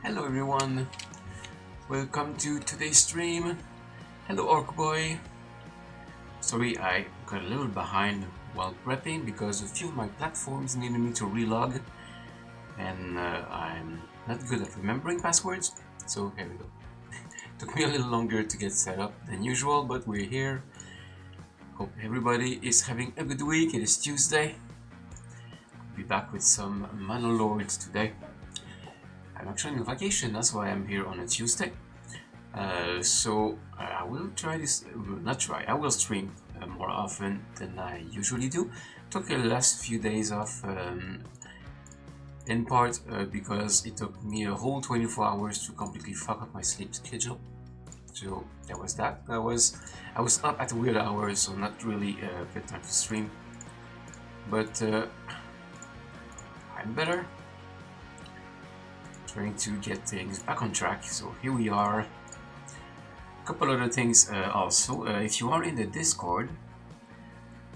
Hello everyone, welcome to today's stream. Hello Orc Boy. Sorry, I got a little behind while prepping because a few of my platforms needed me to relog and I'm not good at remembering passwords, so here we go. Took me a little longer to get set up than usual, but we're here. Hope everybody is having a good week. It is Tuesday. I'll be back with some Manor Lords today. I'm actually on vacation, that's why I'm here on a Tuesday. So I will try this, I will stream more often than I usually do. Took the last few days off in part because it took me a whole 24 hours to completely fuck up my sleep schedule. So there was that. I was up at weird hours, so not really a good time to stream. But I'm better. Trying to get things back on track, so here we are. A couple other things also. If you are in the Discord,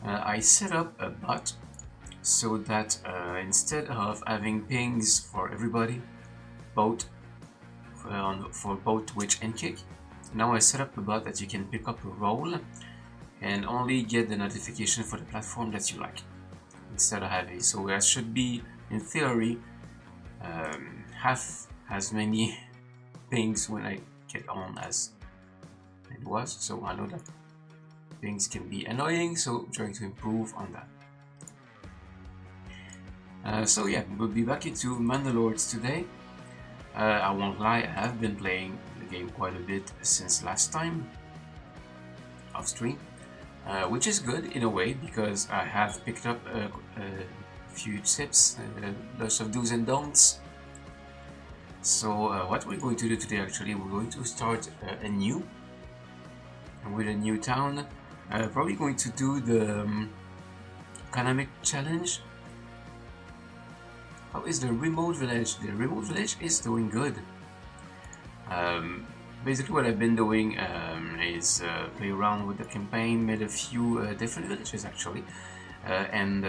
I set up a bot so that instead of having pings for everybody, both for both Twitch and Kick, now I set up a bot that you can pick up a role and only get the notification for the platform that you like instead of having. So that should be, in theory, half as many pings when I get on as it was, so I know that things can be annoying, so I'm trying to improve on that. So yeah, we'll be back into Manor Lords today. I won't lie, I have been playing the game quite a bit since last time off stream, which is good in a way because I have picked up a few tips, lots of do's and don'ts. So what we're going to do today, actually, we're going to start with a new town. Probably going to do the economic challenge. How is the remote village? The remote village is doing good. Basically what I've been doing is play around with the campaign, made a few different villages actually, and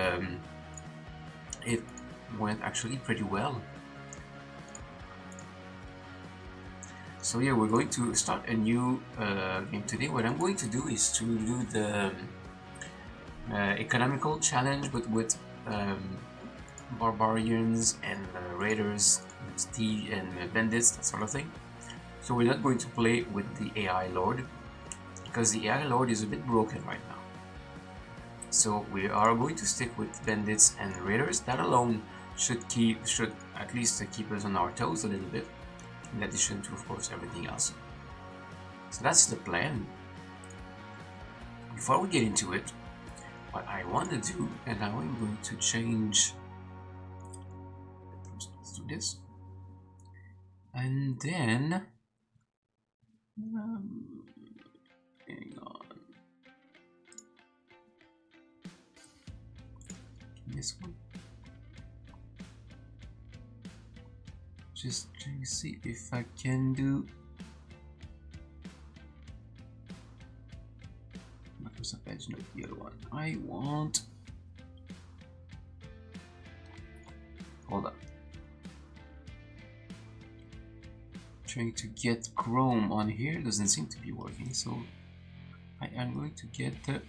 it went actually pretty well. So yeah, we're going to start a new game today. What I'm going to do is to do the economical challenge, but with barbarians and raiders, and bandits, that sort of thing. So we're not going to play with the AI Lord, because the AI Lord is a bit broken right now. So we are going to stick with bandits and raiders. That alone should at least keep us on our toes a little bit, in addition to, of course, everything else. So that's the plan. Before we get into it, what I want to do, and now I'm going to change. Let's do this, and then hang on. This one. Just trying to see if I can do Microsoft Edge, no, the other one. I want. Hold on. Trying to get Chrome on here, doesn't seem to be working, so I am going to get the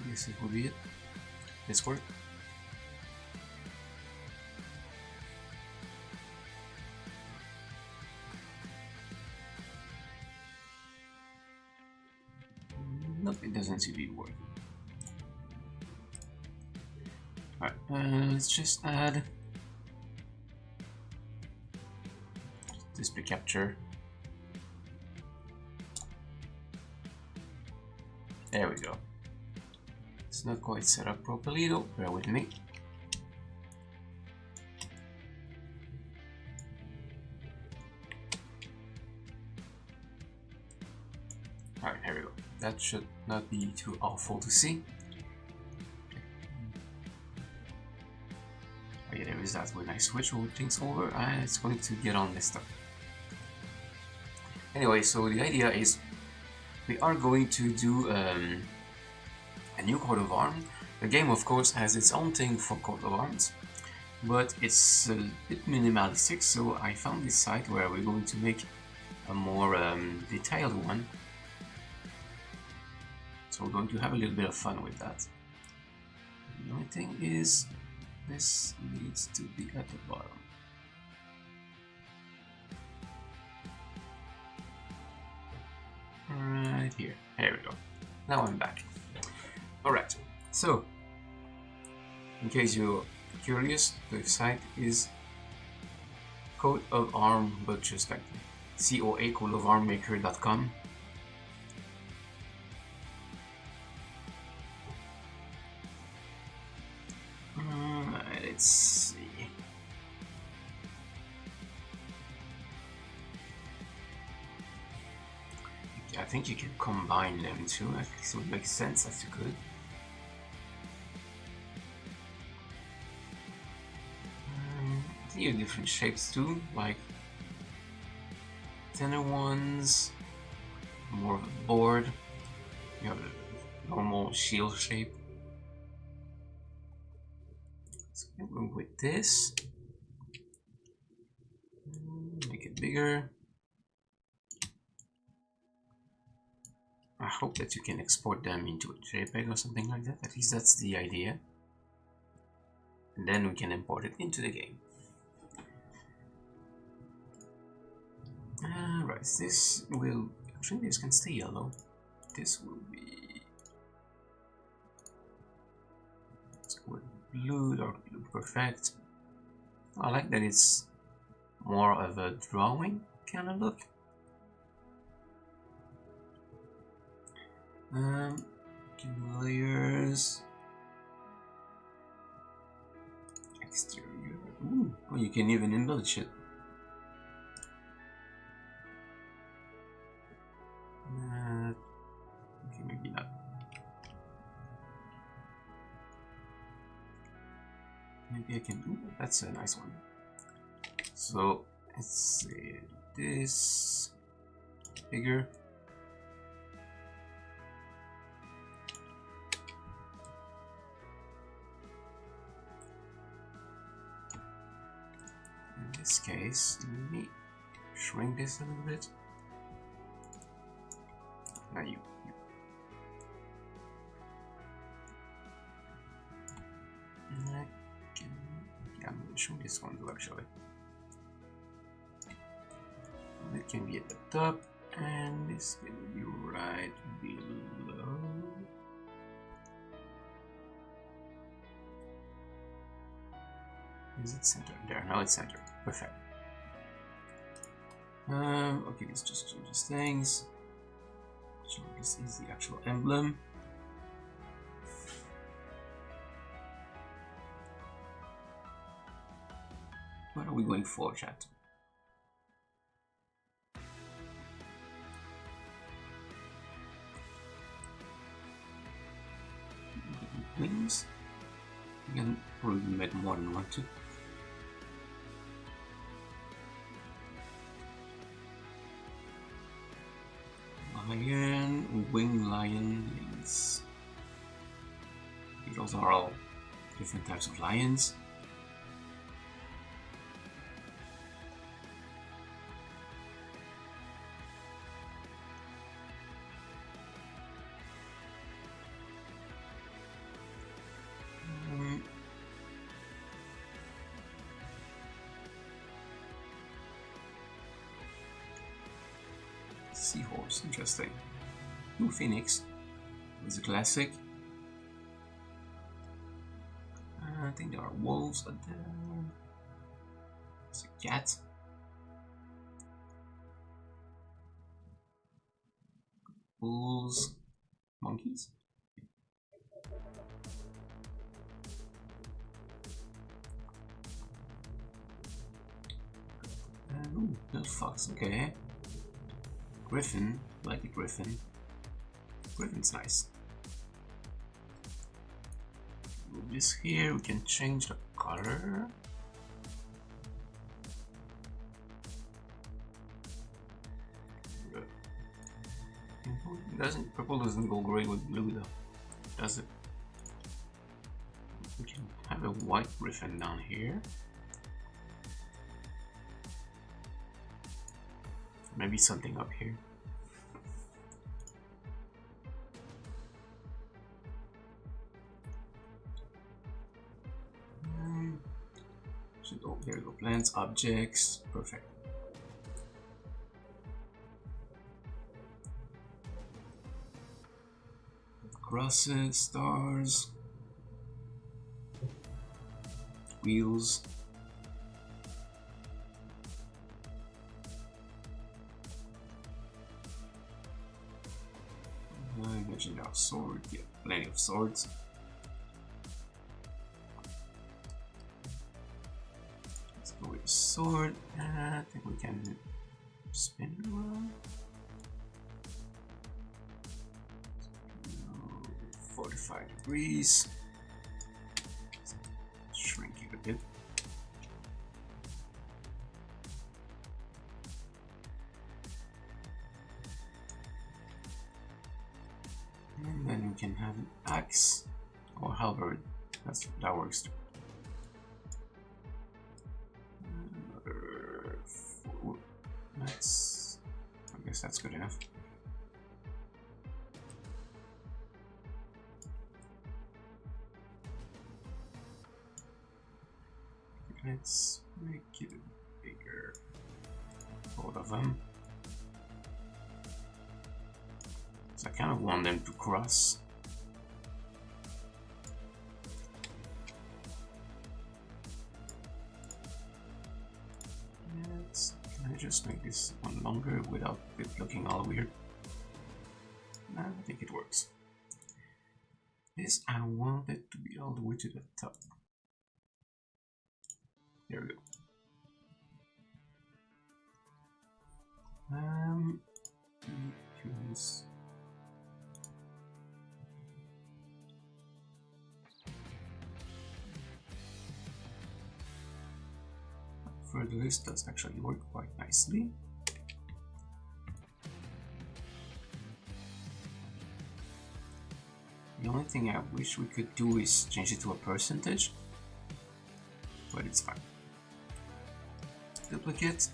this will be it. Discord. Nope, it doesn't seem to be working. Alright, let's just add display capture. There we go. It's not quite set up properly though, bear with me. Alright, here we go. That should not be too awful to see. Okay, there is that. When I switch all things over, it's going to get all messed up. Anyway, so the idea is we are going to do a new coat of arms. The game, of course, has its own thing for coat of arms, but it's a bit minimalistic, so I found this site where we're going to make a more detailed one. So we're going to have a little bit of fun with that. The only thing is, this needs to be at the bottom. Right here. There we go. Now I'm back. Alright, so in case you're curious, the site is coat of arm, but just like COA coatofarmmaker.com. Let's see. I think you can combine them too. I think it would make sense if you could. I think you have different shapes too, like thinner ones, more of a board. You have a normal shield shape. So go with this. Make it bigger. I hope that you can export them into a JPEG or something like that. At least that's the idea. And then we can import it into the game. Right, this will... Actually, this can stay yellow. This will be... Let's go with blue, dark blue, perfect. I like that it's more of a drawing kind of look. Layers, exterior. Ooh, oh, you can even embellish it. Okay, maybe not. Maybe I can. Ooh, that's a nice one. So let's say this bigger. In this case, let me shrink this a little bit. Now you. Yeah, I'm going to show this one too, actually. It can be at the top, and this can be right below. Is it centered? There, now it's centered. Perfect. Okay, this just changes things. So this is the actual emblem. What are we going for, chat? Wings. You can probably make more than one too. Lion, wing lion wings. Those are all different types of lions. Seahorse, interesting. Blue Phoenix is a classic. I think there are wolves out there. There's a cat. Bulls. Monkeys. Ooh, little fox, okay. Griffin, like a griffin. Griffin's nice. Move this here, we can change the color. doesn't, purple doesn't go great with blue though, does it? We can have a white griffin down here. Maybe something up here. Oh, there we go. Plants, objects, perfect. Crosses, stars, wheels. I imagine our sword, yeah, plenty of swords. Let's go with a sword. I think we can spin it around. 45 degrees. Shrink it a bit. And then we can have an axe or halberd. That works too. Another 4. I guess that's good enough. Let's make it bigger. Both of them. So I kind of want them to cross. Can I just make this one longer without it looking all weird? I think it works. This I want it to be all the way to the top. There we go. Curious. For this does actually work quite nicely. The only thing I wish we could do is change it to a percentage, but it's fine. Duplicate.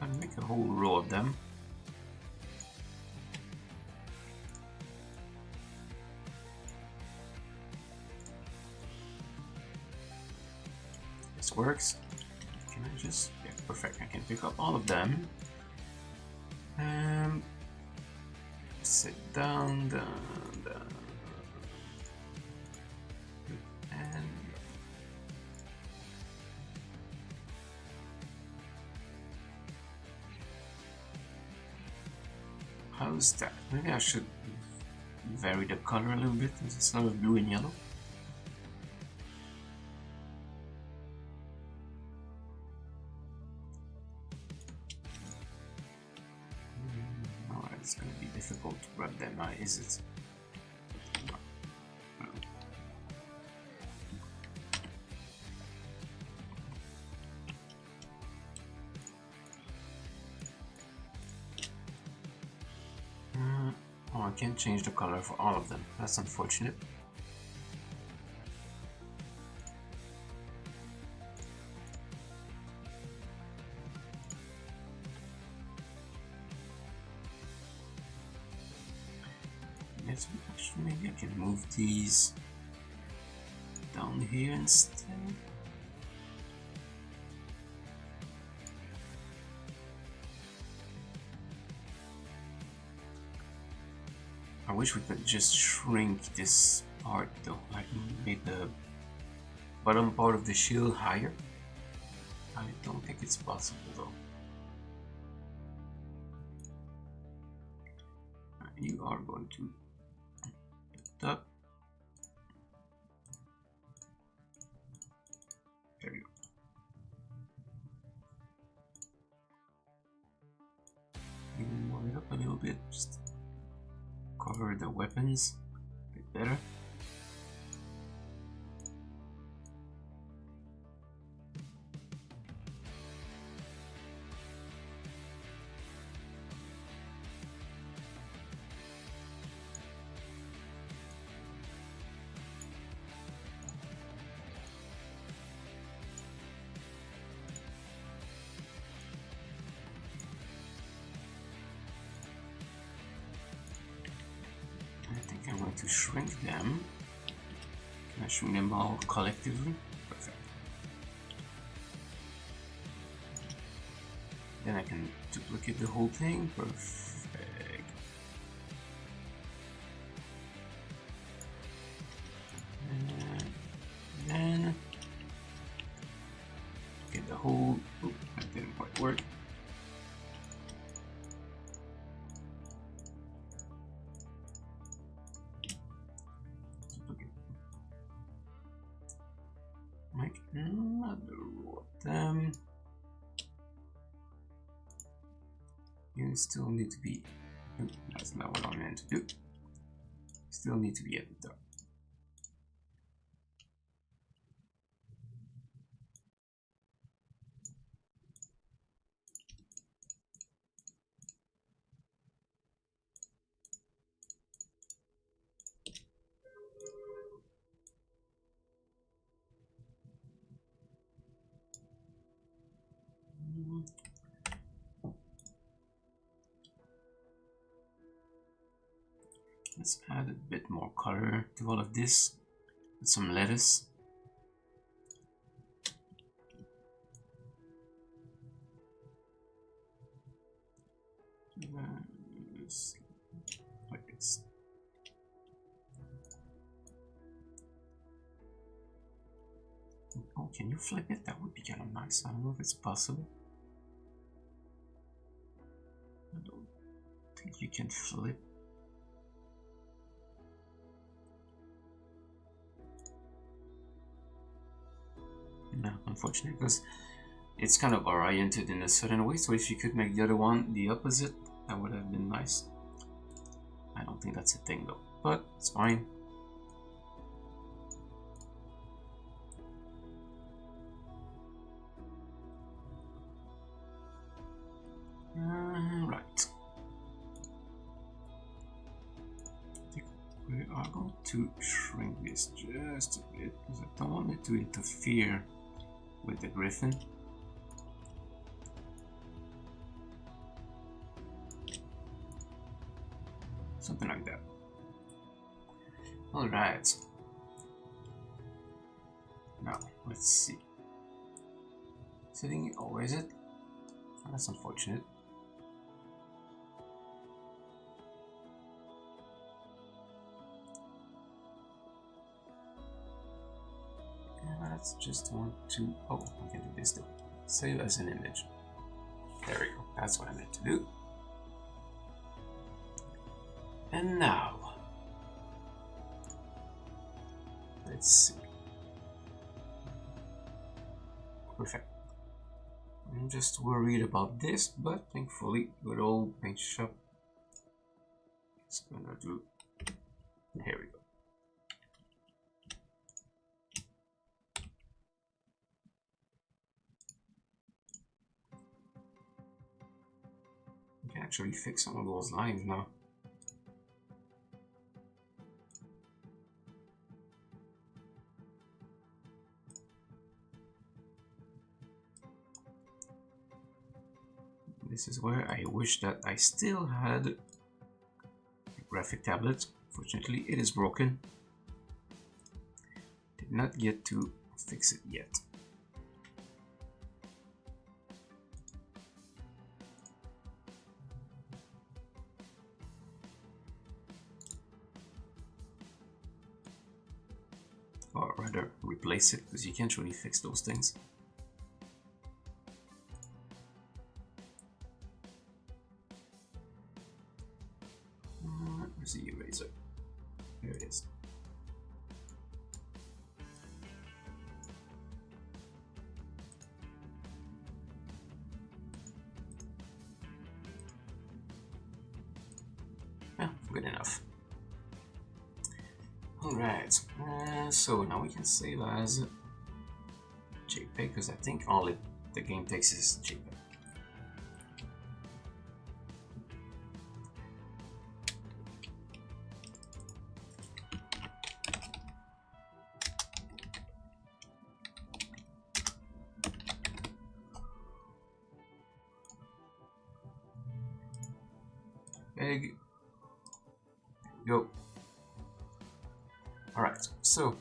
I can make a whole row of them. This works. Can I just... yeah, perfect. I can pick up all of them. Sit down, and how's that? Maybe I should vary the color a little bit instead of blue and yellow. It's going to be difficult to grab them, is it? Oh, I can't change the color for all of them. That's unfortunate. Actually, maybe I can move these down here instead. I wish we could just shrink this part though, like make the bottom part of the shield higher. I don't think it's possible though. You are going to up. There you go. Even warm it up a little bit, just cover the weapons a bit better. shrink them. Can I shrink them all collectively? Perfect. Then I can duplicate the whole thing. Perfect. And then get the whole. Oop, that didn't quite work. Make another row of them. You still need to be. That's not what I meant to do. Still need to be at the top. Let's add a bit more color to all of this with some lettuce. Like this. Oh, can you flip it? That would be kind of nice. I don't know if it's possible. I don't think you can flip. No, unfortunately, because it's kind of oriented in a certain way, so if you could make the other one the opposite, that would have been nice. I don't think that's a thing though, but it's fine. Right. I think we are going to shrink this just a bit, because I don't want it to interfere with the griffin. Something like that. Alright. Now, let's see. Sitting, oh, where is it? Oh, that's unfortunate. Let's just want to, oh, I can do this though. Save as an image. There we go. That's what I meant to do. And now, let's see. Perfect. I'm just worried about this, but thankfully, good old paint shop is gonna do. Here we go. I can actually fix some of those lines now. This is where I wish that I still had a graphic tablet. Fortunately, it is broken. Did not get to fix it yet. Or rather, replace it, because you can't really fix those things. Where's the eraser? There it is. Yeah, good enough. Alright, so now we can save as JPEG, because I think all the game takes is JPEG. Egg. Go. Alright, so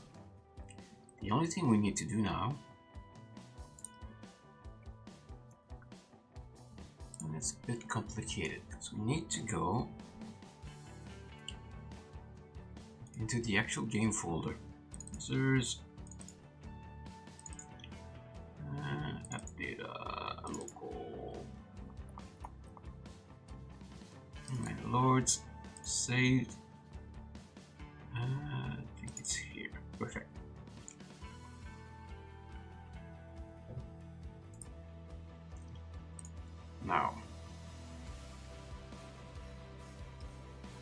the only thing we need to do now, and it's a bit complicated, so we need to go into the actual game folder. Users, app data, local, Manor Lords, saved. I think it's here. Perfect. Now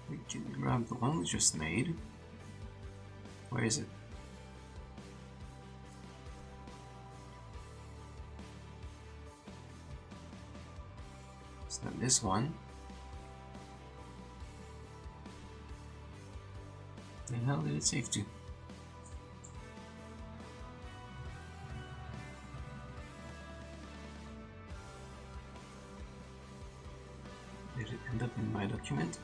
we can grab the one we just made. Where is it? It's not this one. The hell did it save to? Did it end up in my document?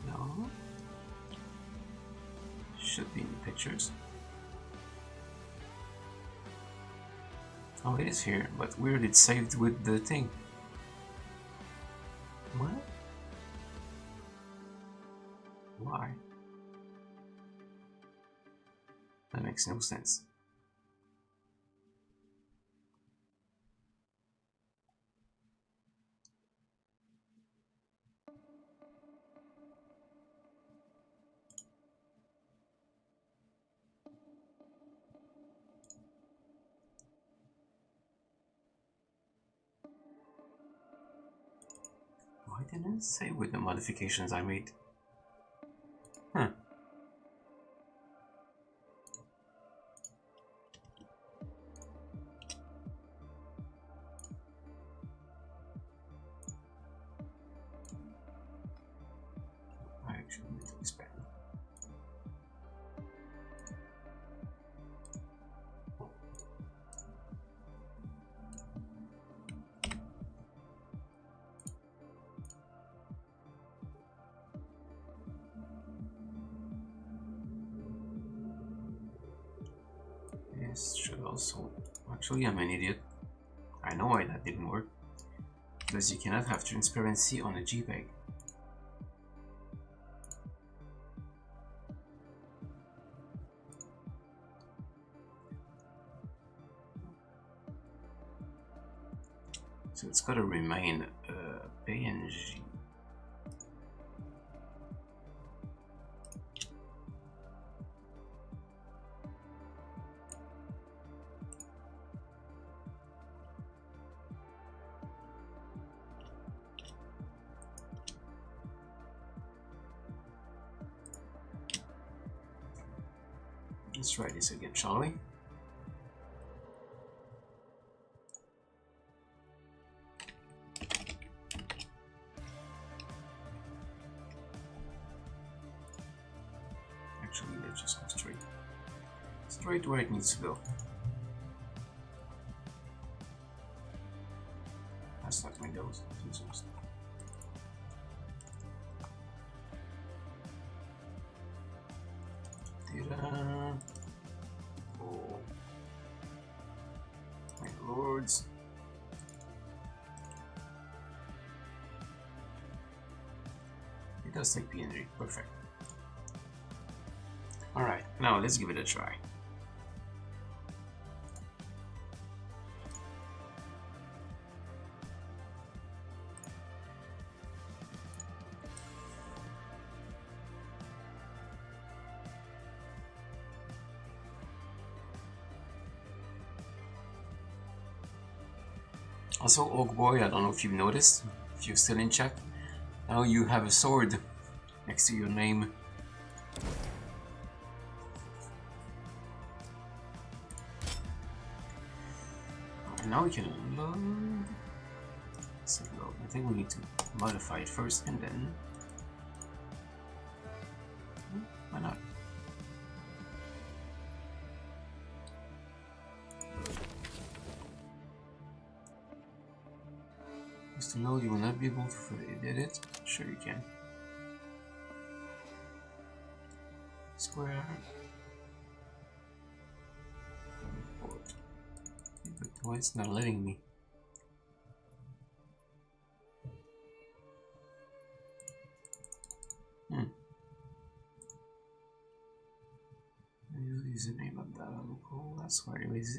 No. Should be in the pictures. Oh, it is here, but weird, it's saved with the thing. What? Why? That makes no sense. Why didn't it say with the modifications I made? Huh. I actually need to expand. This should also... Actually, I'm an idiot. I know why that didn't work. Because you cannot have transparency on a JPEG. So it's got to remain PNG. Let's try this again, shall we? Actually, let's just go straight. Straight where it needs to go. That's not my nose. Data. Oh. Manor Lords. It does take PNG. Perfect. Alright, now let's give it a try. Also, Oak Boy, I don't know if you've noticed, if you're still in chat, now you have a sword next to your name. And now we can unload. So I think we need to modify it first and then. Why not? Just to know you will not be able to edit it. Sure you can. Square. Import. But why it's not letting me? Username of the local, that's where it is.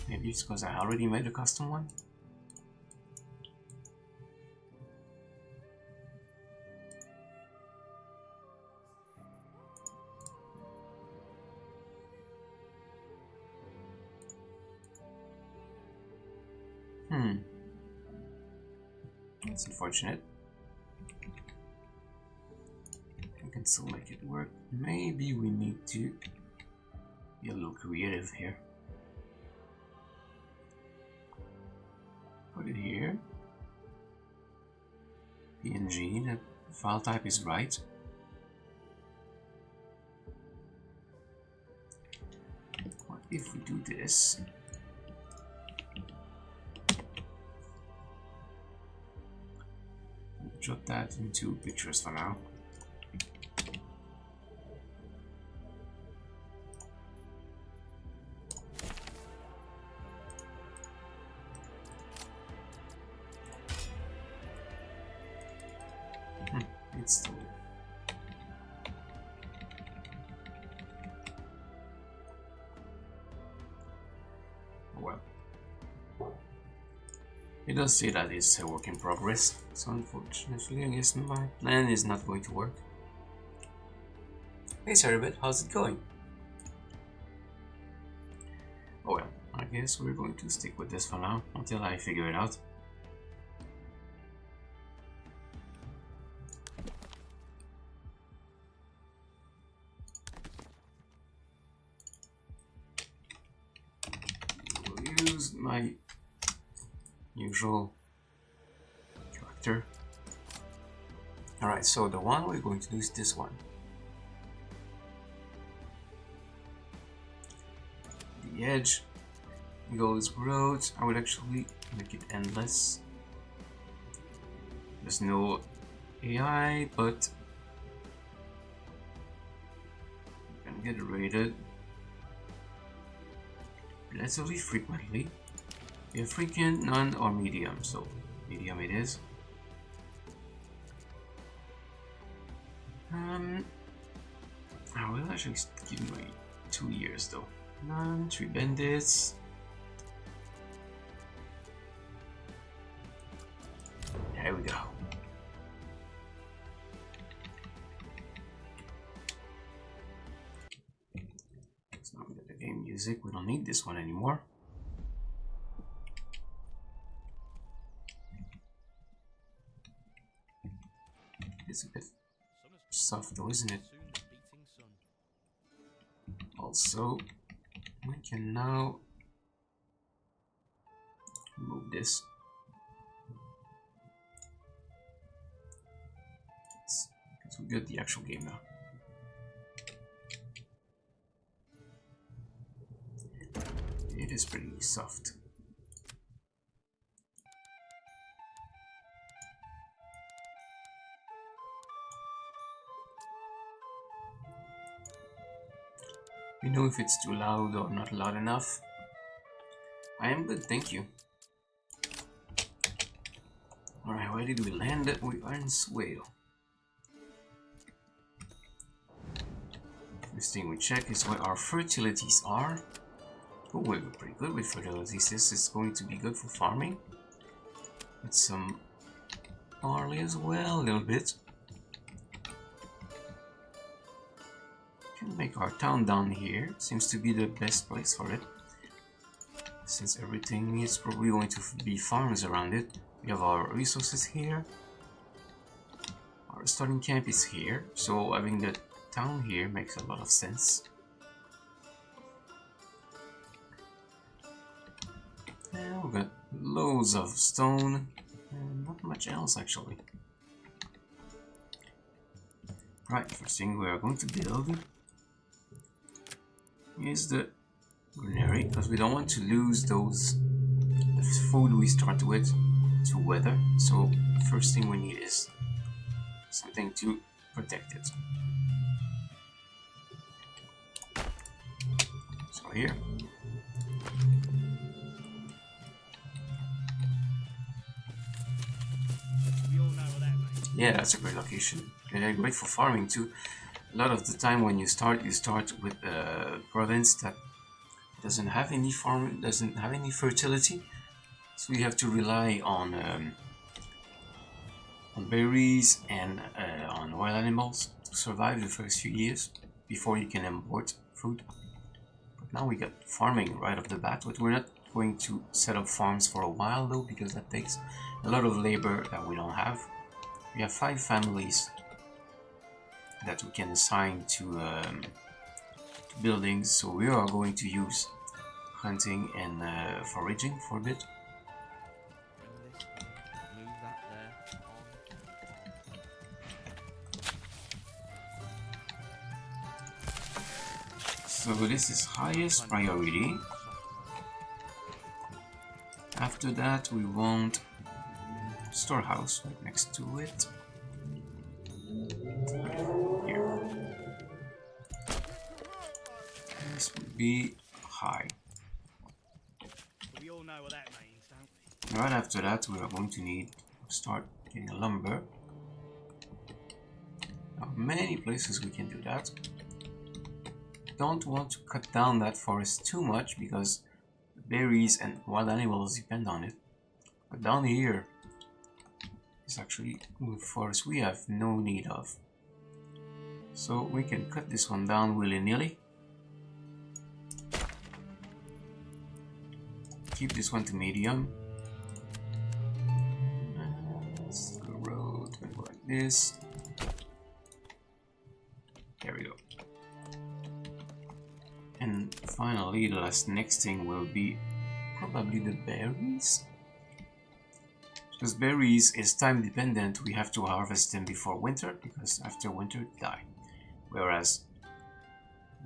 Maybe it's because I already made a custom one. That's unfortunate. I can still make it work. Maybe we need to be a little creative here. Put it here. PNG, the file type is right. What if we do this? Drop that into pictures for now. It's still. Well. It does say that it's a work in progress, so unfortunately I guess my plan is not going to work. Hey Cerebit, how's it going? Oh well, I guess we're going to stick with this for now, until I figure it out. We'll use my usual character. Alright, so the one we're going to do is this one. The edge goes roads. I would actually make it endless. There's no AI, but you can get it rated relatively frequently. Yeah, frequent, none, or medium, so medium it is. I will actually give me 2 years though. None, 3 bandits. There we go. Let's not get the game music, we don't need this one anymore. It's a bit soft though, isn't it? Also, we can now move this. Because we got the actual game now. It is pretty soft. We know if it's too loud or not loud enough. I am good, thank you. Alright, where did we land? We are in Swale. First thing we check is where our fertilities are. Oh, we're pretty good with fertilities. This is going to be good for farming. With some barley as well, a little bit. Can make our town down here. Seems to be the best place for it. Since everything is probably going to be farms around it. We have our resources here. Our starting camp is here. So having the town here makes a lot of sense. And we've got loads of stone. And not much else actually. Right, first thing we are going to build is the greenery, because we don't want to lose those food we start with to weather. So first thing we need is something to protect it. So here. Yeah, that's a great location. And great for farming too. A lot of the time when you start with a province that doesn't have any farm, doesn't have any fertility. So you have to rely on berries and on wild animals to survive the first few years before you can import food. But now we got farming right off the bat, but we're not going to set up farms for a while though, because that takes a lot of labor that we don't have. We have 5 families that we can assign to buildings, so we are going to use hunting and foraging for a bit. So this is highest priority. After that we want storehouse right next to it. Here. This would be high. We all know what that means, don't we? Right after that we are going to need to start getting lumber. There are many places we can do that. Don't want to cut down that forest too much because berries and wild animals depend on it. But down here is actually a forest we have no need of. So we can cut this one down willy-nilly. Keep this one to medium. Let's go road and go like this. There we go. And finally, the next thing will be probably the berries. Because berries is time dependent, we have to harvest them before winter, because after winter they die. Whereas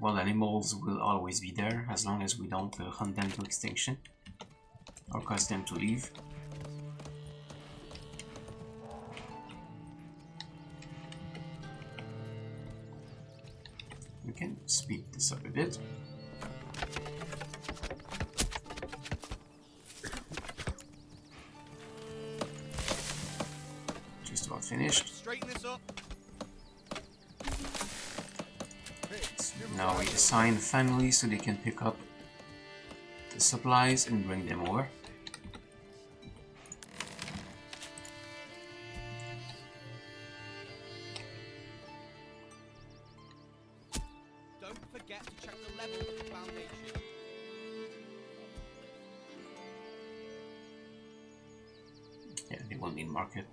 wild animals will always be there as long as we don't hunt them to extinction or cause them to leave. We can speed this up a bit. Just about finished. Straighten this up. Now we assign families so they can pick up the supplies and bring them over. Don't forget to check the level of the foundation. Yeah, they will need market.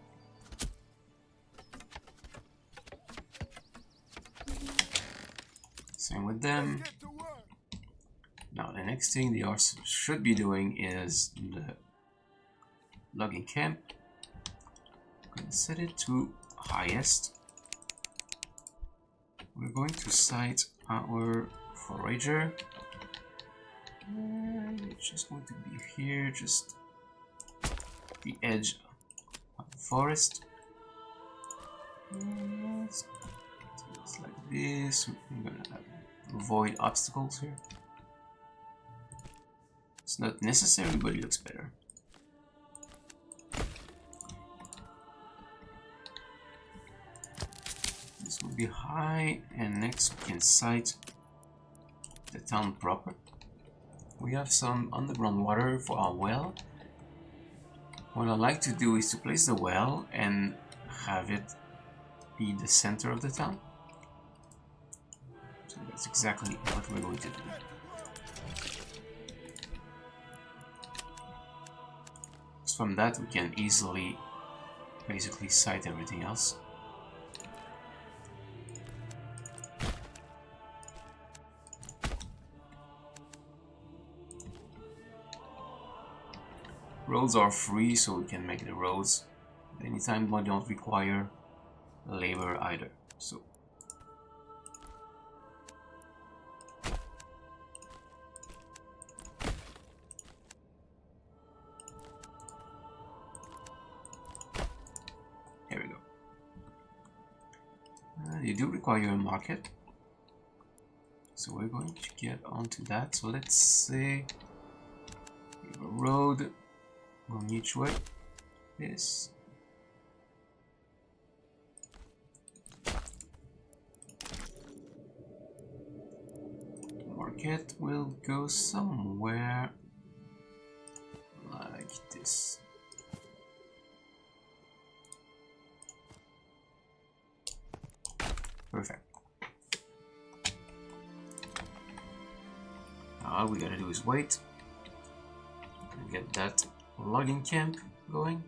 Same with them. Now the next thing they also should be doing is the logging camp. I'm going to set it to highest. We're going to site our forager. And it's just going to be here, just the edge of the forest. It's like this. I'm gonna avoid obstacles here. It's not necessary, but it looks better. This will be high, and next we can site the town proper. We have some underground water for our well. What I like to do is to place the well and have it be the center of the town. So that's exactly what we're going to do. So from that we can easily basically site everything else. Roads are free, so we can make the roads anytime we don't require labor either. So do require a market. So we're going to get onto that. So let's say we have a road going each way. This. The market will go somewhere like this. Perfect. Now all we gotta do is wait and get that logging camp going,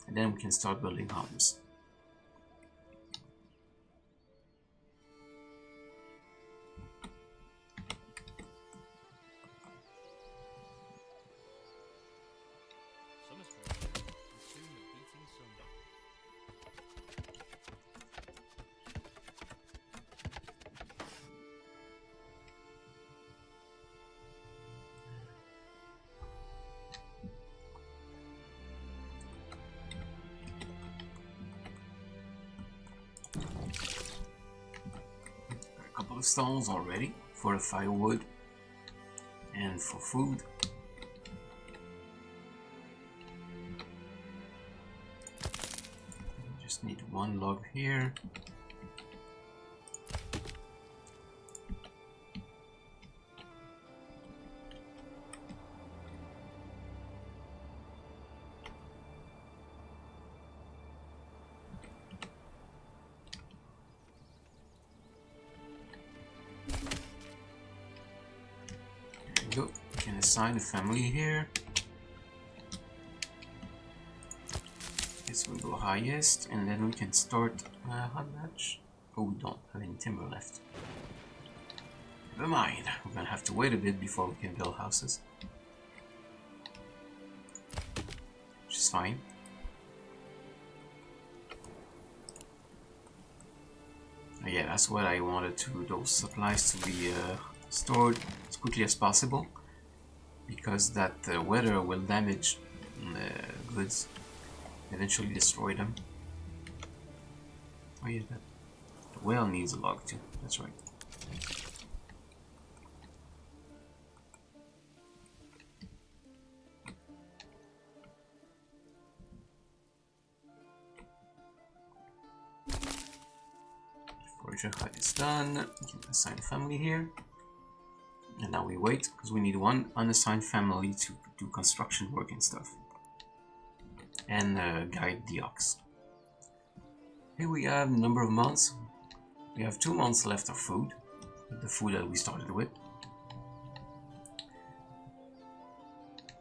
and then we can start building homes. Summer's breaking, and soon the beating sun. A couple of stones already for the firewood and for food. Just need one log here. There we go. We can assign a family here. This will go highest, and then we can start how much? Oh, we don't have any timber left. Never mind. We're gonna have to wait a bit before we can build houses, which is fine. Yeah, that's what I wanted to, those supplies to be stored as quickly as possible, because that weather will damage the goods, eventually destroy them. Oh yeah, the whale needs a log too, that's right. Forager hut is done. We can assign family here. And now we wait, because we need one unassigned family to do construction work and stuff. And guide the ox. Here we have number of months. We have 2 months left of food. The food that we started with.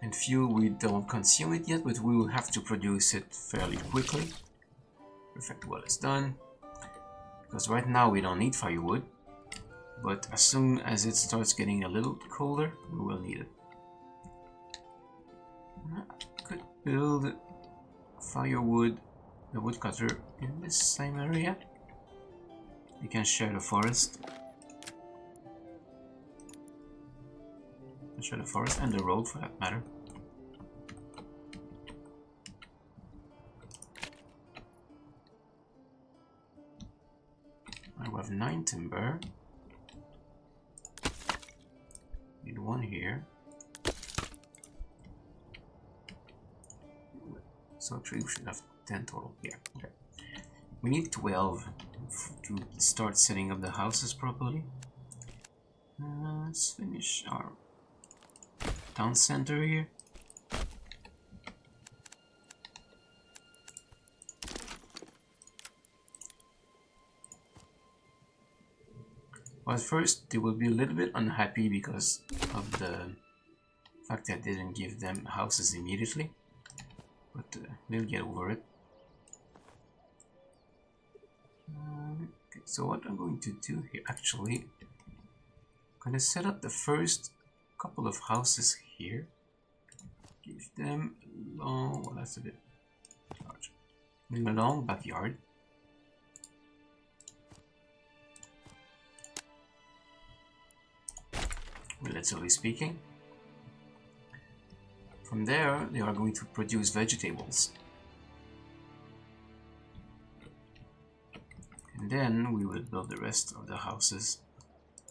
And fuel, we don't consume it yet, but we will have to produce it fairly quickly. Perfect, well it's done. Because right now we don't need firewood. But as soon as it starts getting a little colder, we will need it. I could build firewood, the woodcutter, in this same area. We can share the forest. Share the forest and the road for that matter. I have 9 timber. Need 1 here. So actually we should have 10 total here. Okay. We need 12 to start setting up the houses properly. Let's finish our town center here. Well, at first they will be a little bit unhappy because of the fact that I didn't give them houses immediately, but they'll get over it. Okay, so what I'm going to do here, actually, I'm going to set up the first couple of houses here. Give them a long, well that's a bit large. Give them a long backyard. Relatively speaking. From there, they are going to produce vegetables. And then we will build the rest of the houses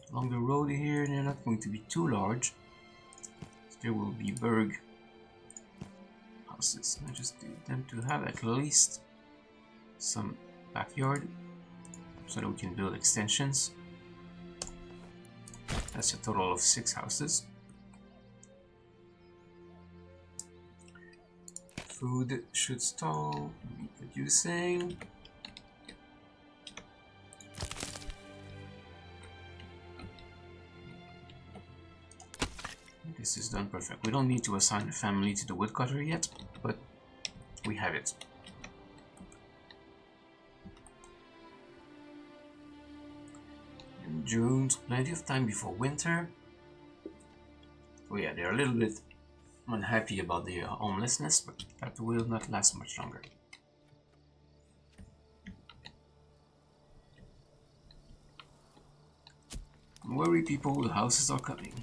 along the road here. They're not going to be too large. There will be burg houses. I just need them to have at least some backyard so that we can build extensions. That's a total of 6 houses. Food should stall, be producing. This is done perfect. We don't need to assign a family to the woodcutter yet, but we have it. In June, so plenty of time before winter. Oh yeah, they're a little bit unhappy about the homelessness, but that will not last much longer. Don't worry people, the houses are coming.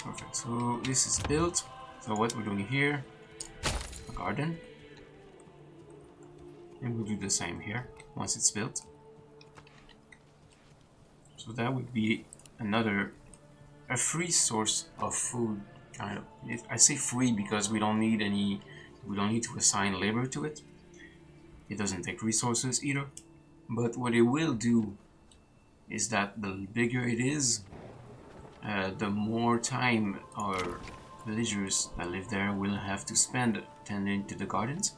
Perfect, so this is built. So what we're doing here, a garden. And we'll do the same here once it's built. So that would be a free source of food, kind of. I say free because we don't need to assign labor to it. It doesn't take resources either. But what it will do is that the bigger it is, the more time our villagers that live there will have to spend tending to the gardens.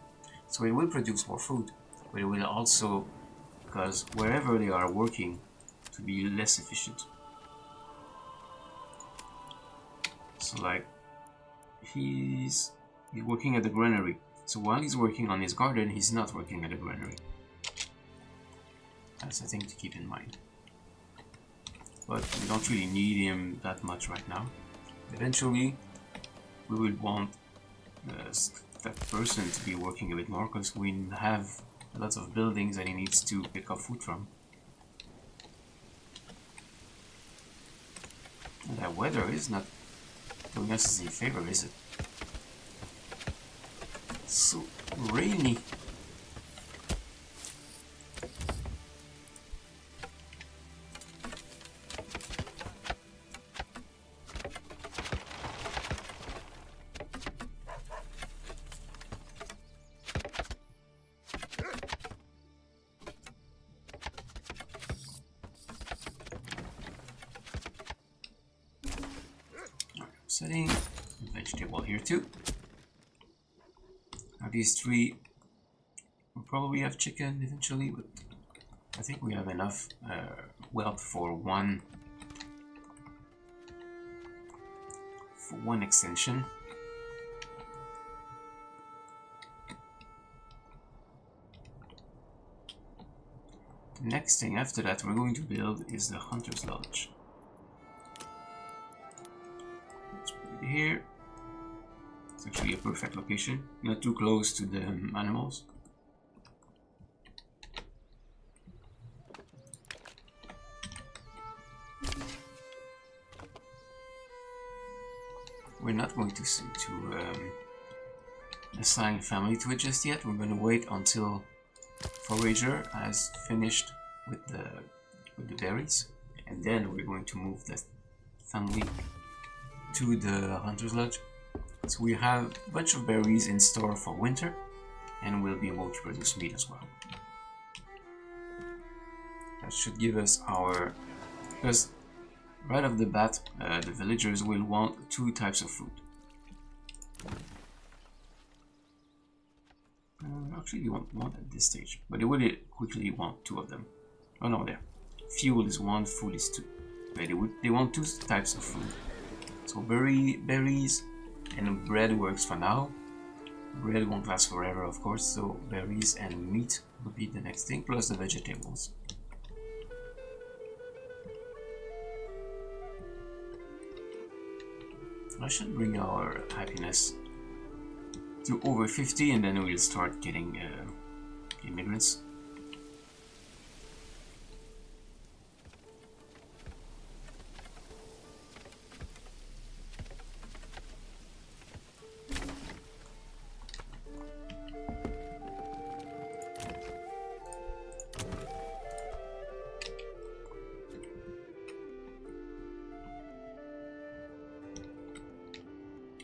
So it will produce more food, but it will also, because wherever they are working, to be less efficient. So like, he's working at the granary. So while he's working on his garden, he's not working at the granary. That's a thing to keep in mind. But we don't really need him that much right now. Eventually, we will want that person to be working a bit more because we have lots of buildings that he needs to pick up food from. And that weather is not doing us any favor, is it? It's so rainy. Setting vegetable here too. Now these 3 will probably have chicken eventually, but I think we have enough wealth for one extension. The next thing after that we're going to build is the Hunter's Lodge. Here, it's actually a perfect location, not too close to the animals. We're not going to assign family to it just yet. We're going to wait until Forager has finished with the berries, and then we're going to move the family to the Hunter's Lodge. So we have a bunch of berries in store for winter, and we'll be able to produce meat as well. That should give us our... because right off the bat, the villagers will want 2 types of food. Actually, they won't want at this stage, but they will quickly want 2 of them. Oh no, there. Fuel is 1, food is 2. Okay, they want 2 types of food. So berries and bread works for now. Bread won't last forever, of course, so berries and meat will be the next thing, plus the vegetables. I should bring our happiness to over 50 and then we'll start getting immigrants.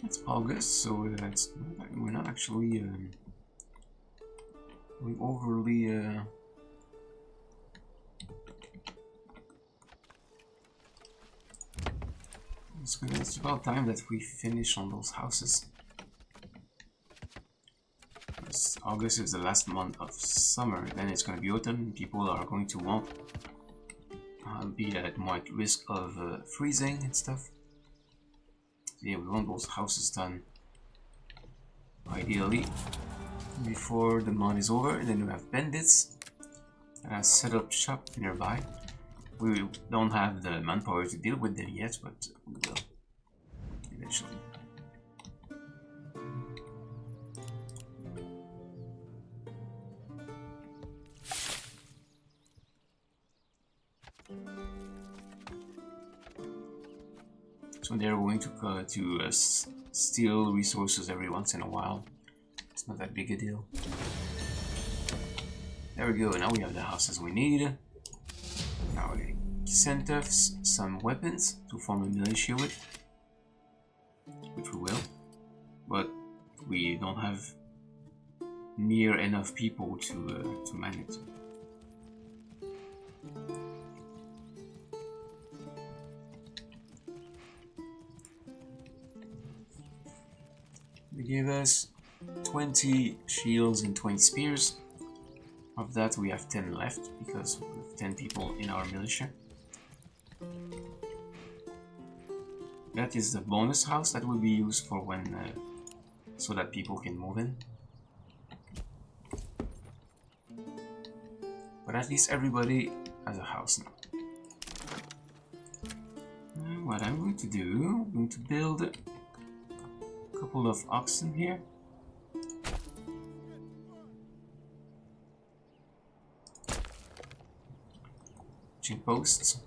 It's August, so we're not actually overly it's about time that we finish on those houses. August is the last month of summer, then it's going to be autumn. People are going to want be at more at risk of freezing and stuff. So yeah, we want those houses done ideally before the month is over, and then we have bandits that set up shop nearby. We don't have the manpower to deal with them yet, but we will eventually. So they're going to steal resources every once in a while. It's not that big a deal. There we go, now we have the houses we need. Now we sent us some weapons to form a militia with, which we will, but we don't have near enough people to man it. They gave us 20 shields and 20 spears. Of that we have 10 left because we have 10 people in our militia. That is the bonus house that will be used for when so that people can move in. But at least everybody has a house now. What I'm going to do, I'm going to build a couple of oxen here. Posts.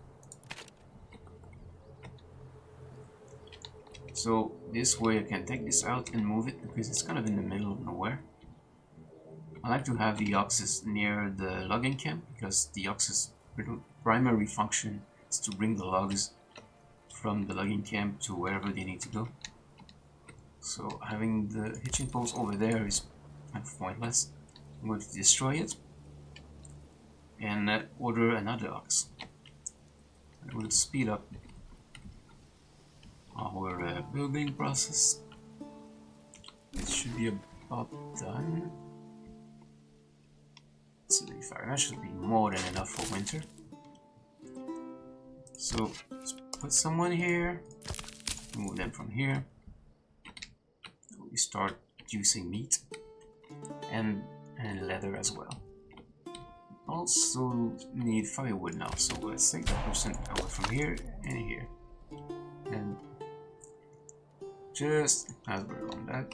So this way I can take this out and move it because it's kind of in the middle of nowhere. I like to have the oxes near the logging camp because the oxes' primary function is to bring the logs from the logging camp to wherever they need to go. So having the hitching post over there is kind of pointless. I'm going to destroy it and order another ox. It will speed up our building process. It should be about done. 75, that should be more than enough for winter. So let's put someone here, move them from here. We start using meat and leather as well. Also need firewood now, so let's take that person away from here and here. And just as we're on that,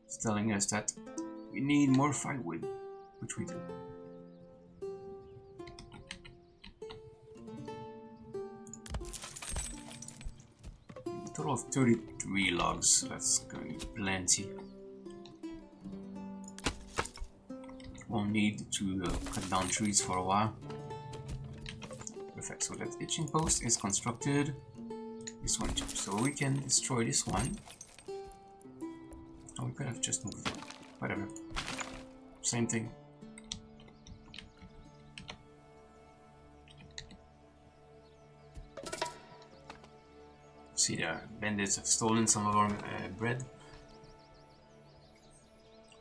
it's telling us that we need more firewood, which we do. A total of 33 logs, so that's going to be plenty. Won't need to cut down trees for a while. Perfect, so that hitching post is constructed. This one too, so we can destroy this one. Oh, we could have just moved it. Whatever. Same thing. See, the bandits have stolen some of our bread.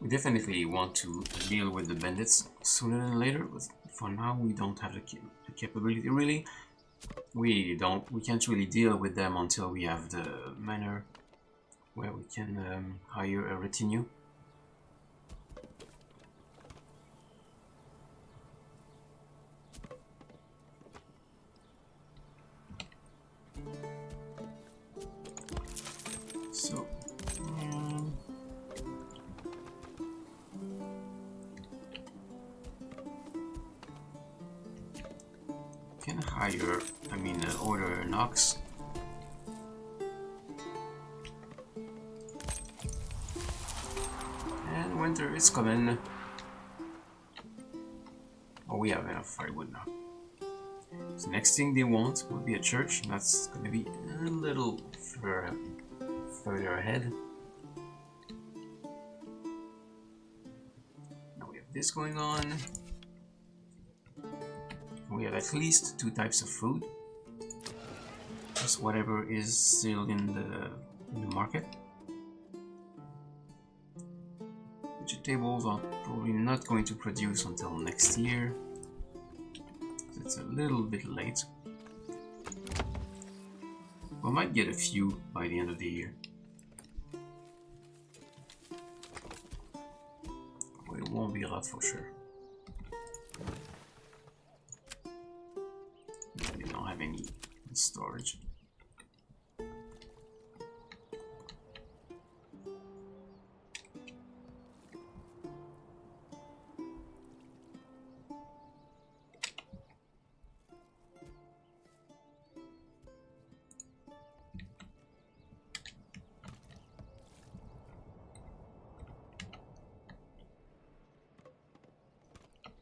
We definitely want to deal with the bandits sooner than later, but for now we don't have the capability really. We can't really deal with them until we have the manor where we can hire a retinue. order an ox. And winter is coming. Oh, we have enough firewood now. So next thing they want will be a church, and that's going to be a little further ahead. Now we have this going on. We have at least 2 types of food. Just whatever is still in the market. Vegetables are probably not going to produce until next year. So it's a little bit late. We might get a few by the end of the year. But it won't be a lot for sure. We don't have any in storage.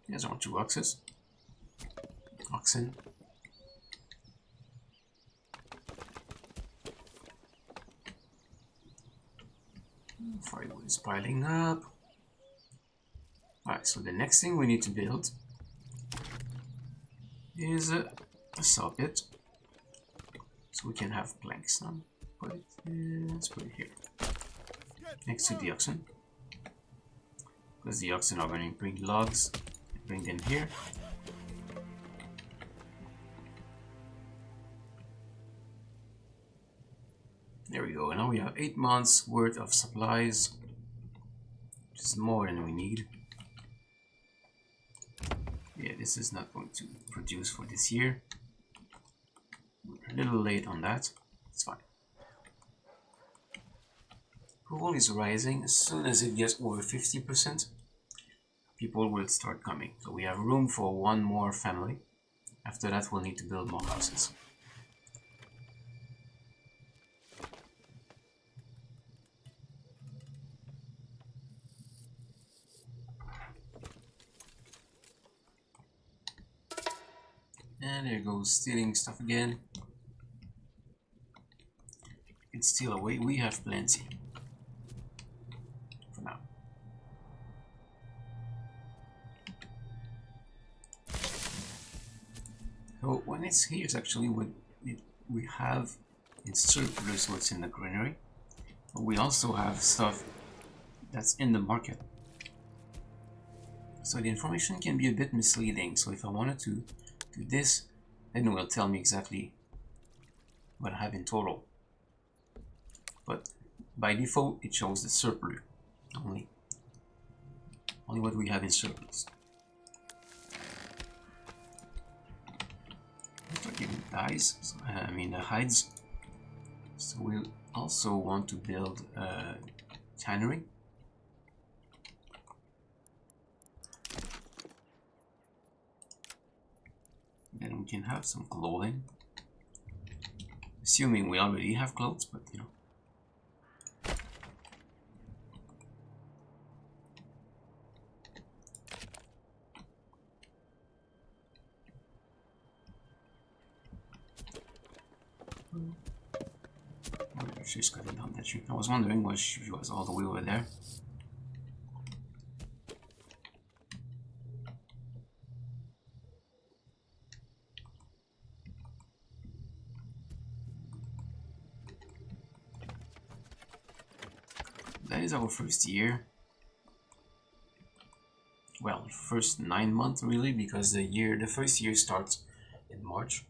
There's our 2 oxen. Firewood is piling up. Alright, so the next thing we need to build is a saw pit. So we can have planks now. Let's put it here. Next to the oxen. Because the oxen are going to bring logs. Bring them here. There we go. And now we have 8 months worth of supplies, which is more than we need. Yeah, this is not going to produce for this year. We're a little late on that. It's fine. Approval is rising. As soon as it gets over 50%, people will start coming. So we have room for 1 more family. After that, we'll need to build more houses. And there goes stealing stuff again. You can steal away. We have plenty. For now. So when it's here, it's actually what we have in surplus what's in the granary. But we also have stuff that's in the market. So the information can be a bit misleading. So if I wanted to do this, then it will tell me exactly what I have in total. But by default, it shows the surplus only what we have in surplus. Giving hides. So we'll also want to build a tannery. Then we can have some clothing. Assuming we already have clothes, but you know. She's cutting down that tree. I was wondering why she was all the way over there. That is our first year. Well, first 9 months really, because the first year starts in March.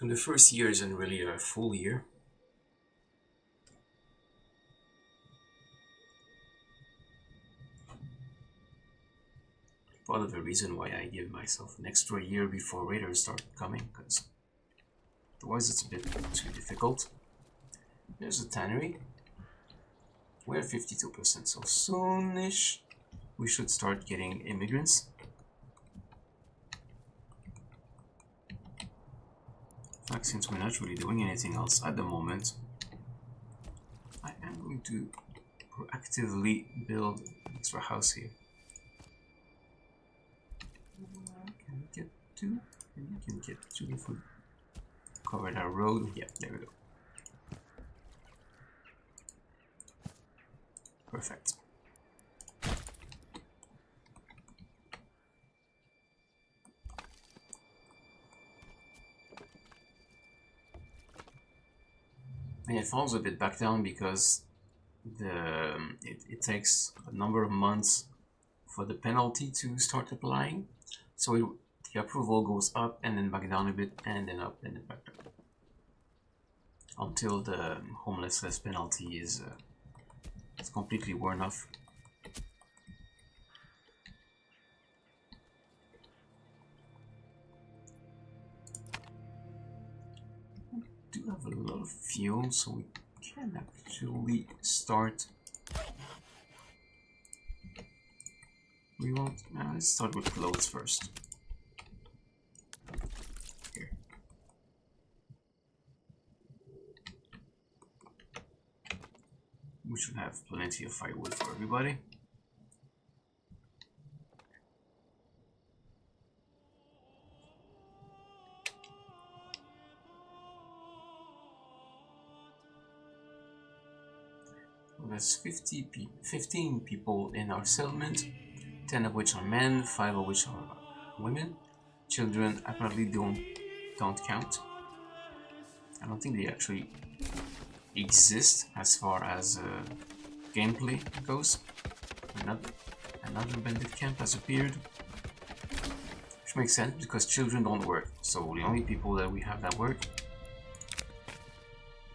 And the first year isn't really a full year. Part of the reason why I give myself an extra year before raiders start coming, because otherwise it's a bit too difficult. There's a tannery. We're 52%, so soonish we should start getting immigrants. In fact, since we're not really doing anything else at the moment, I am going to proactively build an extra house here. Can we get two? Maybe we can get two if we cover that road. Yeah, there we go. Perfect. And it falls a bit back down because it takes a number of months for the penalty to start applying. So the approval goes up and then back down a bit and then up and then back down until the homelessness penalty is completely worn off. We do have a lot of fuel, so we can actually start. We want. Let's start with clothes first. Here. We should have plenty of firewood for everybody. There's 15 people in our settlement, 10 of which are men, 5 of which are women. Children apparently don't count. I don't think they actually exist as far as gameplay goes. Another bandit camp has appeared, which makes sense because children don't work. So the only people that we have that work.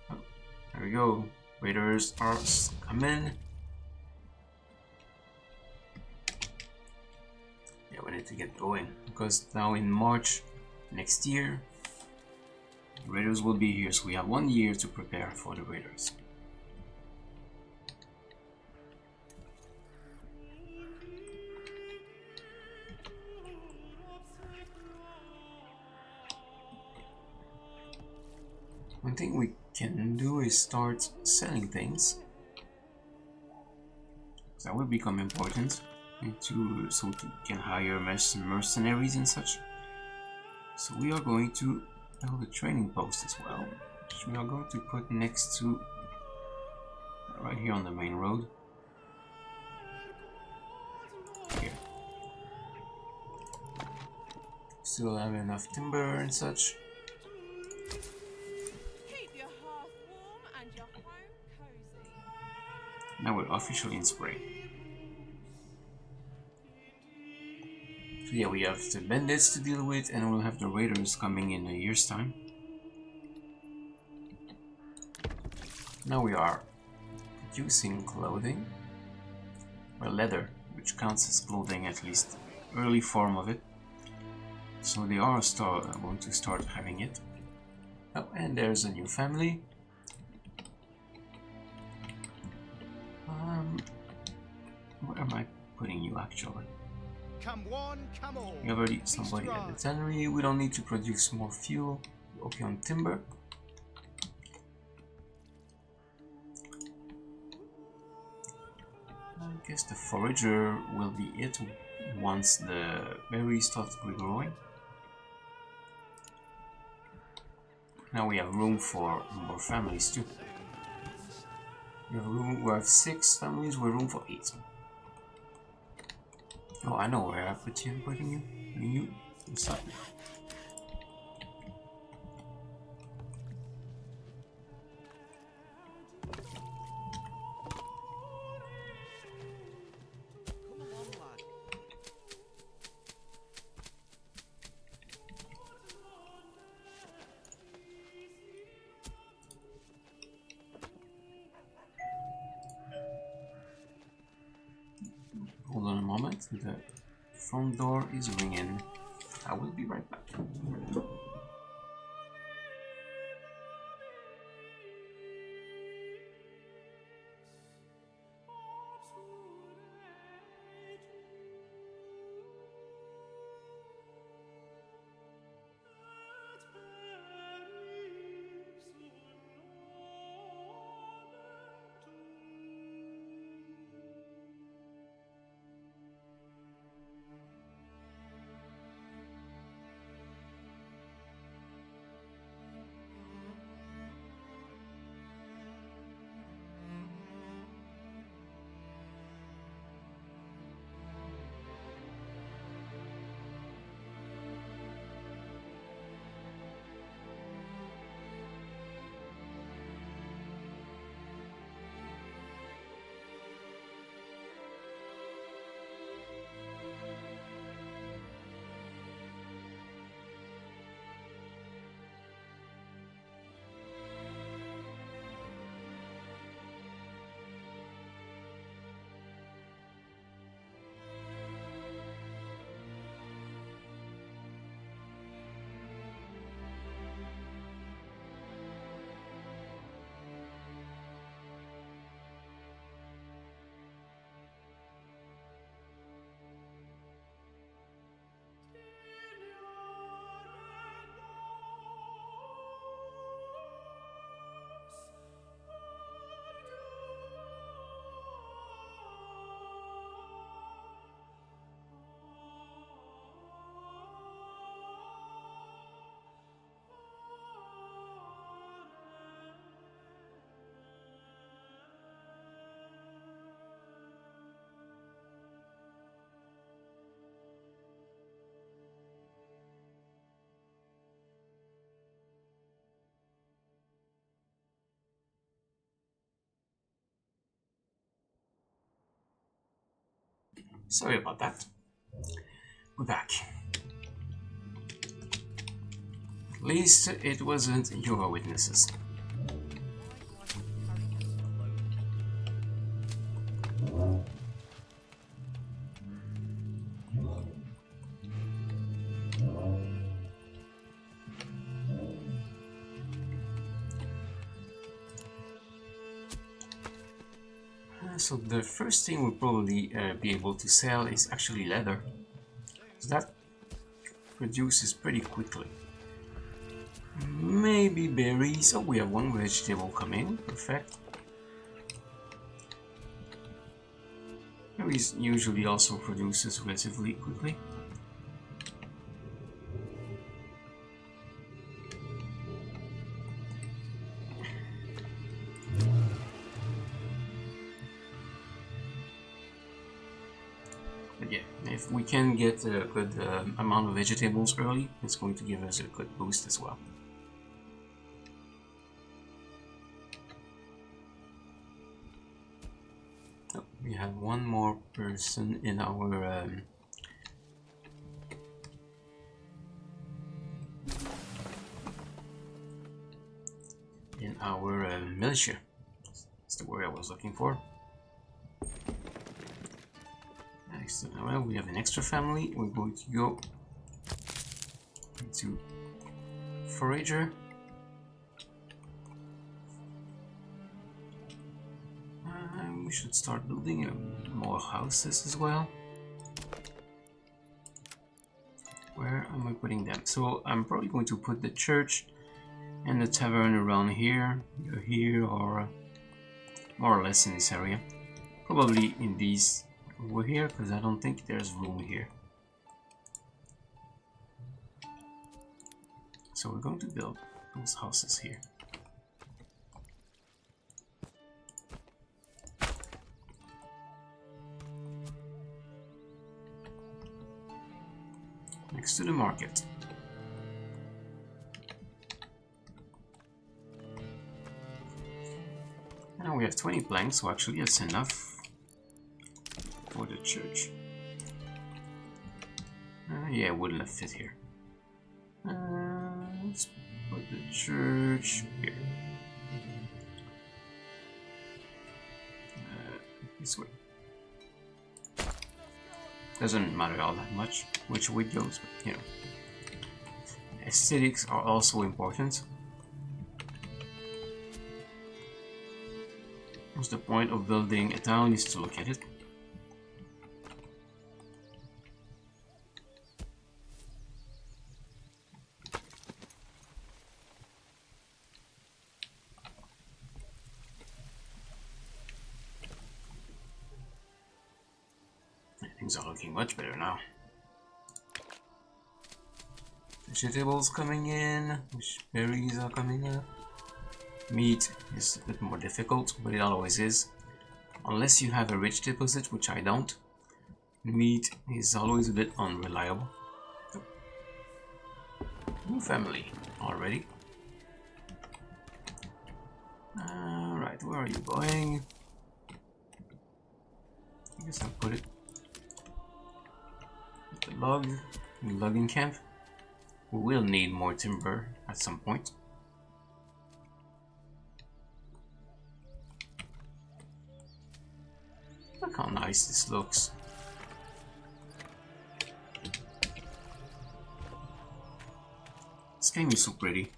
Oh, there we go. Raiders are coming. Yeah, we need to get going because now in March next year, Raiders will be here. So we have 1 year to prepare for the Raiders. One thing we can do is start selling things. That will become important so we can hire mercenaries and such. So we are going to build a training post as well, which we are going to put next to right here on the main road. Here. Still have enough timber and such. Now we're officially in spring. So yeah, we have the bandits to deal with and we'll have the raiders coming in a year's time. Now we are producing clothing, or leather, which counts as clothing, at least early form of it. So they are going to start having it. Oh, and there's a new family. Where am I putting you actually? Come one, come all. We have already somebody at the tannery. We don't need to produce more fuel. Okay, on timber. I guess the forager will be it once the berries start growing. Now we have room for more families too. We have 6 families. We have room for 8. Oh, I know where I'm putting you. You stop it. Hold on a moment. The front door is ringing. I will be right back. Sorry about that. We're back. At least it wasn't your witnesses. So the first thing we'll probably be able to sell is actually leather. So that produces pretty quickly. Maybe berries. Oh, we have one vegetable coming. Perfect. Berries usually also produces relatively quickly. But yeah, if we can get a good amount of vegetables early, it's going to give us a good boost as well. Oh, we have one more person in our militia. That's the word I was looking for. Well, we have an extra family. We're going to go to forager. We should start building more houses as well. Where am I putting them? So I'm probably going to put the church and the tavern around here, either here or more or less in this area. Probably in these over here, because I don't think there's room here. So we're going to build those houses here. Next to the market. Now we have 20 planks, so actually that's enough for the church. Yeah, it wouldn't have fit here. Let's put the church here. This way. Doesn't matter all that much which way it goes, but you know. Aesthetics are also important. What's the point of building a town is to look at it. Things are looking much better now. Vegetables coming in, berries are coming in. Meat is a bit more difficult, but it always is. Unless you have a rich deposit, which I don't. Meat is always a bit unreliable. New family already. Alright, where are you going? I guess I'll put it at the logging camp. We will need more timber at some point. Look how nice this looks. This game is so pretty.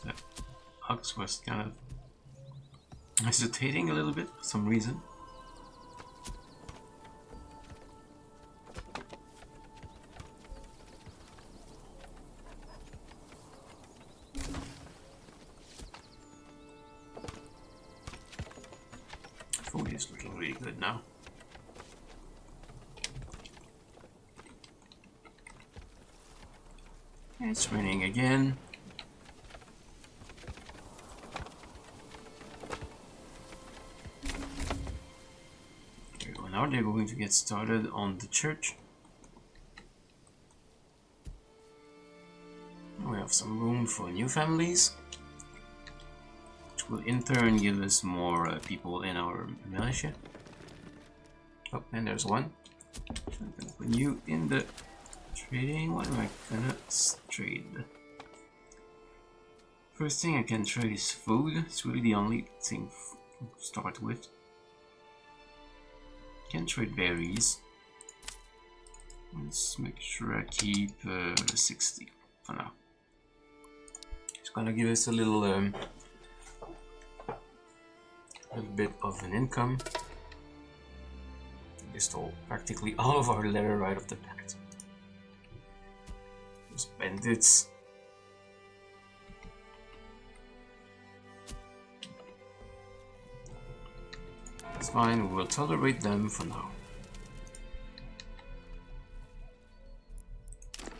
The ox was kind of hesitating a little bit for some reason. Food is looking really good now. It's raining again. Okay, well, now they're going to get started on the church. We have some room for new families, which will in turn give us more people in our militia. Oh, and there's one. So I'm gonna put you in the trading. What am I gonna trade? First thing I can trade is food. It's really the only thing to start with. Can trade berries. Let's make sure I keep 60 for now. It's gonna give us a little bit of an income. We stole practically all of our leather right off the bat. Those bandits. It's fine, we will tolerate them for now.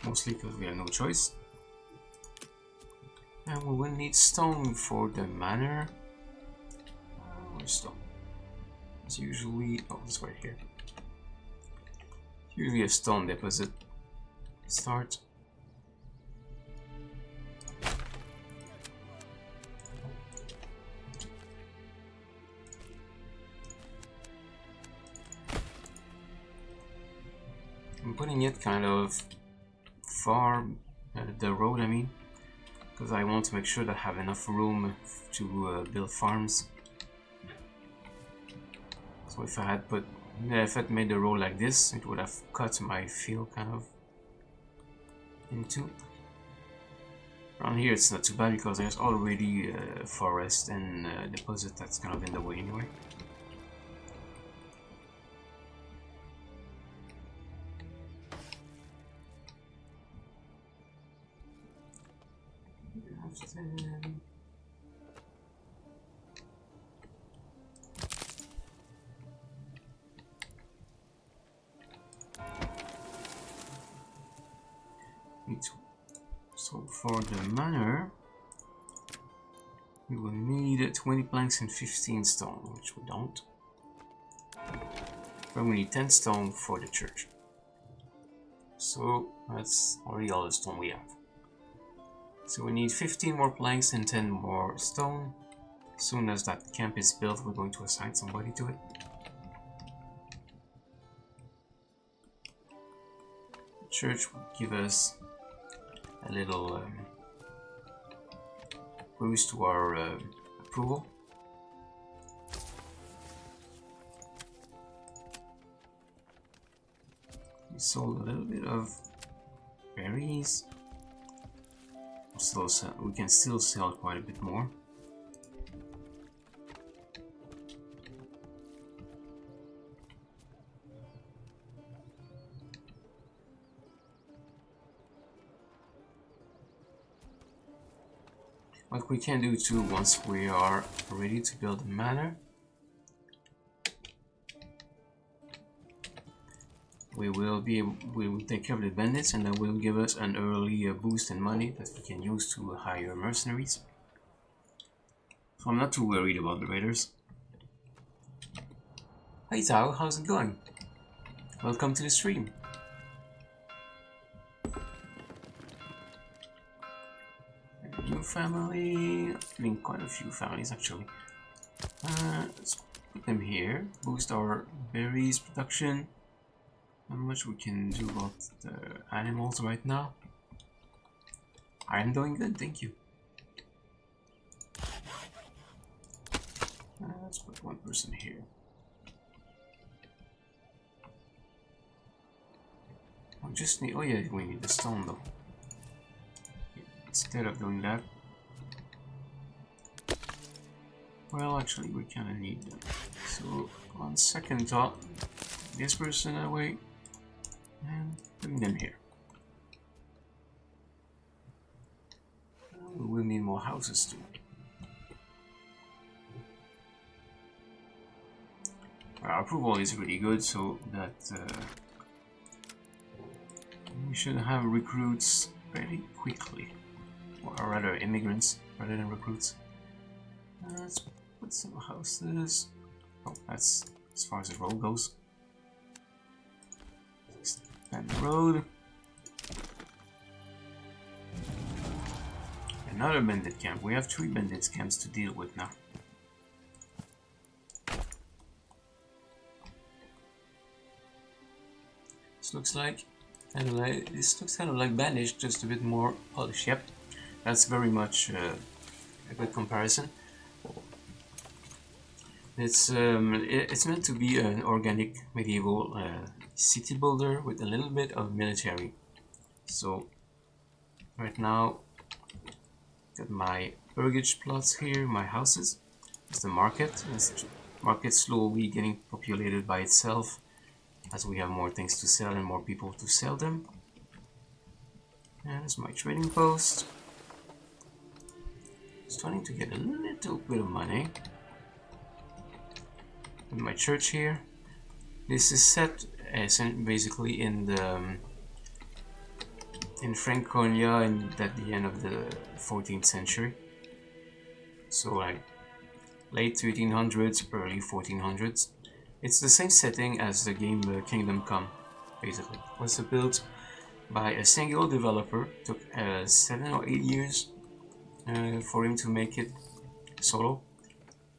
Mostly because we have no choice. And we will need stone for the manor. Where's stone? It's usually... oh, it's right here. It's usually a stone deposit. Start. I'm putting it kind of far the road, I mean, because I want to make sure that I have enough room to build farms. So if I had put, if I had made the road like this, it would have cut my field kind of into. Around here it's not too bad because there's already forest and deposit that's kind of in the way anyway. So for the manor, we will need 20 planks and 15 stone, which we don't. But we need 10 stone for the church. So that's already all the stone we have. So we need 15 more planks and 10 more stone. As soon as that camp is built, we're going to assign somebody to it. The church will give us a little boost to our approval. We sold a little bit of berries. We can still sell quite a bit more. What we can do too, once we are ready to build a manor, we will take care of the bandits, and that will give us an early boost in money that we can use to hire mercenaries. So I'm not too worried about the raiders. Hey Tao, how's it going? Welcome to the stream. New family, I mean quite a few families actually. Let's put them here, boost our berries production. Not much we can do about the animals right now. I am doing good, thank you. Let's put one person here. I just need, oh yeah, we need the stone though. Instead of doing that, well, actually we kind of need them. So on second thought, this person away and bring them here. We will need more houses too. Our approval is really good, so that we should have recruits very quickly, or rather immigrants rather than recruits. Let's put some houses. Oh, that's as far as the road goes. Expand the road. Another bandit camp. We have 3 bandit camps to deal with now. This looks like kind of like Banished, just a bit more polished. Yep, that's very much a good comparison. It's meant to be an organic medieval city builder with a little bit of military. So right now, got my burgage plots here, my houses. It's the market. This market slowly getting populated by itself as we have more things to sell and more people to sell them. And there's my trading post. Starting to get a little bit of money. And my church here. This is set basically in the in Franconia at the end of the 14th century. So like late 1300s, early 1400s. It's the same setting as the game Kingdom Come, basically. It was built by a single developer. It took 7 or 8 years for him to make it solo.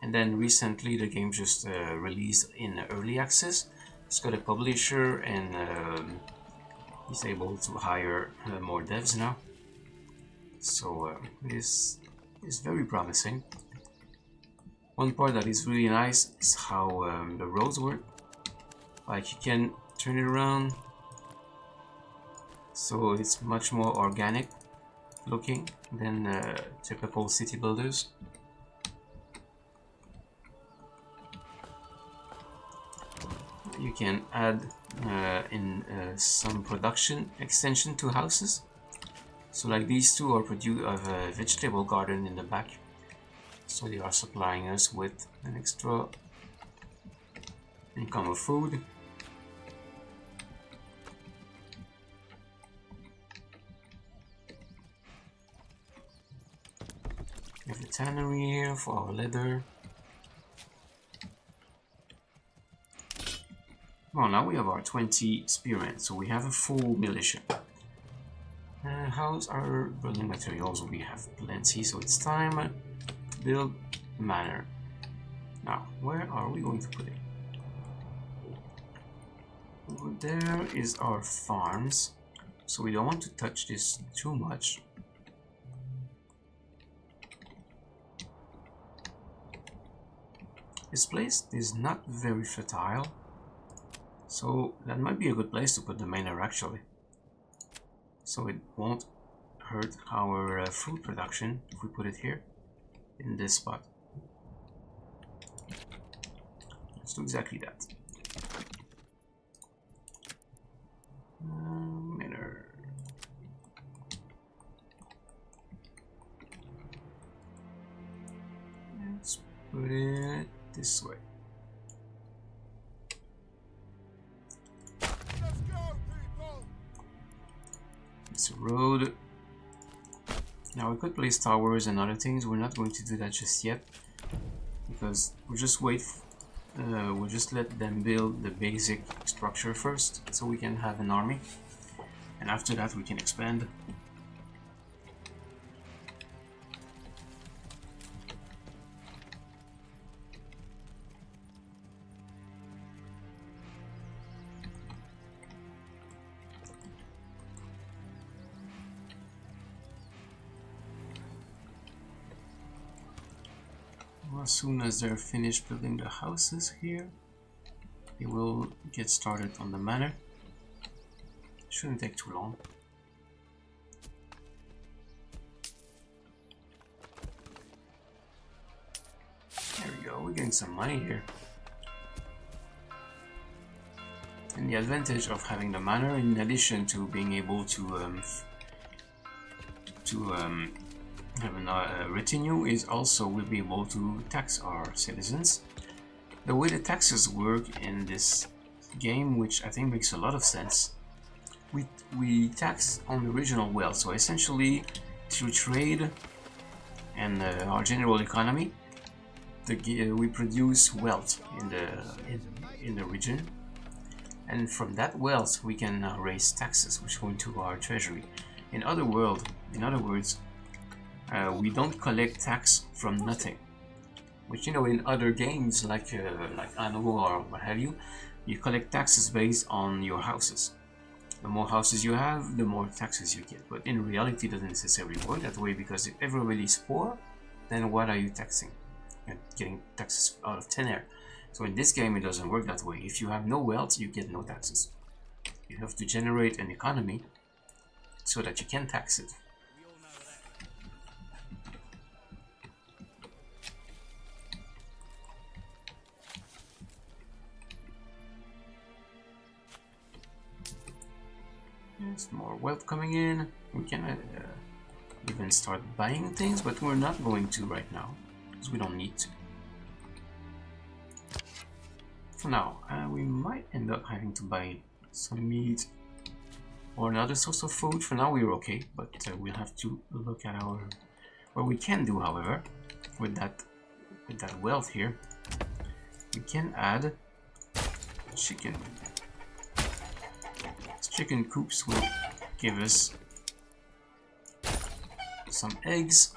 And then recently the game just released in early access. It's got a publisher and he's able to hire more devs now. So this is very promising. One part that is really nice is how the roads work. Like you can turn it around, so it's much more organic looking than typical city builders. You can add in some production extension to houses. So like these two are produced of a vegetable garden in the back. So they are supplying us with an extra income of food. We have a tannery here for our leather. Well, now we have our 20 spearmen, so we have a full militia. How's our building materials? We have plenty, so it's time to build a manor. Now, where are we going to put it? Over there is our farms, so we don't want to touch this too much. This place is not very fertile, so that might be a good place to put the manor actually. So it won't hurt our food production if we put it here in this spot. Let's do exactly that. Manor. Let's put it this way. It's a road. Now we could place towers and other things. We're not going to do that just yet because we'll just wait. We'll just let them build the basic structure first, so we can have an army, and after that we can expand. As soon as they're finished building the houses here, they will get started on the manor. Shouldn't take too long. There we go, we're getting some money here. And the advantage of having the manor, in addition to being able to have a retinue, is also we'll be able to tax our citizens. The way the taxes work in this game, which I think makes a lot of sense, we tax on the original wealth. So essentially, through trade and our general economy, we produce wealth in the region, and from that wealth we can raise taxes, which go into our treasury. In other words, we don't collect tax from nothing. Which, you know, in other games like Anno or what have you, you collect taxes based on your houses. The more houses you have, the more taxes you get. But in reality, it doesn't necessarily work that way, because if everybody is poor, then what are you taxing? You're getting taxes out of thin air. So in this game, it doesn't work that way. If you have no wealth, you get no taxes. You have to generate an economy so that you can tax it. There's more wealth coming in. We can even start buying things, but we're not going to right now, because we don't need to. For now, we might end up having to buy some meat or another source of food. For now we're okay, but we'll have to look at our... What we can do, however, with that wealth here, we can add chicken. Chicken coops will give us some eggs.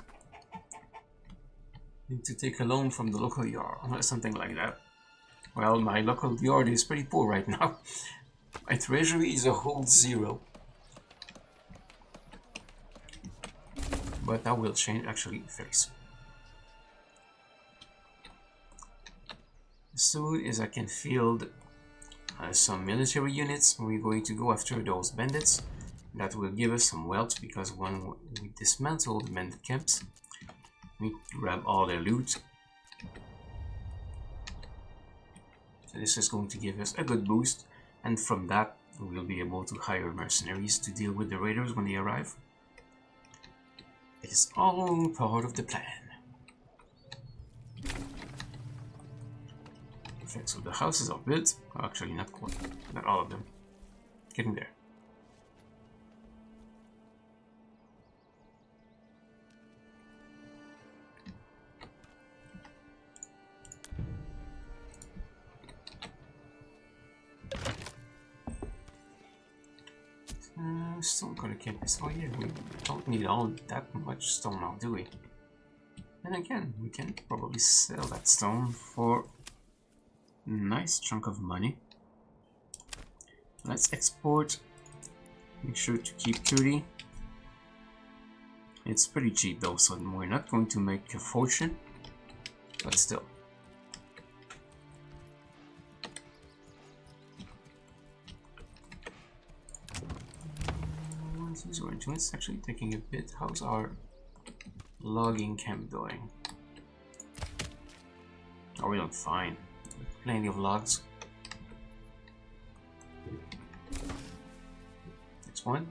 Need to take a loan from the local yard or something like that. Well, my local yard is pretty poor right now. My treasury is a whole 0. But that will change actually very soon. As soon as I can field some military units, we're going to go after those bandits. That will give us some wealth, because when we dismantle the bandit camps, we grab all their loot. So this is going to give us a good boost, and from that we'll be able to hire mercenaries to deal with the raiders when they arrive. It is all part of the plan. Okay, so the houses are built. Actually, not quite. Not all of them. Getting there. Stone color campus. Oh yeah, we don't need all that much stone now, do we? And again, we can probably sell that stone for a nice chunk of money. Let's export. Make sure to keep 30. It's pretty cheap though, so we're not going to make a fortune, but still. It's actually taking a bit. How's our logging camp going? Oh, we're doing fine. Plenty of logs. Next one.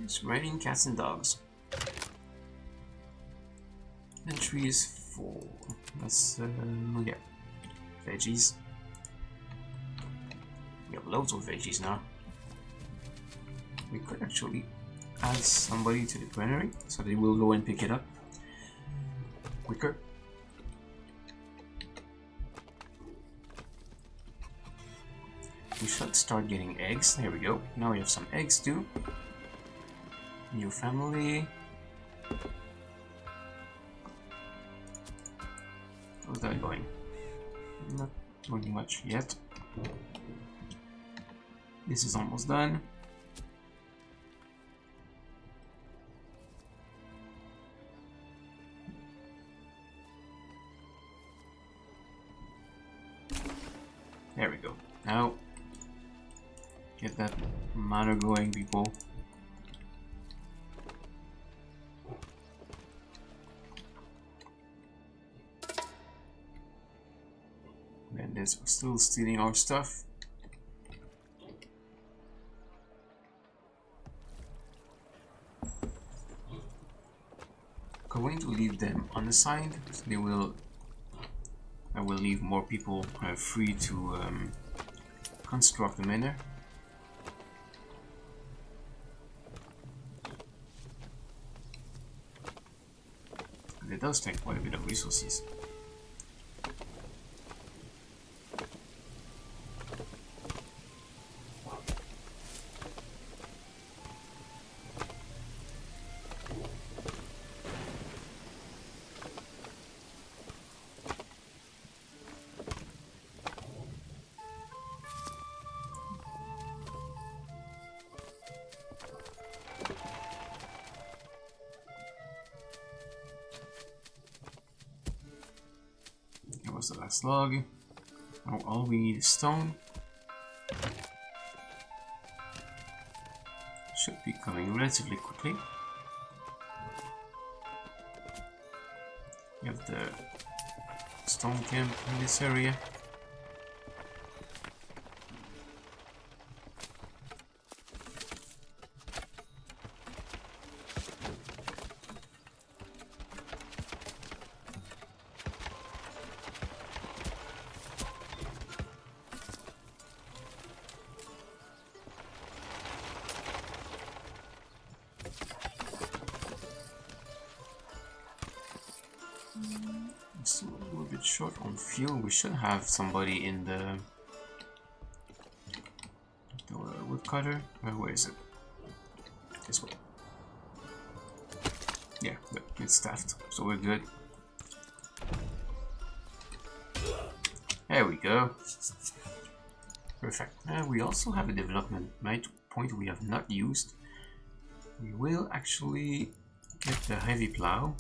It's raining cats and dogs. Entry is full. Let's yeah. Veggies. We have loads of veggies now. We could actually add somebody to the granary so they will go and pick it up quicker. We should start getting eggs. There we go. Now we have some eggs too. New family. How's that going? Not doing much yet. This is almost done. There we go. Now get that manor going, people. Bandits are still stealing our stuff. going to leave them unassigned. So they will. I will leave more people free to construct the manor. And it does take quite a bit of resources. That was the last log. Now all we need is stone. Should be coming relatively quickly. We have the stone camp in this area. Still a little bit short on fuel. We should have somebody in the woodcutter. Where is it? This way. Yeah, but it's staffed, so we're good. There we go. Perfect. We also have a development point we have not used. We will actually get the heavy plow,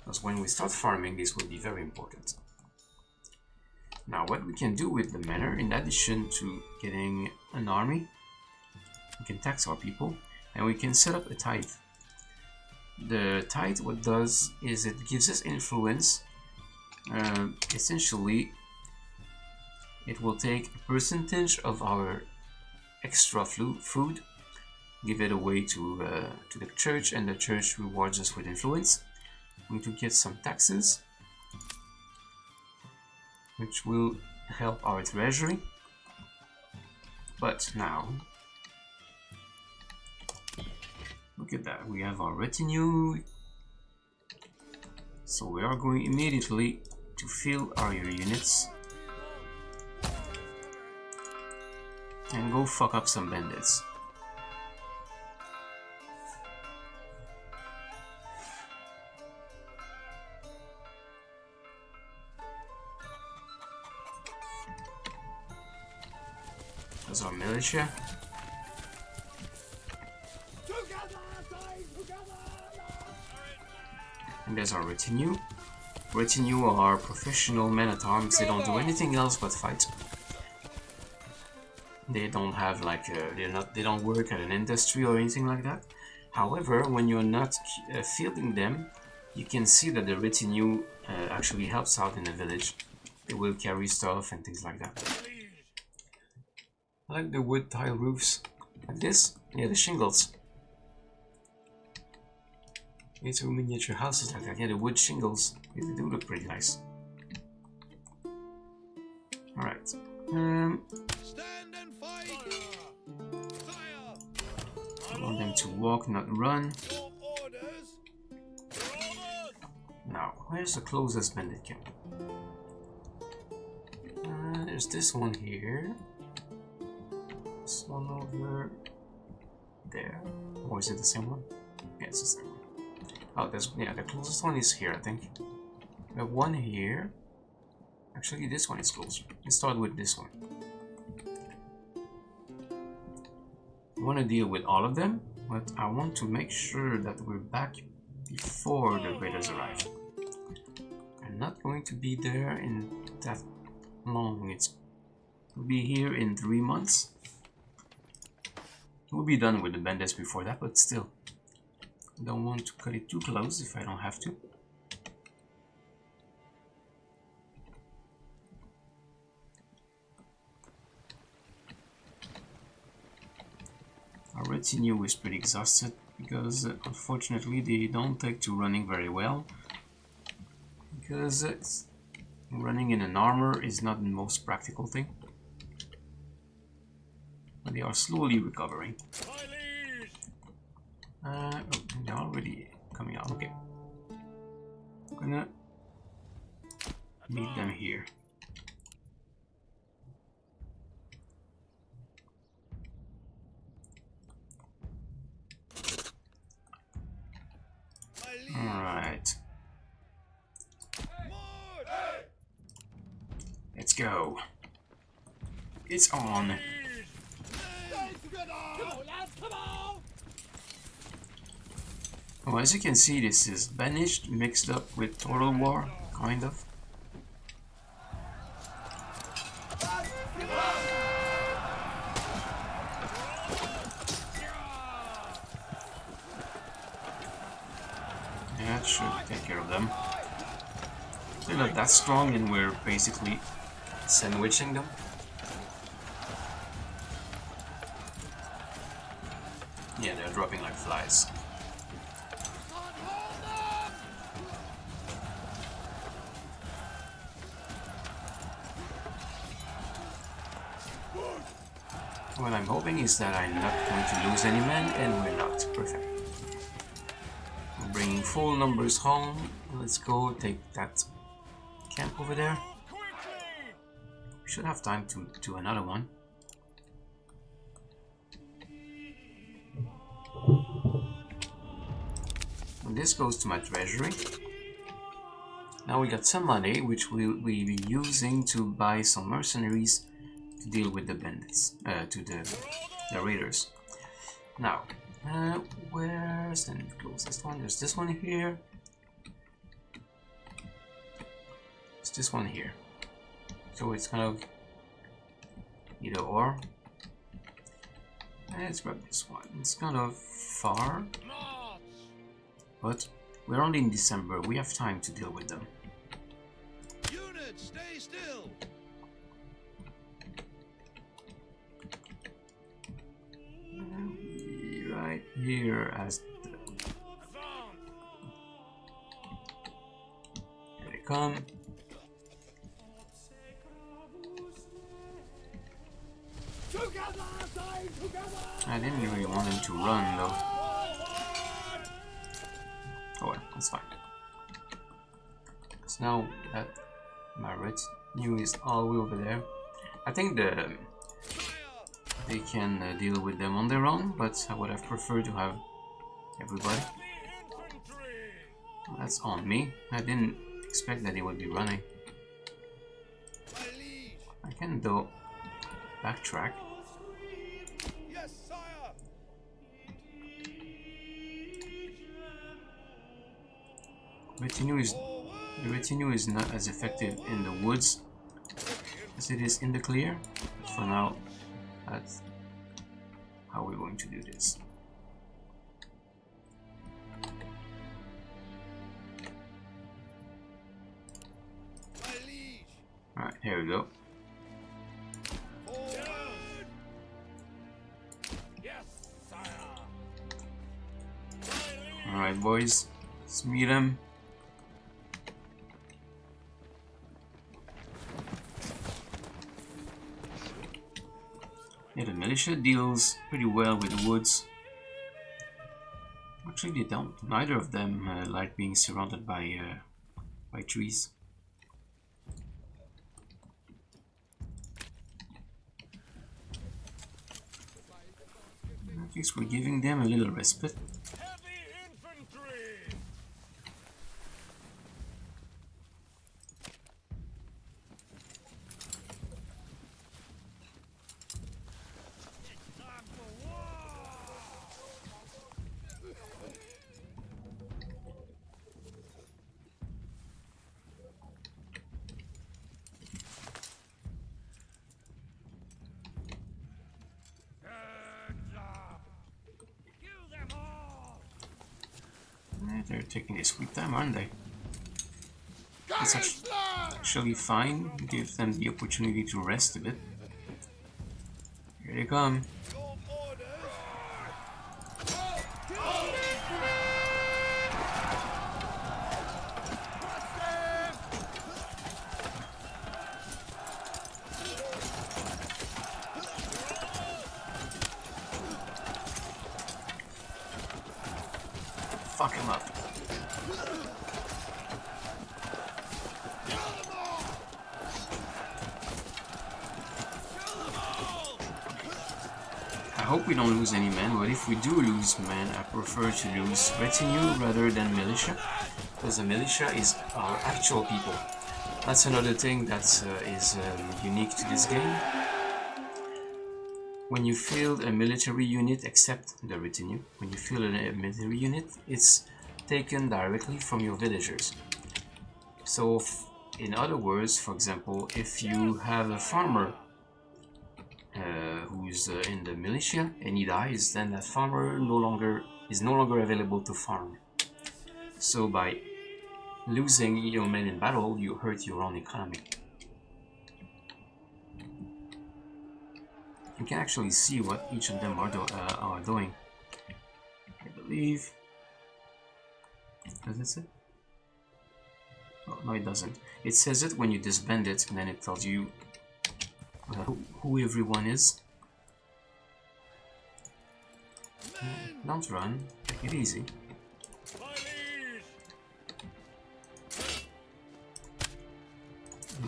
because when we start farming this will be very important. Now what we can do with the manor, in addition to getting an army, we can tax our people and we can set up a tithe. The tithe, what does is it gives us influence. Essentially it will take a percentage of our extra food, give it away to the church, and the church rewards us with influence. We need to get some taxes, which will help our treasury. But now, look at that, we have our retinue. So we are going immediately to fill our units and go fuck up some bandits. There's our militia. And there's our retinue. Retinue are professional men-at-arms. They don't do anything else but fight. They don't have like they don't work at an industry or anything like that. However, when you're not fielding them, you can see that the retinue actually helps out in the village. They will carry stuff and things like that. I like the wood tile roofs. Like this? Yeah, the shingles. It's miniature houses like that. Yeah, the wood shingles. They do look pretty nice. Alright. Stand and fight! Fire! I want them to walk, not run. Your orders! Your orders! Now, where's the closest bandit camp? There's this one here. This one over there. Or is it the same one? Yeah, it's the same one. Oh, the closest one is here, I think. The one here. Actually, this one is closer. Let's start with this one. I want to deal with all of them, but I want to make sure that we're back before the raiders arrive. I'm not going to be there in that long. We'll be here in 3 months. We'll be done with the bandits before that, but still. I don't want to cut it too close if I don't have to. Our retinue is pretty exhausted. because unfortunately they don't take to running very well, because running in an armor is not the most practical thing. But they are slowly recovering. Oh, they're already coming out. Okay, I'm gonna meet them here. Alright. Let's go. It's on. Oh, as you can see, this is Banished mixed up with Total War, kind of. That should take care of them. They're not that strong and we're basically sandwiching them. Yeah, they're dropping like flies. What I'm hoping is that I'm not going to lose any men, and we're not. Perfect. We're bringing full numbers home. Let's go take that camp over there. We should have time to do another one. And this goes to my treasury. Now we got some money, which we'll be using to buy some mercenaries to deal with the bandits, to the raiders. Now, where's the closest one? There's this one here. There's this one here. So it's kind of either or. Let's grab this one. It's kind of far, but we're only in December. We have time to deal with them. Units, stay still. Right here as the... Here they come. I didn't really want him to run though. Oh well, that's fine. So now that my retinue is all the way over there, I think they can deal with them on their own, but I would have preferred to have everybody. That's on me. I didn't expect that he would be running. I can though backtrack. Yes, sire. The retinue is not as effective in the woods as it is in the clear. But for now, that's how we're going to do this. Alright, here we go. Alright boys, let's meet him. Yeah, the militia deals pretty well with the woods. Actually they don't. Neither of them like being surrounded by trees. At least we're giving them a little respite. They're taking their sweet time, aren't they? It's actually fine. Give them the opportunity to rest a bit. Here they come. fuck him up. I hope we don't lose any men, but if we do lose men, I prefer to lose retinue rather than militia, because the militia is our actual people. That's another thing that is unique to this game. When you field a military unit, except the retinue, when you field a military unit, it's taken directly from your villagers. So, in other words, for example, if you have a farmer who's in the militia and he dies, then that farmer is no longer available to farm. So by losing your men in battle, you hurt your own economy. You can actually see what each of them are doing. I believe. Does it say? Oh, no, it doesn't. It says it when you disband it, and then it tells you who everyone is. Don't run. Take it easy.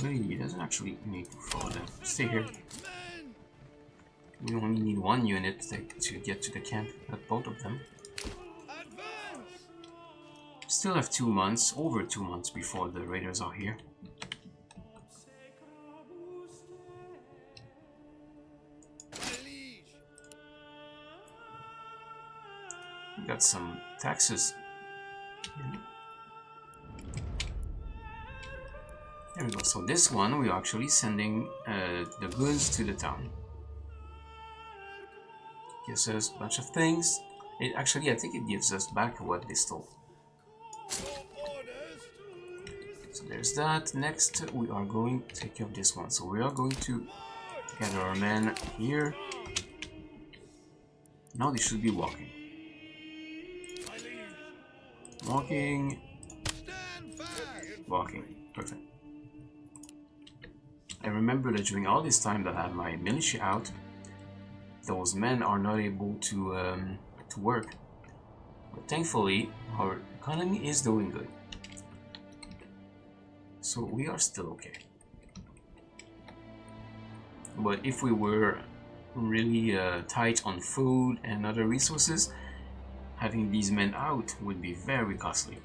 Really, he doesn't actually need to follow them. Stay here. We only need one unit to get to the camp, not both of them. Still have 2 months, over 2 months before the raiders are here. We got some taxes. There we go. So this one, we are actually sending the goods to the town. Gives us a bunch of things. It actually, I think it gives us back what they stole. So there's that. Next, we are going to take care of this one. So we are going to gather our men here. Now they should be walking. Walking. Walking. Perfect. I remember that during all this time that I have my militia out, those men are not able to work. But thankfully, our economy is doing good. So we are still okay. But if we were really tight on food and other resources, having these men out would be very costly.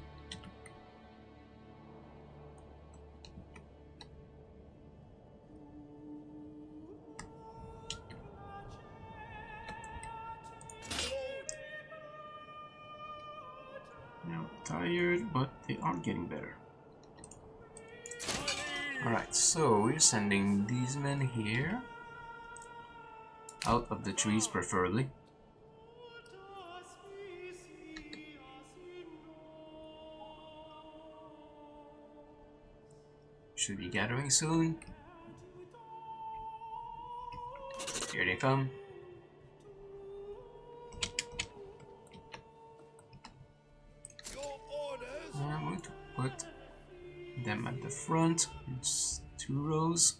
Now tired, but they are getting better. Alright, so we're sending these men here. Out of the trees, preferably. Should be gathering soon. Here they come. I'm going to put them at the front. It's 2 rows.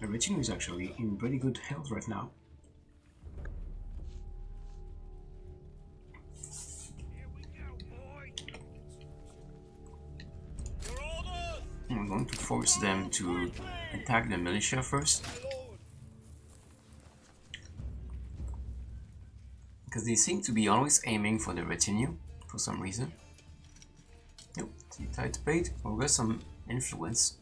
The retinue is actually in pretty good health right now. I'm going to force them to attack the militia first, because they seem to be always aiming for the retinue for some reason. Yep, tight bait. We'll get some influence.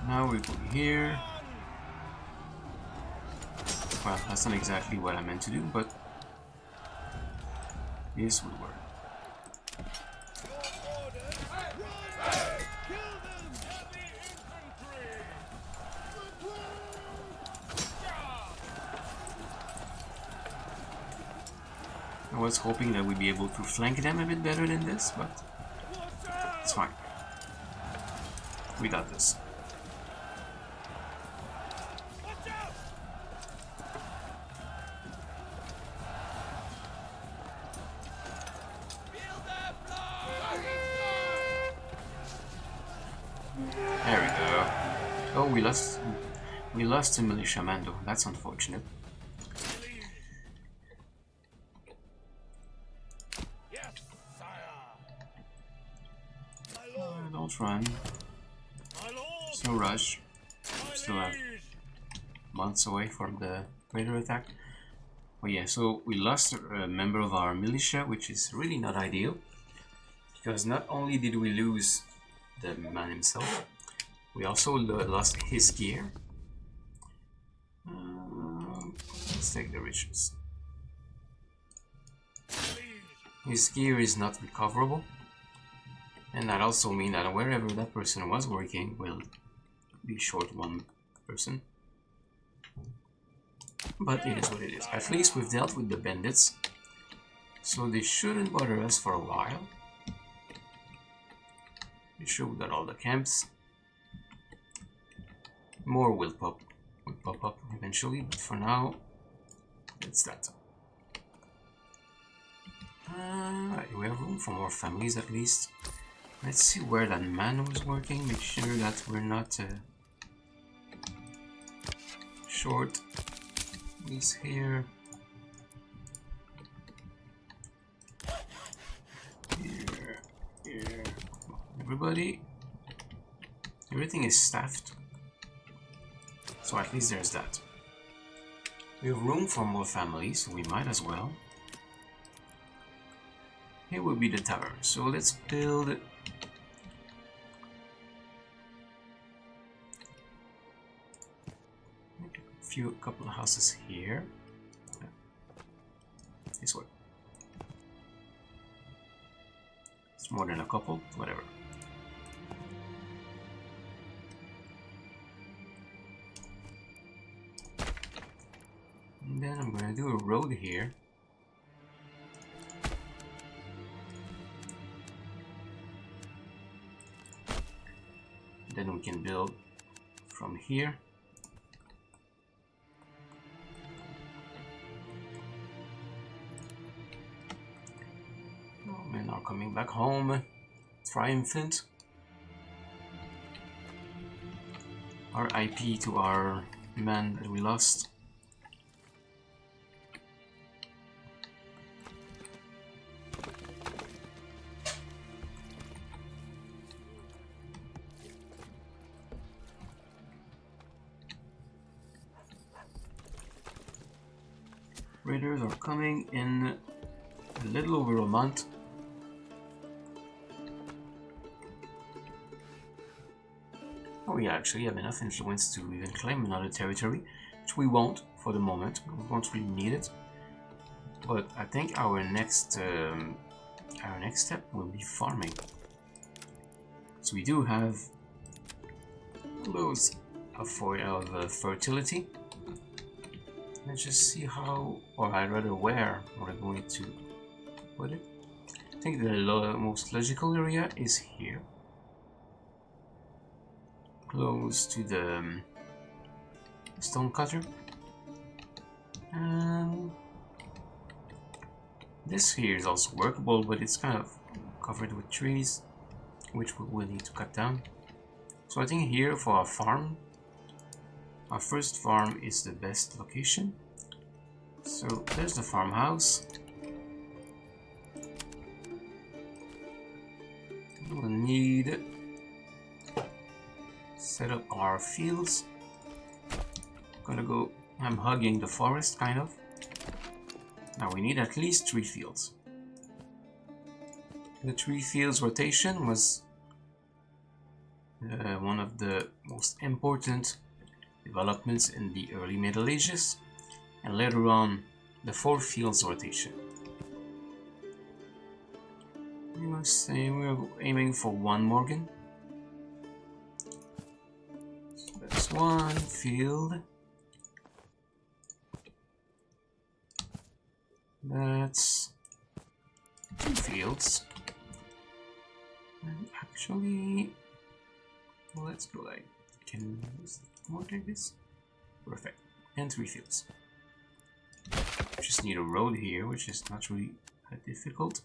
Now we put here. Well, that's not exactly what I meant to do, but this would work. I was hoping that we'd be able to flank them a bit better than this, but it's fine. We got this. Oh, we lost a militiaman though. That's unfortunate. Yes, sire. My lord, Don't run. my lord, There's no rush. my Still have liege. months away from the raider attack. Oh yeah, so we lost a member of our militia, which is really not ideal. Because not only did we lose the man himself, we also lost his gear. Let's take the riches. His gear is not recoverable, and that also means that wherever that person was working will be short one person. But it is what it is. At least we've dealt with the bandits, so they shouldn't bother us for a while. Be sure we got all the camps. More will pop up eventually, but for now, it's that. We have room for more families at least. Let's see where that man was working. Make sure that we're not short. He's here. Here. Everybody. Everything is staffed. So at least there's that. We have room for more families, so we might as well. Here will be the tavern. So let's build a couple of houses here. This way. It's more than a couple, whatever. And then I'm gonna do a road here. Then we can build from here. Oh, men are coming back home, triumphant. RIP to our man that we lost. Raiders are coming in a little over a month. Oh, we actually have enough influence to even claim another territory, which we won't for the moment. We won't really need it. But I think our next step will be farming. So we do have loads of fertility. Let's just see how, or I'd rather where we're going to put it. I think the most logical area is here, close to the stone cutter. And this here is also workable, but it's kind of covered with trees, which we will need to cut down. So I think here for our farm, our first farm is the best location. So there's the farmhouse. We'll need to set up our fields. I'm hugging the forest kind of. Now we need at least 3 fields. The 3 fields rotation was one of the most important developments in the early Middle Ages, and later on the 4 fields rotation. We must say we're aiming for 1 Morgan. So that's 1 field. That's 2 fields. And actually, let's go like, can more like this? Perfect. And 3 fields. Just need a road here, which is not really that difficult.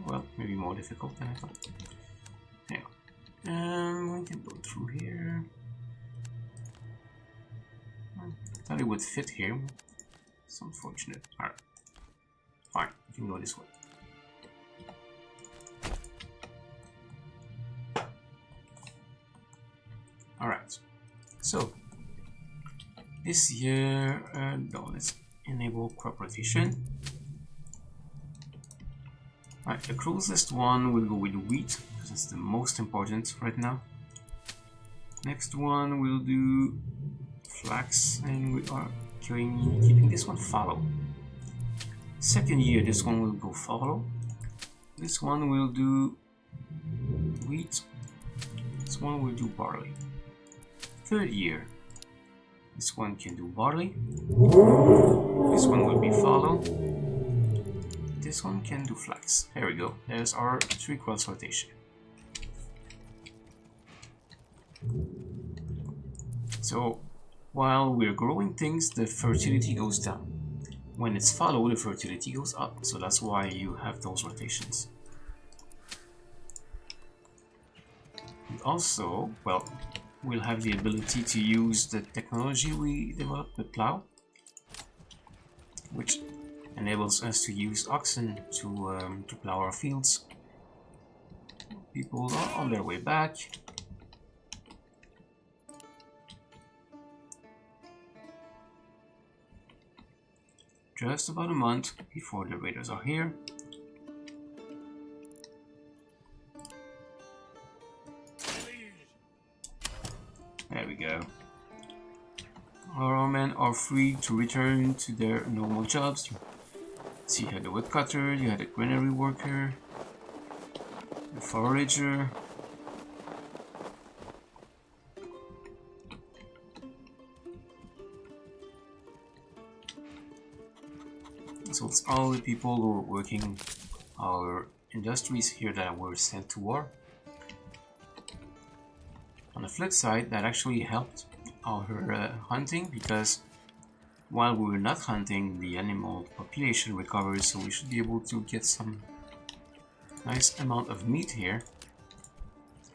Well, maybe more difficult than I thought. Hang on. We can go through here. I thought it would fit here. It's unfortunate. Alright. Fine, we can go this way. Alright. So this year, no, let's enable crop rotation. Alright, the closest one will go with wheat, because it's the most important right now. Next one we'll do flax, and we are keeping this one fallow. Second year, this one will go fallow. This one will do wheat. This one will do barley. Third year, this one can do barley. This one will be fallow. This one can do flax. There we go. There's our 3 crops rotation. So while we're growing things, the fertility goes down. When it's fallow, the fertility goes up. So that's why you have those rotations. And also, well, we'll have the ability to use the technology we developed, the plow, which enables us to use oxen to plow our fields. People are on their way back. Just about a month before the raiders are here. There we go. Our men are free to return to their normal jobs. So you had the woodcutter, you had the granary worker, the forager. So it's all the people who are working our industries here that were sent to war. On the flip side, that actually helped our hunting, because while we were not hunting, the animal population recovered, so we should be able to get some nice amount of meat here,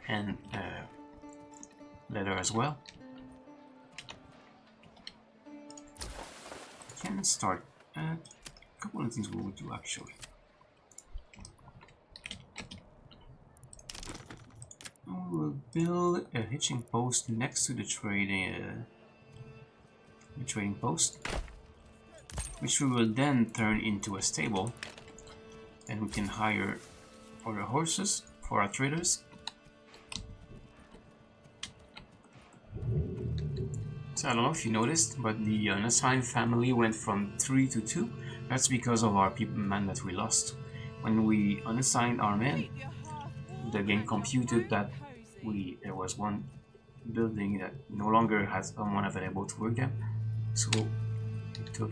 and leather as well. Can start a couple of things we will do actually. We'll build a hitching post next to the trading post, which we will then turn into a stable, and we can hire other horses for our traders. So I don't know if you noticed, but the unassigned family went from 3 to 2. That's because of our men that we lost. When we unassigned our men, the game computed that there was one building that no longer has someone available to work them, so it took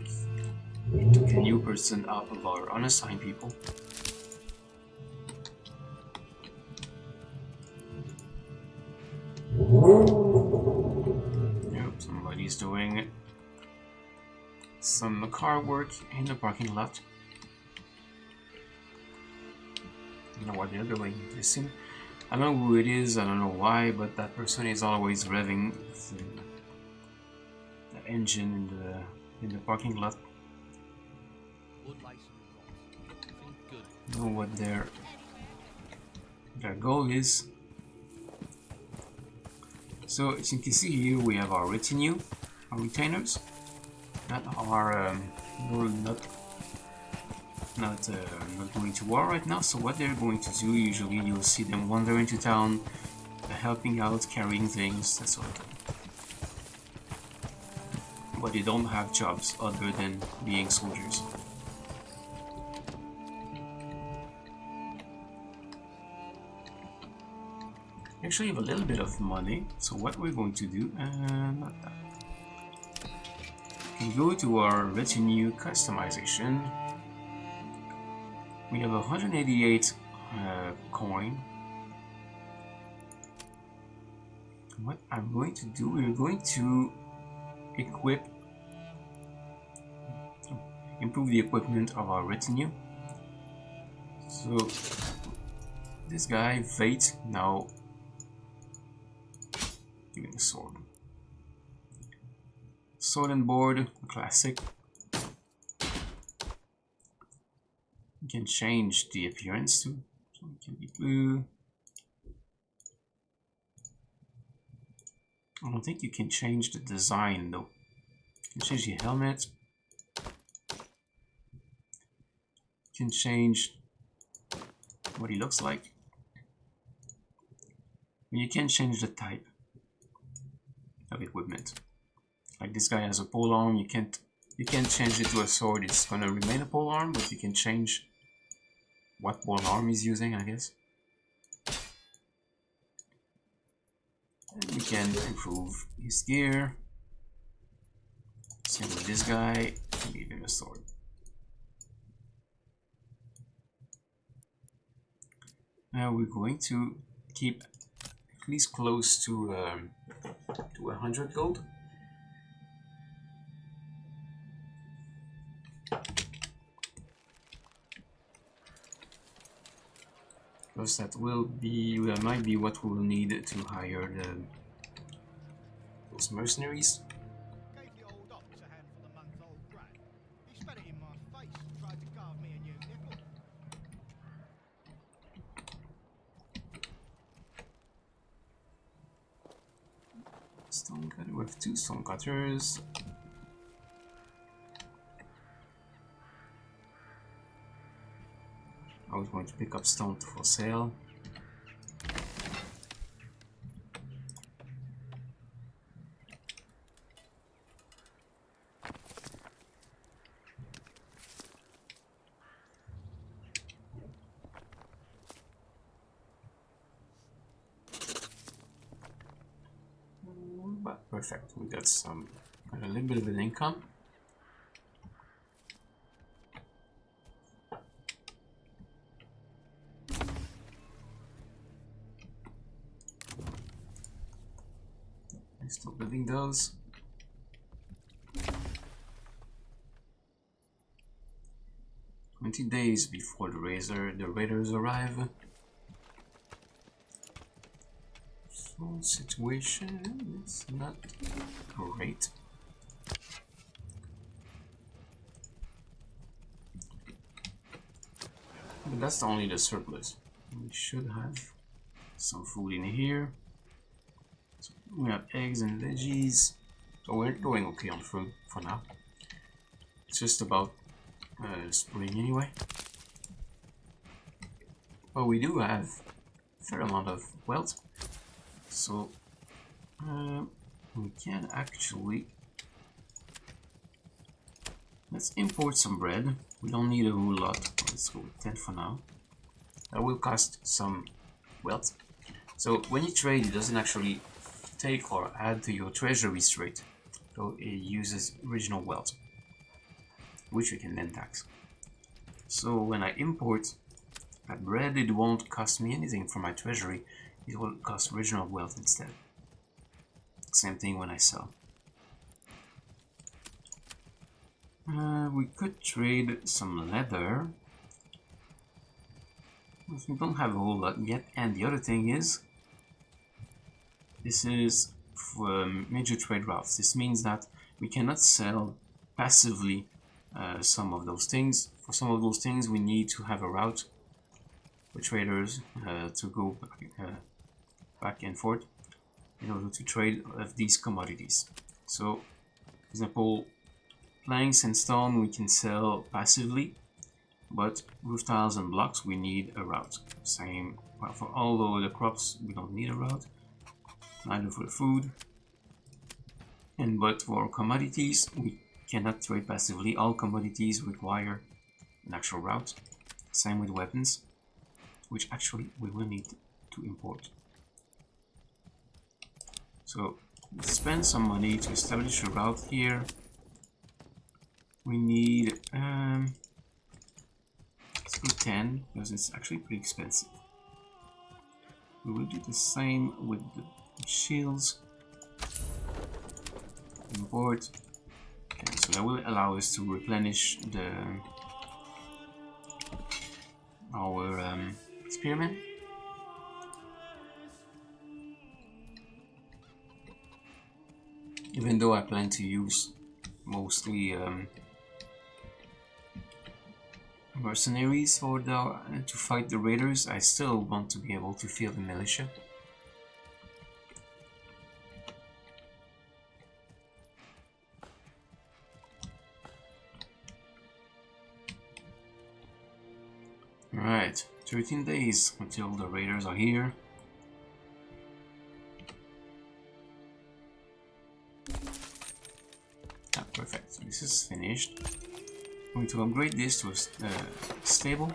a new person out of our unassigned people. Yep, somebody's doing some car work in the parking lot. I don't know what they're doing. I don't know who it is, I don't know why, but that person is always revving the engine in the parking lot. I don't know what their goal is. So as you can see here, we have our retinue, our retainers, that are not going to war right now. So what they're going to do, usually you'll see them wander into town, helping out, carrying things, that sort of thing. But they don't have jobs other than being soldiers. We actually have a little bit of money, so what we're going to do, not that. We go to our retinue customization. We have 188 coin. What I'm going to do, we're going to improve the equipment of our retinue. So this guy, Fate, now give me the sword. Sword and board, classic. You can change the appearance too. So it can be blue. I don't think you can change the design though. You can change the helmet. You can change what he looks like. You can change the type of equipment. Like this guy has a polearm, you can't change it to a sword. It's gonna remain a polearm, but you can change what polearm he's using, I guess. And we can improve his gear. Same with this guy, give him a sword. Now we're going to keep at least close to 100 gold. Because that might be what we will need to hire those mercenaries. Gave the old ox a handful of month-old grain. He spat it in my face and tried to carve me a new nickel. Stone cutter with 2 stone cutters. I was going to pick up stone for sale. But perfect, we got a little bit of an income. Still building those. "20 days before the raiders arrive." So situation is not great. But that's only the surplus. We should have some food in here. So we have eggs and veggies. So we're doing okay on food for now. It's just about spring anyway. But we do have a fair amount of wealth. So we can actually... Let's import some bread. We don't need a whole lot. Let's go with 10 for now. That will cost some wealth. So when you trade, it doesn't actually take or add to your treasury straight. So it uses original wealth, which we can then tax. So when I import that bread, it won't cost me anything for my treasury. It will cost original wealth instead. Same thing when I sell. We could trade some leather. We don't have a whole lot yet. And the other thing is, this is for major trade routes. This means that we cannot sell passively some of those things. For some of those things, we need to have a route for traders to go back and forth in order to trade of these commodities. So, for example, planks and stone we can sell passively, but roof tiles and blocks we need a route. Same, well, for all the crops we don't need a route, neither for food. But for commodities we cannot trade passively. All commodities require an actual route. Same with weapons, which actually we will need to import. So let's spend some money to establish a route here. We need let's go 10 because it's actually pretty expensive. We will do the same with the shields. Import. Okay, so that will allow us to replenish our spearmen. even though I plan to use mostly mercenaries for to fight the raiders, I still want to be able to field the militia. Alright, 13 days until the raiders are here. Ah, perfect. So this is finished. I'm going to upgrade this to a stable.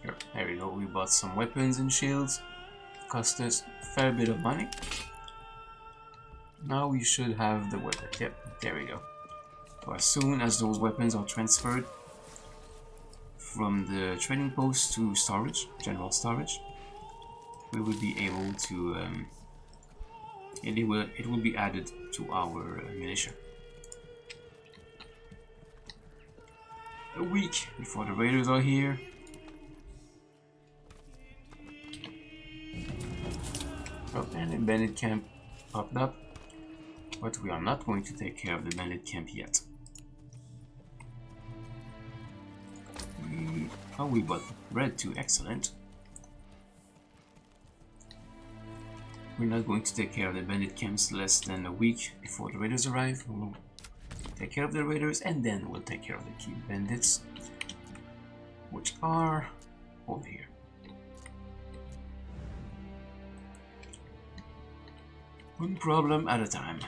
Here, there we go. We bought some weapons and shields. Cost us a fair bit of money. Now we should have the weapon. Yep, there we go. So as soon as those weapons are transferred from the trading post to storage, general storage, we will be able to it will be added to our militia. A week before the raiders are here. Oh, and a bandit camp popped up, but we are not going to take care of the bandit camp yet. We bought bread too, excellent. We're not going to take care of the bandit camps less than a week before the raiders arrive. We'll take care of the raiders and then we'll take care of the key bandits, which are over here. One problem at a time.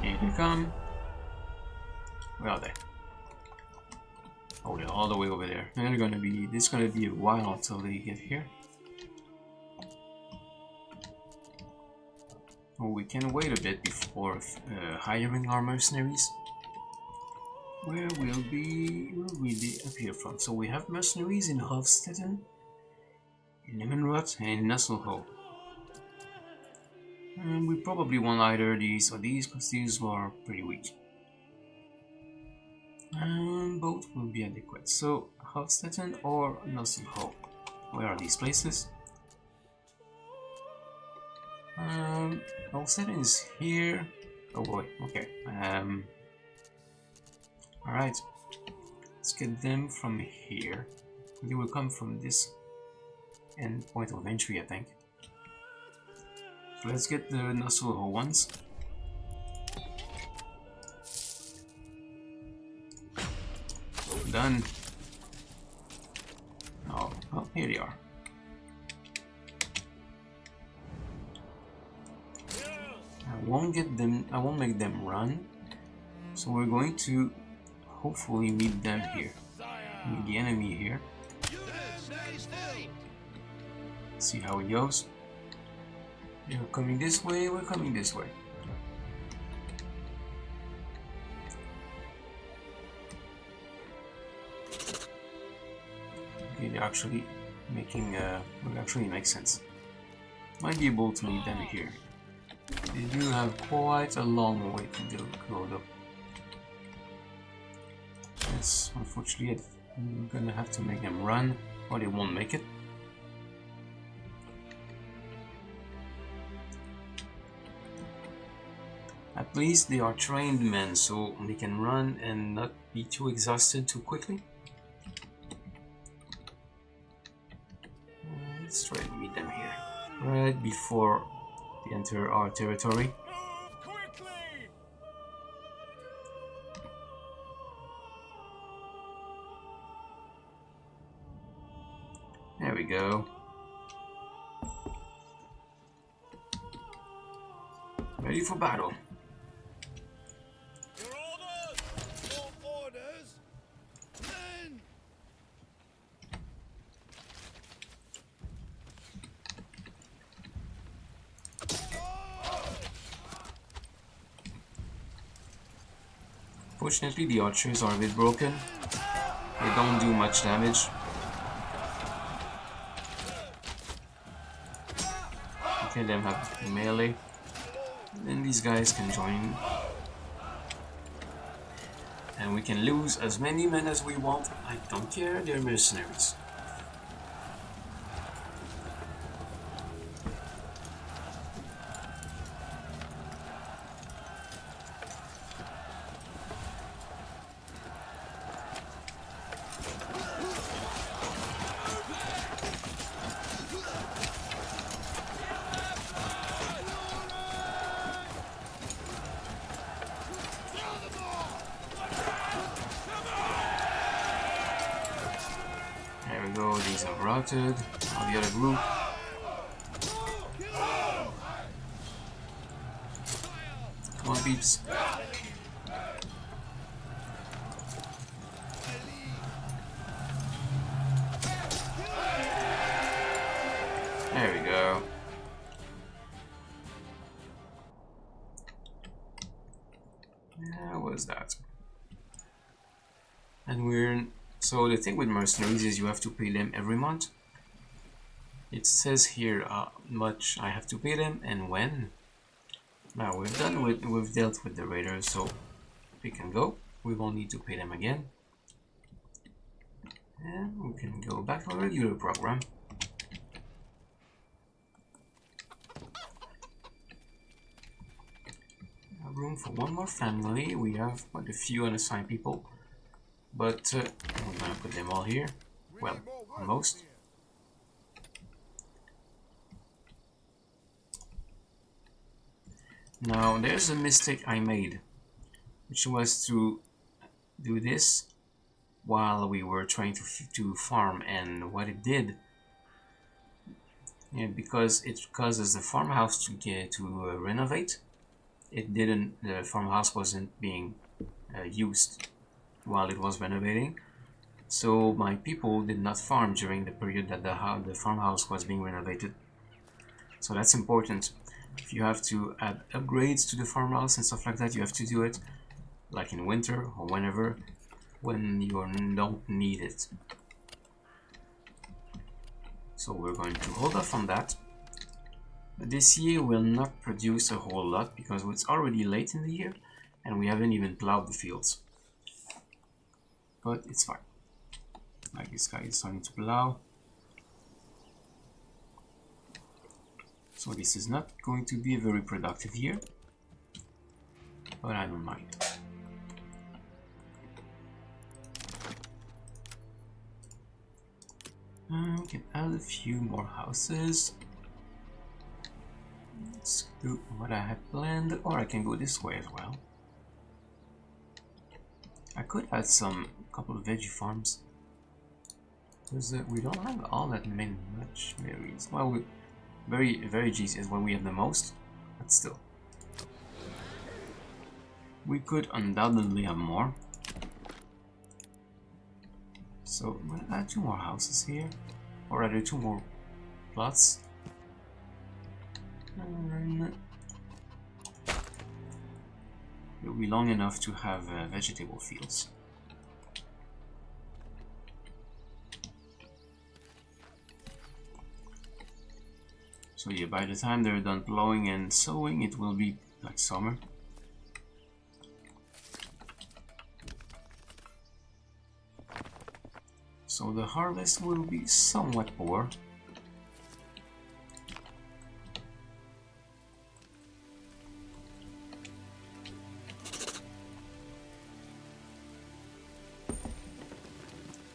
Here they come. Where are they? Oh, they're all the way over there. And this is gonna be a while until they get here. Oh, we can wait a bit before hiring our mercenaries. Where will they appear from? So we have mercenaries in Hofstetten, in Emmenrot, and in Nusselho. And we probably want either these or these, because these were pretty weak. And both will be adequate. So Hofstetten or Nusselho. Where are these places? Hofstetten is here. Oh boy, okay. Alright. Let's get them from here. They will come from this end point of entry, I think. So let's get the Nusselho ones. Done. Oh, here they are. I won't make them run. So we're going to hopefully meet them here. Meet the enemy here. See how it goes. They're coming this way, we're coming this way. Okay, they're actually making will actually make sense. Might be able to meet them here. They do have quite a long way to go though. Yes, unfortunately I'm gonna have to make them run or they won't make it. At least they are trained men, so they can run and not be too exhausted too quickly. Let's try to meet them here, right before they enter our territory. There we go. Ready for battle. Unfortunately, the archers are a bit broken. They don't do much damage. Okay, them have melee. Then these guys can join. And we can lose as many men as we want. I don't care, they're mercenaries. There we go, these are routed. Now the other group. Come on, peeps. There we go. Yeah, what is that? And so the thing with mercenaries is you have to pay them every month. It says here how much I have to pay them and when. Now we've dealt with the raiders, so we can go. We won't need to pay them again. And we can go back to our regular program. Room for one more family. We have quite a few unassigned people, but I'm gonna put them all here. Well, almost. Now there's a mistake I made, which was to do this while we were trying to farm, and what it did, because it causes the farmhouse to renovate. It didn't. The farmhouse wasn't being used while it was renovating, so my people did not farm during the period that the farmhouse was being renovated. So that's important. If you have to add upgrades to the farmhouse and stuff like that, you have to do it like in winter or whenever, when you don't need it. So we're going to hold off on that. This year will not produce a whole lot because it's already late in the year and we haven't even plowed the fields. But it's fine. Like this guy is starting to plow. So this is not going to be a very productive year, but I don't mind. We can add a few more houses. Let's do what I had planned, or I can go this way as well. I could add couple of veggie farms, because we don't have all that much berries. Well, veggies is what we have the most, but still. We could undoubtedly have more. So I'm gonna add 2 more houses here, or rather 2 more plots. And it'll be long enough to have vegetable fields. So yeah, by the time they're done plowing and sowing, it will be like summer. So the harvest will be somewhat poor.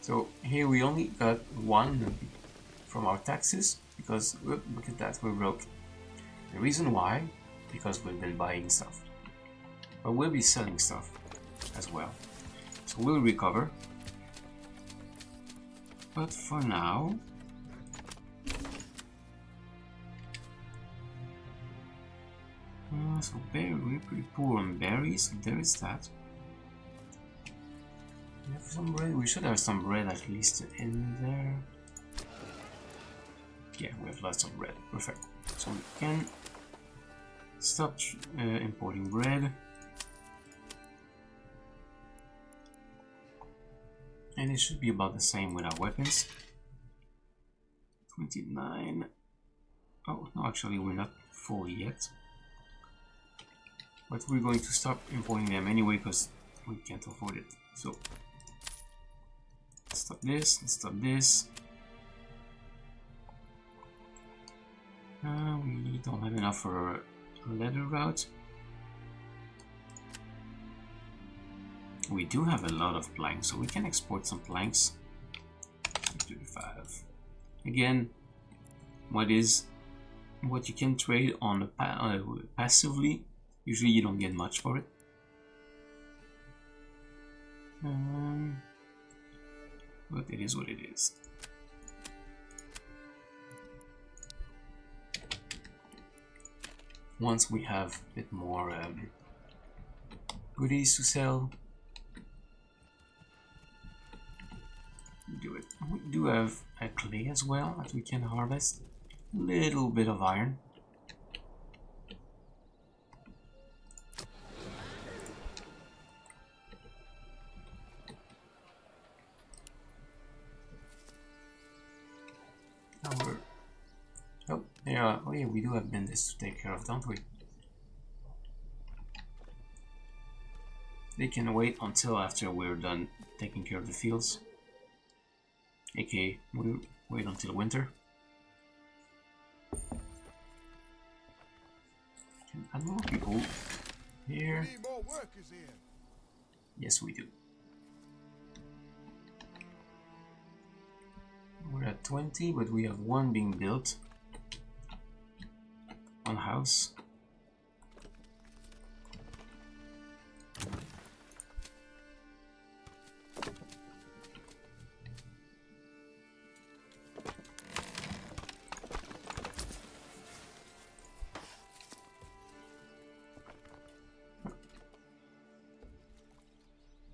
So here we only got 1 from our taxes because look at that, we're broke. The reason why, because we've been buying stuff, but we'll be selling stuff as well. So we'll recover. But for now, so we're pretty poor on berries, so there is that. We have some bread. We should have some bread at least in there. Yeah, we have lots of bread. Perfect. So we can stop importing bread. And it should be about the same with our weapons. 29. Oh, no, actually we're not full yet. But we're going to stop importing them anyway because we can't afford it. So, stop this, and stop this. We don't have enough for a leather route. We do have a lot of planks, so we can export some planks. 35. Again, what you can trade on passively, usually you don't get much for it. But it is what it is. Once we have a bit more goodies to sell, do it. We do have a clay as well that we can harvest. A little bit of iron. Oh yeah, we do have bandits to take care of, don't we? They can wait until after we're done taking care of the fields. Okay, we'll wait until winter. Can add more people here. We need more workers here. Yes, we do. We're at 20, but we have one being built. One house.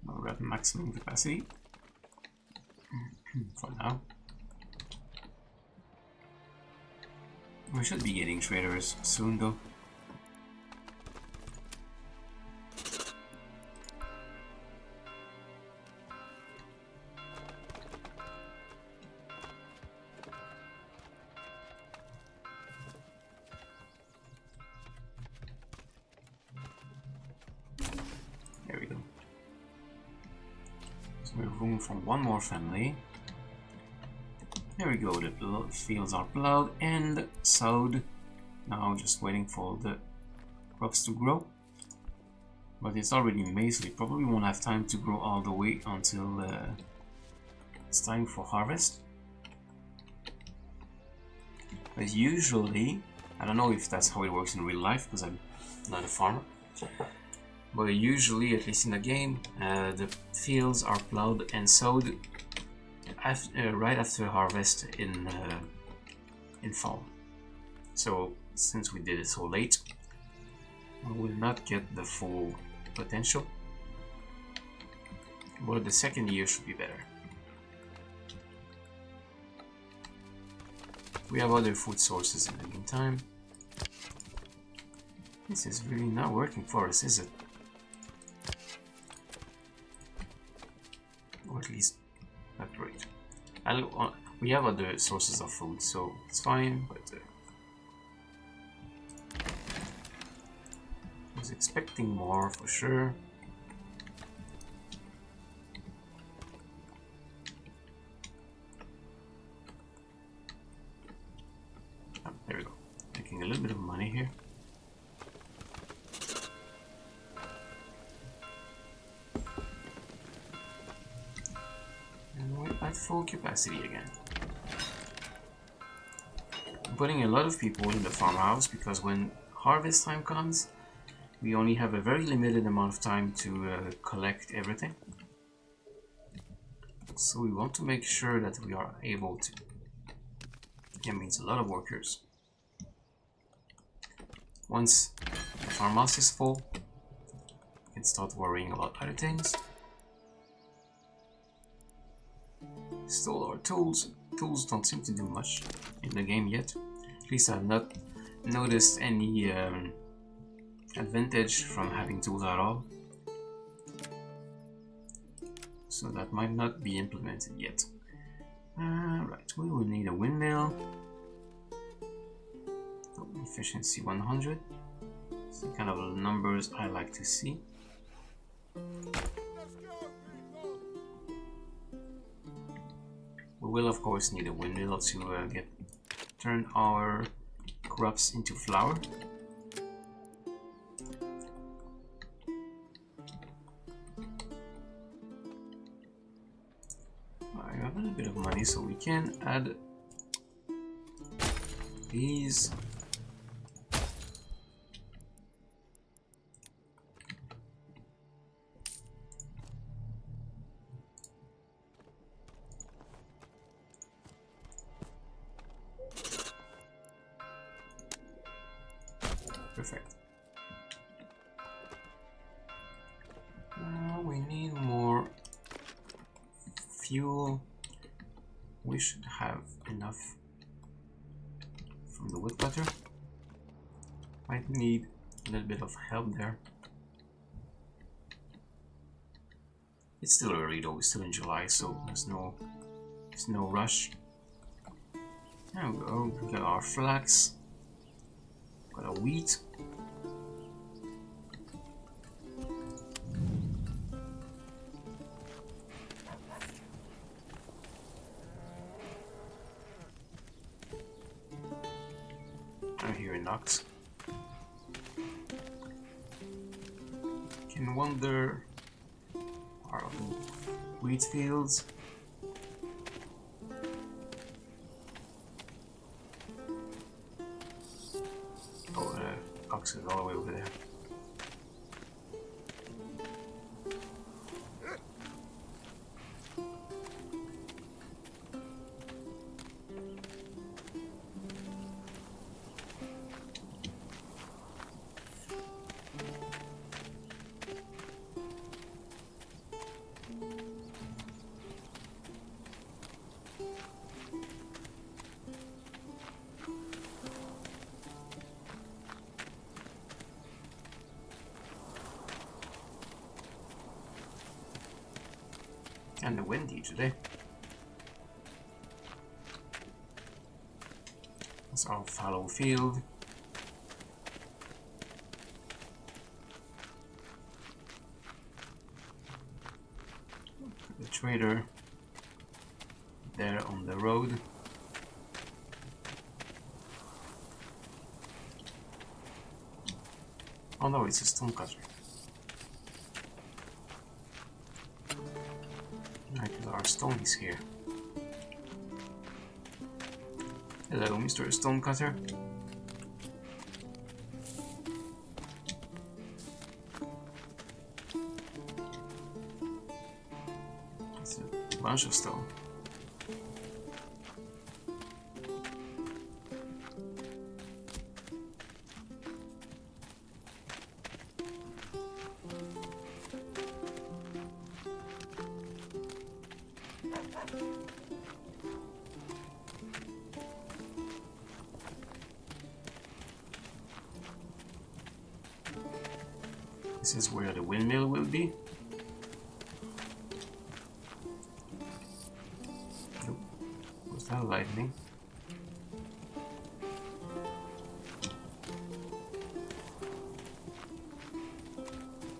We're at maximum capacity for now. We should be getting traders soon though. There we go. So we're room for one more family. There we go, the fields are plowed and sowed. Now just waiting for the crops to grow. But it's already May, so we probably won't have time to grow all the way until it's time for harvest. But usually, I don't know if that's how it works in real life because I'm not a farmer. But usually, at least in the game, the fields are plowed and sowed right after harvest in fall. So since we did it so late, we will not get the full potential, but the second year should be better. We have other food sources in the meantime. This is really not working for us, is it? Or at least not great. We have other sources of food, so it's fine, but I was expecting more for sure. Oh, there we go. Making a little bit of money here. And we're at full capacity again. I'm putting a lot of people in the farmhouse because when harvest time comes, we only have a very limited amount of time to collect everything. So we want to make sure that we are able to. That means a lot of workers. Once the farmhouse is full, we can start worrying about other things. Stole our tools. Tools don't seem to do much in the game yet. At least I've not noticed any advantage from having tools at all. so that might not be implemented yet. Right, we will need a windmill. Oh, efficiency 100. It's the kind of numbers I like to see. We will of course need a windmill to turn our crops into flour. I have a little bit of money, so we can add these. Perfect. Now we need more fuel. We should have enough from the woodcutter. Might need a little bit of help there. It's still early though, it's still in July, so there's no rush. There we go, we got our flax, got our wheat. I'm here in Knox. Can wander our wheat fields. Oh, ox is all the way over there. And the windy today. That's our fallow field. The trader there on the road. Oh no, it's a stonecutter. Our stone is here. Hello, Mr. Stonecutter. It's a bunch of stone. This is where the windmill will be. Nope. Was that lightning?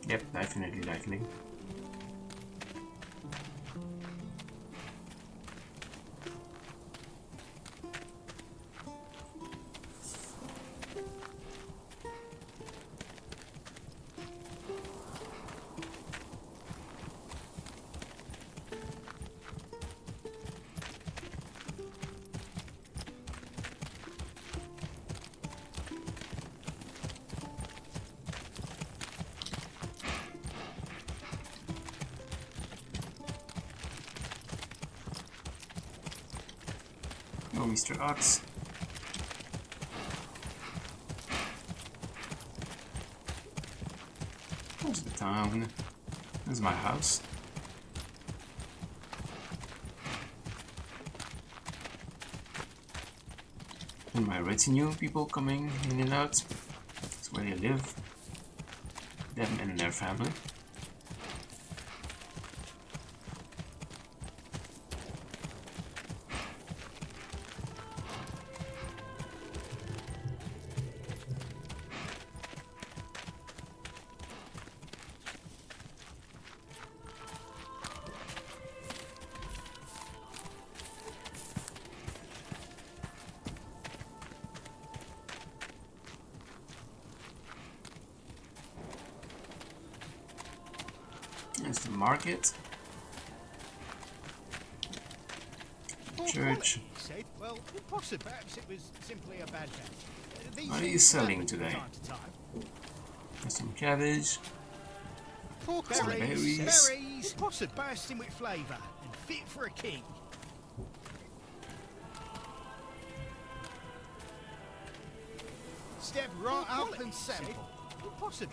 Yep, definitely lightning. Oh, Mr. Ox. There's the town. There's my house. And my retinue, people coming in and out. That's where they live. Them and their family. market. Poor Church. quality, he said. Well, impossible. Perhaps it was simply a bad batch. These What are you things selling happen from today? time to time. There's some cabbage. Poor Some berries. berries. Berries. Impossible. Bursting with flavour and fit for a king. Step right up and sample. Impossible.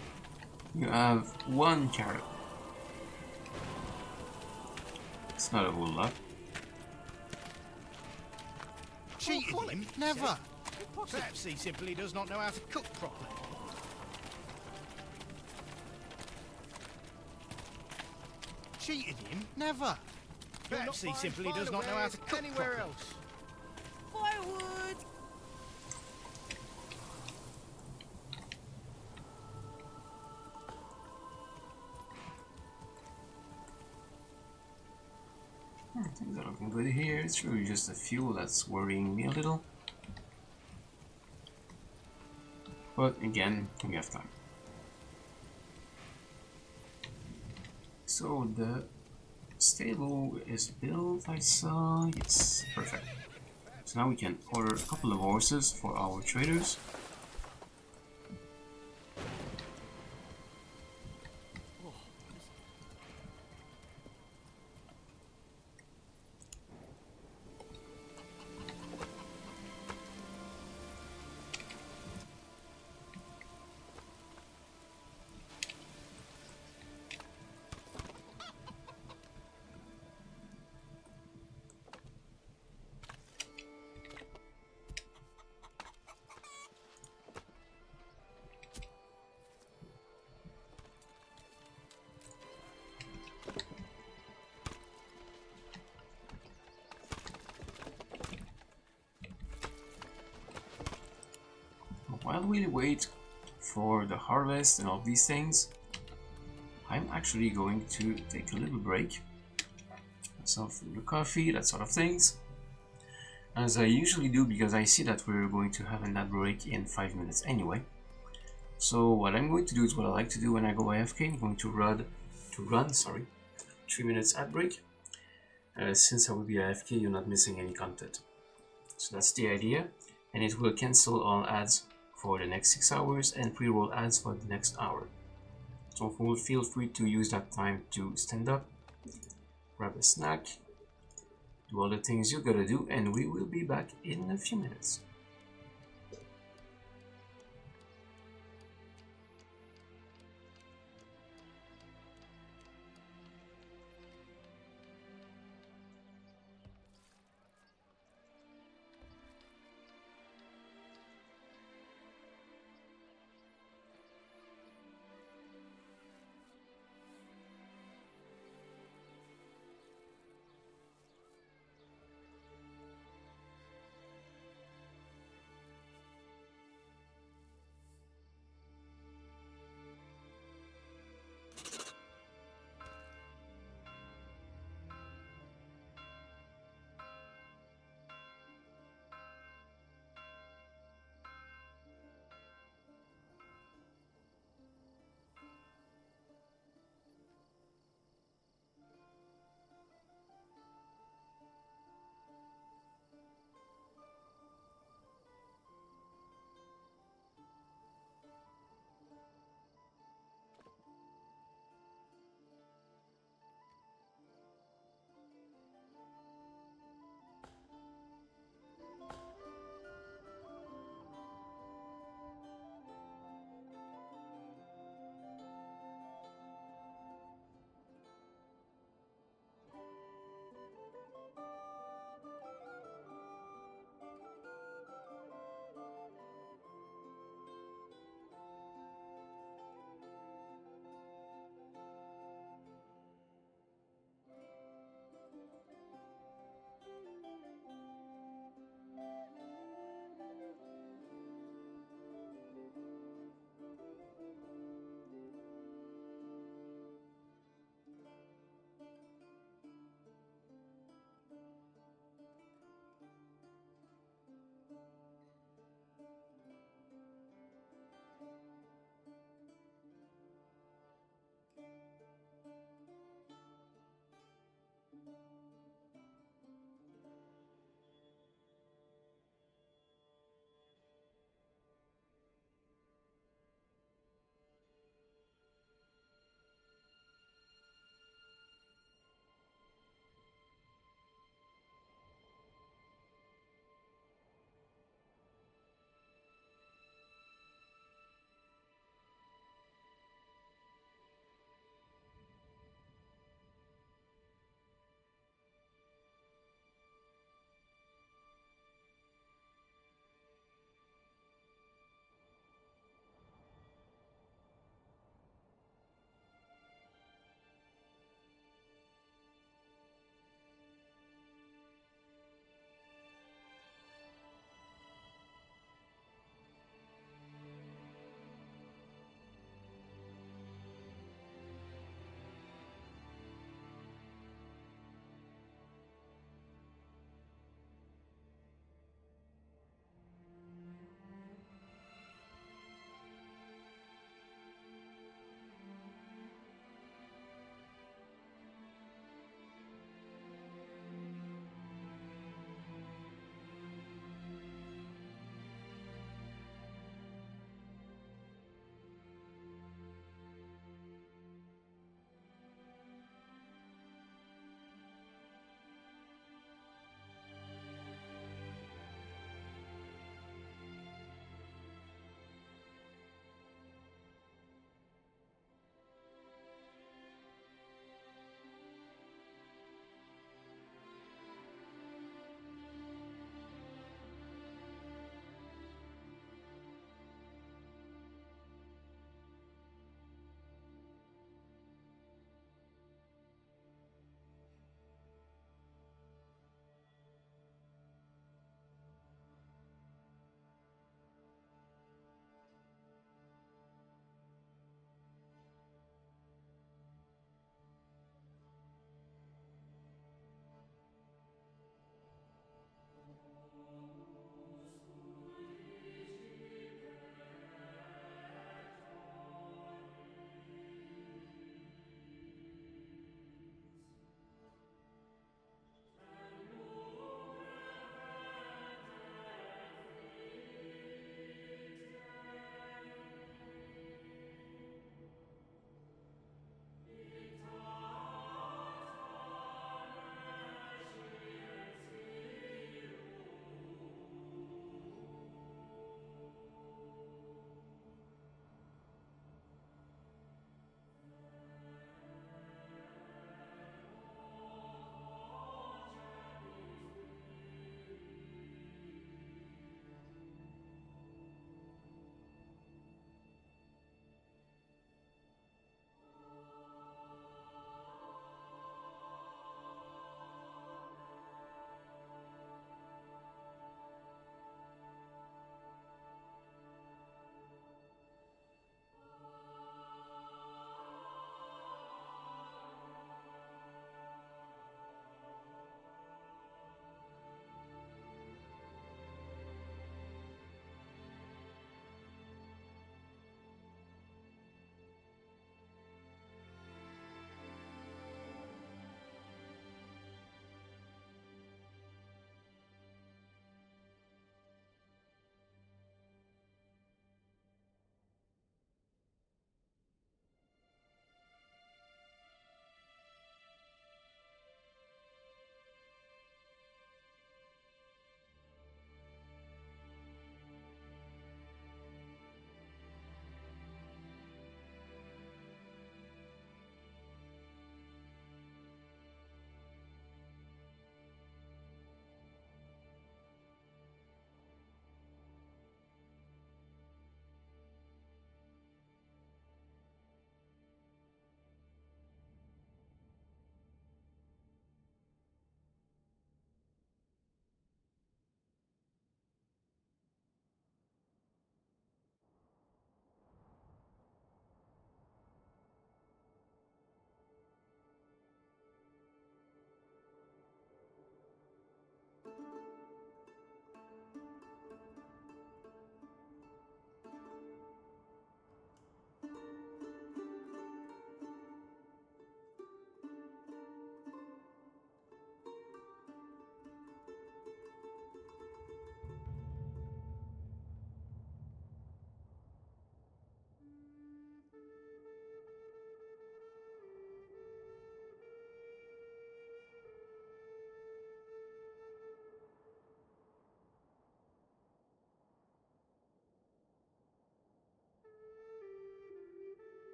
You have 1 carrot. It's not a whole lot. Cheated him? Never. Perhaps he simply does not know how to cook properly. Cheated him? Never. Perhaps he simply does not know how to cook anywhere else. Firewood! Things are looking good here. It's really just the fuel that's worrying me a little. But again, we have time. So the stable is built, I saw. Yes, perfect. So now we can order a couple of horses for our traders. While we wait for the harvest and all these things, I'm actually going to take a little break. Some food, coffee, that sort of things. As I usually do, because I see that we're going to have that break in 5 minutes anyway. So what I'm going to do is what I like to do when I go AFK. I'm going to run 3 minutes ad break. Since I will be AFK, you're not missing any content. So that's the idea, and it will cancel all ads for the next 6 hours and pre-roll ads for the next hour. So feel free to use that time to stand up, grab a snack, do all the things you gotta do, and we will be back in a few minutes.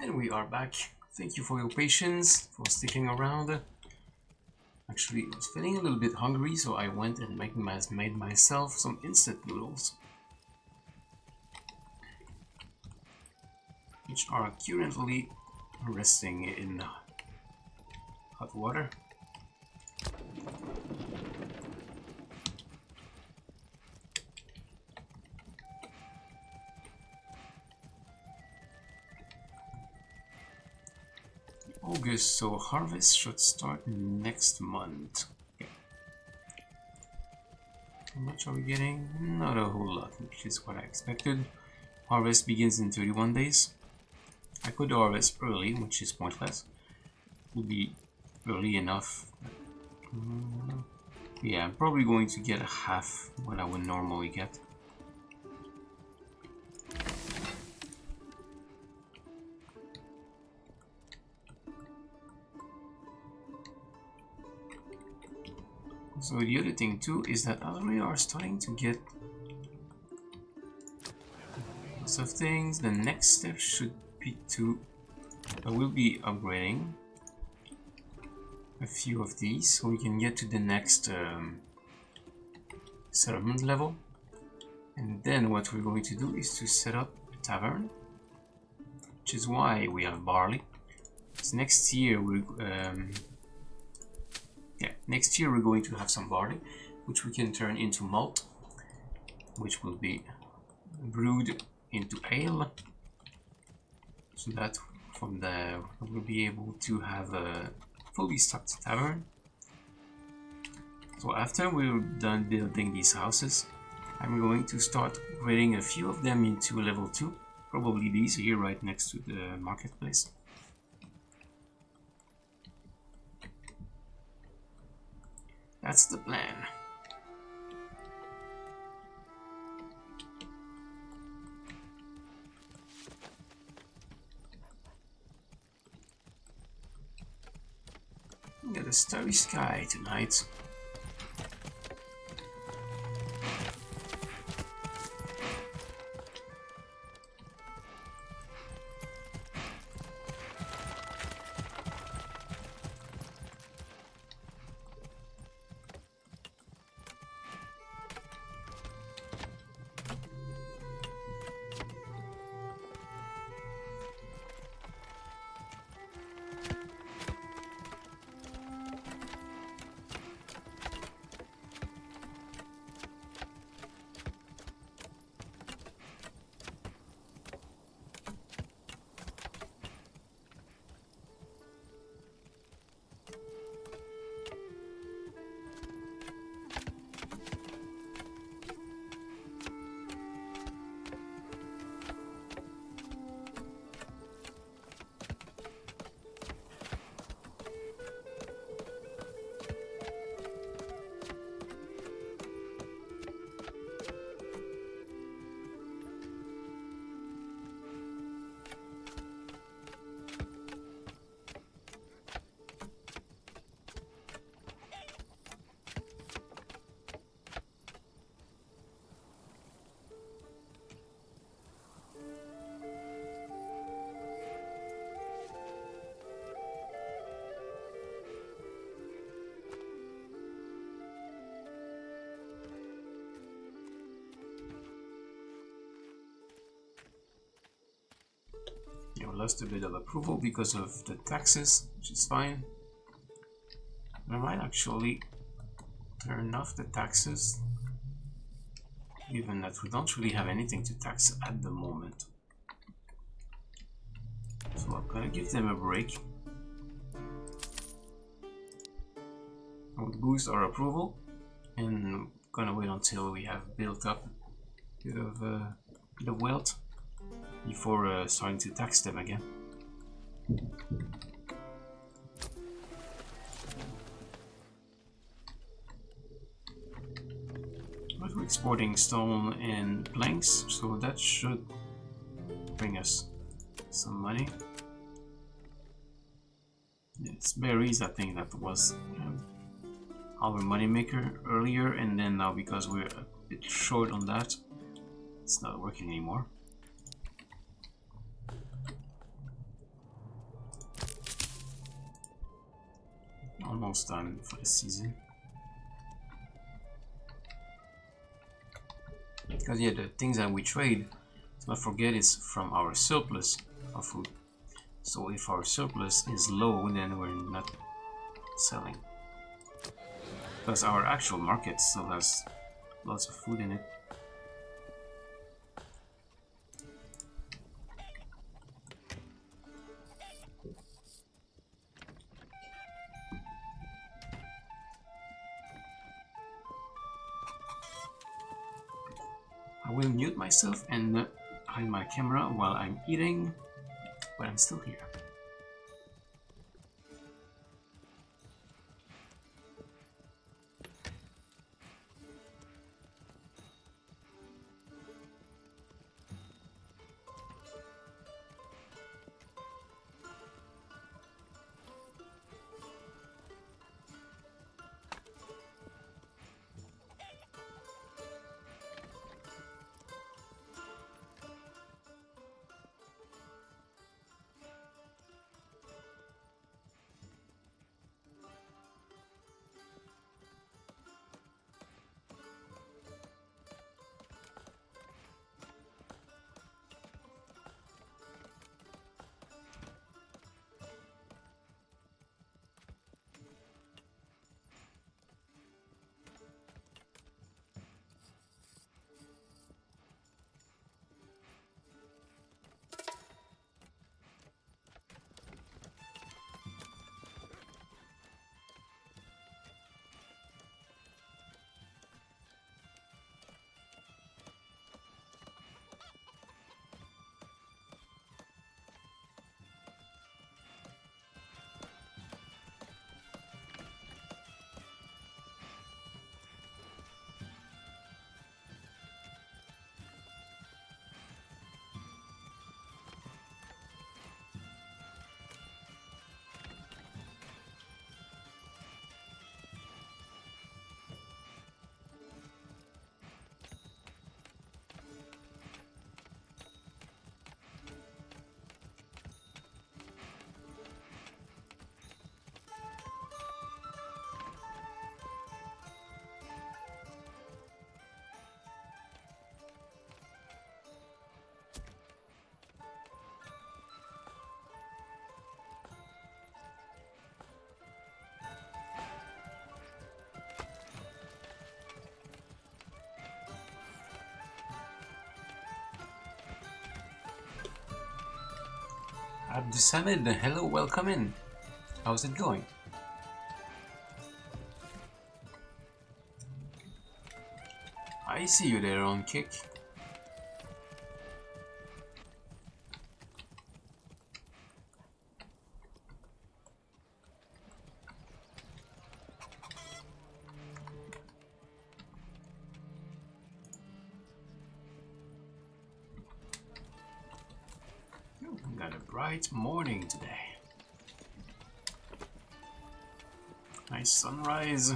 And we are back. Thank you for your patience, for sticking around. Actually, I was feeling a little bit hungry, so I went and made myself some instant noodles, which are currently resting in hot water. August, so harvest should start next month. Okay. How much are we getting? Not a whole lot, which is what I expected. Harvest begins in 31 days. I could harvest early, which is pointless. It would be early enough. Yeah, I'm probably going to get half what I would normally get. So the other thing too is that as we are starting to get lots of things, the next step should be to I will be upgrading a few of these so we can get to the next settlement level. And then what we're going to do is to set up a tavern, which is why we have barley. So next year we're going to have some barley, which we can turn into malt, which will be brewed into ale, so that from there we'll be able to have a fully stocked tavern. So after we're done building these houses, I'm going to start upgrading a few of them into level 2, probably these here right next to the marketplace. That's the plan. We got a starry sky tonight. You lost a bit of approval because of the taxes, which is fine. I might actually turn off the taxes, given that we don't really have anything to tax at the moment. So I'm gonna give them a break. I would boost our approval, and gonna wait until we have built up a bit of wealth before starting to tax them again. But we're exporting stone and planks, so that should bring us some money. It's berries, I think that was our money maker earlier, and then now because we're a bit short on that, it's not working anymore. almost done for the season. Because yeah, the things that we trade, let's not forget, is from our surplus of food. So if our surplus is low, then we're not selling. Because our actual market still has lots of food in it. I will mute myself and hide my camera while I'm eating, but I'm still here. Abdusamid, hello, welcome in. How's it going? I see you there on Kick. Got a bright morning today. Nice sunrise.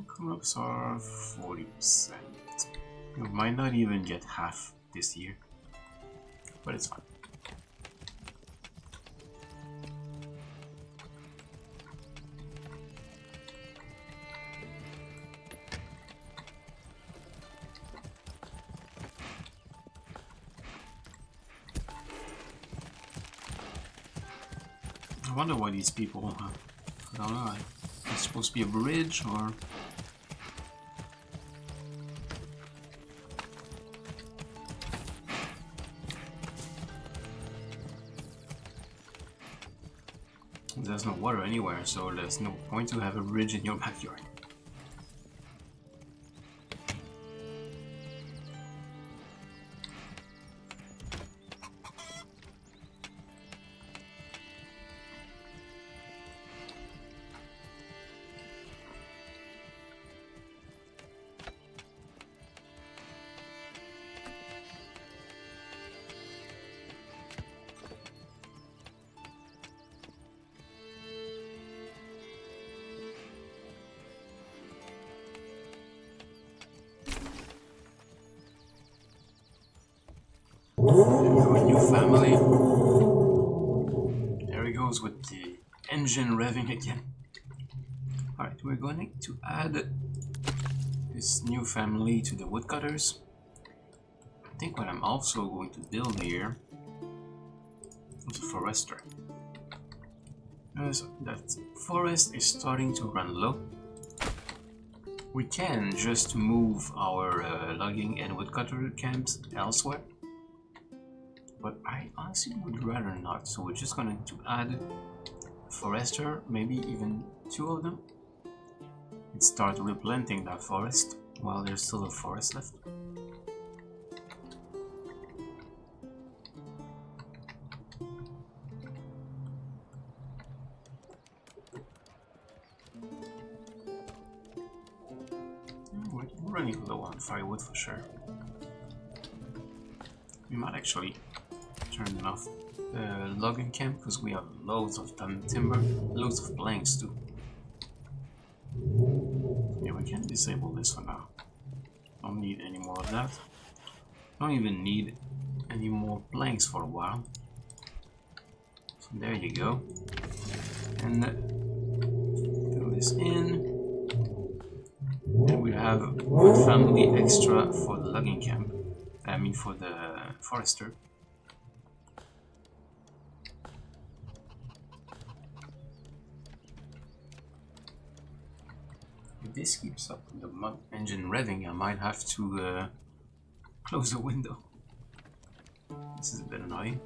Come-ups are 40%. We might not even get half this year, but it's fine. I wonder why these people, I don't know, it's supposed to be a bridge or... There's no water anywhere, so there's no point to have a bridge in your backyard. Our new family. There he goes with the engine revving again. Alright, we're going to add this new family to the woodcutters. I think what I'm also going to build here is a forester. Because that forest is starting to run low. We can just move our logging and woodcutter camps elsewhere. But I honestly would rather not, so we're just going to add a forester, maybe even 2 of them. And start replanting that forest while there's still a forest left. We're running low on firewood for sure. We might actually turn off the logging camp because we have loads of timber, loads of planks too. Yeah, we can disable this for now. Don't need any more of that. Don't even need any more planks for a while. So there you go. And fill this in. And we have wood family extra for the logging camp. I mean for the forester. If this keeps up with the engine revving, I might have to close the window. This is a bit annoying.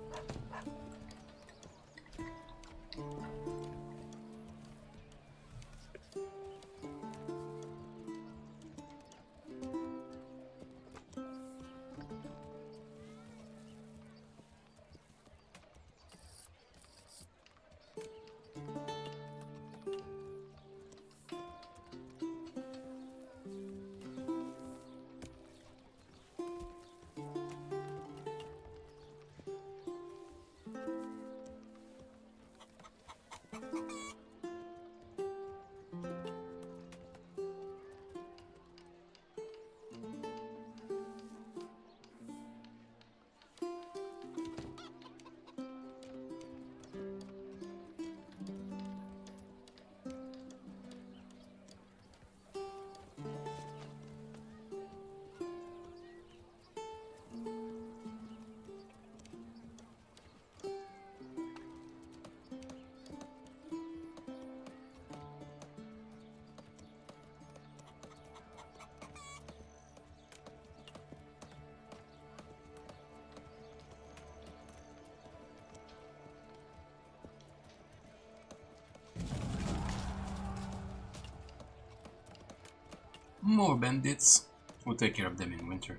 More bandits. We'll take care of them in winter.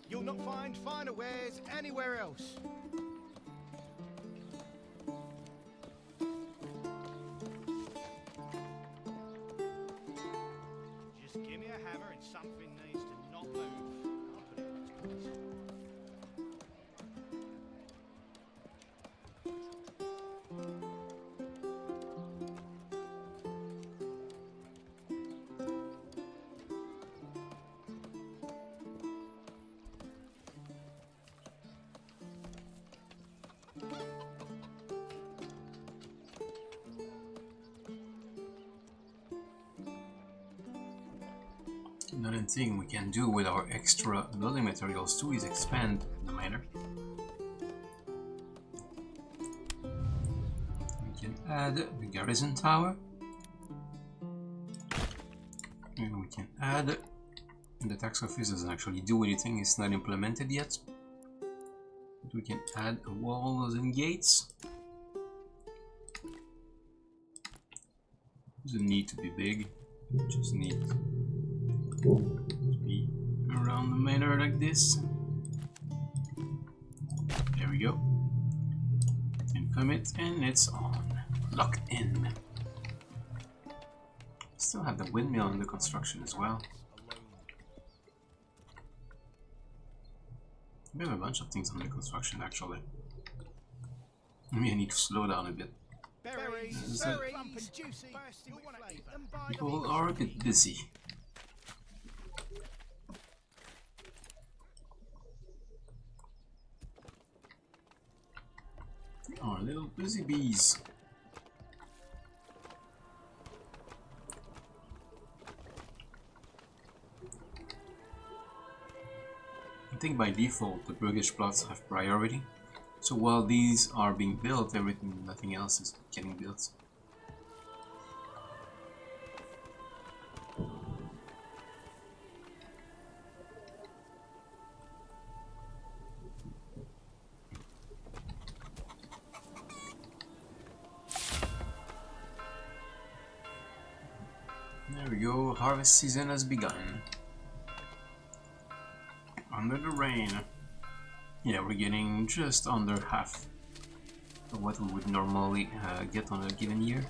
You'll not find finer wares anywhere else. Just give me a hammer and something needs to not move. I'll put it in its place. Another thing we can do with our extra building materials too is expand the manor. We can add the garrison tower. And we can add... The tax office doesn't actually do anything, it's not implemented yet. But we can add walls and gates. Doesn't need to be big, just need to be around the manor like this. There we go. And commit, and it's on. Locked in. Still have the windmill under construction as well. We have a bunch of things under construction actually. Maybe I need to slow down a bit. Berries, plump and juicy, bursting with flavour. People are a bit busy. Our little busy bees. I think by default the Bruggish plots have priority. So while these are being built, nothing else is getting built. There we go, harvest season has begun. Under the rain. Yeah, we're getting just under half of what we would normally get on a given year.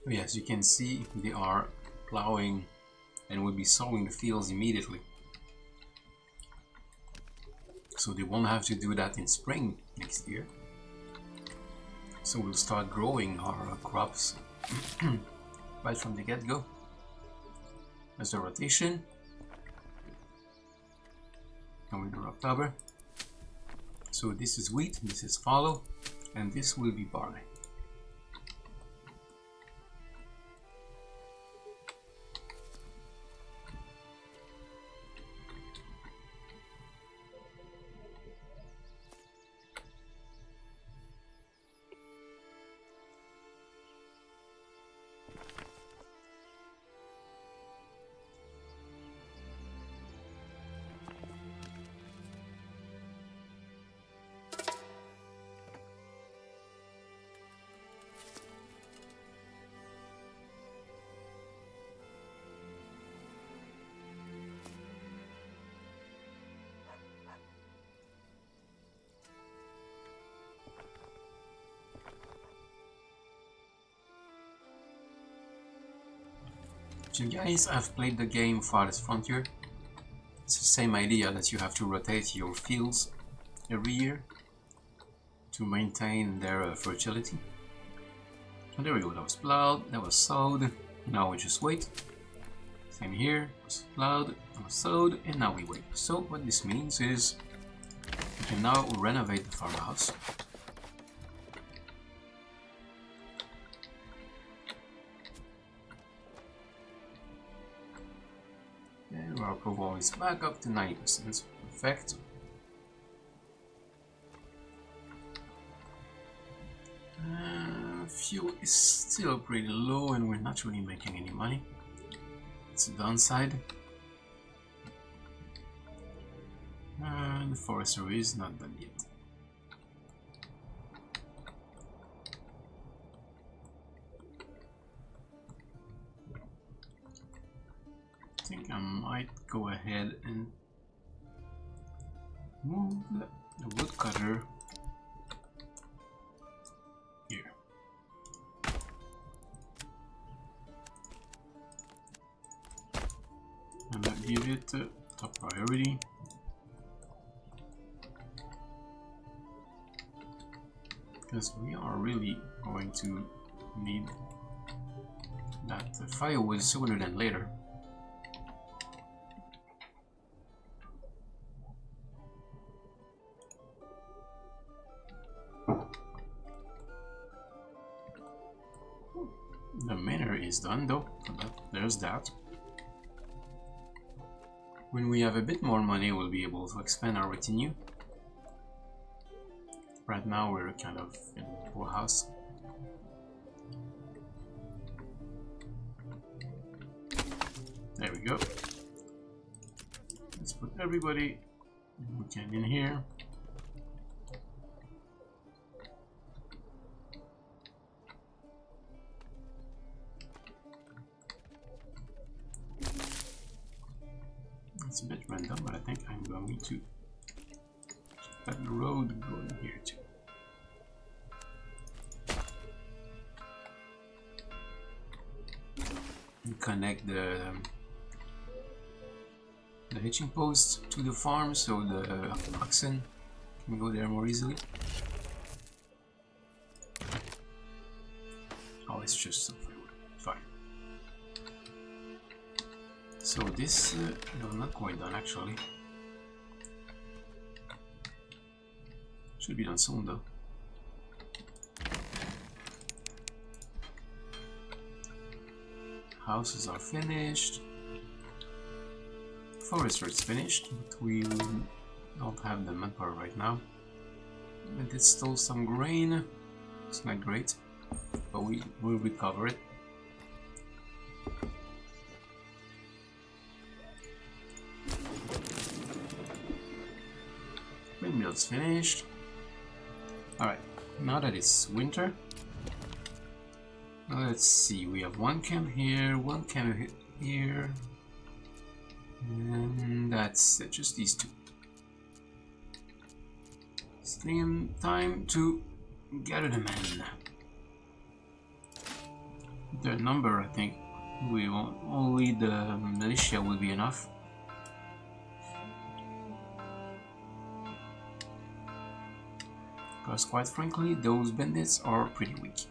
Yes, you can see they are plowing and will be sowing the fields immediately. So they won't have to do that in spring next year. So we'll start growing our crops right from the get-go. There's the rotation. November, October. So this is wheat, this is fallow, and this will be barley. So guys, I've played the game Farthest Frontier. It's the same idea that you have to rotate your fields every year to maintain their fertility. And there we go, that was plowed, that was sowed, now we just wait. Same here, it was plowed, it was sowed, and now we wait. So what this means is we can now renovate the farmhouse. And our approval is back up to 90%. Perfect. Fuel is still pretty low and we're not really making any money. It's a downside. The forestry is not done yet. I think I might go ahead and move the woodcutter here. And I'll give it top priority. because we are really going to need that firewood sooner than later. The manor is done though, but there's that. When we have a bit more money, we'll be able to expand our retinue. Right now we're kind of in a poor house. There we go. Let's put everybody we can in here. It's a bit random, but I think I'm going to keep that road going here too. And connect the hitching post to the farm so the oxen can go there more easily. Oh, it's just some firewood. Fine. So this, no, not quite done actually. Should be done soon though. Houses are finished. Forestry is finished, but we don't have the manpower right now. And it stole some grain. It's not great, but we will recover it. Windmill's finished. Alright, now that it's winter, let's see, we have one camp here, one camp here, and that's it, just these two. It's time to gather the men. Their number, I think, we won't, only the militia will be enough. Because quite frankly, those bandits are pretty weak.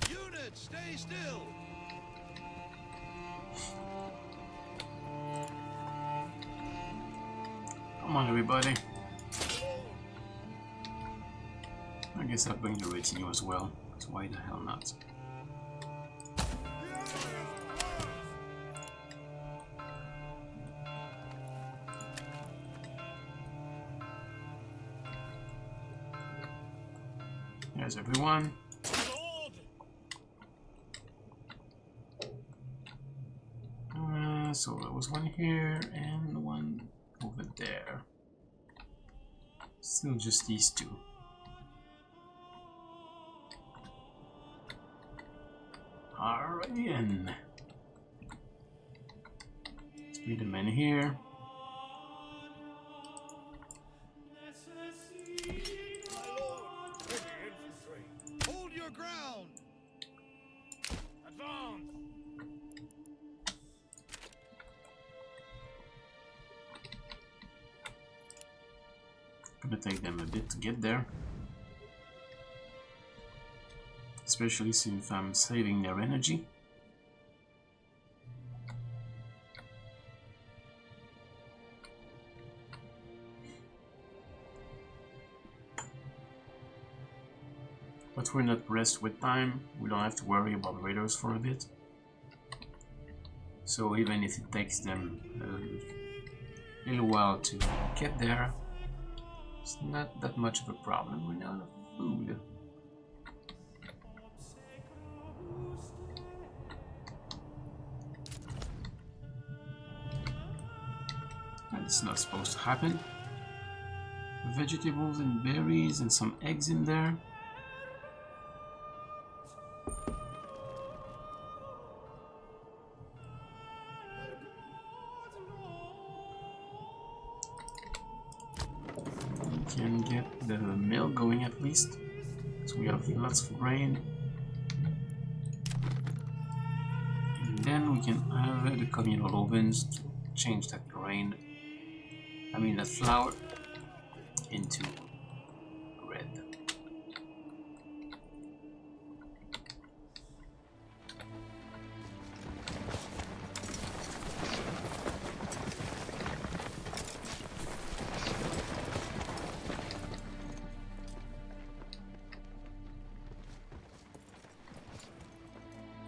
Unit, stay still. Come on, everybody. I guess I'll bring the retinue as well, so why the hell not? There's everyone. So there was one here and one over there. Still just these two. Alrighty then. Let's bring the men here. Hold your ground. Advance! Gonna take them a bit to get there. Especially since I'm saving their energy. But we're not pressed with time, we don't have to worry about raiders for a bit. So even if it takes them a little while to get there, it's not that much of a problem. We're out of food. That's not supposed to happen. Vegetables and berries and some eggs in there. We can get the mill going at least, so we have lots of grain. Then we can have the communal ovens to change that grain, that flour, into red.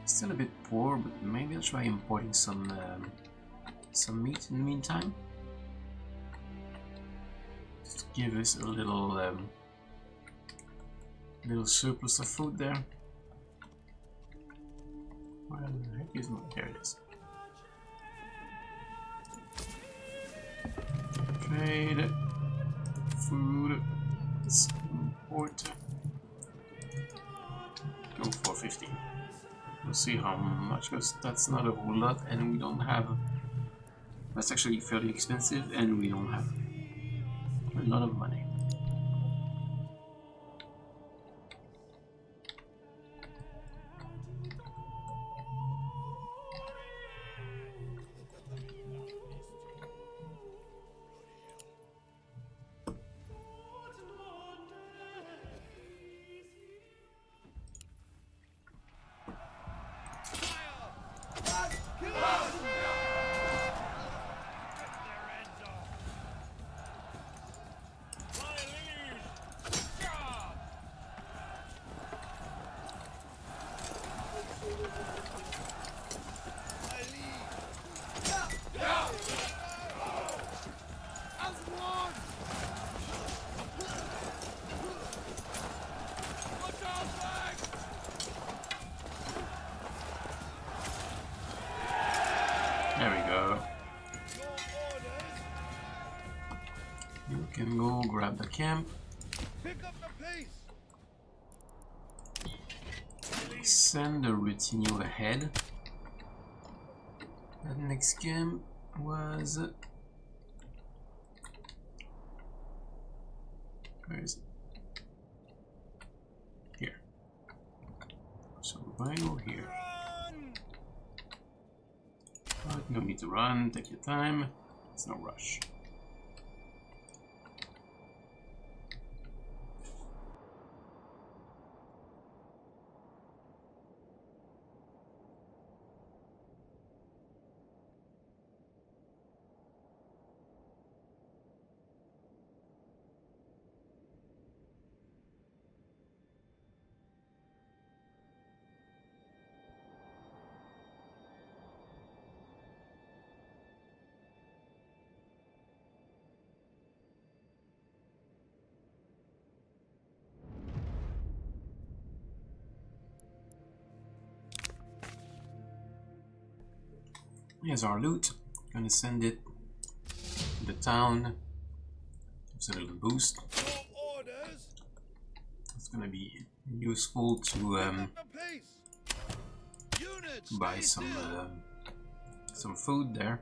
Still a bit poor, but maybe I'll try importing some meat in the meantime. Just to give us a little surplus of food there. Where the heck is my? There it is. Trade food. Let's import. Go 450. We'll see how much, because that's not a whole lot, and we don't have. That's actually fairly expensive, and we don't have a lot of money. There we go. You can go grab the camp. Pick up the pace. Send the retinue ahead. That next camp was... where is it? Here. So we're going to go here. But no need to run, take your time. It's no rush. Here's our loot. Gonna send it to the town. Gives a little boost. It's gonna be useful to buy some food there.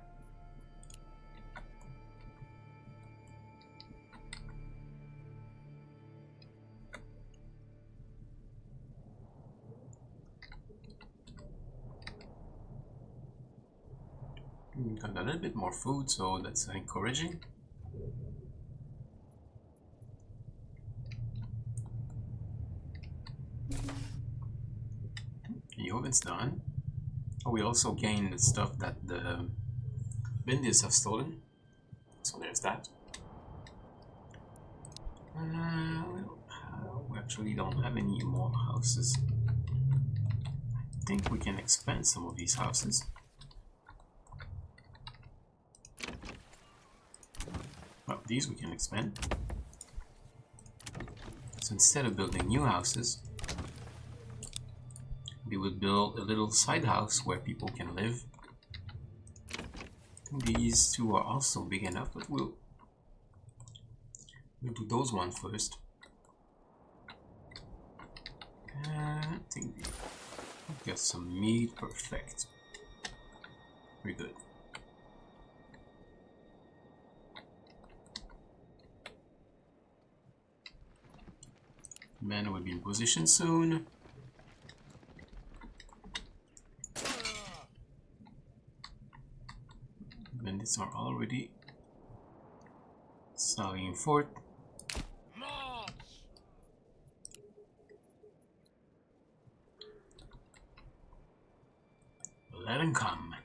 Got a little bit more food, so that's encouraging. The oven's done. Oh, we also gained the stuff that the Bandits have stolen. So there's that. We actually don't have any more houses. I think we can expand some of these houses. Well, these we can expand. So instead of building new houses, we would build a little side house where people can live. These two are also big enough, but we'll do those one first. I think we got some meat, perfect. Very good. Man will be in position soon. Units are already sallying forth. March! Let them come.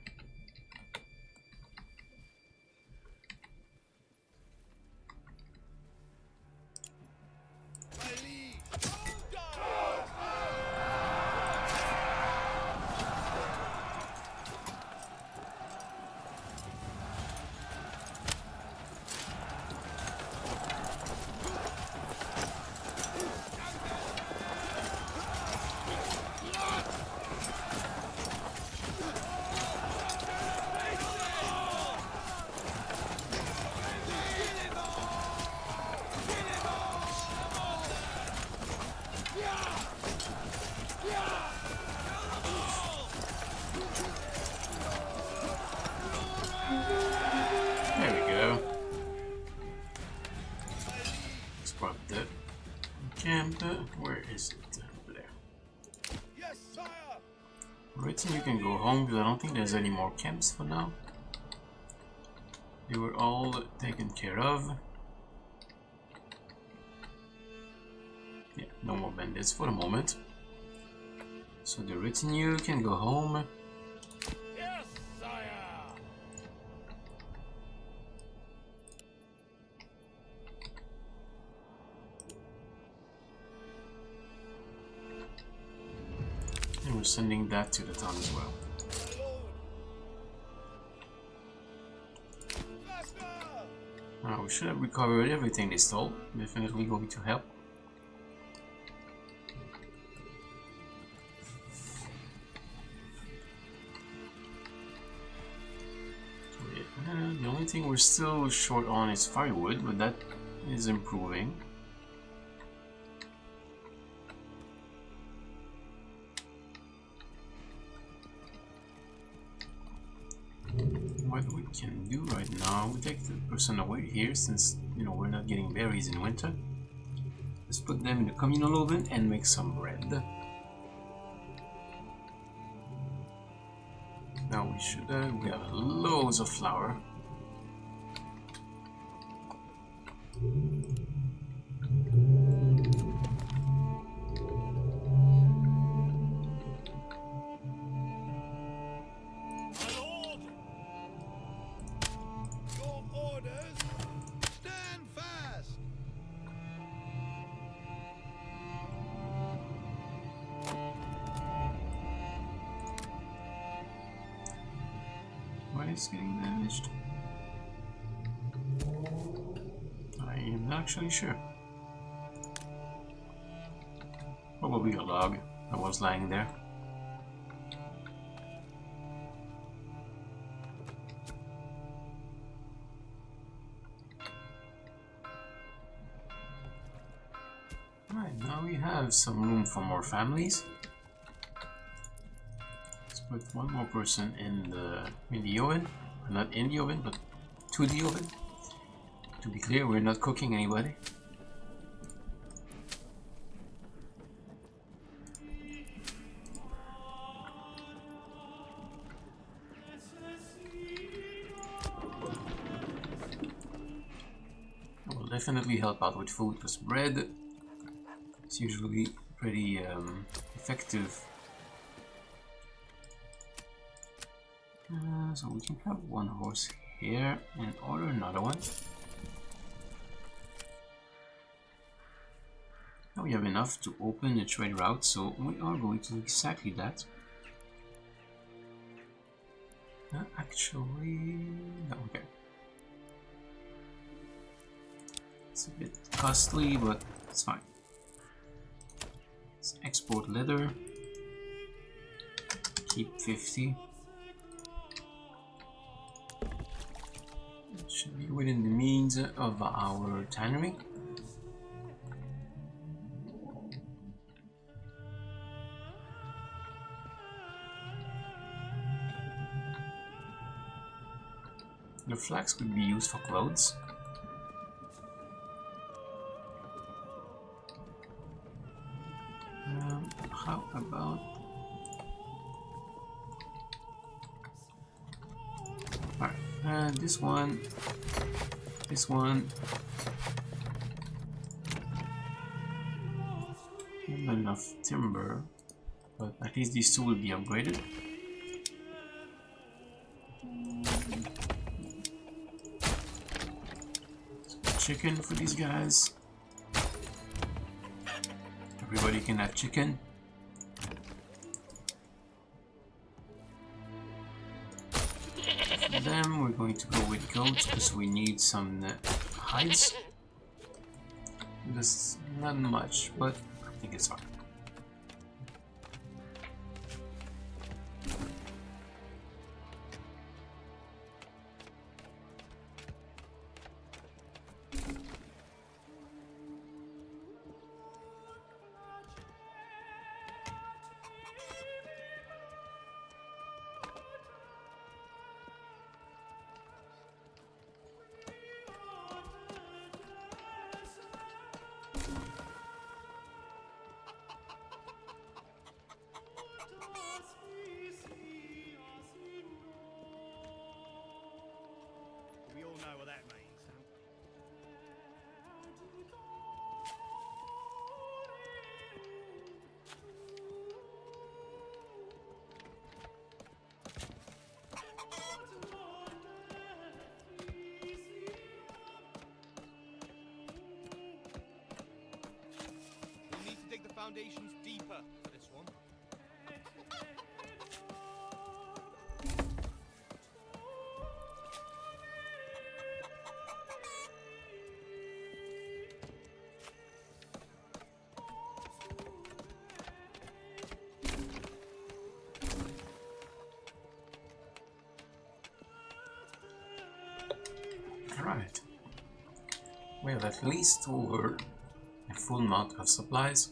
My liege! There we go. Spot the camp. Where is it? There. Yes, sire! Written, you can go home because I don't think there's any more camps for now. They were all taken care of. Yeah, no more bandits for the moment. So the retinue can go home. Yes, sire! And we're sending that to the town as well. My lord! Now we should have recovered everything they stole. Definitely going to help. The only thing we're still short on is firewood, but that is improving. What we can do right now, we take the person away here since, you know, we're not getting berries in winter. Let's put them in the communal oven and make some bread. Now we should, we have loads of flour. My lord! Your orders! Stand fast! Why is it getting damaged? I am not actually sure. Probably a log that was lying there. Alright, now we have some room for more families. Let's put one more person in the oven. Not in the oven, but to the oven. To be clear, we're not cooking anybody. It will definitely help out with food because bread is usually pretty effective. So we can have one horse here and order another one. Now we have enough to open a trade route, so we are going to do exactly that. Actually, no, okay. It's a bit costly, but it's fine. Let's export leather. Keep 50. It should be within the means of our tannery. The flax could be used for clothes. How about... Alright, This one. This one. Not enough timber, but at least these two will be upgraded. Chicken for these guys. Everybody can have chicken. For them, we're going to go with goats because we need some hides. This not much, but I think it's fine. We all know what that means, don't we? We need to dig the foundations deeper for this one. Alright. We have at least over a full amount of supplies.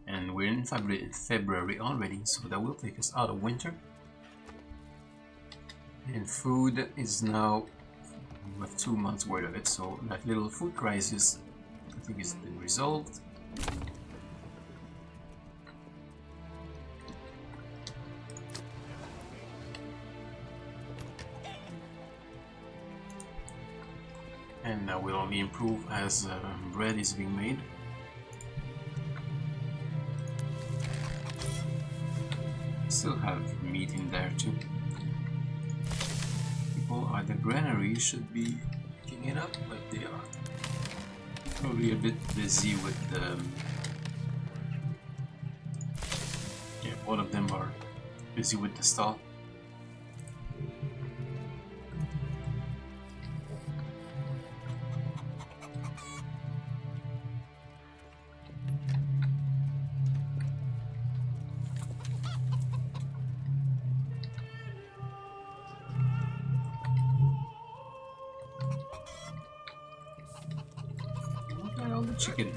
And we're in February already, so that will take us out of winter. And food is now, we have 2 months worth of it, so that little food crisis I think has been resolved. And that will only improve as bread is being made. Still have meat in there too. People at the granary should be picking it up, but they are probably a bit busy with yeah, all of them are busy with the stall. Look at all the chicken.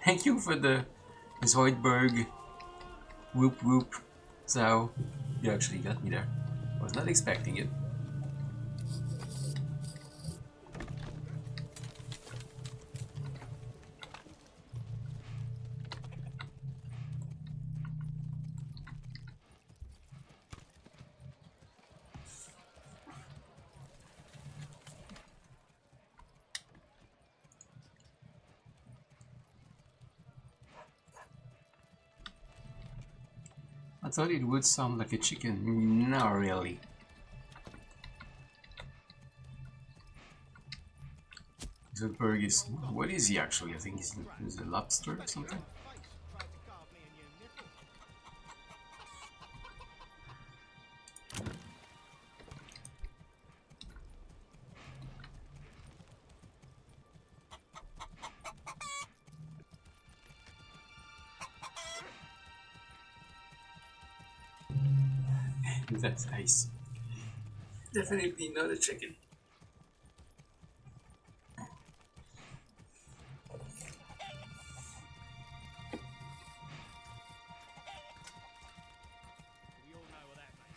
Thank you for the Zoidberg whoop whoop. So you actually got me there. I was not expecting it. I thought it would sound like a chicken. Not really. Zoidberg is... what is he actually? I think he's a lobster or something. That's nice. Definitely not a chicken. We all know what that means.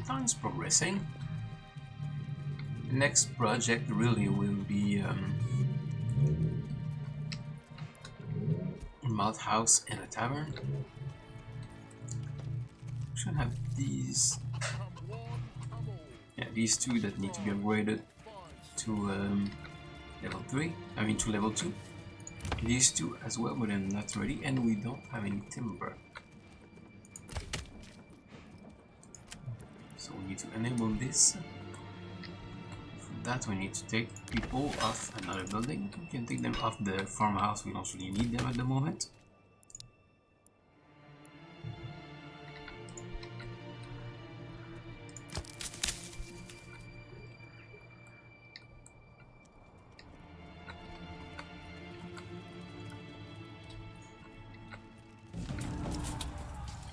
town is progressing. The next project really will be a malt house and a tavern. Should have these. Yeah, these two that need to be upgraded to level 3. I mean to level 2. These two as well, but they're not ready, and we don't have any timber. So we need to enable this. For that we need to take people off another building. We can take them off the farmhouse, we don't really need them at the moment.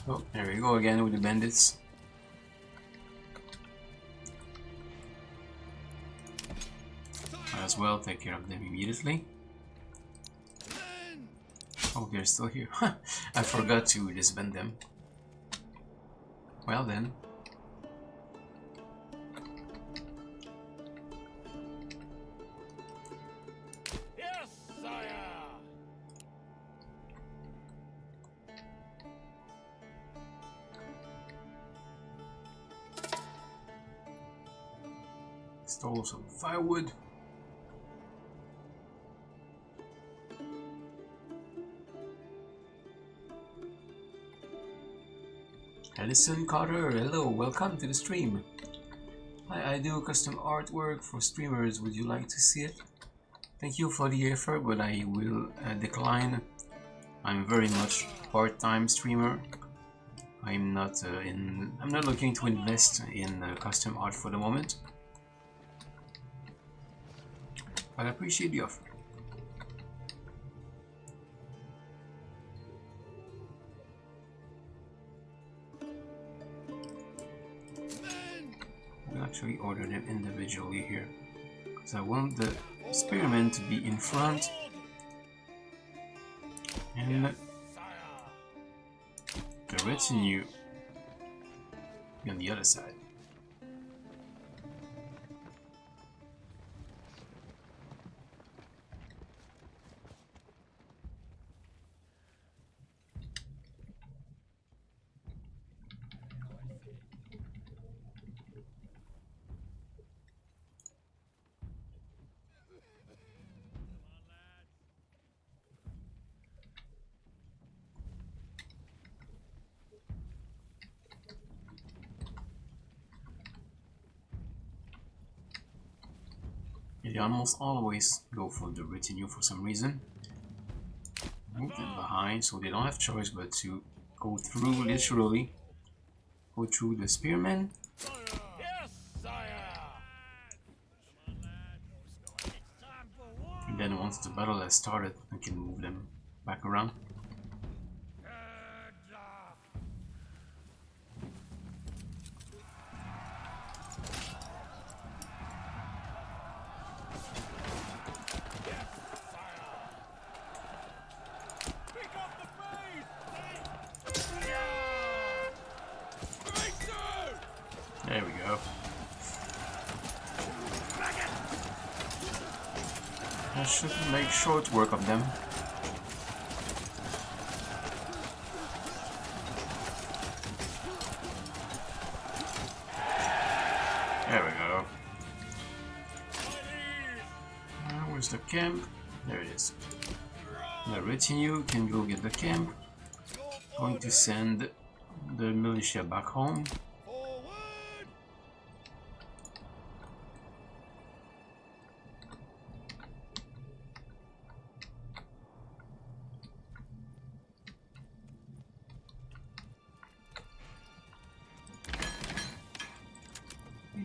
Oh, there we go again with the bandits. Might as well take care of them immediately. Oh, they're still here. I forgot to disband them. Well then. Yes, sire. Stole some firewood. Alison Carter, hello, welcome to the stream. I do custom artwork for streamers, would you like to see it? Thank you for the effort, but I will decline. I'm very much part-time streamer. I'm not looking to invest in custom art for the moment. But I appreciate the offer. I'll actually order them individually here, because I want the spearmen to be in front and the retinue be on the other side. They almost always go for the retinue for some reason. Move them behind so they don't have choice but to go through, literally go through the spearmen. Yes, sire. And then once the battle has started, I can move them back around. There we go. I should make short work of them. There we go. Where's the camp? There it is. The retinue can go get the camp. Going to send the militia back home.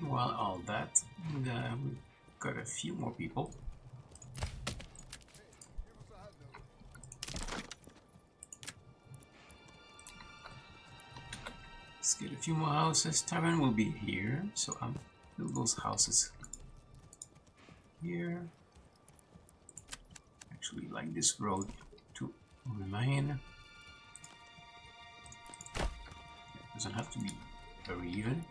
While all that, we've got a few more people. Let's get a few more houses. Tavern will be here, so I'll build those houses here. Actually, like this road to remain. It doesn't have to be very even.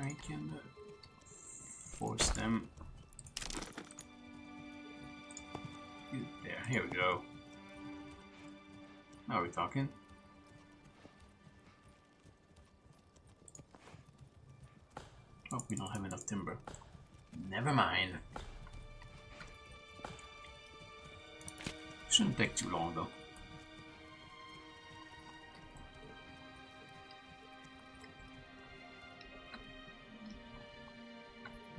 I can force them. There, here we go. Now we're talking. Oh, we don't have enough timber. Never mind. Shouldn't take too long though.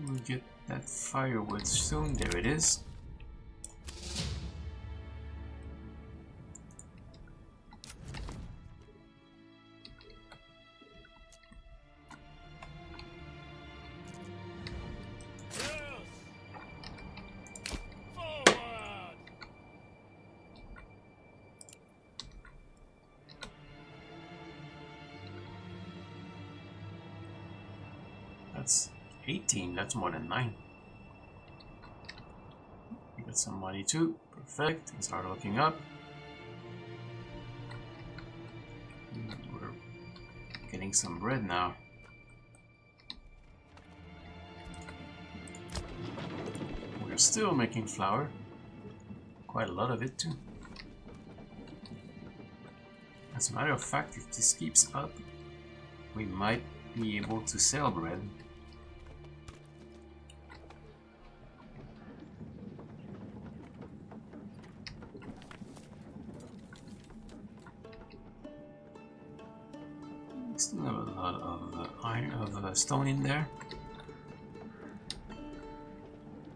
We'll get that firewood soon. There it is. That's 18, that's more than 9. We got some money too. Perfect. And start looking up. We're getting some bread now. We're still making flour. Quite a lot of it too. As a matter of fact, if this keeps up, we might be able to sell bread. Still have a lot of iron, of stone in there.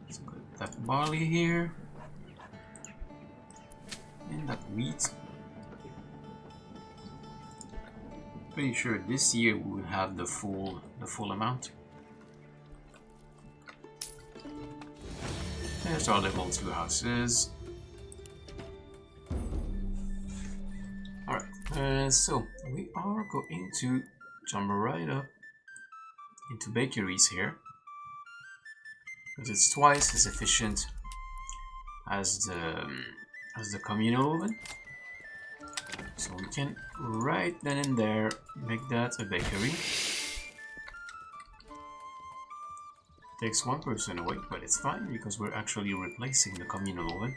Let's put that barley here, and that wheat. Pretty sure this year we will have the full amount. There's our level 2 houses. Alright, so we are going to jump right up into bakeries here, because it's twice as efficient as the communal oven. So we can right then and there make that a bakery. Takes one person away, but it's fine because we're actually replacing the communal oven.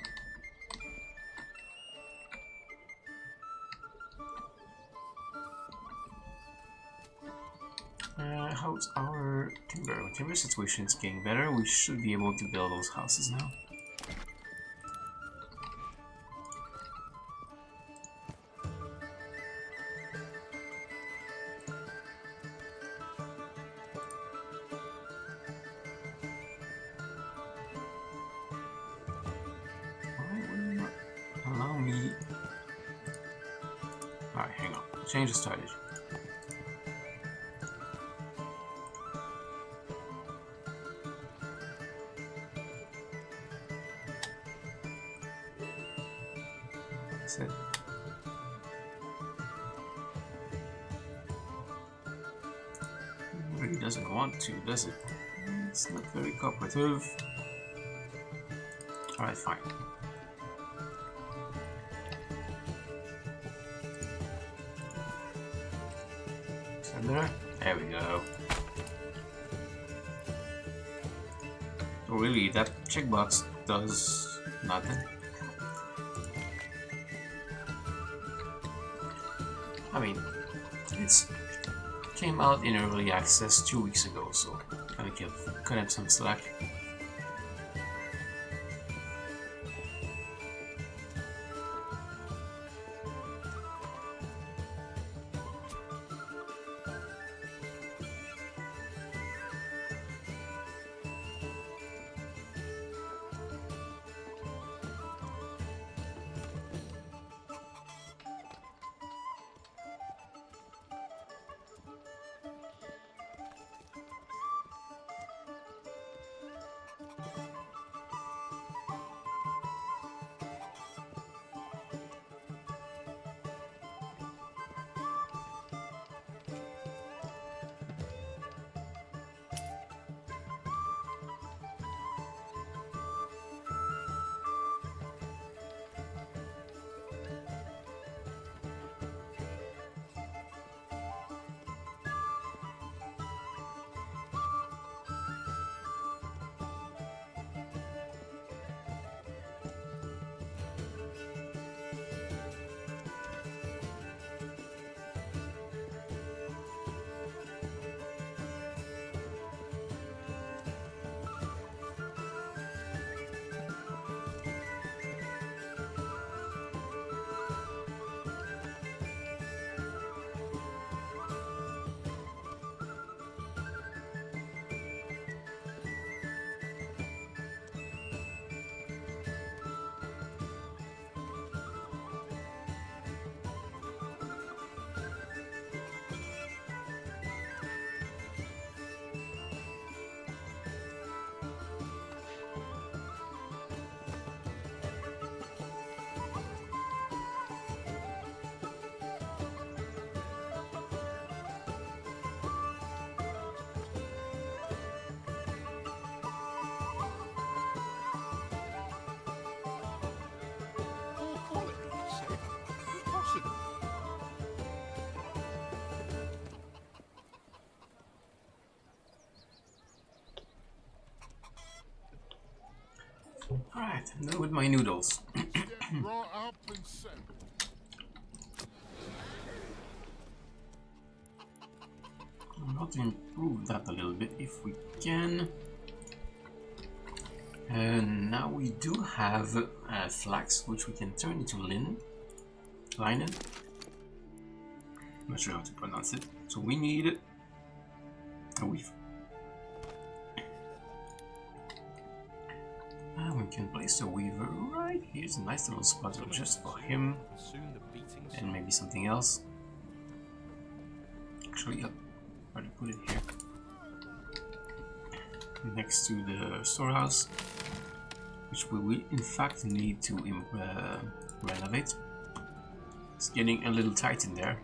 How's our timber? Our timber situation is getting better. We should be able to build those houses now. Allow me. Alright, hang on. Change the strategy. That's it. It really doesn't want to, does it? It's not very cooperative. Alright, fine. There we go. So really, that checkbox does nothing. I mean, it's came out in early access 2 weeks ago, so I can cut him some slack. Alright, I'm done with my noodles. Get right up and set. I'm going to improve that a little bit if we can. And now we do have flax, which we can turn into linen. I'm not sure how to pronounce it. So we need a weave. And we can place the weaver right here's a nice little spot just for him. And maybe something else. Actually, I'll try to put it here. Next to the storehouse, which we will in fact need to renovate. It's getting a little tight in there.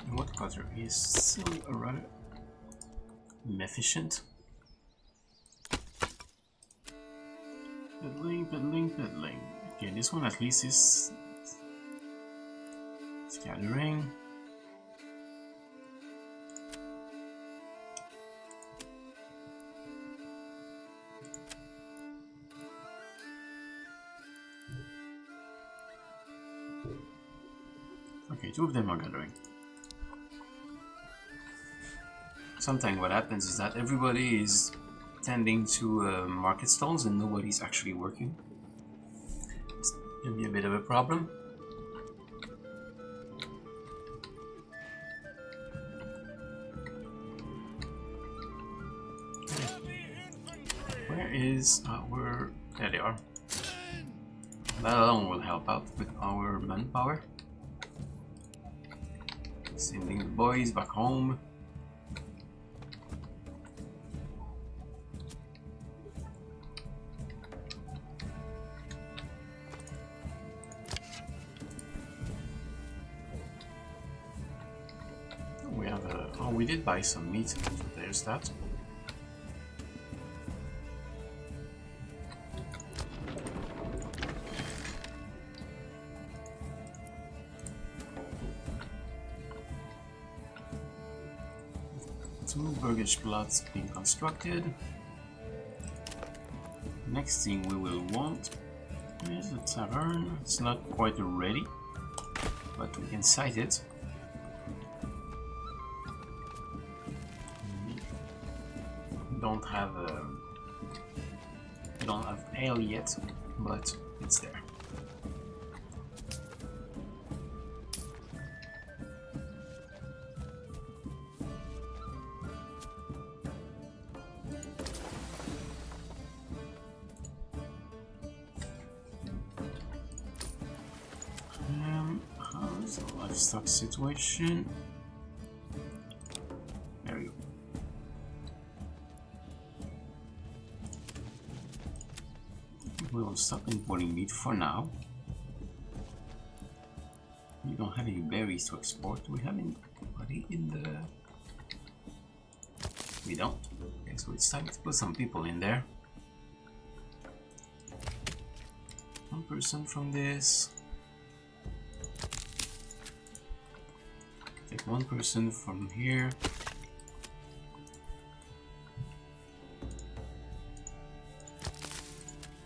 And what cutter is still rather efficient. Peddling, peddling, peddling. Okay, this one at least is scattering. Okay, two of them are gathering. Sometimes what happens is that everybody is tending to market stalls and nobody's actually working. It's gonna be a bit of a problem. Where is our... There they are. That alone will help out with our manpower. Sending the boys back home. We have a... Oh, we did buy some meat, so there's that. Two burgage plots being constructed. Next thing we will want is a tavern. It's not quite ready, but we can site it. Don't have ale yet, but it's there. How's the livestock situation? There we go. We'll stop importing meat for now. We don't have any berries to export. Do we have anybody in the... We don't. Okay, so it's time to put some people in there. One person from this. Take one person from here.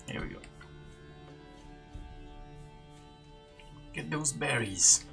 There we go. Get those berries.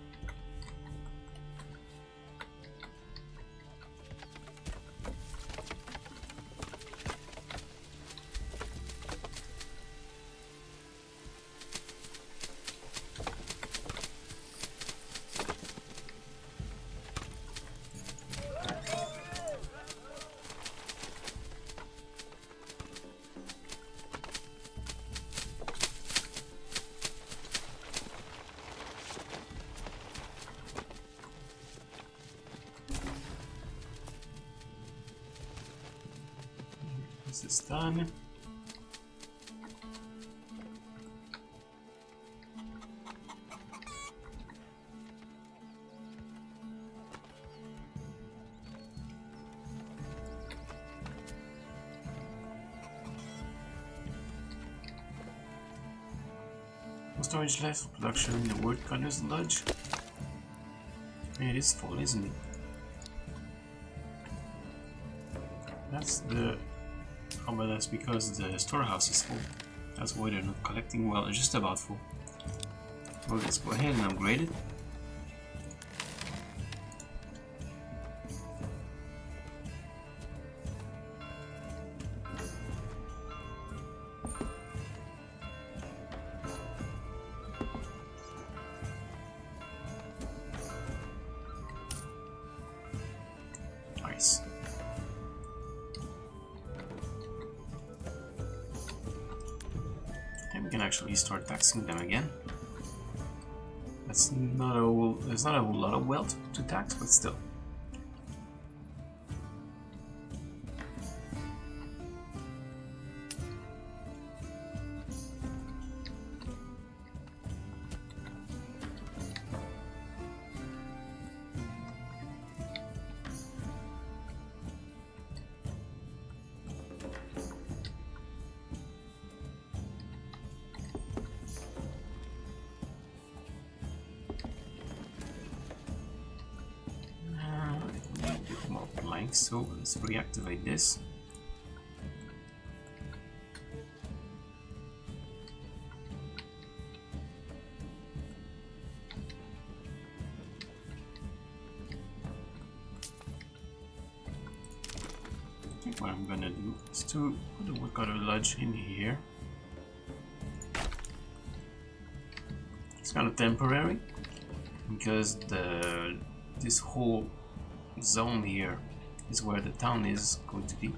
This is done. No storage left for production in the wood cutter's lodge. It is full, isn't it? That's the... Oh, but that's because the storehouse is full. That's why they're not collecting. Well, they're just about full. Well, let's go ahead and upgrade it. Nice. And we can actually start taxing them again. That's not a whole, there's not a whole lot of wealth to tax, but still. So let's reactivate this. I think what I'm gonna do is to put the woodcutter lodge in here. It's kind of temporary because this whole zone here is where the town is going to be,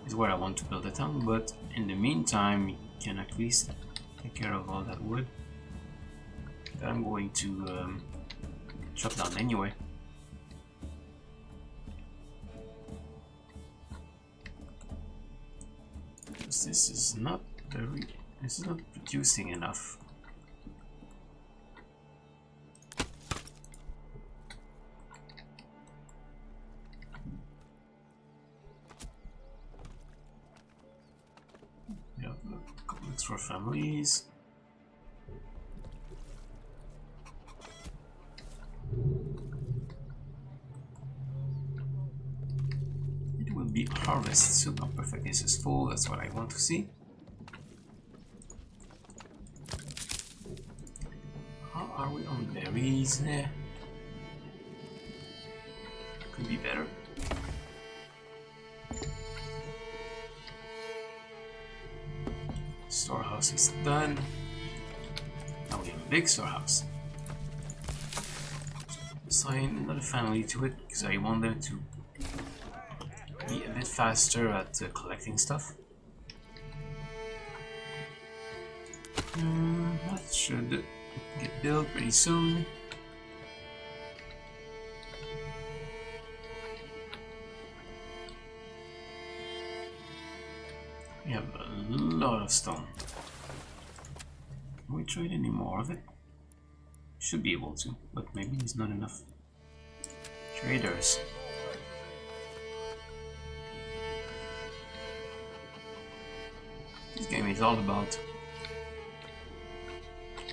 is where I want to build a town, but in the meantime you can at least take care of all that wood that I'm going to chop down anyway. Because this is not producing enough. For families. It will be harvest soon. Oh, perfect. This is full. That's what I want to see. How are we on berries? Could be better. Storehouse is done. Now we have a big storehouse. Assign another family to it because I want them to be a bit faster at collecting stuff. That should get built pretty soon. We have a lot of stone. Can we trade any more of it? Should be able to, but maybe it's not enough. Traders. This game is all about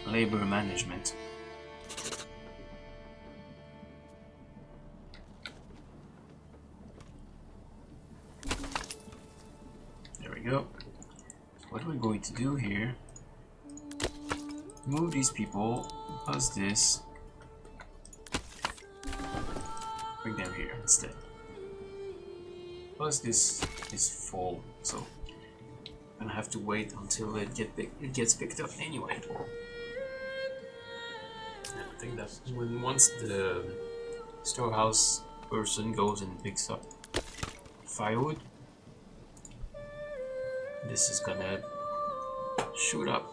labor management. Go. What we're going to do here, move these people, pause this, bring them here instead. Plus this is full, so I'm gonna have to wait until it gets picked up anyway. And I think that once the storehouse person goes and picks up firewood, this is gonna shoot up.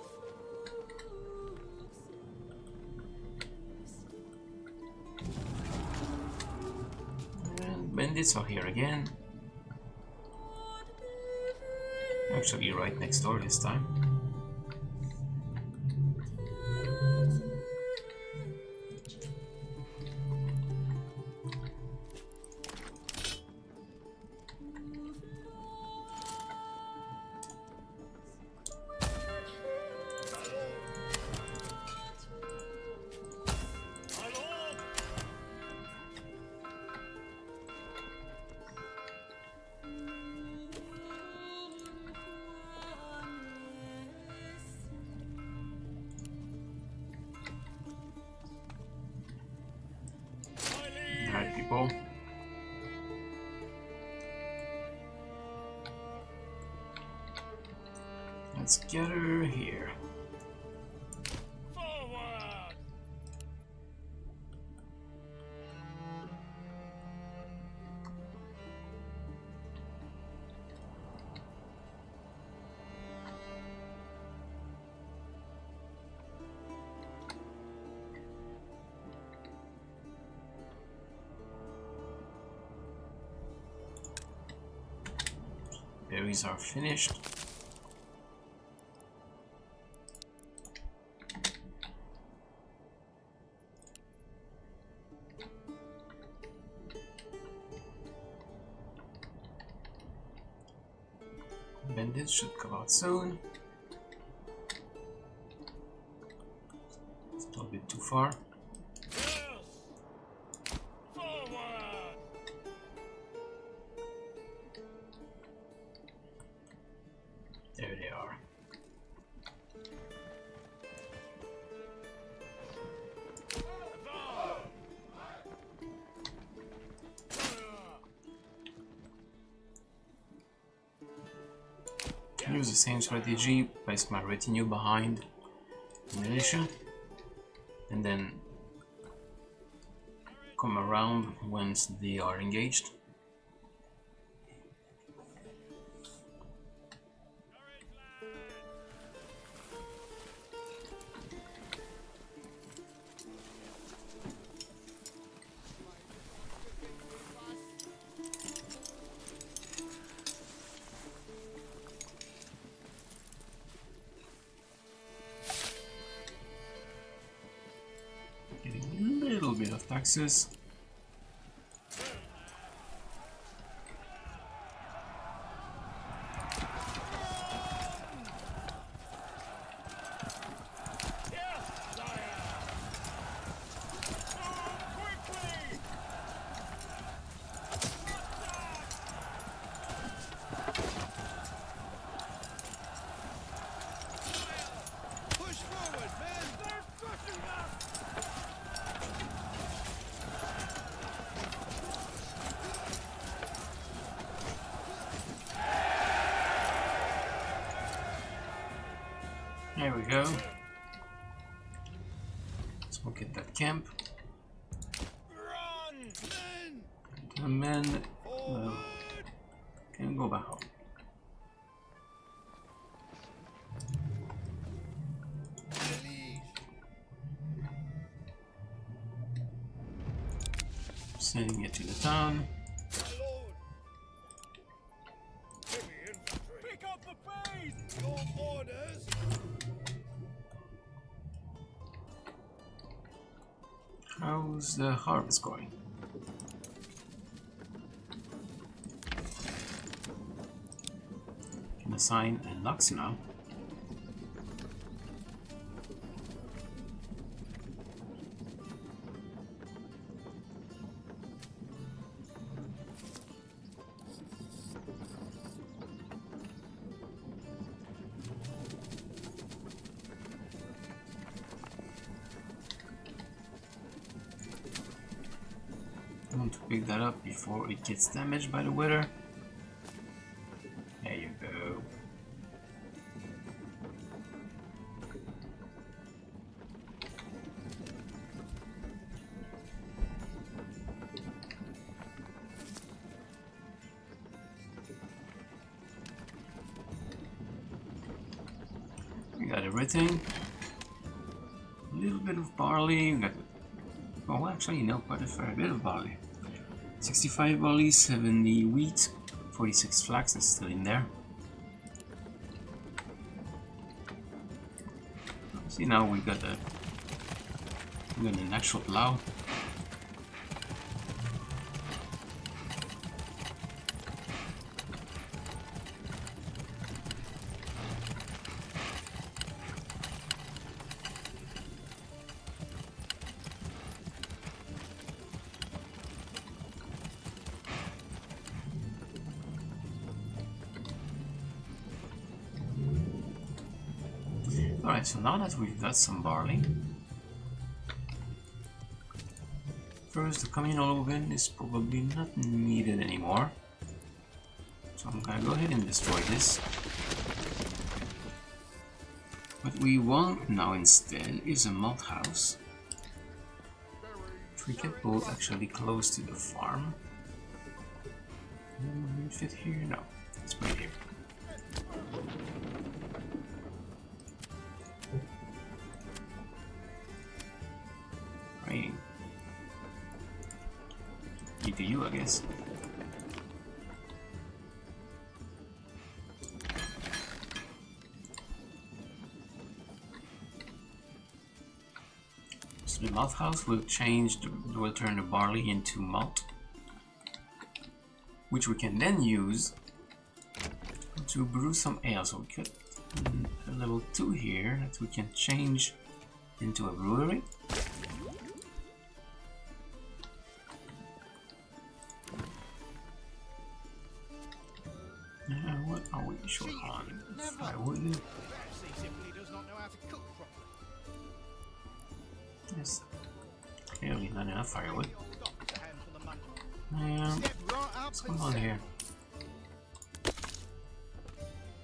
And bandits are here again. Actually, right next door this time. people. Let's get her here. Forward! Berries are finished. Bandits should come out soon. It's a little bit too far. Yes! Forward! There they are. Use the same strategy, place my retinue behind the militia, and then come around once they are engaged. Getting a little bit of taxes. Push forward, men! They're crushing us! There we go. Let's look at that camp. Run! Men! The men Forward! can go back home. Release! Sending it to the town. My lord! Heavy infantry! Pick up the pace! Your orders! How's the harvest going? Can assign a Lux now. I want to pick that up before it gets damaged by the weather. There you go. We got everything. A little bit of barley. We got, oh, actually, no, quite a fair bit of barley. 65 barley, 70 wheat, 46 flax is still in there. See, now we got an actual plow. Alright, so now that we've got some barley, first, the communal oven is probably not needed anymore. So I'm gonna go ahead and destroy this. What we want now instead is a malt house, which we can put actually close to the farm. Will it fit here? No, let's put it here. Raining. Need to you, I guess. So the malt house will will turn the barley into malt, which we can then use to brew some ale. So we got a level 2 here that we can change into a brewery. What are we short on? Firewood. He simply does not know how to cook properly. Yes, clearly not enough firewood. Doc's a handful of money. Step Step right up let's and come on set. here.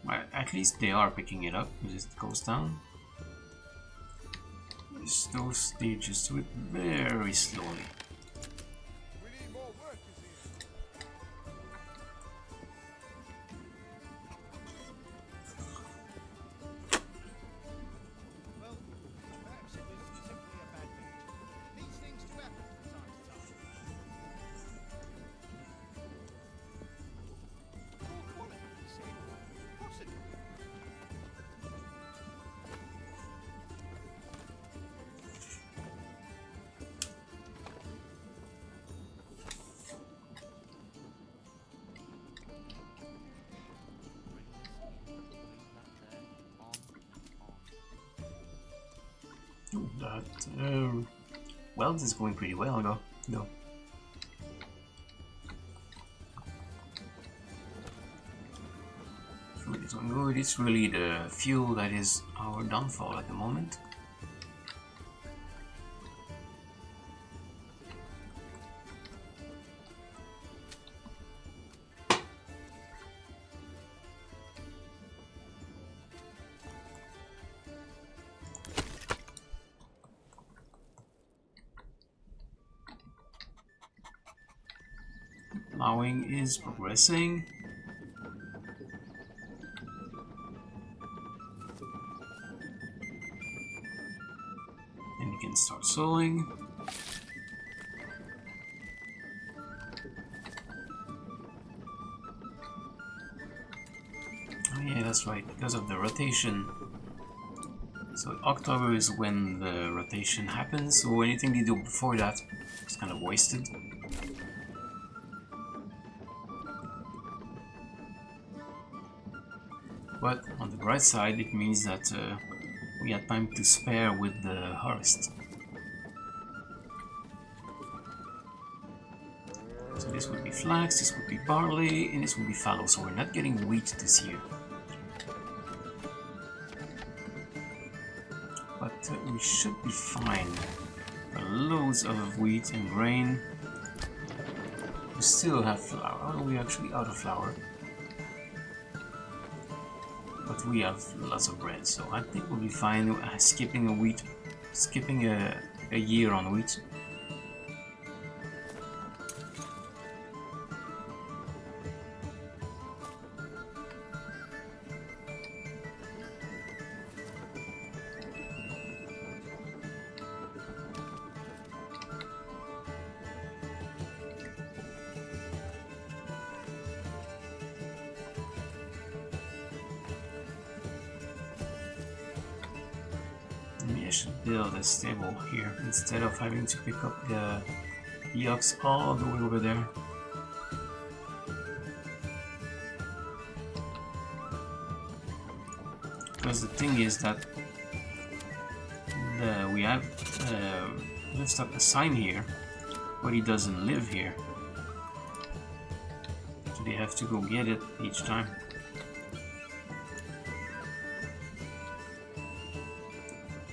Well, at least they are picking it up as it goes down. They just do it very slowly. We need more workers here. Well, perhaps it was simply a bad day. These things do happen from time to time. Poor quality, you see. Possibly. Ooh, that weld is going pretty well though. Food is going good. It's really the fuel that is our downfall at the moment. Plowing is progressing. And we can start sowing. Oh yeah, that's right, because of the rotation. So October is when the rotation happens, so anything they do before that is kind of wasted. But on the bright side, it means that we had time to spare with the harvest. So this would be flax, this would be barley, and this would be fallow, so we're not getting wheat this year. But we should be fine. Loads of wheat and grain. We still have flour. Oh, we're actually out of flour. But we have lots of bread, so I think we'll be fine skipping a year on wheat. Maybe I should build a stable here instead of having to pick up the ox all the way over there. Because the thing is that we have livestock a sign here, but he doesn't live here. So they have to go get it each time.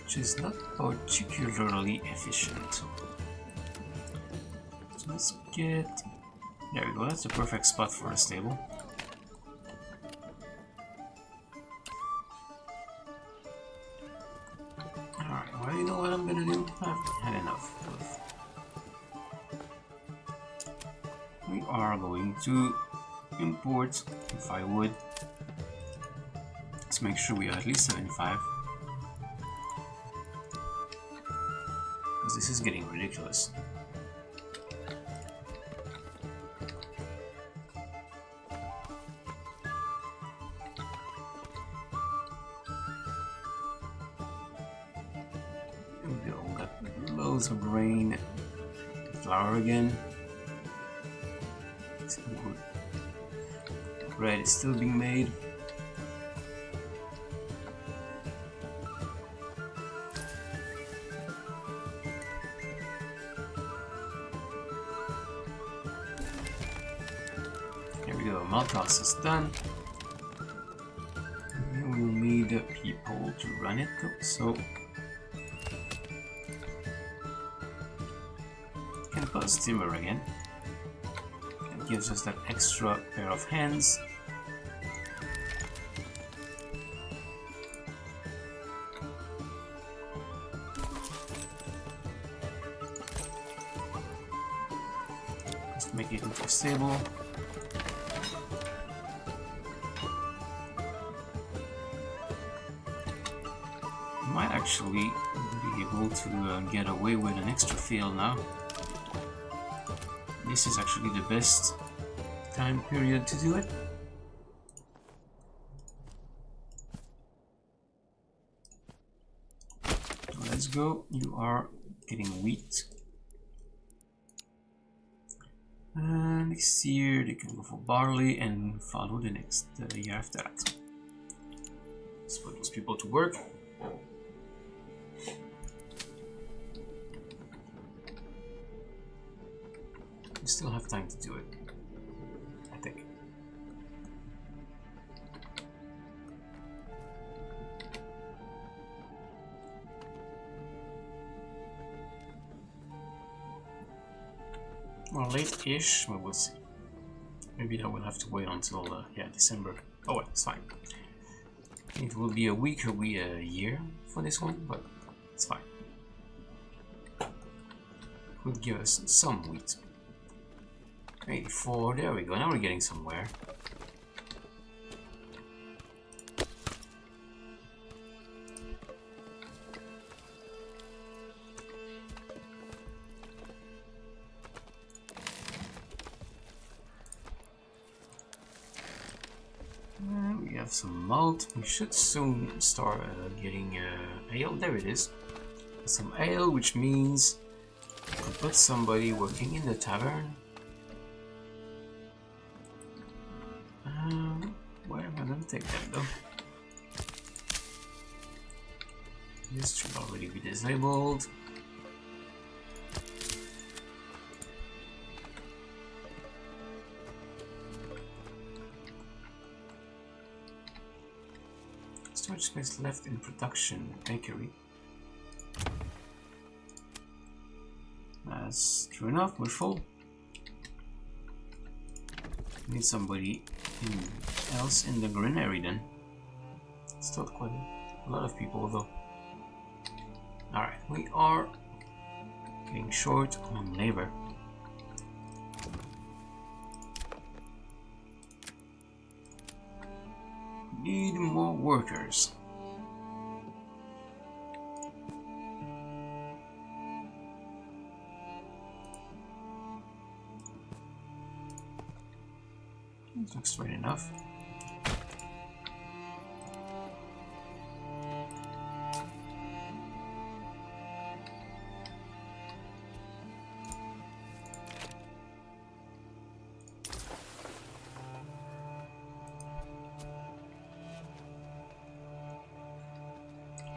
Which is not particularly efficient. let's get... There we go, that's the perfect spot for a stable. Alright, well, you know what I'm gonna do? I've had enough of... We are going to import firewood. Let's make sure we are at least 75. Because this is getting ridiculous. There we go, we got loads of grain. Flour again. Bread is still being made. There we go, Maltos is done. And we'll need people to run it though, so can put timber again. It gives us that extra pair of hands. Let's make it into a stable. Might actually be able to get away with an extra field now. This is actually the best time period to do it. Let's go. You are getting wheat. Next year they can go for barley and follow the next year after that. Let's put those people to work. We still have time to do it, I think. Well, late-ish, but we'll see. Maybe I will have to wait until, yeah, December. Oh well, it's fine. It will be a week or a year for this one, but it's fine. It would give us some wheat. 84, there we go, now we're getting somewhere. We have some malt. We should soon start getting ale. There it is. Some ale, which means we could put somebody working in the tavern. Where am I going to take them though? This should already be disabled. Storage space left in production bakery. That's true enough, we're full. Need somebody else in the granary then. Still quite a lot of people though. Alright, we are getting short on labor. Need more workers. Looks straight enough.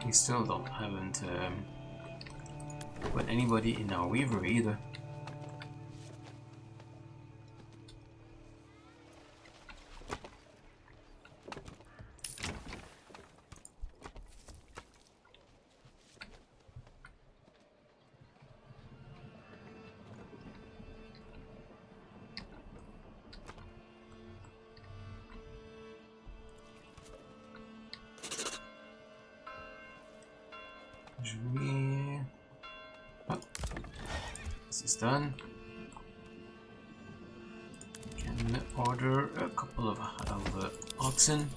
We still haven't put anybody in our weaver either. Should we... Oh, this is done. Can order a couple of oxen.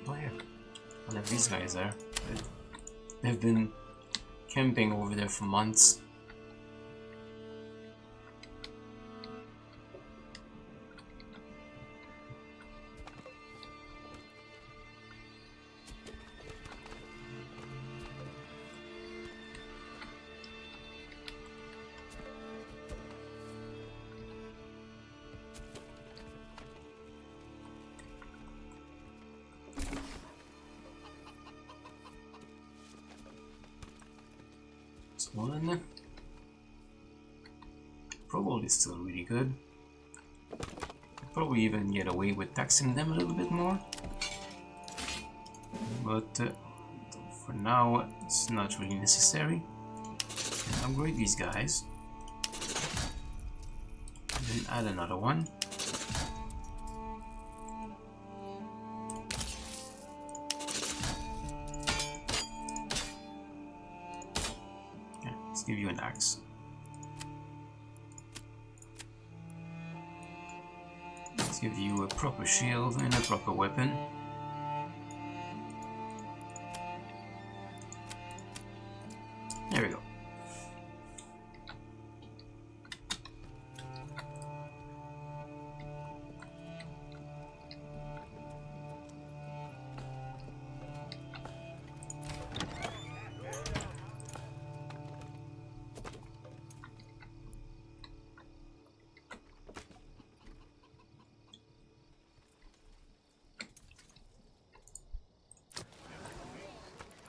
Oh yeah, I'll have these guys there. They've been camping over there for months. One. Probably still really good. Probably even get away with taxing them a little bit more. But for now, it's not really necessary. Can upgrade these guys. And then add another one. Give you an axe. Let's give you a proper shield and a proper weapon. There we go.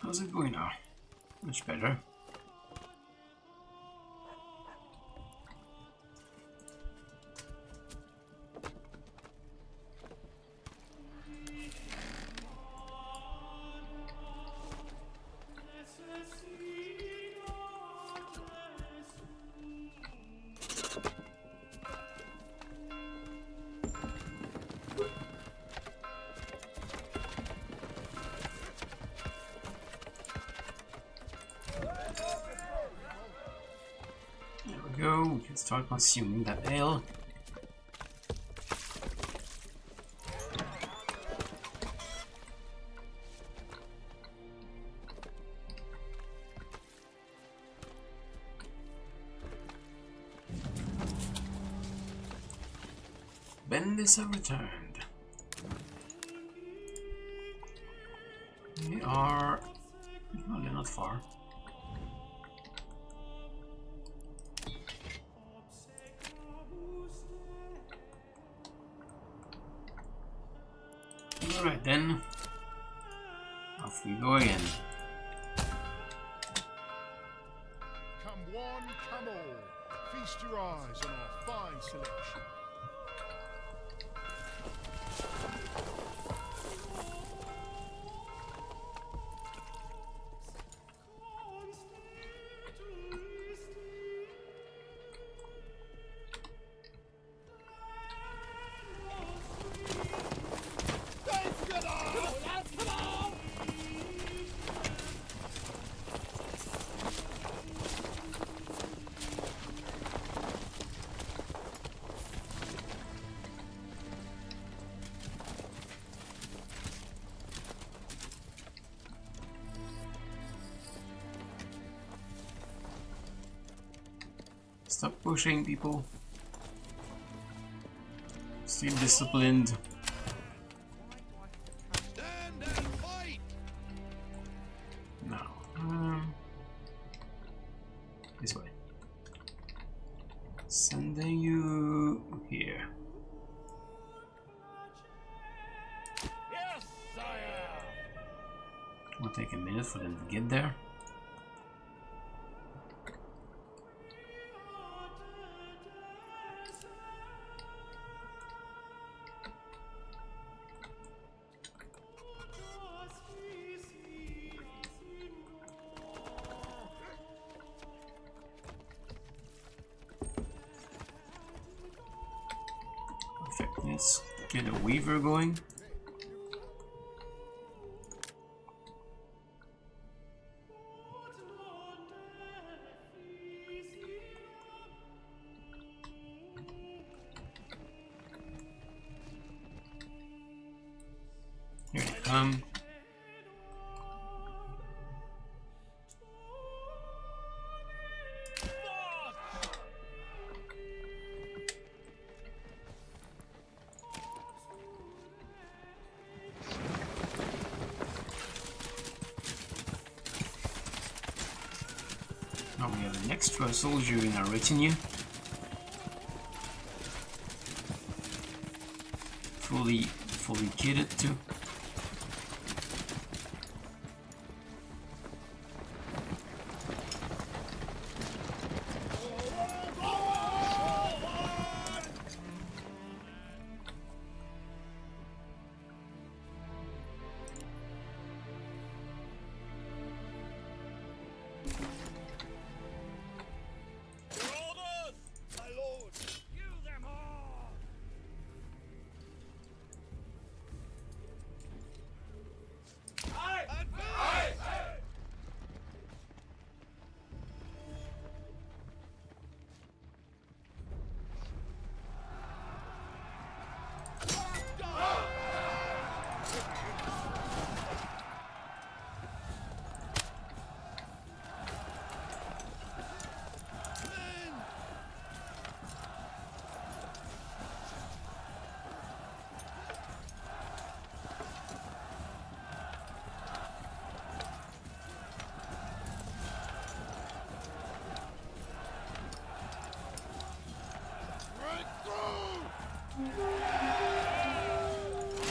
How's it going now? Much better. Go, we can start consuming that ale. Bandits have returned. They are... no, they're not far. Alright then, off we go again. Come one, come all. Feast your eyes on our fine selection. Stop pushing, people. Stay disciplined. Stand and fight! Now, this way. Sending you here. Yes, sire! Will take a minute for them to get there. Let's get a weaver going. Here they come. Now we have an extra soldier in our retinue. Fully kitted too.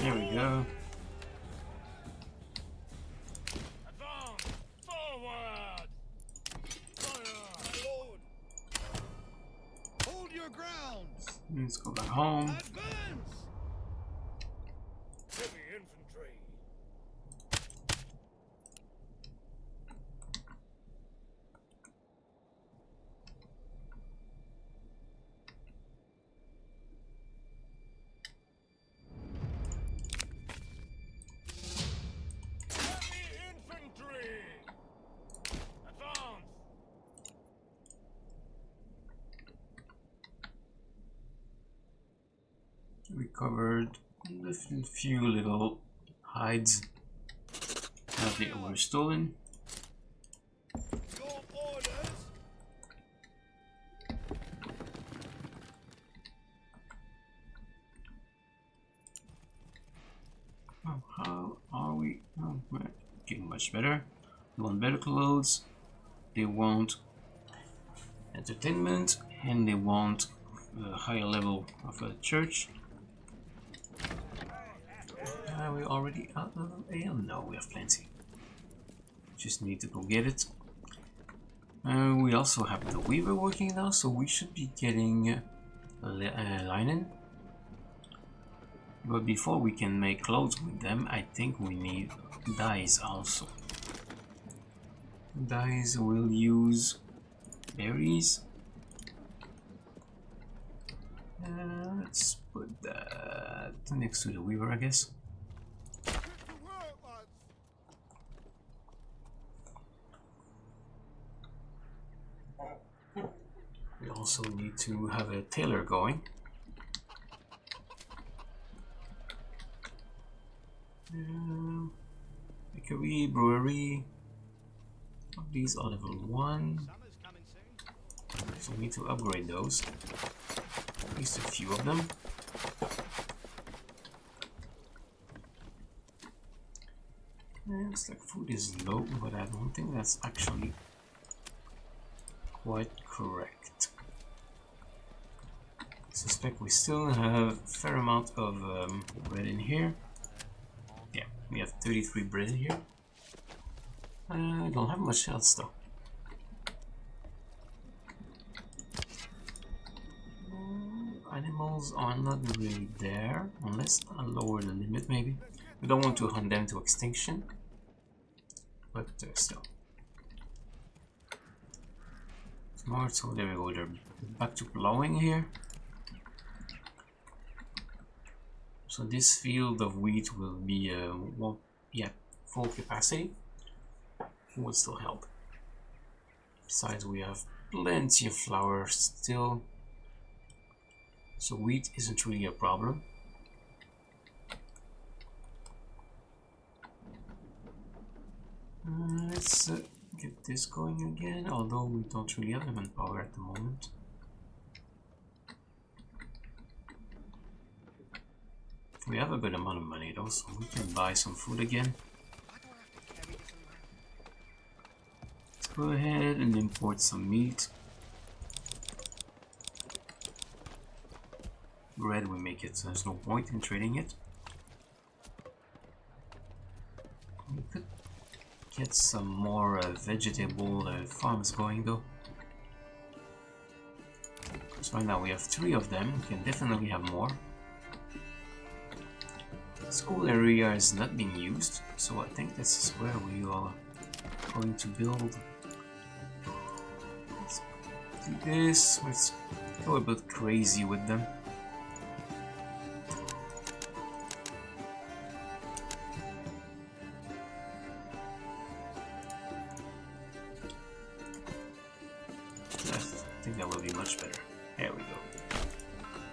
There we go. Advance! Forward! Fire! My lord! Hold your grounds! Let's go back home. Advance! Heavy infantry! Heavy infantry! Advance! We covered a few little hides that they were stolen. Your orders! Oh, how are we? Oh, we're getting much better. They want better clothes, they want entertainment, and they want a higher level of a church. Are we already out of ale? No, we have plenty. Just need to go get it. We also have the weaver working now, so we should be getting linen. But before we can make clothes with them, I think we need dyes also. Dyes will use berries. Let's put that next to the weaver, I guess. Get to work, lads! We also need to have a tailor going. Bakery, brewery. These are level 1, Summer's coming soon. so we need to upgrade those. At least a few of them. Looks like food is low, but I don't think that's actually quite correct. I suspect we still have a fair amount of bread in here. Yeah, we have 33 bread in here. I don't have much else though. Animals are not really there, unless I lower the limit maybe. We don't want to hunt them to extinction, but still. Smart, so there we go, they're back to plowing here. So this field of wheat will be full capacity. It would still help. Besides, we have plenty of flour still, so wheat isn't really a problem. Let's get this going again, although we don't really have manpower at the moment. We have a good amount of money though, so we can buy some food again. Let's go ahead and import some meat. Bread we make it, so there's no point in trading it. We could get some more vegetable farms going though. Because right now we have 3 of them, we can definitely have more. School area is not being used, so I think this is where we are going to build. Let's do this, let's go a bit crazy with them. I think that will be much better. There we go.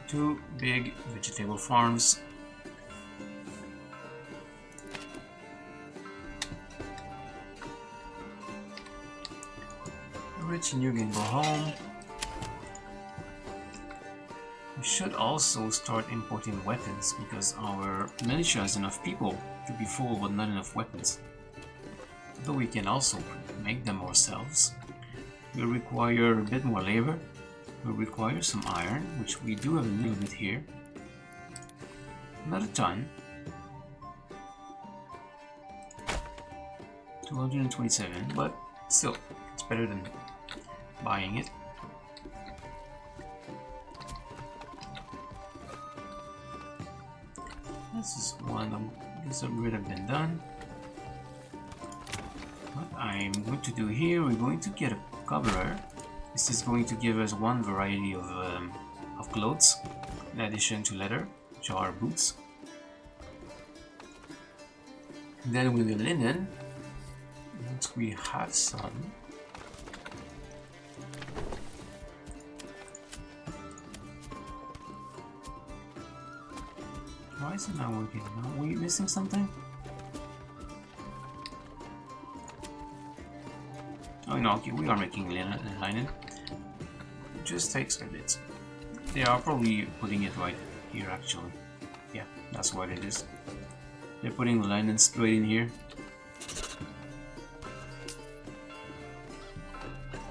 2 big vegetable farms. Rich and you can go home. We should also start importing weapons because our militia has enough people to be full but not enough weapons. Though we can also make them ourselves. We'll require a bit more labor. We'll require some iron, which we do have a little bit here. Not a ton. 227, but still, it's better than buying it. This is one of this upgrade have been done. What I'm going to do here, we're going to get a cobbler. This is going to give us 1 variety of clothes in addition to leather, which are boots. And then with the linen, once we have some, why is it not working? Are we missing something? Oh no, okay, we are making linen. It just takes a bit. They are probably putting it right here actually. Yeah, that's what it is. They're putting the linen straight in here.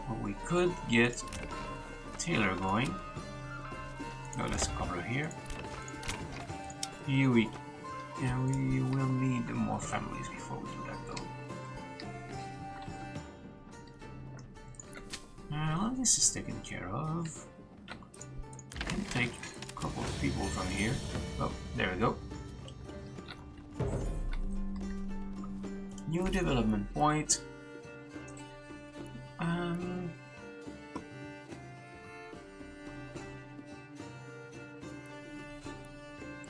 But we could get tailor going. No, let's cover here. Here we will need more families before we do that though. Well, this is taken care of. Can take a couple of people from here. Oh, there we go. New development point.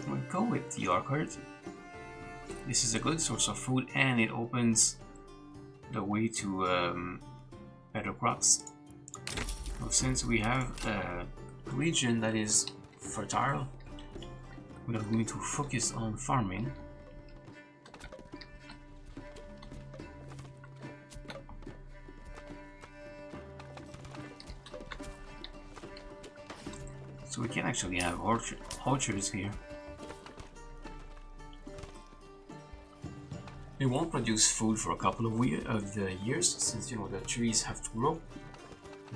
We'll go with the orchard. This is a good source of food and it opens the way to better crops. So since we have a region that is fertile, we are going to focus on farming. So we can actually have orchards here. They won't produce food for a couple of years, since the trees have to grow.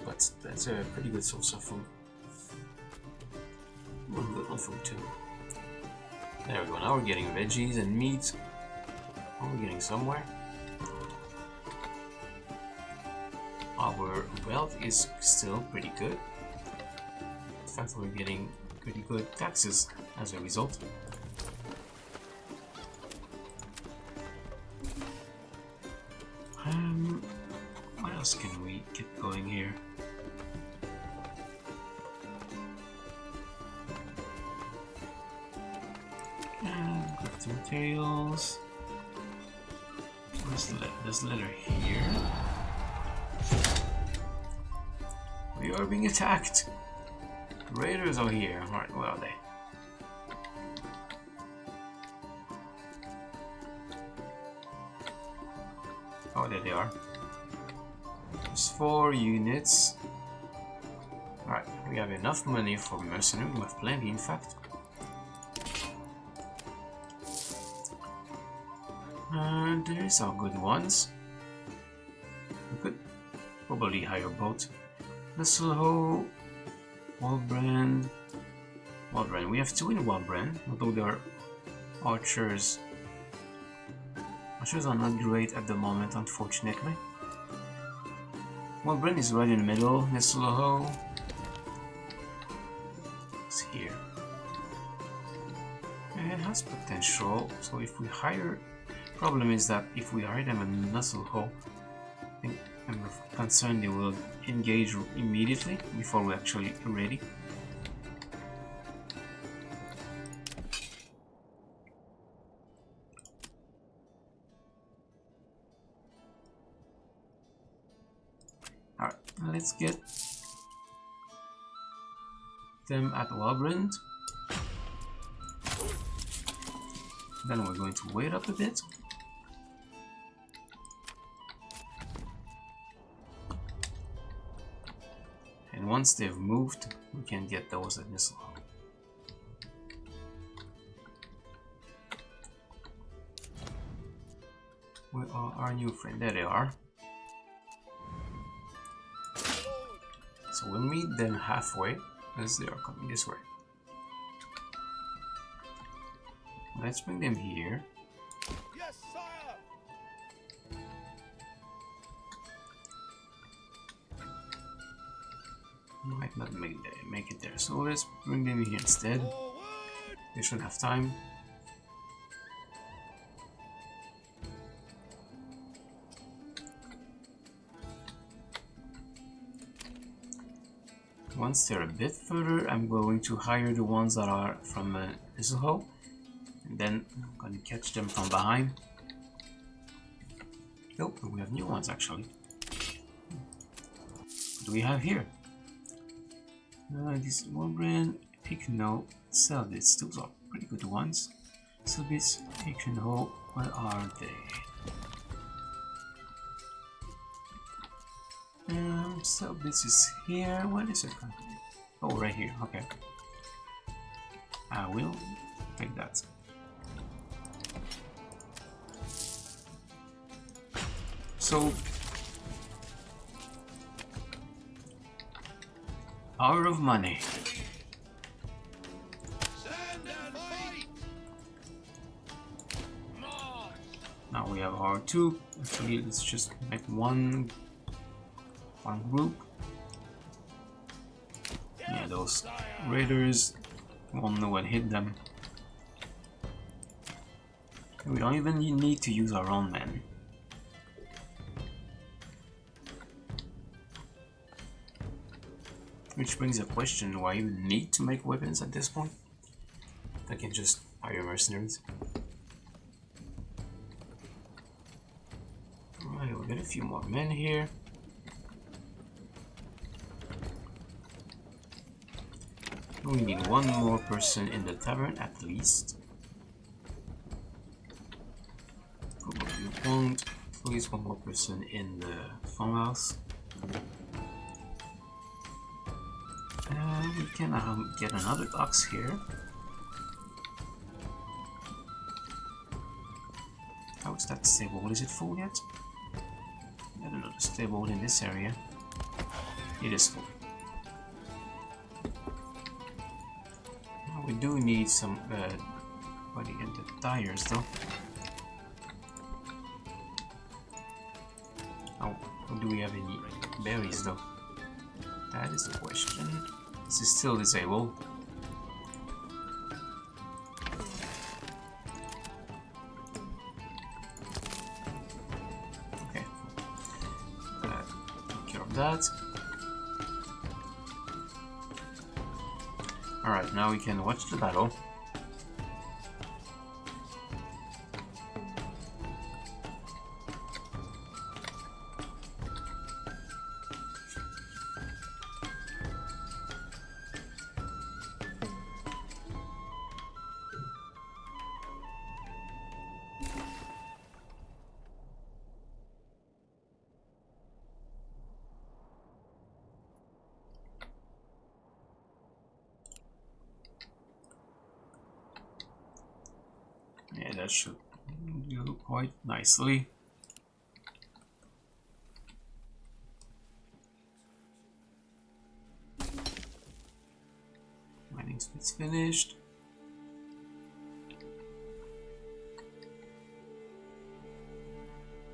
But that's a pretty good source of food. Good on food too. There we go. Now we're getting veggies and meat. Now we're getting somewhere. Our wealth is still pretty good. In fact, we're getting pretty good taxes as a result. What else can we get going here? crafting materials. This letter here. We are being attacked. Raiders are here. Alright, where are they? Oh, there they are. There's 4 units. Alright, we have enough money for mercenary. We have plenty, in fact. And there's our good ones. We could probably hire both. Nesselho, Walbrand. Walbrand. We have 2 in Walbrand, although they are archers. Archers are not great at the moment, unfortunately. Walbrand is right in the middle. Nesselho is here. And it has potential, so if we hire... Problem is that if we hire them in Nesselho, I think I'm concerned they will engage immediately before we're actually ready. Alright, let's get them at Walbrand. Then we're going to wait up a bit. And once they've moved, we can get those at Nesselho. Where are our new friends? There they are. So we'll meet them halfway as they are coming this way. Let's bring them here. Yes, sire. Might not make it there, so let's bring them here instead. Forward. They should have time. Once they're a bit further, I'm going to hire the ones that are from Nesselho, and then I'm going to catch them from behind. Nope, we have new ones actually. What do we have here? This Walbrand, Picno, Selbits, those are pretty good ones. Selbits, Picno, where are they? Selbits is here. What is it? Oh, right here. Okay. I will take that. So, hour of money. Stand and fight. March. Now we have our 2. Actually, let's just make one group. Yeah, those raiders won't know what hit them. We don't even need to use our own men. Which brings a question, why you need to make weapons at this point? I can just hire mercenaries. Alright, we'll get a few more men here. We need 1 more person in the tavern at least. Probably won't. At least 1 more person in the farmhouse. We can get another ox here. How is that stable? Is it full yet? I don't know, the stable in this area. It is full. We do need some body in the tires though. Oh, do we have any berries though? That is the question. This is still disabled. Okay. Take care of that. Alright, now we can watch the battle. that should do quite nicely. Mining speed's finished.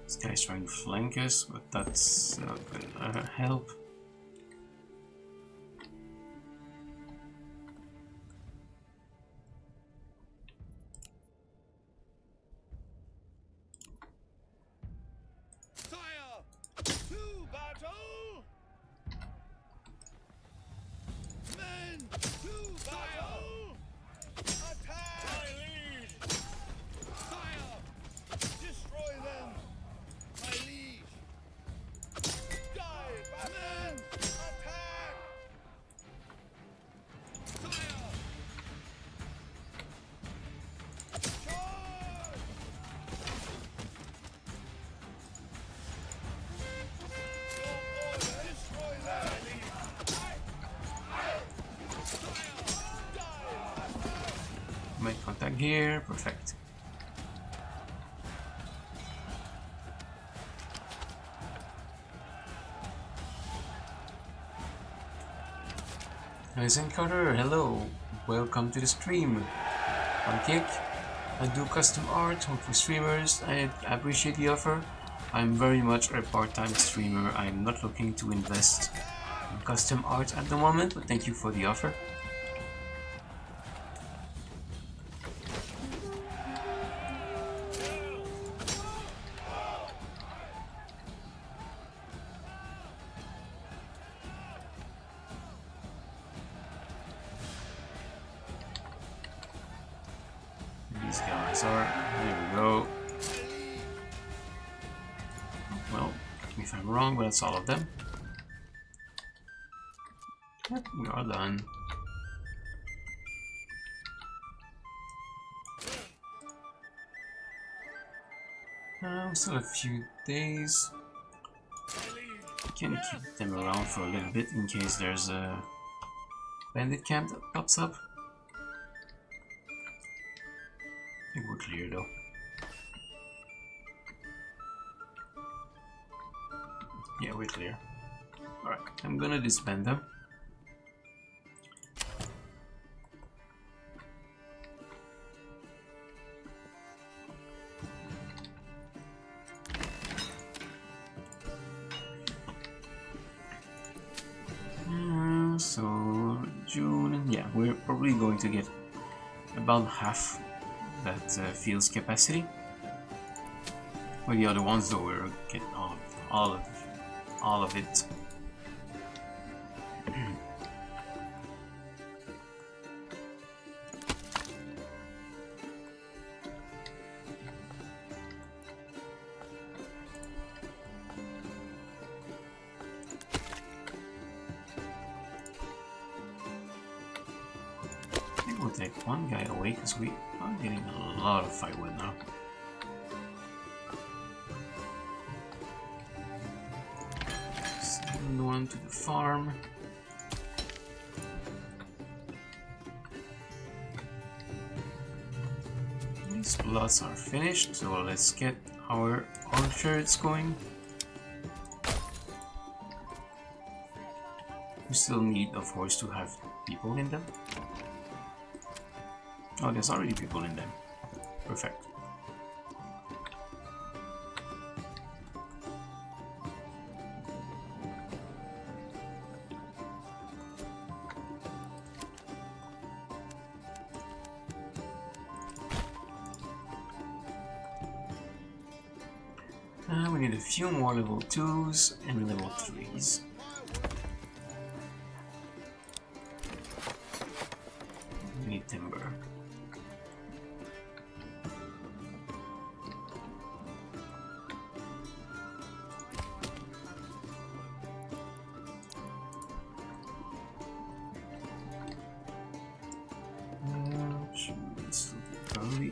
This guy's trying to flank us, but that's not gonna help. Make contact here, perfect. Nice encounter, hello, welcome to the stream. I'm Kick, I do custom art for streamers, I appreciate the offer. I'm very much a part-time streamer, I'm not looking to invest in custom art at the moment, but thank you for the offer. These guys are, here we go. Well, correct me if I'm wrong, but that's all of them. Yep, we are done. Still a few days. Can keep them around for a little bit in case there's a bandit camp that pops up. I think we're clear though. Yeah, we're clear. Alright, I'm gonna disband them. So June, yeah, we're probably going to get about half that field's capacity. For the other ones, though, we're getting all of it. We'll take one guy away because we are getting a lot of firewood now. Send one to the farm. These plots are finished, so let's get our orchards going. We still need, of course, to have people in them. Oh, there's already people in them. Perfect. We need a few more level 2s and level 3s. We need timber.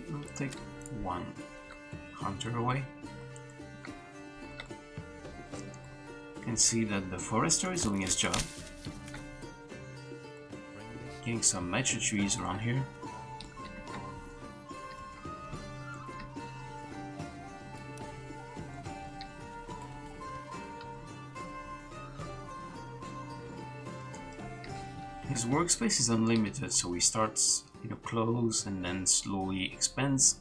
We'll take one hunter away. You can see that the forester is doing his job. Getting some mature trees around here. his workspace is unlimited, so he starts, you know, close and then slowly expands.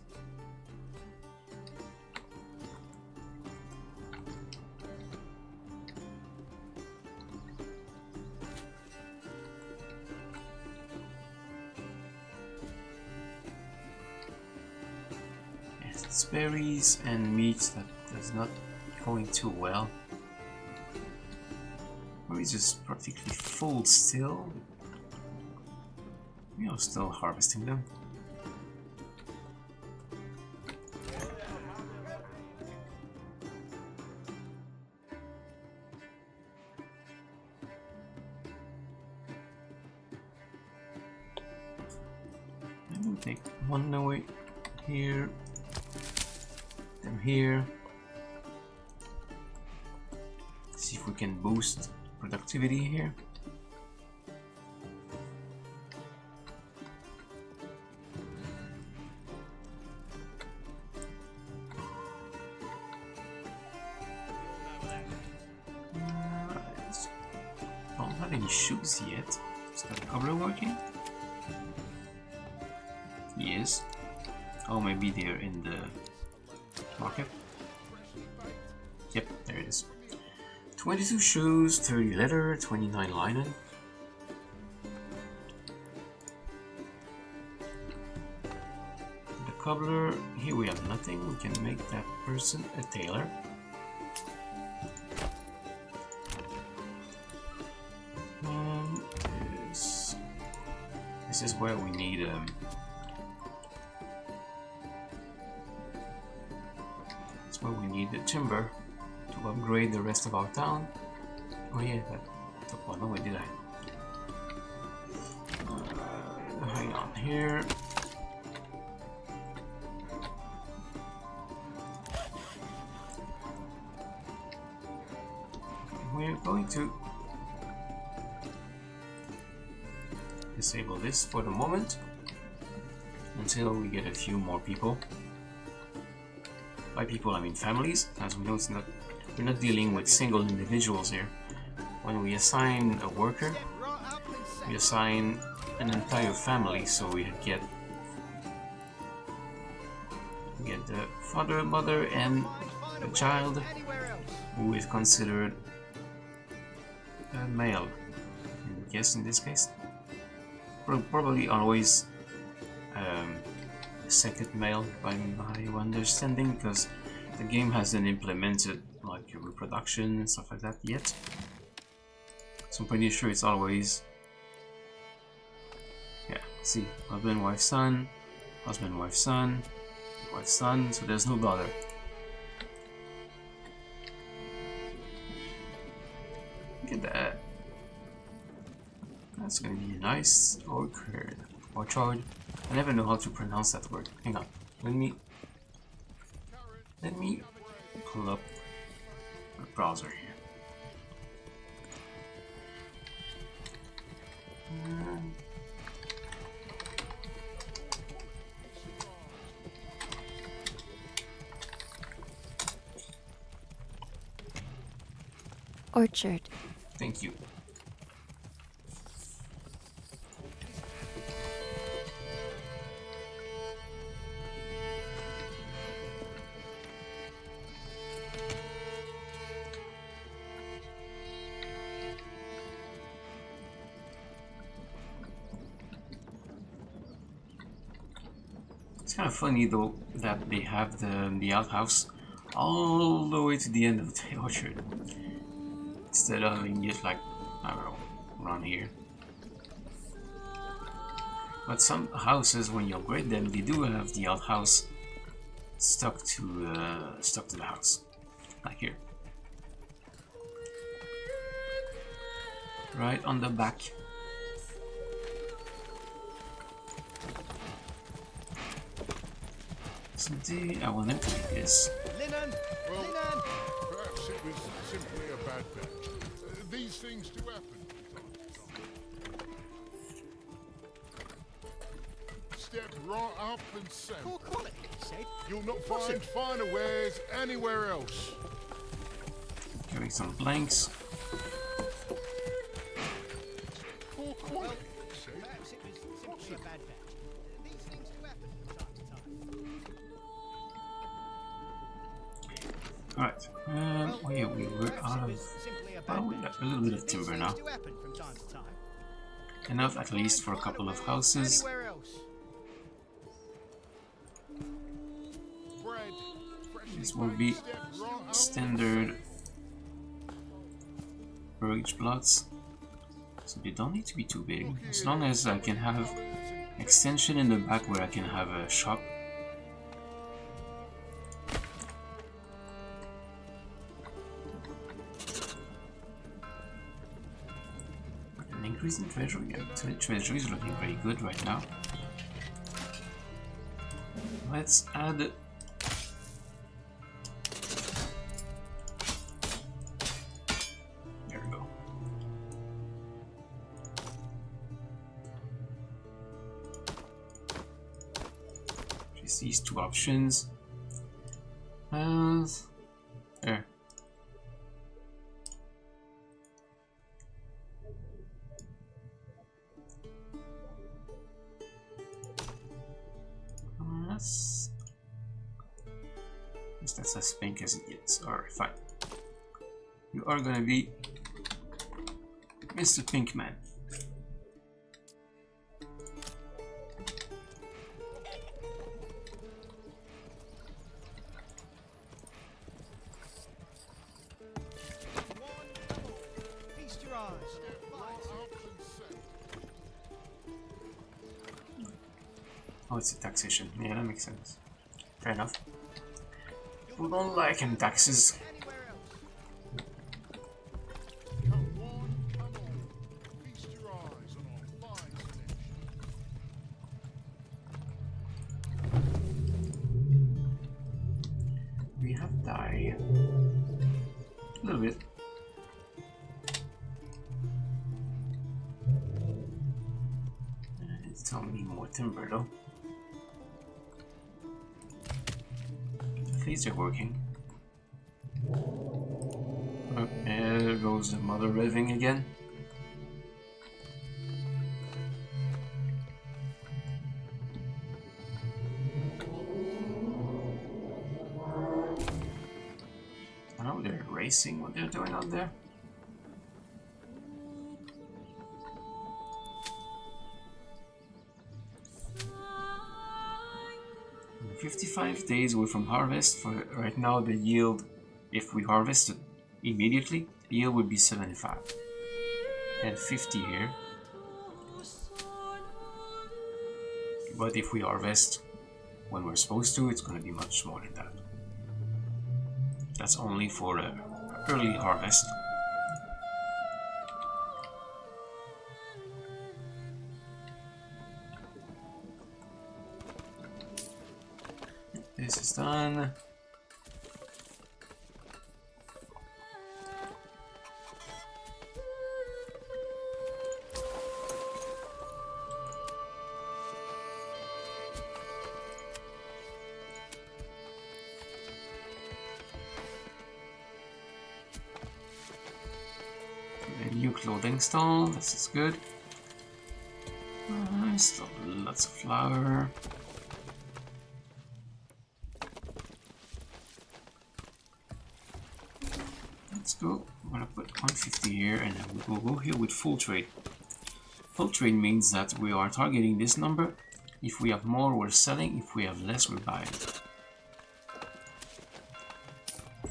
It's berries and meat that's not going too well. Or is just practically full still. We are still harvesting them. I'm gonna take one away here, them here. See if we can boost productivity here. Don't have any shoes yet. Is that cover working? Yes. Oh, maybe they're in the market. Yep, there it is. 22 shoes, 30 leather, 29 linen. The cobbler, here we have nothing. We can make that person a tailor. This is where we need that's where we need the timber to upgrade the rest of our town. Oh yeah, that took one away, did I? Hang on here. We're going to disable this for the moment until we get a few more people. By people I mean families, as we know we're not dealing with single individuals here. When we assign a worker, we assign an entire family, so we get the father, mother, and a child who is considered a male. I guess in this case, probably always a second male by my understanding, because the game hasn't implemented like reproduction and stuff like that yet. So I'm pretty sure it's always, yeah, see, husband, wife, son, husband, wife, son, wife, son, so there's no daughter. Look at that. That's gonna be a nice orchard. Orchard. I never know how to pronounce that word. Hang on. Let me pull up a browser here. Orchard. Thank you. It's kind of funny though that they have the outhouse all the way to the end of the orchard instead of having just like, I don't know, around here. But some houses, when you upgrade them, they do have the outhouse stuck to the house, like here, right on the back. Someday I want them to make this. Linen! Well, Linen! perhaps it was simply a bad day. These things do happen from time to time. Step right up and sample. Poor quality, he said. You'll not find finer wares anywhere else. Carrying some blanks. Poor quality. simply a bad bet. These things do happen from time to time. Alright. Oh yeah, we were out of... Simply a Well, bad we bet. got a little bit of timber now. These things do happen from time to time. Enough at least for a couple of houses. Anywhere else. Bread, freshly This will baked, be stepped right up. standard storage plots. So they don't need to be too big. As long as I can have extension in the back where I can have a shop. An increase in treasury. Actually, treasury is looking very good right now. Let's add... There we go. Just these two options. There. That's as pink as it gets. Alright, fine. You are gonna be Mr. Pink Man. Feast your eyes. Oh, it's a taxation. Yeah, that makes sense. Fair enough. We don't like him taxes. Anywhere else. Come on, come on. Feast your eyes on our fine selection. We have dye. A little bit. It's telling me more timber though. At least they're working. Oh, there goes the mother revving again. Oh, they're racing what they're doing out there. 55 days away from harvest. For right now, the yield, if we harvest it immediately, the yield would be 75 and 50 here. But if we harvest when we're supposed to, it's going to be much more than that. That's only for early harvest. This is done. A new clothing stall, this is good. Still lots of flour. Let's go. I'm gonna put 150 here and then we'll go here with full trade. Full trade means that we are targeting this number. If we have more, we're selling. If we have less, we're buying.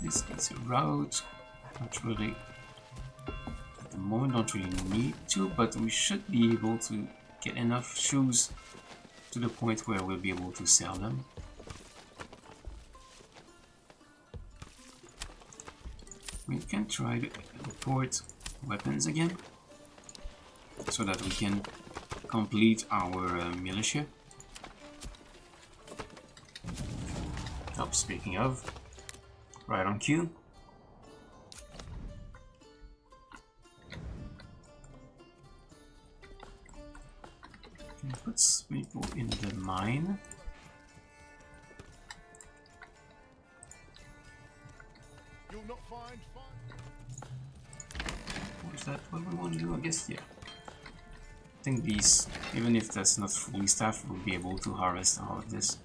This is a route. Not really. At the moment, don't really need to, but we should be able to get enough shoes to the point where we'll be able to sell them. We can try to import weapons again, so that we can complete our militia. Oh, speaking of, right on cue. Can put people in the mine. You'll not find Or is that what we want to do? I guess, yeah. think these, even if that's not fully staffed, we'll be able to harvest all of this.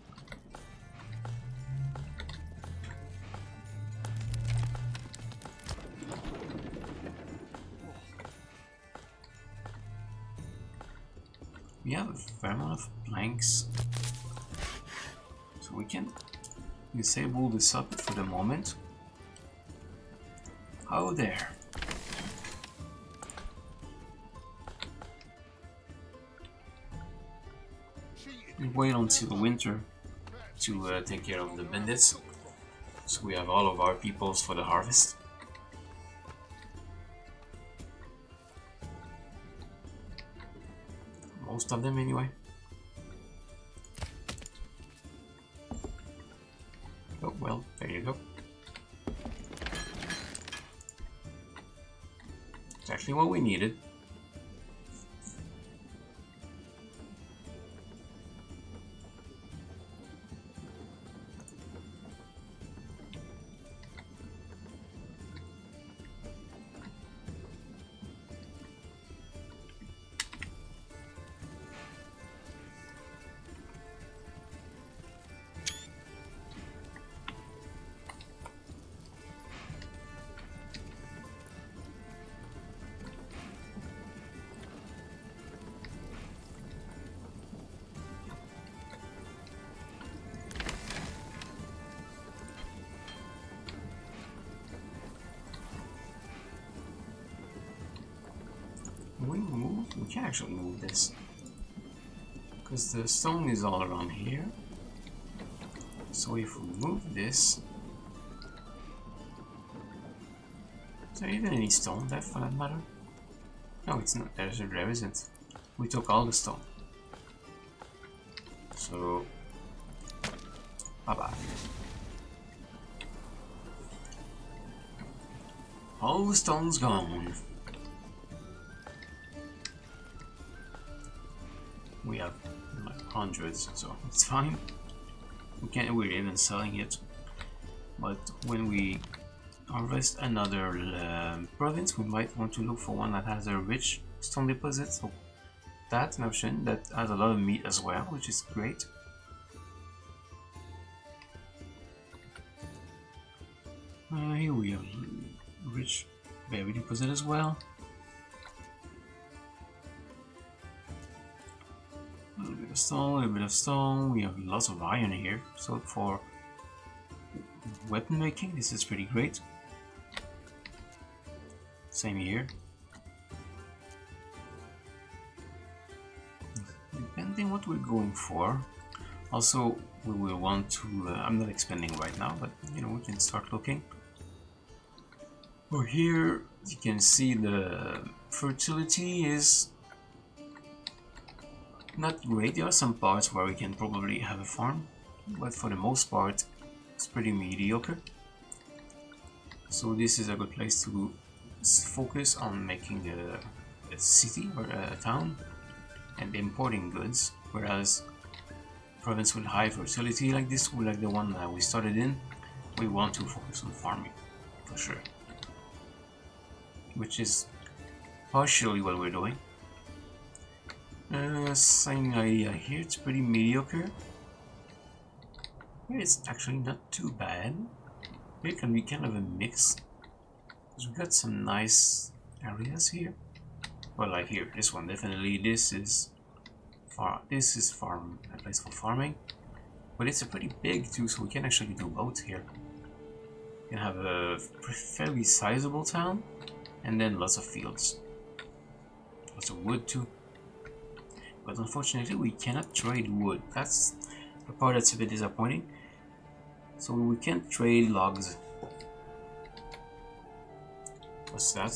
We have a fair amount of planks, so we can disable the socket for the moment. Oh, there. We wait until the winter to take care of the bandits, so we have all of our peoples for the harvest. Most of them anyway. Oh well, there you go. It's actually what we needed. We can actually move this because the stone is all around here. So if we move this, is there even any stone left for that matter? No, it's not. There isn't. We took all the stone. So bye bye. All the stone's gone. We have like hundreds, so it's fine. We're even selling it. But when we harvest another province, we might want to look for one that has a rich stone deposit. So that's an option that has a lot of meat as well, which is great. Here we have rich berry deposit as well. A little bit of stone, a little bit of stone. We have lots of iron here, so for weapon making this is pretty great. Same here. Depending what we're going for. Also, we will want to, I'm not expanding right now, but you know, we can start looking. For here, you can see the fertility is not great. There are some parts where we can probably have a farm, but for the most part, it's pretty mediocre. So this is a good place to focus on making a city or a town and importing goods, whereas province with high fertility like this, like the one that we started in, we want to focus on farming for sure, which is partially what we're doing. Same idea here, it's pretty mediocre. Here it's actually not too bad. Here can be kind of a mix, because we've got some nice areas here. Well, like here, this one definitely. This is farm, a place for farming, but it's a pretty big too, so we can actually do both here. We can have a fairly sizable town, and then lots of fields, lots of wood too. But unfortunately, we cannot trade wood. That's the part that's a bit disappointing. So we can't trade logs. What's that?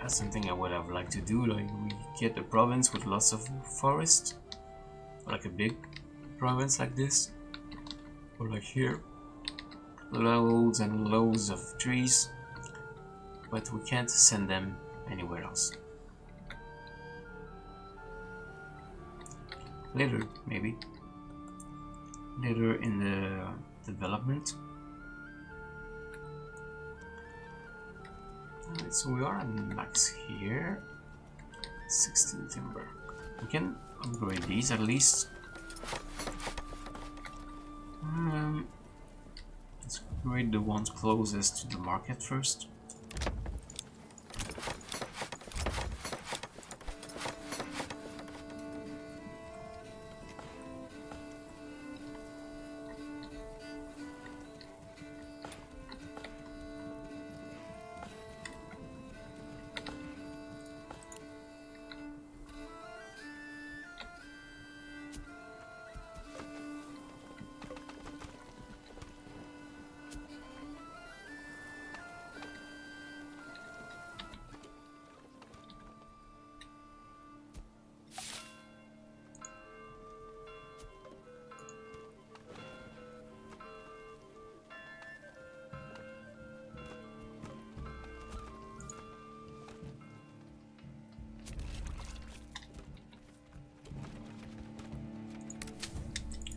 That's something I would have liked to do. Like we get a province with lots of forest, like a big province like this, or like here, loads and loads of trees. But we can't send them anywhere else. Later, maybe. Later in the development. Alright, so we are at max here. 16 timber. We can upgrade these at least. Let's upgrade the ones closest to the market first.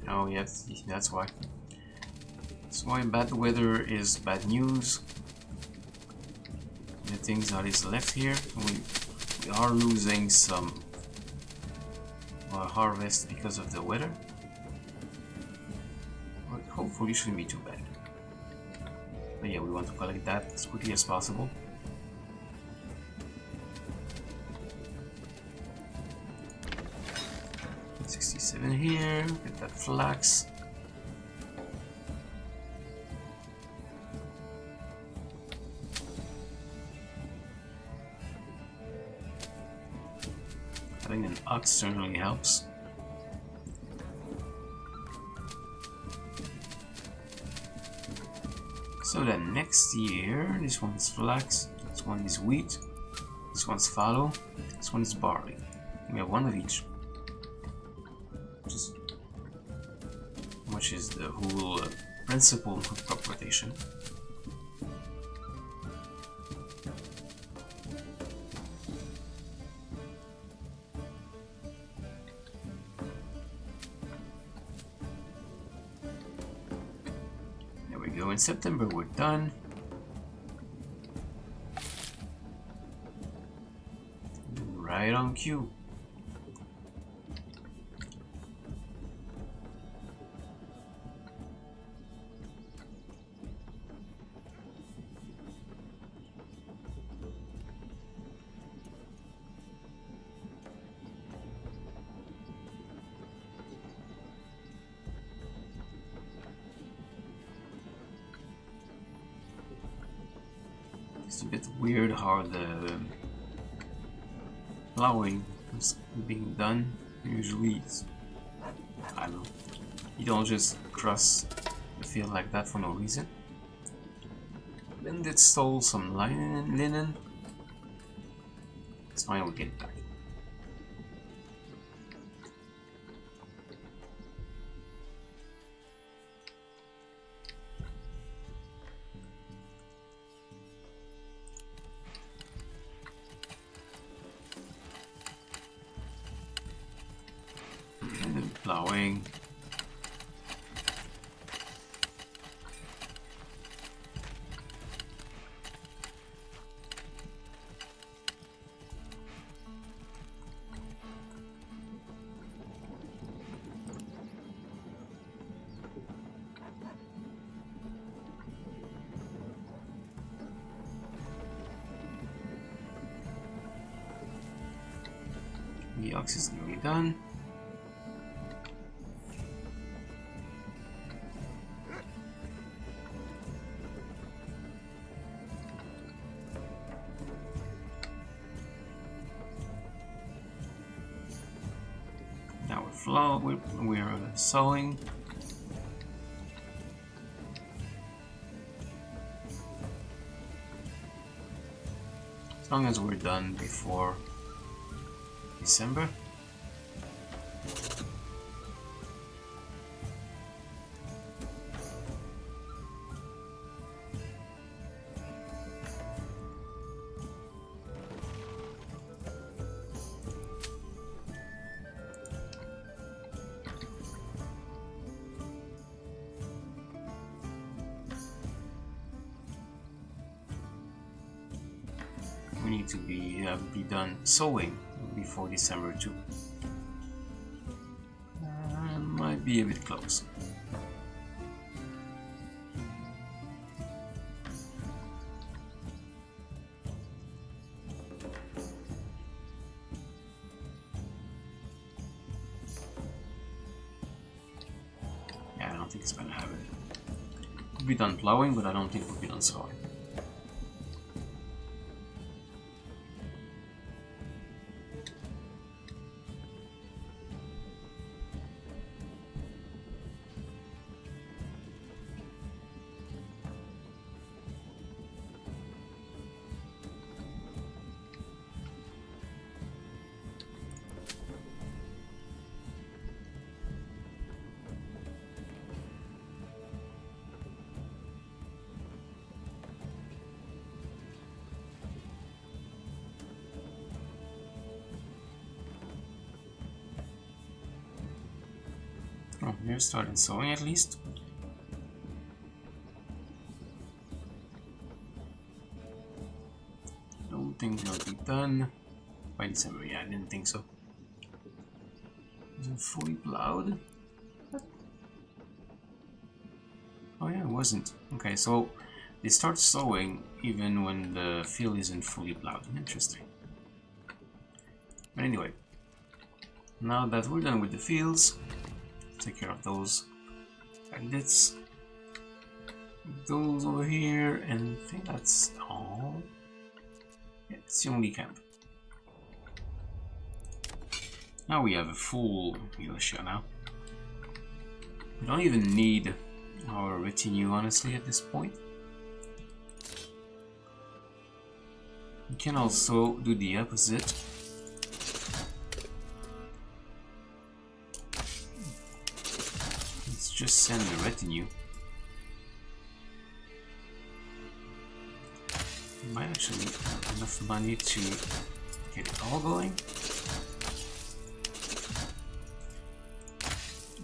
Oh yes, that's why. That's why bad weather is bad news. The things that is left here, we are losing some harvest because of the weather. But hopefully it shouldn't be too bad. But yeah, we want to collect that as quickly as possible. Here, get that flax. Having an ox certainly helps. So then next year, this one is flax, this one is wheat, this one's fallow, this one is barley. We have one of each. Which is the whole principle of crop rotation. There we go. In September we're done. Right on cue. It's a bit weird how the plowing is being done. Usually it's, I don't know, you don't just cross the field like that for no reason. Then it stole some linen. It's fine, we'll get it back. Plowing. The ox is nearly done. We're sowing. As long as we're done before December. We need to be done sowing before December too. might be a bit close. Yeah, I don't think it's gonna happen. We'll be done plowing, but I don't think we'll be done sowing. Oh, they're starting sowing at least. Don't think they'll be done by December. Yeah, I didn't think so. Is it fully plowed? Oh yeah, it wasn't. Okay, so they start sowing even when the field isn't fully plowed. Interesting. But anyway, now that we're done with the fields, take care of those bandits. Those over here, and I think that's all. Yeah, it's the only camp. Now we have a full militia now. We don't even need our retinue, honestly, at this point. We can also do the opposite. Let's just send the retinue. We might actually have enough money to get it all going.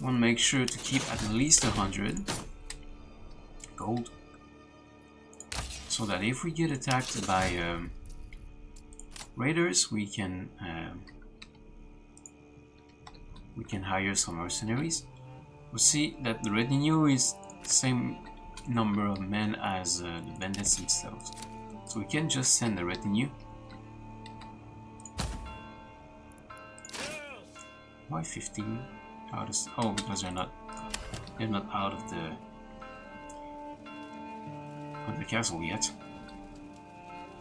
Want to make sure to keep at least 100 gold, so that if we get attacked by raiders, we can hire some mercenaries. We'll see that the retinue is the same number of men as the bandits themselves, so we can just send the retinue. Why 15? Oh, because they're not out of the castle yet.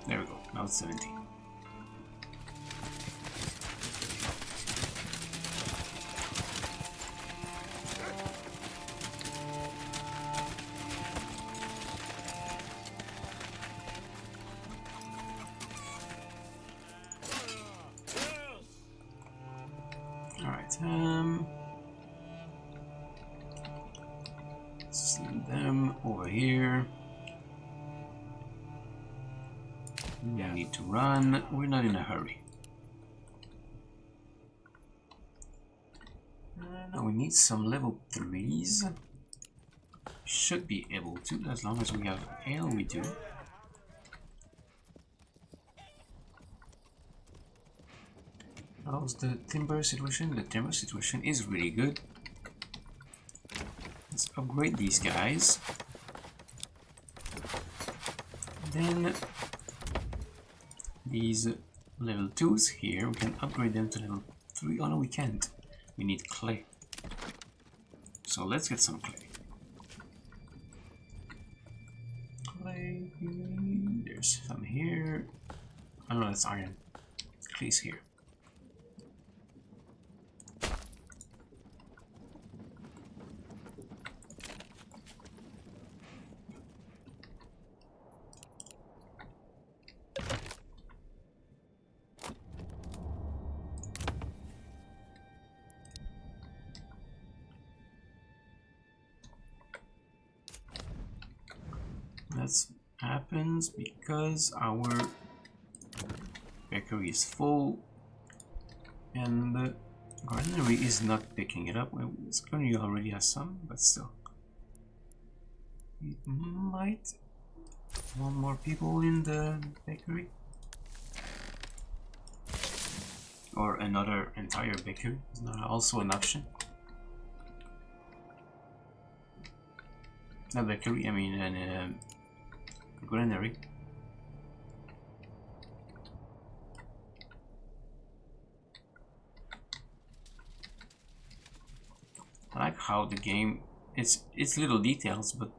There we go. Now it's 17. All right. Send them over here. We need to run. We're not in a hurry. Now we need some level 3s. Should be able to, as long as we have ale, we do. How's the timber situation? The timber situation is really good. Let's upgrade these guys. Then these level 2s here, we can upgrade them to level 3. Oh no, we can't. We need clay. So let's get some clay. Clay, there's some here. Oh no, that's iron. Clay's here. That happens because our bakery is full and the gardenery is not picking it up. Well, this gardenery already has some, but still. We might want more people in the bakery. Or another entire bakery is not also an option. not bakery, I mean an granary. I like how the game, it's little details, but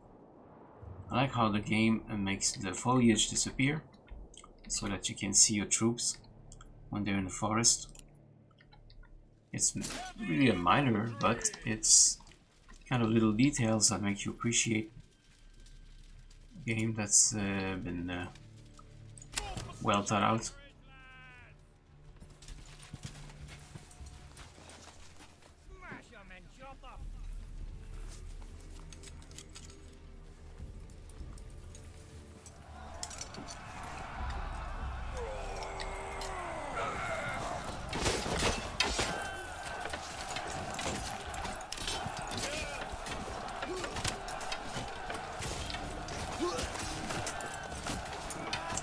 I like how the game makes the foliage disappear so that you can see your troops when they're in the forest. It's really a minor, but it's kind of little details that make you appreciate a game that's been well thought out.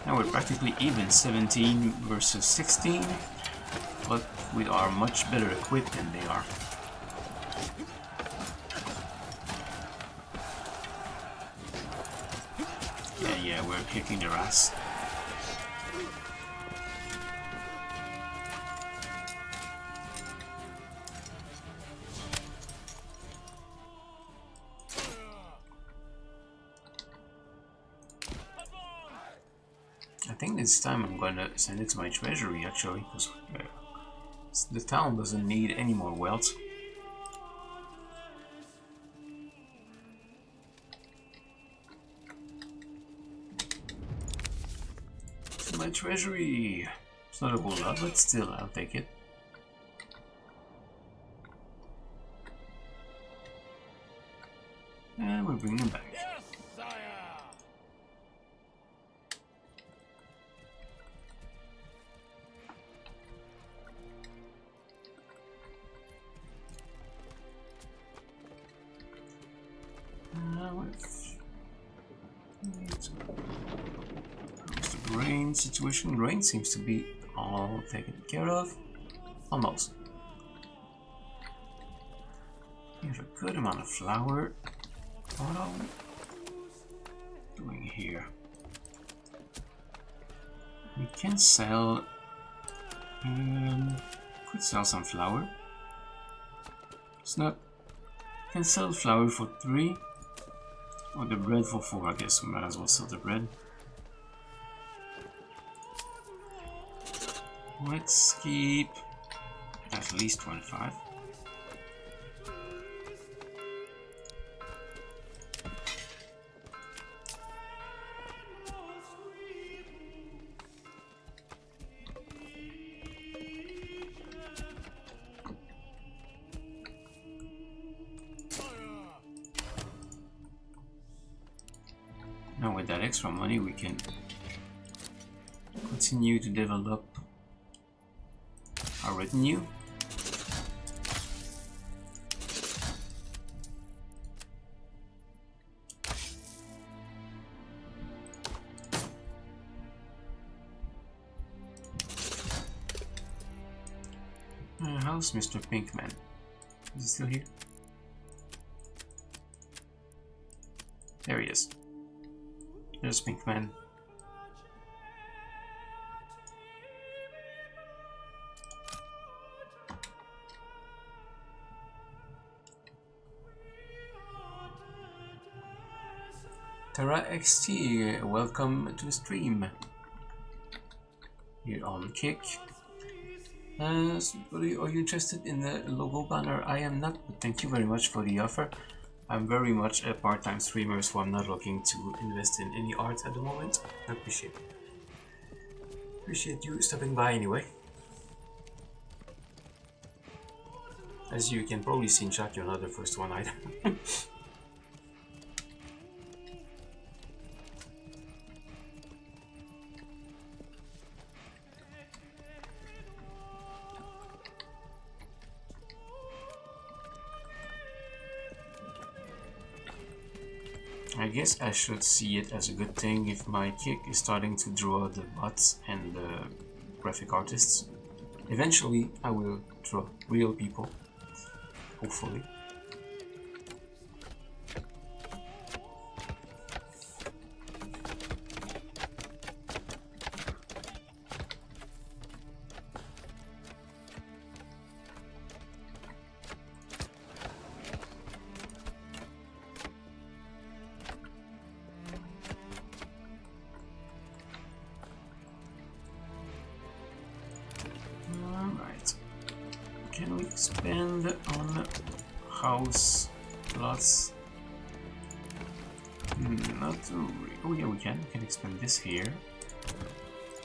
Now we're practically even, 17 versus 16, but we are much better equipped than they are. Yeah, we're kicking their ass. I think this time I'm gonna send it to my treasury actually, because the town doesn't need any more wealth. To my treasury! It's not a whole lot, but still, I'll take it. And we're bringing them back. How's the grain situation? Grain seems to be all taken care of. Almost. Here's a good amount of flour. What are we doing here? We can sell. Could sell some flour. It's not. Can sell flour for 3. Or the bread for 4, I guess we might as well sell the bread. Let's keep at least 25. Now with that extra money we can continue to develop our retinue. How's Mr. Pinkman? Is he still here? There he is. There's Pinkman. Terra XT, welcome to the stream. Here on Kick. Are you interested in the logo banner? I am not, but thank you very much for the offer. I'm very much a part-time streamer, so I'm not looking to invest in any art at the moment. I appreciate you stopping by anyway. As you can probably see in chat, you're not the first one either. I guess I should see it as a good thing if my Kick is starting to draw the bots and the graphic artists. Eventually I will draw real people, hopefully. Can we expand on house plots? Not really. Oh yeah, we can. We can expand this here.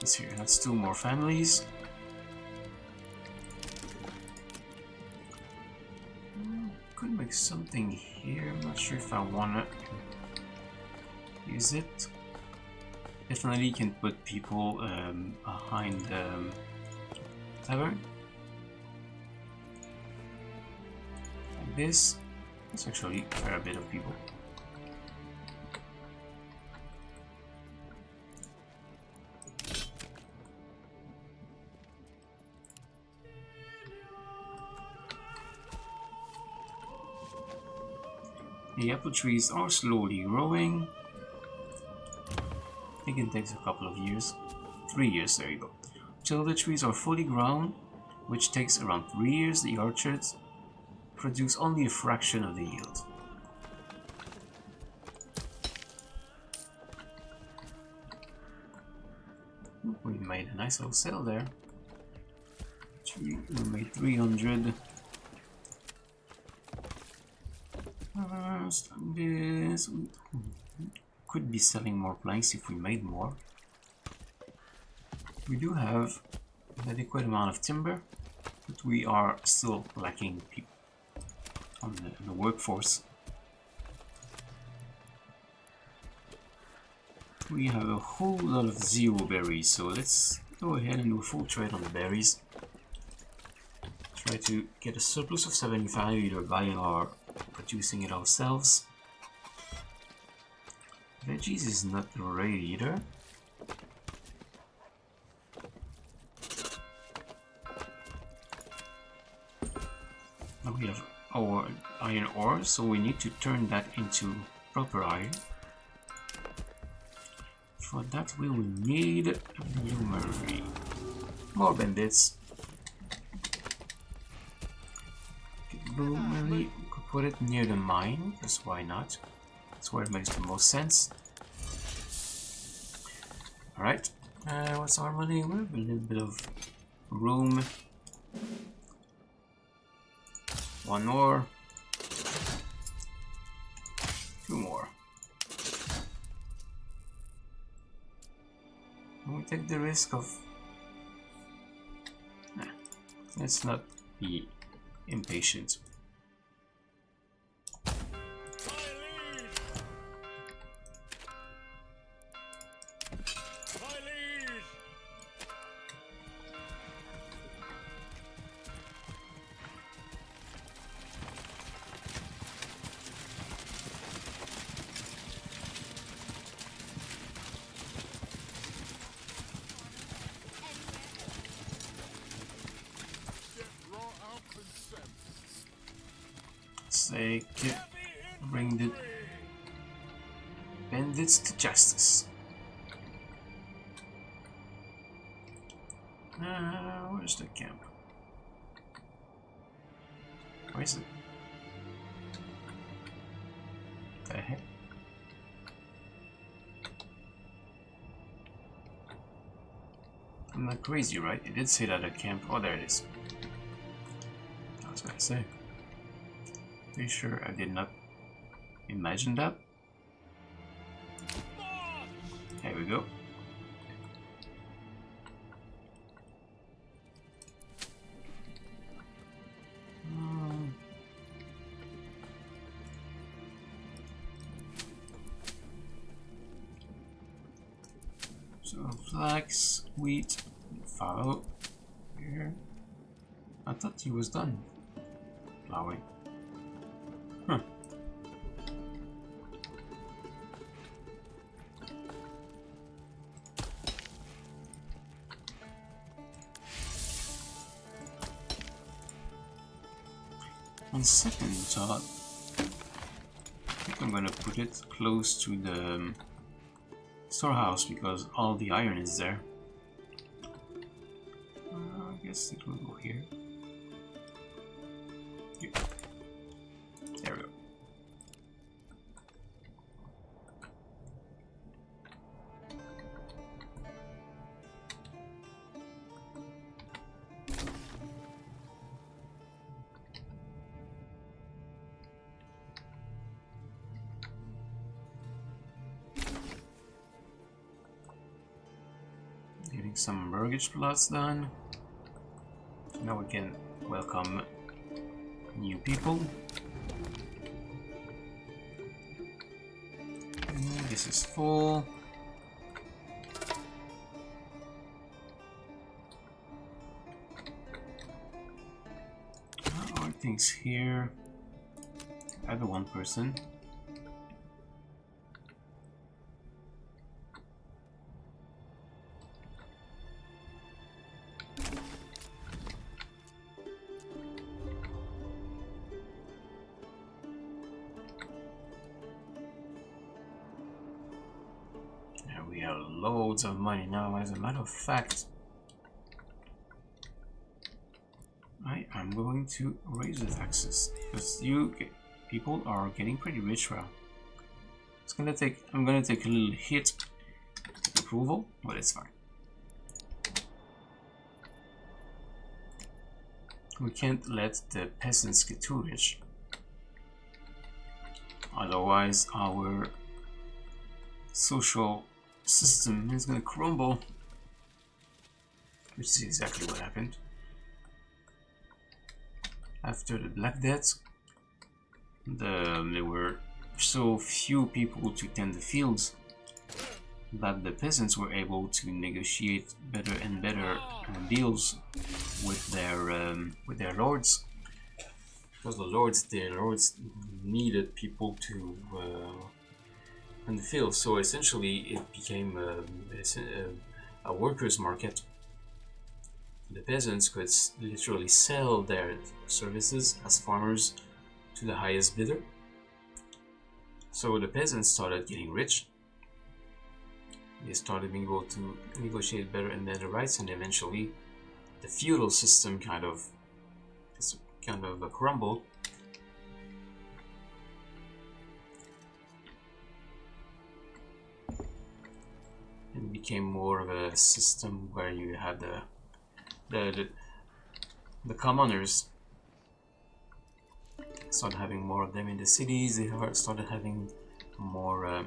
This here. That's 2 more families. Could make something here. I'm not sure if I wanna use it. Definitely can put people behind the tavern. Like this. It's actually a fair bit of people. The apple trees are slowly growing. I think it takes a couple of years. 3 years, there you go. Till the trees are fully grown, which takes around 3 years, the orchards produce only a fraction of the yield. We made a nice little sale there. We made 300. This we could be selling more planks if we made more. We do have an adequate amount of timber, but we are still lacking people on the workforce. We have a whole lot of 0 berries, so let's go ahead and do a full trade on the berries. Try to get a surplus of 75, either buying or producing it ourselves. Veggies is not great either. Now we have our iron ore, so we need to turn that into proper iron. For that we will need a bloomery. More bandits. Bloomery, we could put it near the mine, because why not? That's where it makes the most sense. Alright, what's our money? We have a little bit of room. 1 more. 2 more. And we take the risk of... let's not be impatient. Bring the bandits to justice. Where's the camp? Where is it? The heck? I'm not crazy, right? It did say that a camp. Oh, there it is. I was gonna say. Pretty sure I did not imagine that. There we go. So flax, wheat, fallow here. I thought he was done plowing. Huh. On second thought, I think I'm gonna put it close to the storehouse because all the iron is there. I guess it will go here. There we go. Getting some mortgage plots done. Now we can welcome new people. This is full. Our things here. I have one person. We have loads of money now. As a matter of fact, I am going to raise the taxes because people are getting pretty rich now. I'm gonna take a little hit of approval, but it's fine. We can't let the peasants get too rich, otherwise our social system is gonna crumble, which is exactly what happened. After the Black Death, there were so few people to tend the fields that the peasants were able to negotiate better and better deals with their lords. Because the lords needed people to in the field, so essentially it became a workers' market. The peasants could literally sell their services as farmers to the highest bidder. So the peasants started getting rich. They started being able to negotiate better and better rights, and eventually the feudal system kind of crumbled. And became more of a system where you had the commoners started having more of them in the cities. They started having more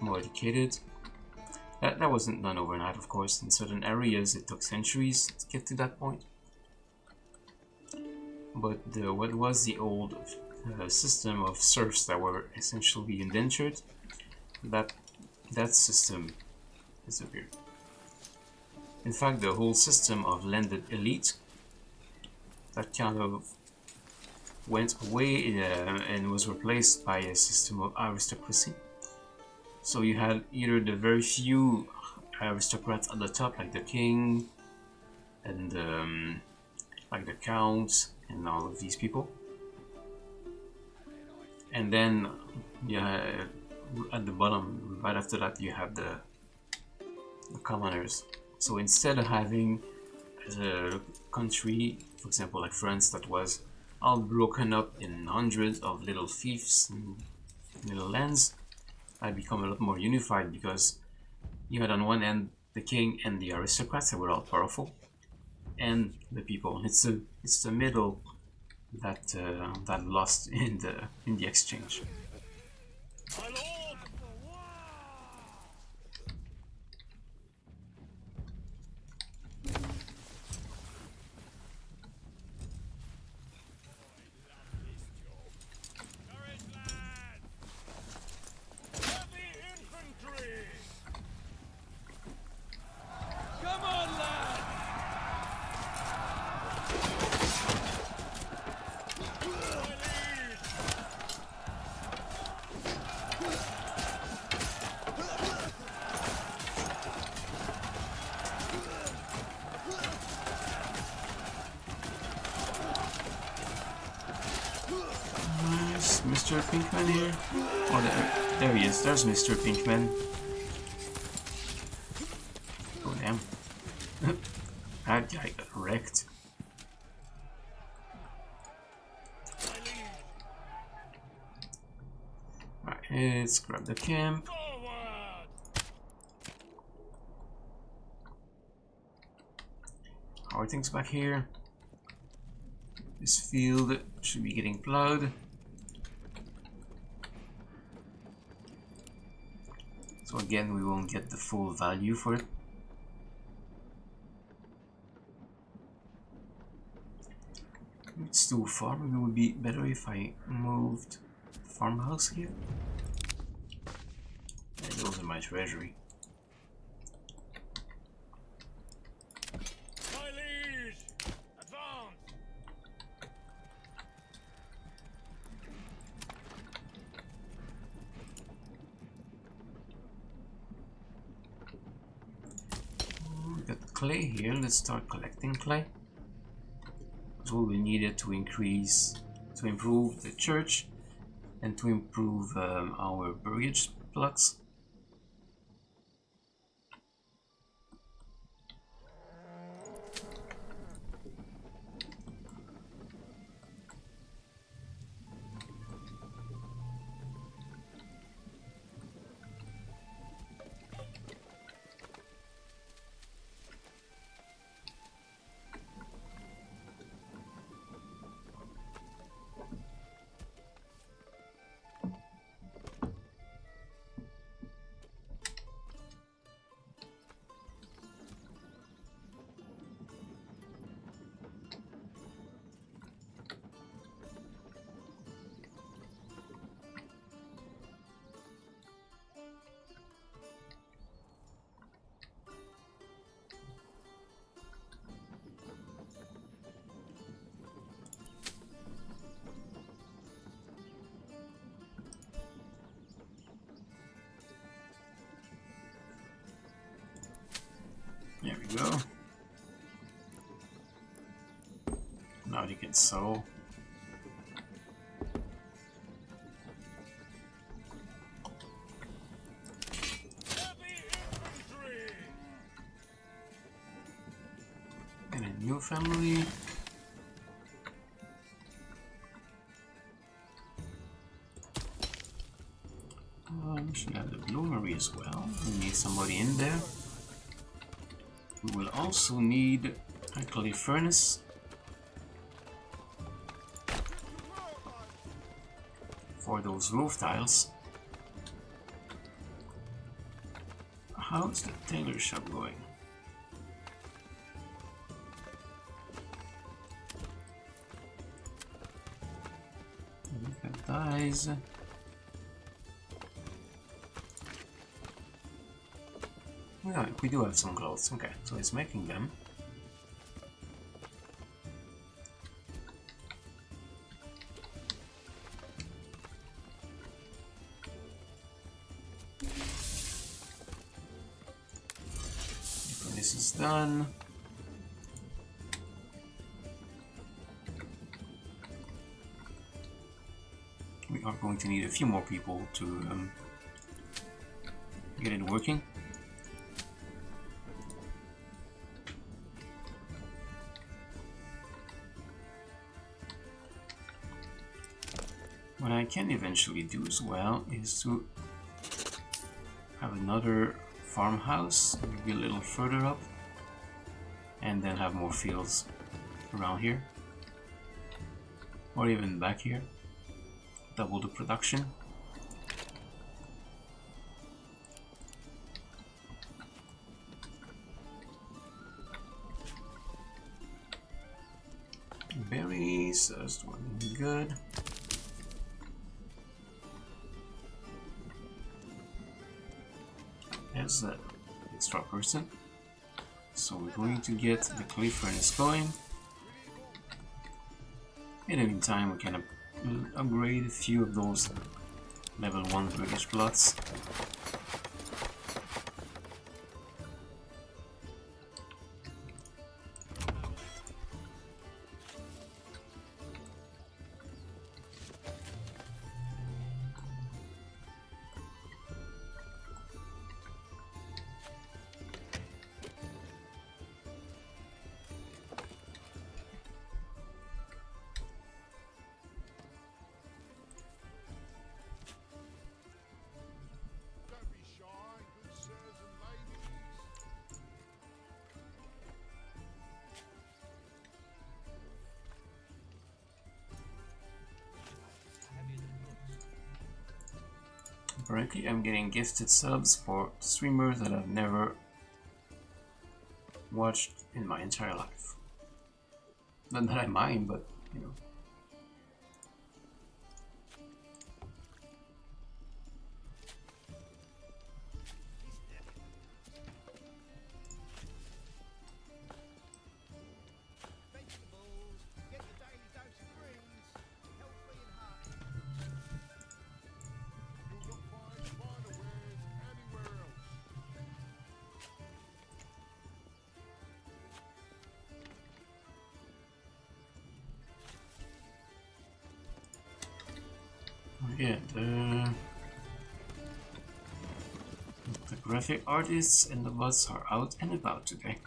more educated. That wasn't done overnight, of course. In certain areas it took centuries to get to that point. But what was the old system of serfs that were essentially indentured, that system disappeared. In fact, the whole system of landed elite, that kind of went away and was replaced by a system of aristocracy. So you had either the very few aristocrats at the top, like the king and like the count and all of these people, and then at the bottom, right after that, you have the commoners. So instead of having a country, for example, like France, that was all broken up in hundreds of little fiefs and little lands, had become a lot more unified, because you had on one end the king and the aristocrats that were all powerful, and the people. It's the middle that lost in the exchange. Mr. Pinkman here? Oh, there he is. There's Mr. Pinkman. Oh, damn. That guy got wrecked. Alright, let's grab the camp. How are things back here? This field should be getting plowed. So again, we won't get the full value for it. It's too far. Maybe it would be better if I moved the farmhouse here. And those are my treasury. My liege! Advance! We got clay here. Let's start collecting clay. That's what we needed to improve the church and to improve our buriage plots. There we go. Now you can sew. Heavy infantry! And a new family. We should have the bloomery as well. We need somebody in there. We will also need a clay furnace for those roof tiles. How's the tailor shop going? Look at dyes. Yeah, we do have some clothes. Okay, so it's making them. When this is done, we are going to need a few more people to get it working. What I can eventually do as well is to have another farmhouse, maybe a little further up, and then have more fields around here, or even back here, double the production. Berries, that's doing good. There's the extra person. So we're going to get the clay furnace going. In the meantime, we can upgrade a few of those level 1 bridge plots. Don't be shy. Currently, I'm getting gifted subs for streamers that I've never watched in my entire life. Not that I mind, but you know. Vegetables, get your daily dose of greens, healthy and hearty. You'll not find finer wares anywhere else. Yeah, the graphic artists and the bots are out and about today.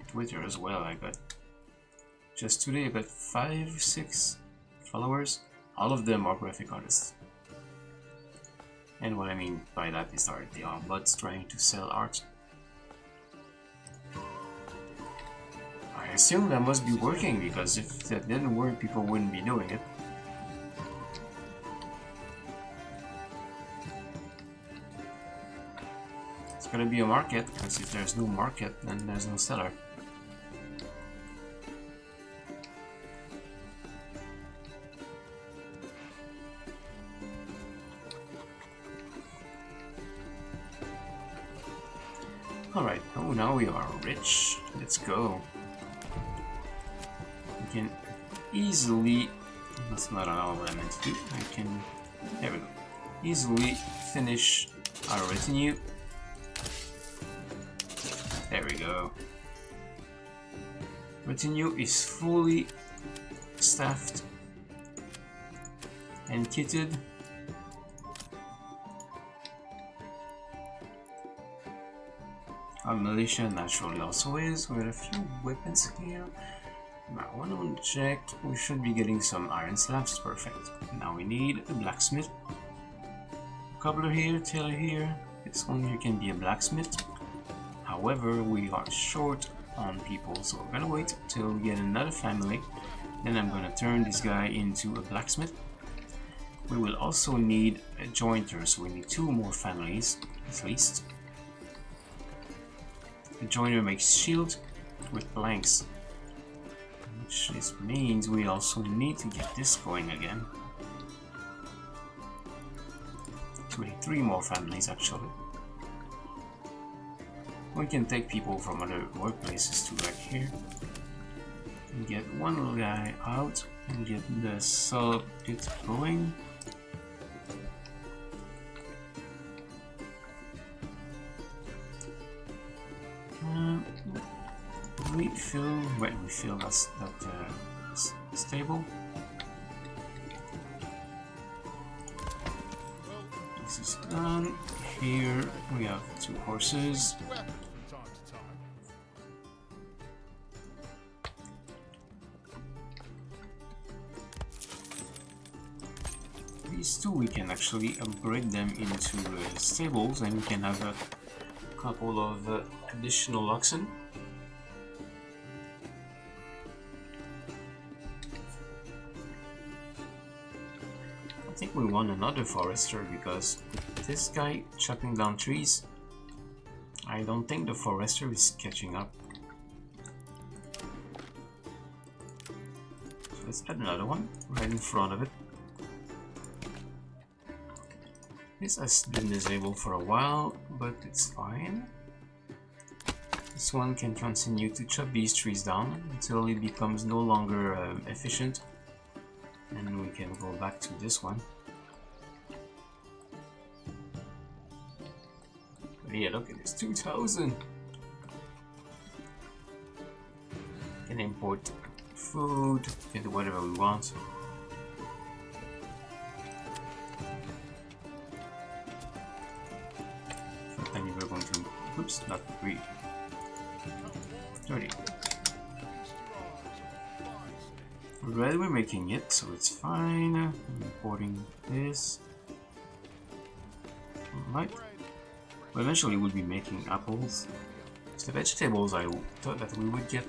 Twitter as well, just today I got 5, 6 followers. All of them are graphic artists. And what I mean by that is they are bots trying to sell art. I assume that must be working, because if that didn't work, people wouldn't be doing it. It's gonna be a market, because if there's no market, then there's no seller. Alright, oh, now we are rich. Let's go. We can easily... That's not at all what I meant to do. I can... There we go. Easily finish our retinue. There we go. Retinue is fully staffed and kitted. Our militia naturally also is, with a few weapons here. Now, one check, we should be getting some iron slabs, perfect. Now we need a blacksmith. Cobbler here, tailor here. This one here can be a blacksmith. However, we are short on people, so we're gonna wait till we get another family. Then I'm gonna turn this guy into a blacksmith. We will also need a jointer, so we need 2 more families, at least. The joiner makes shield with planks, which means we also need to get this going again. So we need 3 more families actually. We can take people from other workplaces to back here and get one little guy out and get the sub pit going. Refill that stable. This is done. Here we have 2 horses. Weapons from time to time. These 2 we can actually upgrade them into stables, and we can have a couple of additional oxen. I think we want another forester, because this guy chopping down trees, I don't think the forester is catching up. So let's add another one right in front of it. This has been disabled for a while, but it's fine. This one can continue to chop these trees down until it becomes no longer efficient. And we can go back to this one. But yeah, look at this, 2,000! Can import food, can do whatever we want. And we're going to, oops, not 3, 30. Already we're making it, so it's fine. I'm importing this. Alright. Well, eventually we'll be making apples. So the vegetables, I thought that we would get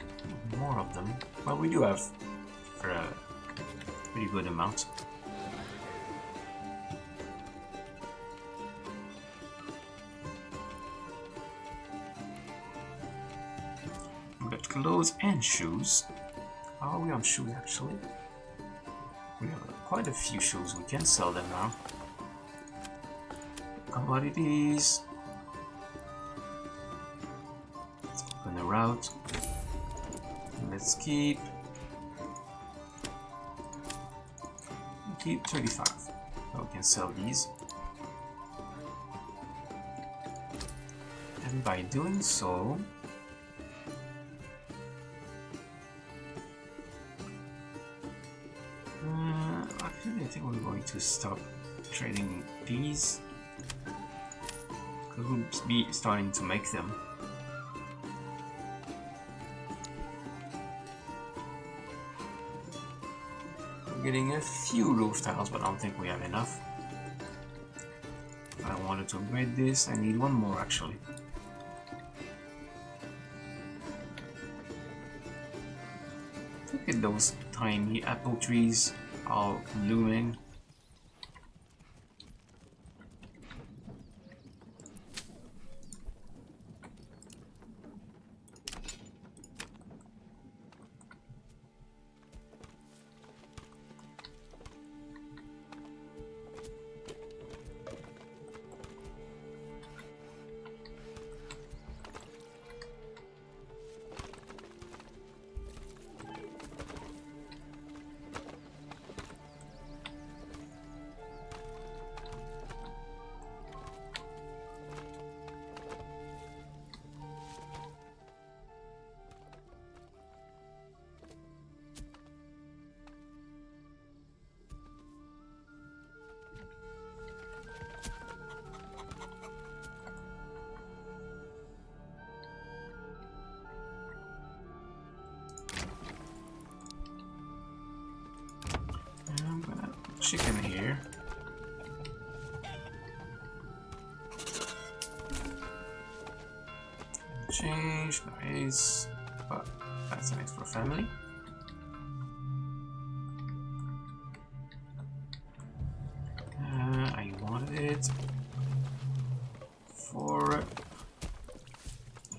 more of them. Well, we do have for pretty good amount. We got clothes and shoes. How are we on shoes actually? We have quite a few shoes, we can sell them now. Commodities. Let's open the route. Let's keep 35. So we can sell these. And by doing so, actually I think we're going to stop trading these because we'll be starting to make them. We're getting a few roof tiles, but I don't think we have enough. If I wanted to upgrade this, I need one more actually. Look at those tiny apple trees all blooming. I'm gonna put chicken here. Change, nice, but that's an extra family. I wanted it for,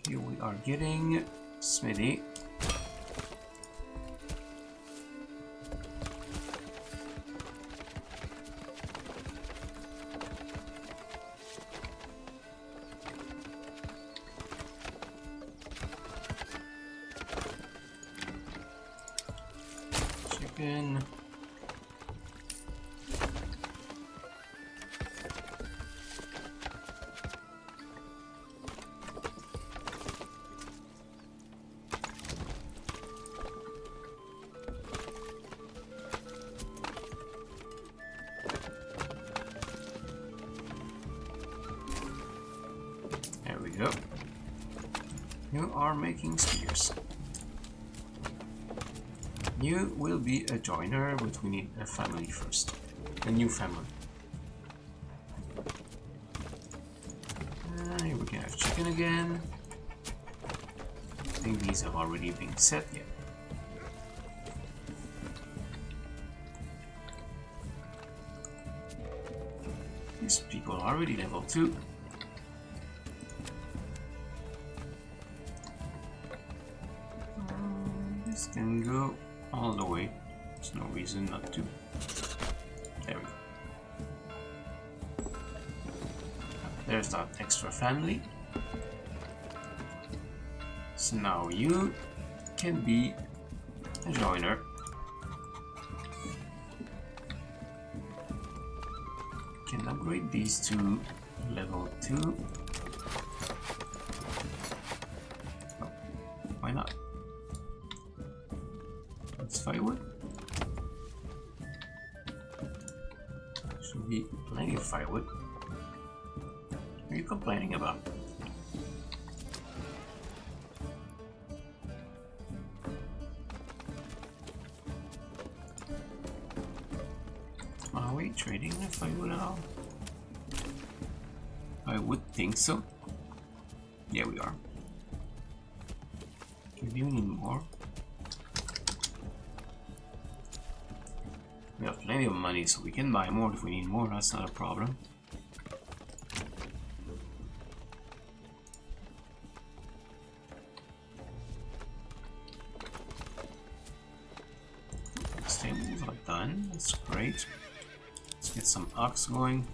here we are getting Smithy. Chicken. There we go. You are making spears. You will be a joiner, but we need a family first. A new family. Here we can have chicken again. I think these have already been set yet. These people are already level 2. This can go all the way. There's no reason not to. There we go. There's that extra family. So now you can be a joiner. Can upgrade these to level 2. Oh, why not? It's firewood. Should be plenty of firewood. What are you complaining about? Are we trading the firewood at all? I would think so. Yeah, we are. Do you need more? We have plenty of money, so we can buy more if we need more. That's not a problem. Stables are done. That's great. Let's get some ox going.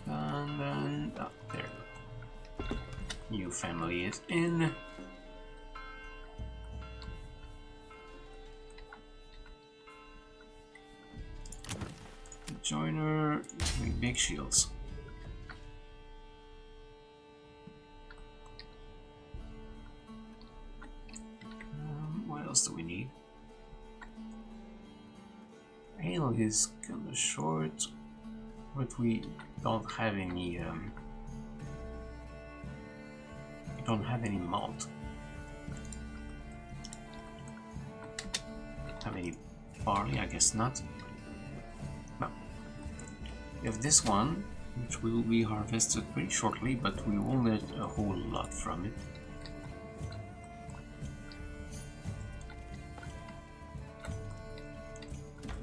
And then, oh, there we go. New family is in. Joiner with big shields. What else do we need? Ale is kinda short, but we don't have any malt. Have any barley? I guess not. No. We have this one, which will be harvested pretty shortly, but we won't get a whole lot from it.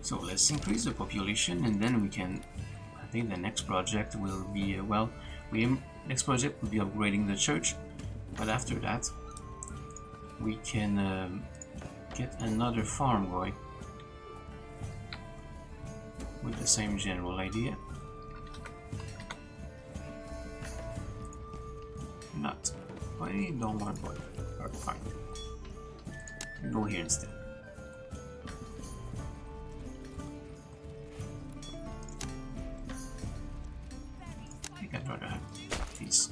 So let's increase the population, and then we can. I think the next project will be next project will be upgrading the church, but after that we can get another farm going with the same general idea. Not. I don't want one. Alright, fine. We go here instead. I think I'd rather have these.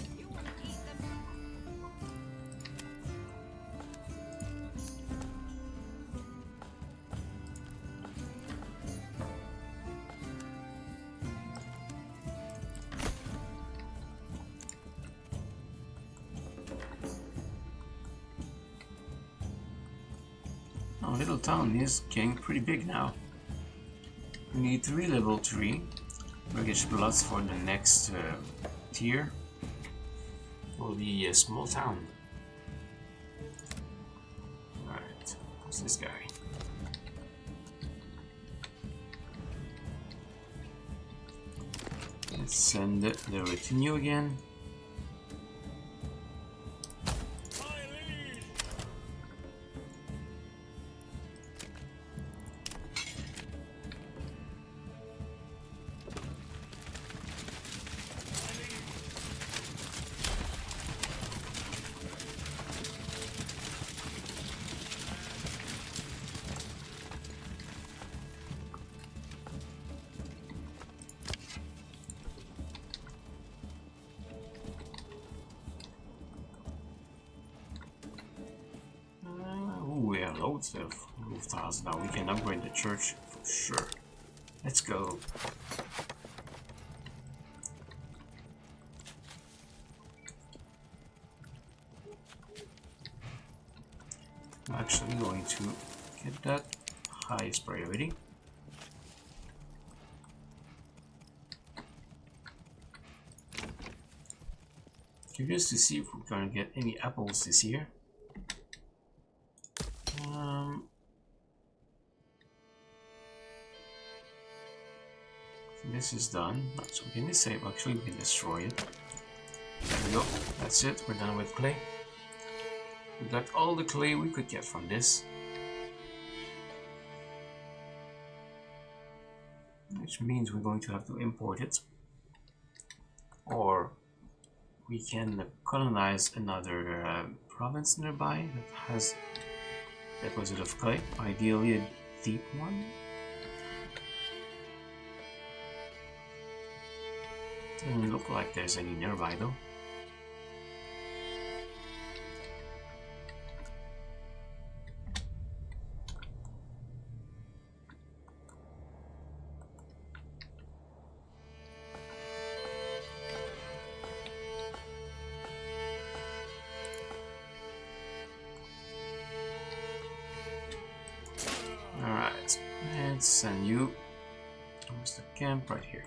Our little town is getting pretty big now. We need 3 level 3 British plots for the next tier. It will be a small town. Alright, who's this guy? Let's send the retinue again. We have loads of roof tiles now. We can upgrade the church for sure. Let's go. I'm actually going to get that highest priority. Curious to see if we're going to get any apples this year. This is done. So we can disable. Actually, we can destroy it. There we go. That's it. We're done with clay. We got all the clay we could get from this, which means we're going to have to import it, or we can colonize another province nearby that has a deposit of clay, ideally a deep one. Doesn't look like there's any nearby though. And send you. Where's the camp? Right here.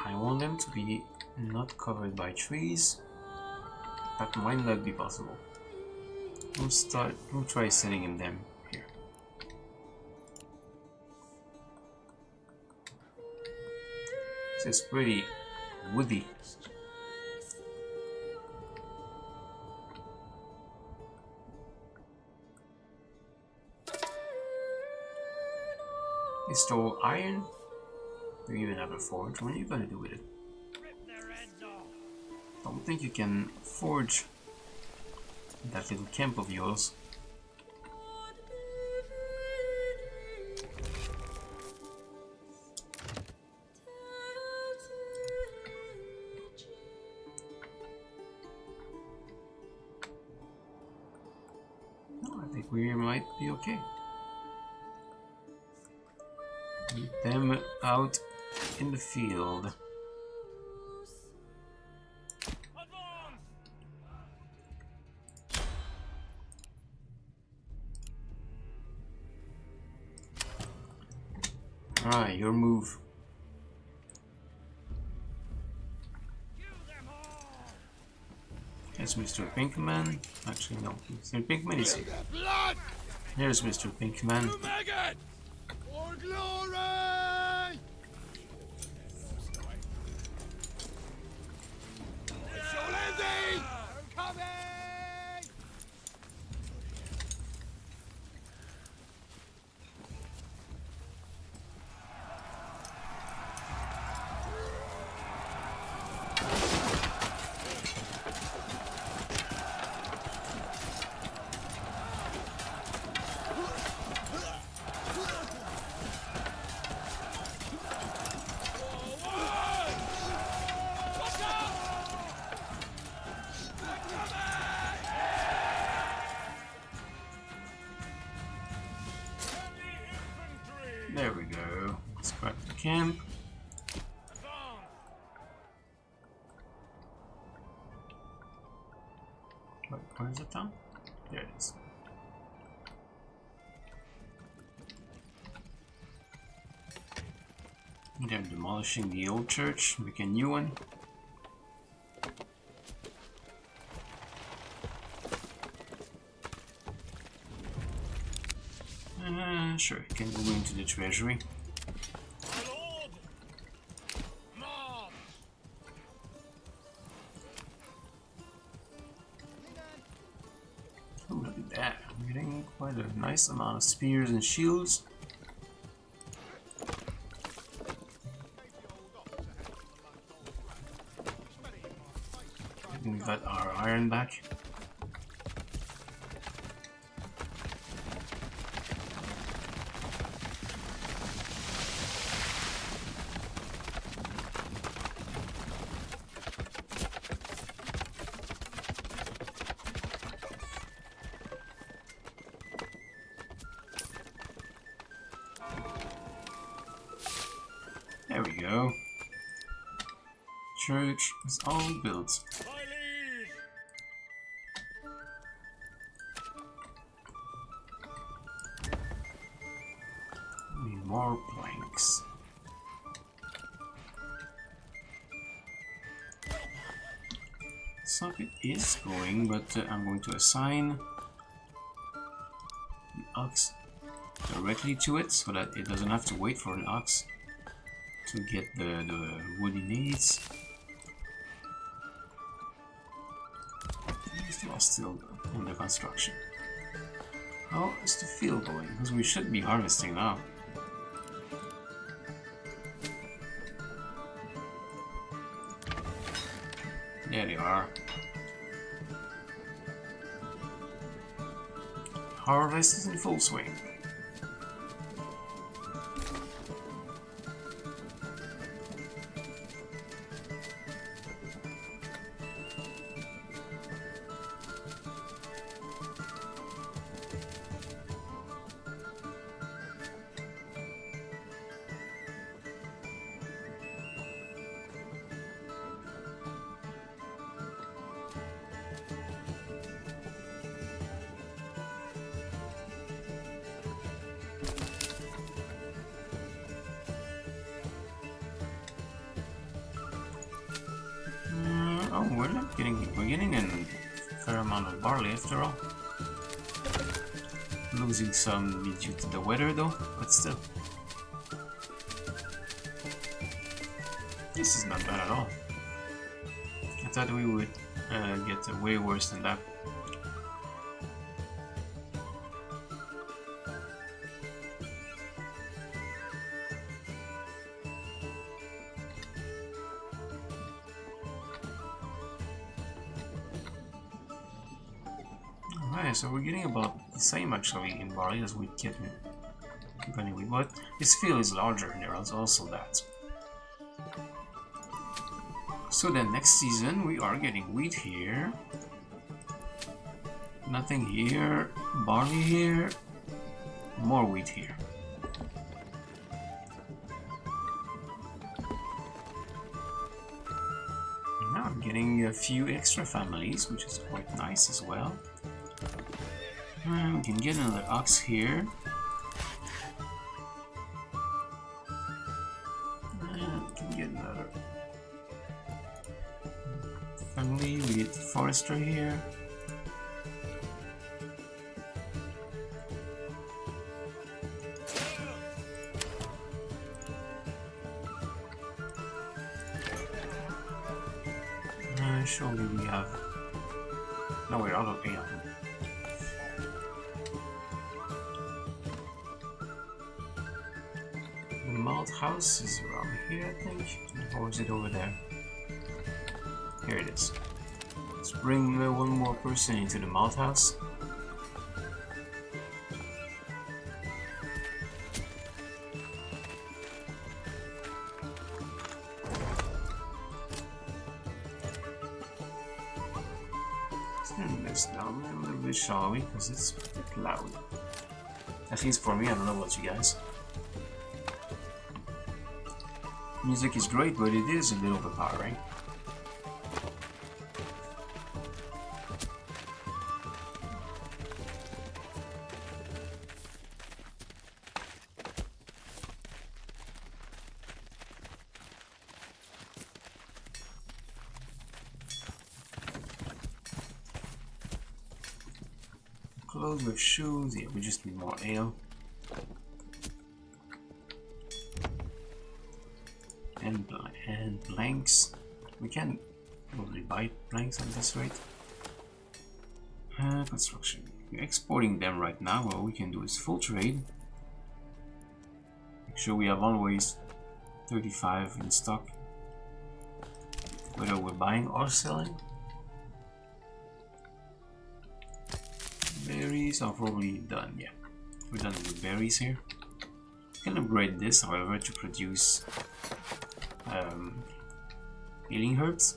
I want them to be not covered by trees. That might not be possible. We'll try setting them here. This is pretty woody. They stole iron? Do you even have a forge? What are you gonna do with it? Don't think you can forge that little camp of yours. No, I think we might be okay. Keep them out in the field. Alright, your move. Here's Mr. Pinkman. Actually, no. Mr. Pinkman is here. Here's Mr. Pinkman. For glory! Lizzie! Coming! There we go. Let's grab the camp. Wait, where is it down? There it is. They're demolishing the old church, make a new one. Sure, you can go into the treasury. Lord! Mom! Oh, look at that. I'm getting quite a nice amount of spears and shields. And we got our iron back. There we go. Church is all built. My liege! Need more planks. Socket is going, but I'm going to assign an ox directly to it so that it doesn't have to wait for an ox to get the wood it needs. This was still under construction. How is the field going? Because we should be harvesting now. There they are. Harvest is in full swing. getting a fair amount of barley after all. Losing some due to the weather though, but still. This is not bad at all. I thought we would get way worse than that. Alright, so we're getting about the same actually in barley as we get in wheat, but this field is larger and there is also that. So then next season we are getting wheat here, nothing here, barley here, more wheat here. Now I'm getting a few extra families, which is quite nice as well. And we can get another ox here. And we can get another family. We get forester here. Surely we have... No, we're out of ale. The malt house is around here, I think. Or is it over there? Here it is. Let's bring one more person into the malt house. Turn this down a little bit, shall we? Because it's a bit loud. At least for me, I don't know about you guys. Music is great, but it is a little overpowering. Clothes with shoes, yeah, we just need more ale. And blanks. We can probably buy blanks at this rate. Construction. We're exporting them right now. What we can do is full trade. Make sure we have always 35 in stock, whether we're buying or selling. Berries are probably done, yeah. We're done with berries here. We can upgrade this, however, to produce healing herbs.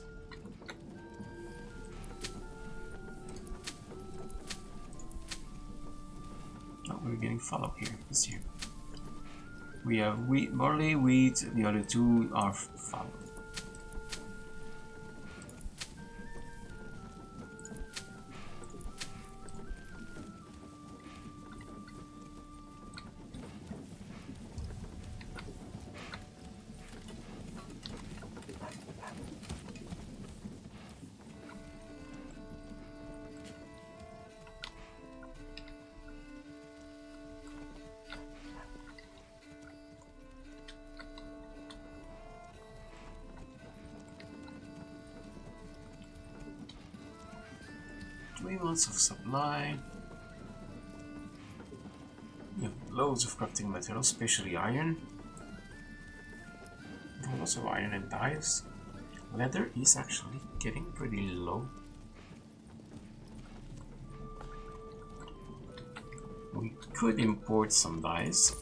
Oh, we're getting follow here this year. We have wheat, barley, wheat, the other two are follow. Months of supply. We have loads of crafting materials, especially iron. Lots of iron and dyes. Leather is actually getting pretty low. We could import some dyes,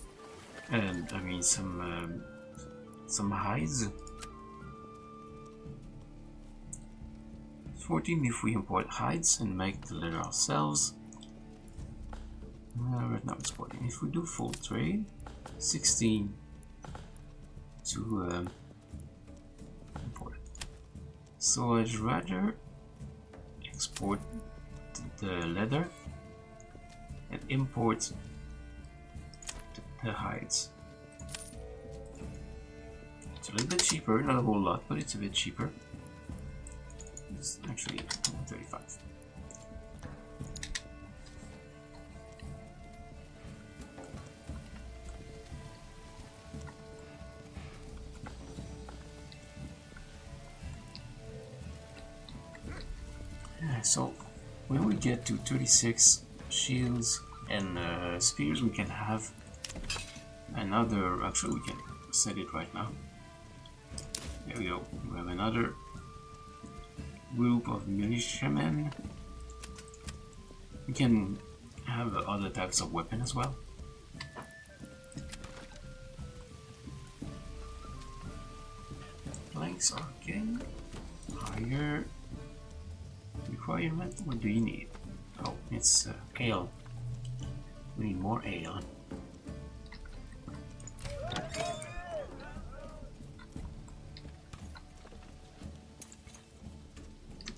and I mean some hides. 14 if we import hides and make the leather ourselves. Right now it's 14. If we do full trade, 16 to import it. So I'd rather export the leather and import the hides. It's a little bit cheaper, not a whole lot, but it's a bit cheaper. It's actually 35. So when we get to 36 shields and spears, we can have another. Actually, we can set it right now. There we go. We have another group of militiamen. We can have other types of weapon as well. Planks are getting higher. Requirement? What do you need? Oh, it's ale. We need more ale.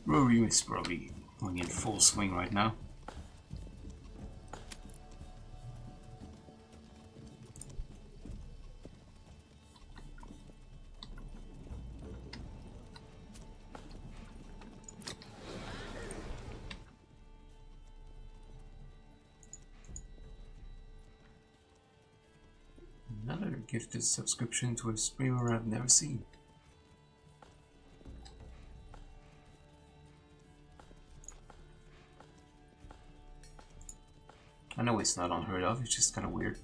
Ryu is probably going in full swing right now. Another gifted subscription to a streamer I've never seen. I know it's not unheard of, it's just kind of weird.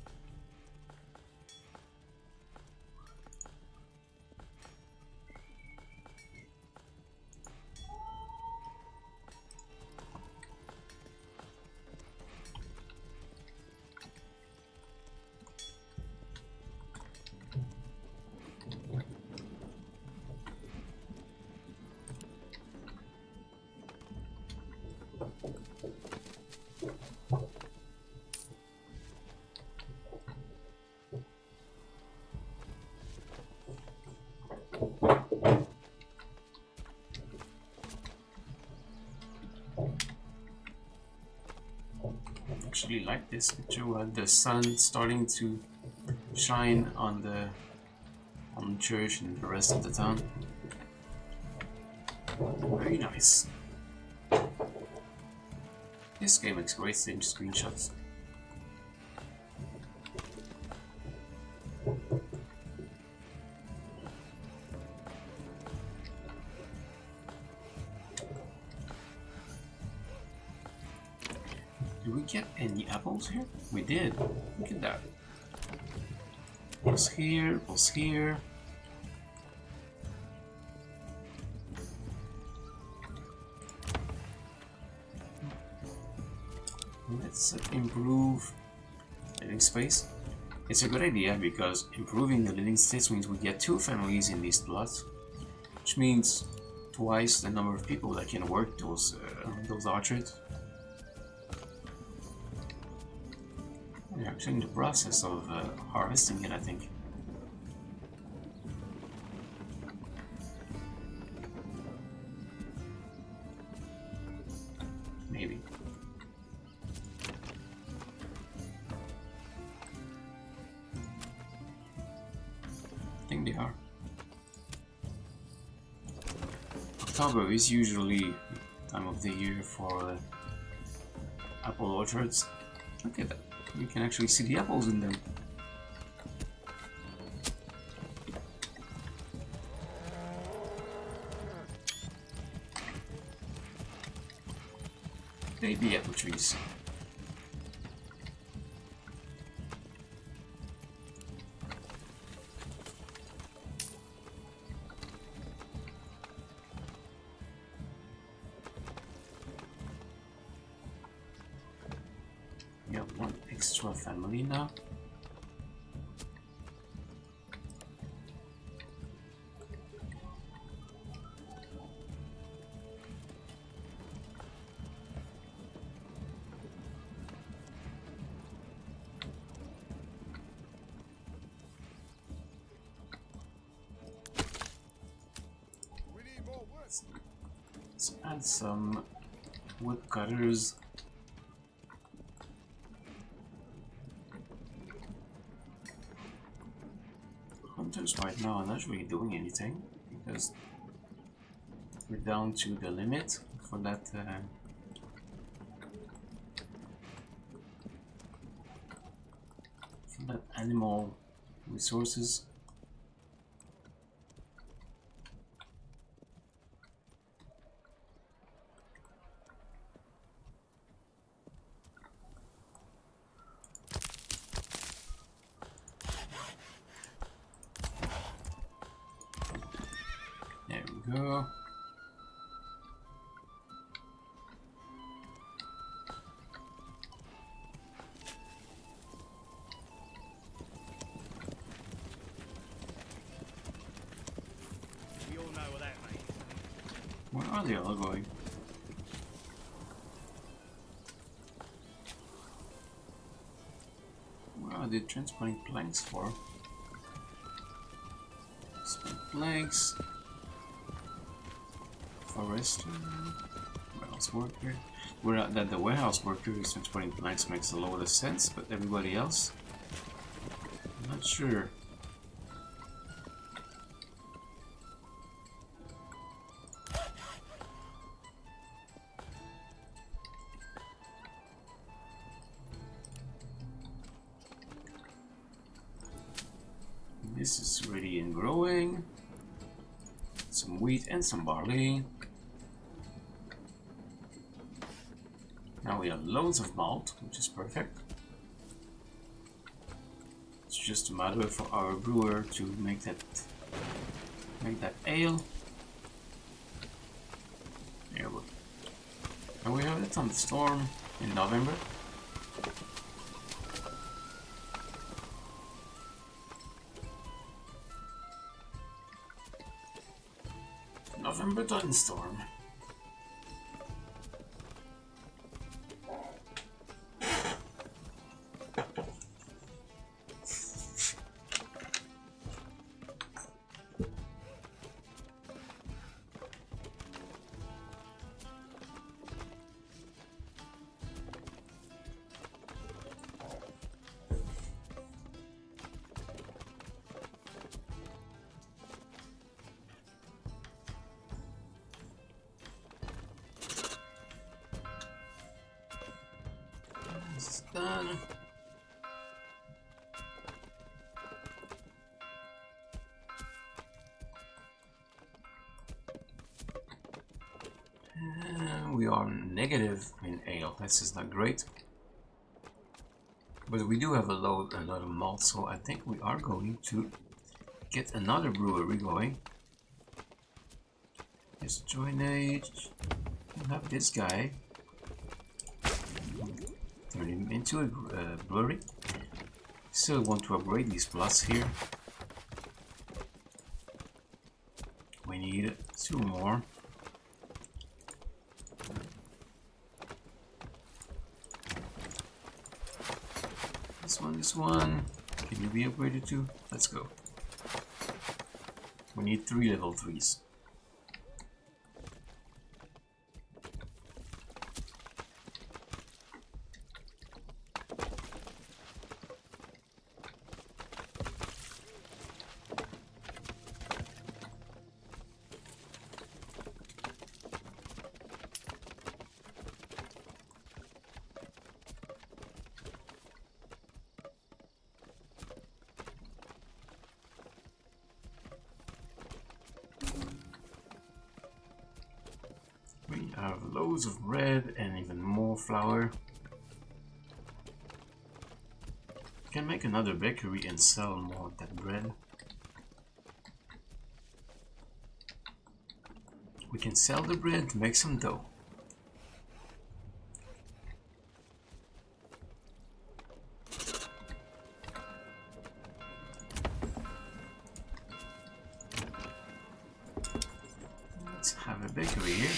Actually like this picture where the sun starting to shine on the church and the rest of the town. Very nice. This game makes great screenshots. Did we get any apples here? We did. Look at that. Apples here, apples here. Let's improve living space. It's a good idea because improving the living space means we get 2 families in these plots, which means twice the number of people that can work those orchards. We're actually in the process of harvesting it, I think. Maybe. I think they are. October is usually time of the year for apple orchards. Look at that. You can actually see the apples in them. Baby apple trees. We have 1 extra family now. We need more work. Let's add some woodcutters. Hunters right now are not really doing anything because We're down to the limit for that. For that animal resources. There we go. We all know what that means. Where are they all going? Where are they transporting planks for? Spent planks. Forester. Warehouse worker. That the warehouse worker is transporting planks makes a lot of sense, but everybody else? I'm not sure. This is ready and growing. Some wheat and some barley. Now we have loads of malt, which is perfect. It's just a matter for our brewer to make that ale. There we go. And we have a thunderstorm in November. November thunderstorm. This is done. We are negative in ale. This is not great. But we do have a lot of malt, so I think we are going to get another brewery going. Let's join age. We'll have this guy. Turn him into a brewery. Still want to upgrade these plots here. We need 2 more. This one. Can you be upgraded too? Let's go. We need 3 level 3s. We have loads of bread and even more flour. We can make another bakery and sell more of that bread. We can sell the bread to make some dough. Let's have a bakery here.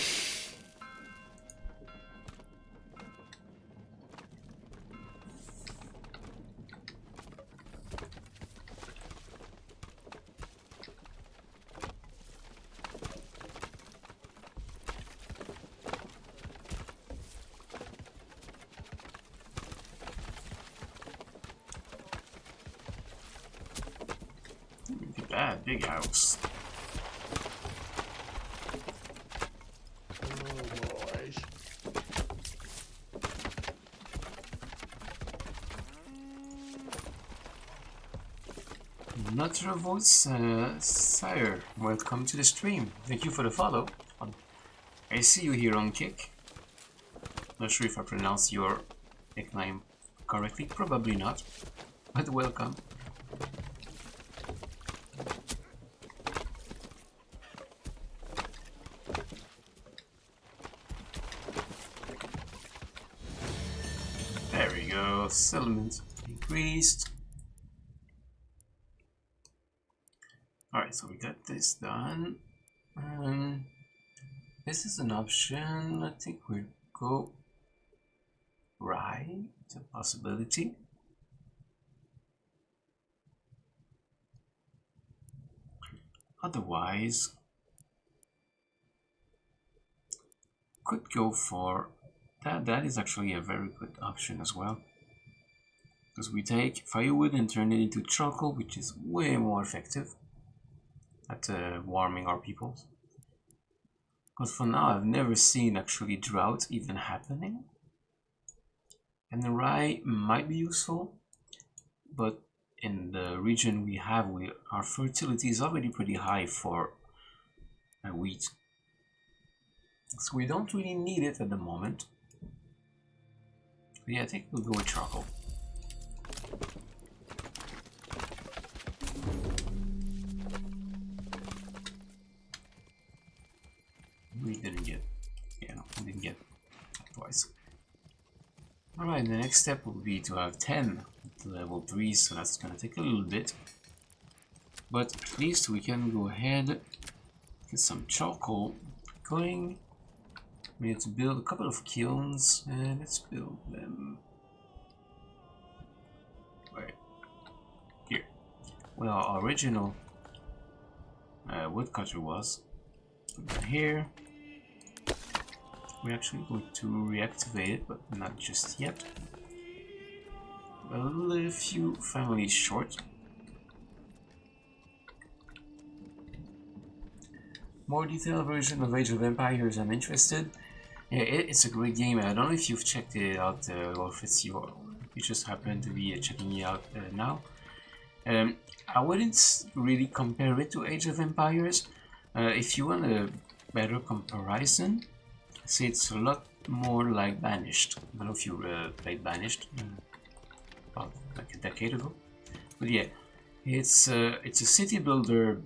Big house. Nuttervoice, sire, welcome to the stream. Thank you for the follow. I see you here on Kick. Not sure if I pronounced your nickname correctly, probably not, but welcome. There we go, settlement increased. Alright, so we got this done. This is an option. I think we'll go right. It's a possibility. Otherwise, could go for that. That is actually a very good option as well. Because we take firewood and turn it into charcoal, which is way more effective at warming our people. Because for now, I've never seen actually drought even happening. And the rye might be useful, but in the region we have, our fertility is already pretty high for wheat. So we don't really need it at the moment. But yeah, I think we'll go with charcoal. We didn't get, yeah, no, we didn't get twice. Alright, the next step will be to have 10 at level 3, so that's gonna take a little bit. But at least we can go ahead, get some charcoal going. We need to build a couple of kilns, and let's build them right here. Where our original woodcutter was. Put that here. We're actually going to reactivate it, but not just yet. A few families short. More detailed version of Age of Empires, I'm interested. Yeah, it's a great game. I don't know if you've checked it out or if it's you just happen to be checking it out now. I wouldn't really compare it to Age of Empires. If you want a better comparison, say it's a lot more like Banished. I don't know if you played Banished about like a decade ago, but yeah, it's a city builder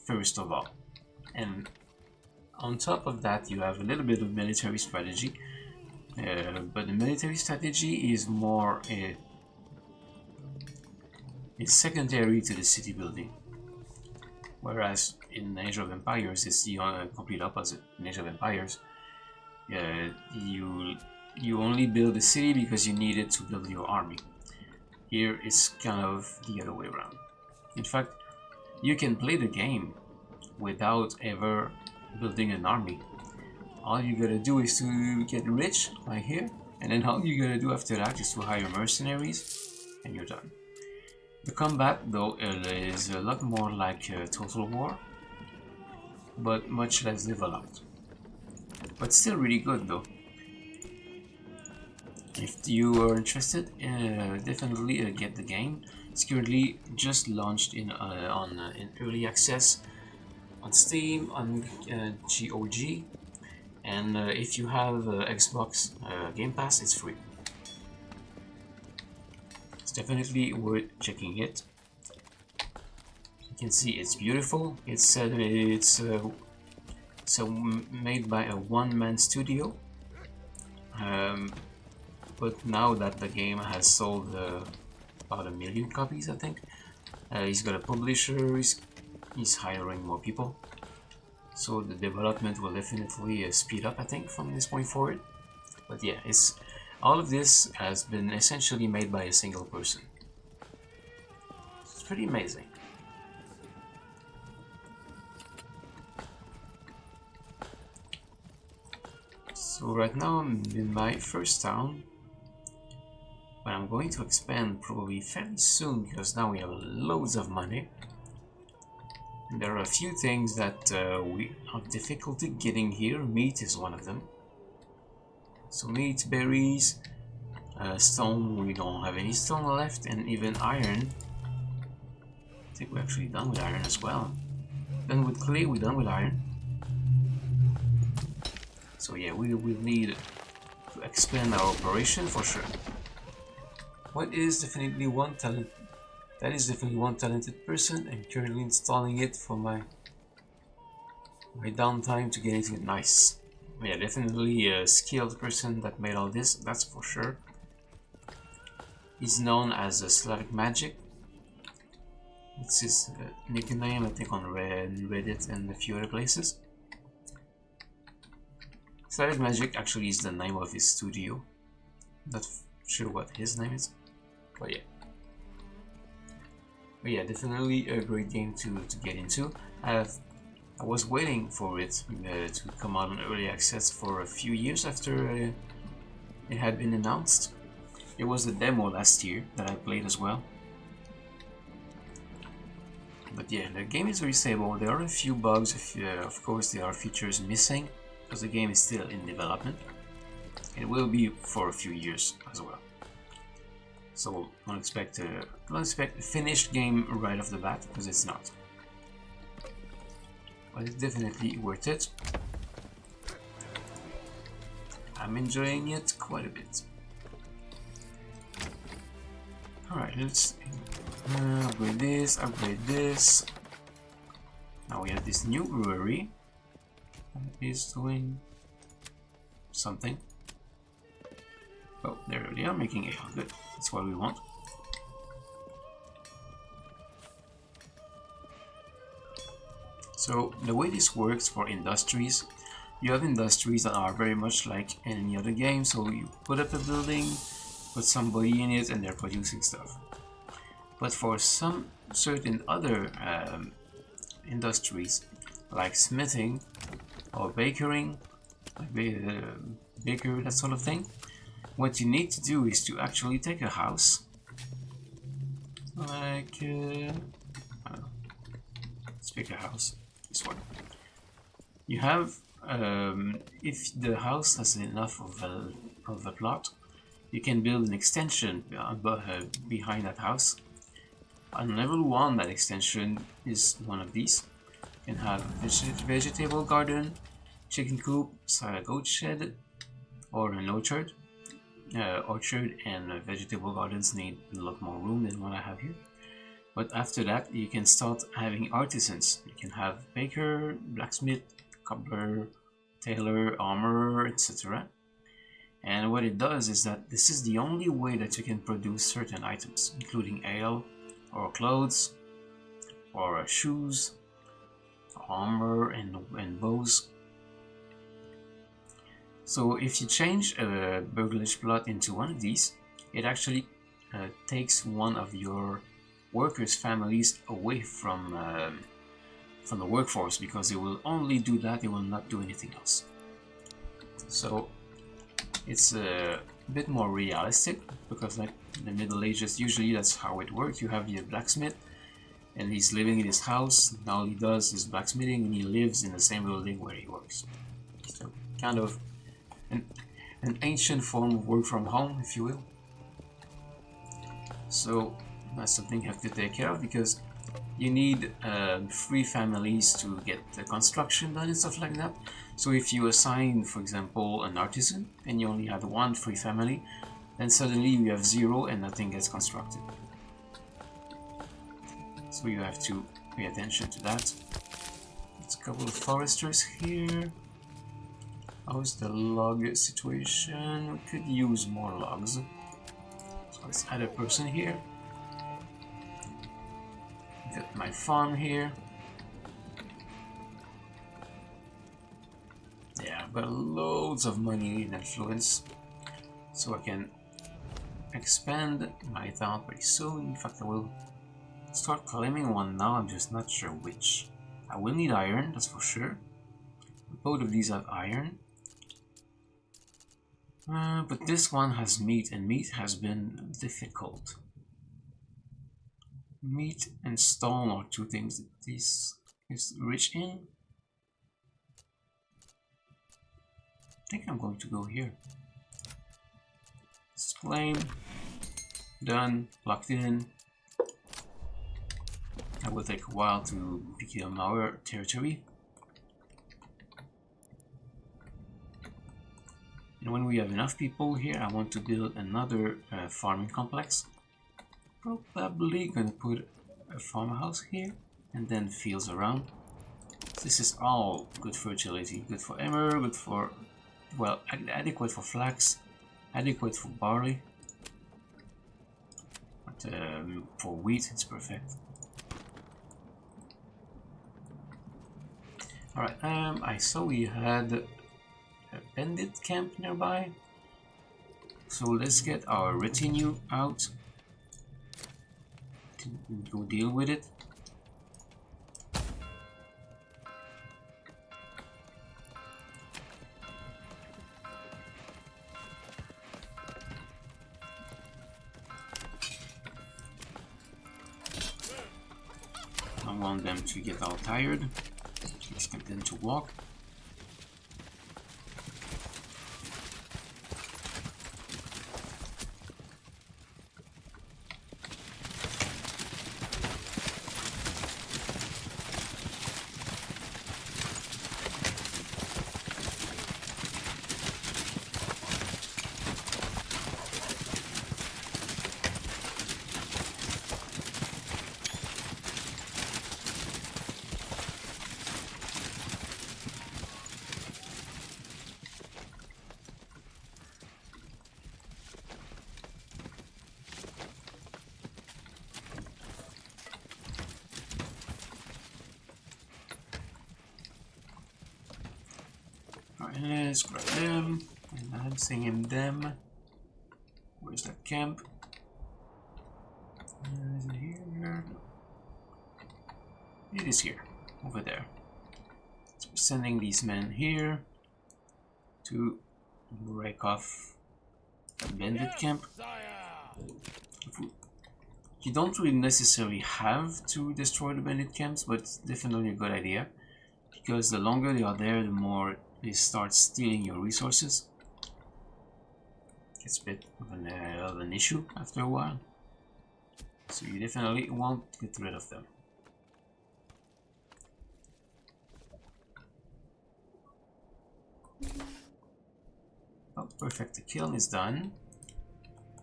first of all, and on top of that you have a little bit of military strategy, but the military strategy is more is secondary to the city building, whereas in Age of Empires it's the complete opposite. In Age of Empires, you only build a city because you need it to build your army. Here it's kind of the other way around. In fact, you can play the game without ever building an army. All you gotta do is to get rich, like here, and then all you gotta do after that is to hire mercenaries, and you're done. The combat, though, is a lot more like Total War, but much less developed. But still really good, though. If you are interested, definitely get the game. It's currently just launched in early access on Steam, on GOG, and if you have Xbox Game Pass, it's free. It's definitely worth checking it. You can see it's beautiful. It's made by a one-man studio. But now that the game has sold about 1 million copies, I think, he's got a publisher. He's hiring more people, so the development will definitely speed up, I think, from this point forward. But yeah, all of this has been essentially made by a single person. It's pretty amazing. So right now I'm in my first town, but I'm going to expand probably fairly soon because now we have loads of money. And there are a few things that we have difficulty getting here. Meat is one of them. So meat, berries, stone, we don't have any stone left, and even iron. think we're actually done with iron as well. Done with clay, we're done with iron. So yeah, we will need to expand our operation for sure. What is definitely one talent? That is definitely one talented person. I'm currently installing it for my downtime to get into it. Nice. Yeah, definitely a skilled person that made all this, that's for sure. He's known as Slavic Magic. It's his nickname, I think, on Reddit and a few other places. Slavic Magic actually is the name of his studio. Not sure what his name is, but yeah. But yeah, definitely a great game to get into. I was waiting for it to come out on early access for a few years after it had been announced. It was the demo last year that I played as well. But yeah, the game is very stable. There are a few bugs. Of course, there are features missing because the game is still in development. It will be for a few years as well. So don't expect a finished game right off the bat, because it's not. But it's definitely worth it. I'm enjoying it quite a bit. Alright, let's upgrade this, upgrade this. Now we have this new brewery that is doing something. Oh, there they are, making ale. Good. That's what we want. So the way this works for industries, you have industries that are very much like any other game. So you put up a building, put somebody in it, and they're producing stuff. But for some certain other industries, like smithing or bakering, baker, that sort of thing, what you need to do is to actually take a house, like I don't know, let's pick a house. This one. You have, if the house has enough of a plot, you can build an extension behind that house. On level 1, that extension is one of these. You can have vegetable garden, chicken coop, goat shed, or an orchard. Orchard and vegetable gardens need a lot more room than what I have here. But after that, you can start having artisans. You can have baker, blacksmith, cobbler, tailor, armorer, etc. And what it does is that this is the only way that you can produce certain items, including ale, or clothes, or shoes, armor, and bows. So if you change a burglarish plot into one of these, it actually takes one of your workers' families away from the workforce, because they will only do that, they will not do anything else. So it's a bit more realistic, because like in the Middle Ages, usually that's how it works. You have your blacksmith, and he's living in his house, and all he does is blacksmithing, and he lives in the same building where he works. So kind of an ancient form of work from home, if you will. So that's something you have to take care of, because you need 3 families to get the construction done and stuff like that. So if you assign, for example, an artisan and you only have 1 free family, then suddenly you have 0 and nothing gets constructed. So you have to pay attention to that. There's a couple of foresters here. How's the log situation? We could use more logs. So let's add a person here. Got my farm here. Yeah, I've got loads of money in influence, so I can expand my town pretty soon. In fact, I will start claiming one now, I'm just not sure which. I will need iron, that's for sure. Both of these have iron. But this one has meat, and meat has been difficult. Meat and stone are 2 things that this is rich in. I think I'm going to go here. Let's claim. Done. Locked in. That will take a while to become our territory. And when we have enough people here, I want to build another farming complex. Probably gonna put a farmhouse here and then fields around. This is all good fertility, good for emmer, good for, well, adequate for flax, adequate for barley, but for wheat it's perfect. Alright, I saw we had a bandit camp nearby, so let's get our retinue out to go deal with it. I don't want them to get all tired. Let's get them to walk. Let's grab them. Enhancing in them. Where's that camp? Is it here? It is here. Over there. So we're sending these men here to break off a bandit camp. You don't really necessarily have to destroy the bandit camps, but it's definitely a good idea. Because the longer they are there, the more they start stealing your resources. It's a bit of an issue after a while. So you definitely want to get rid of them. Oh, perfect. The kiln is done.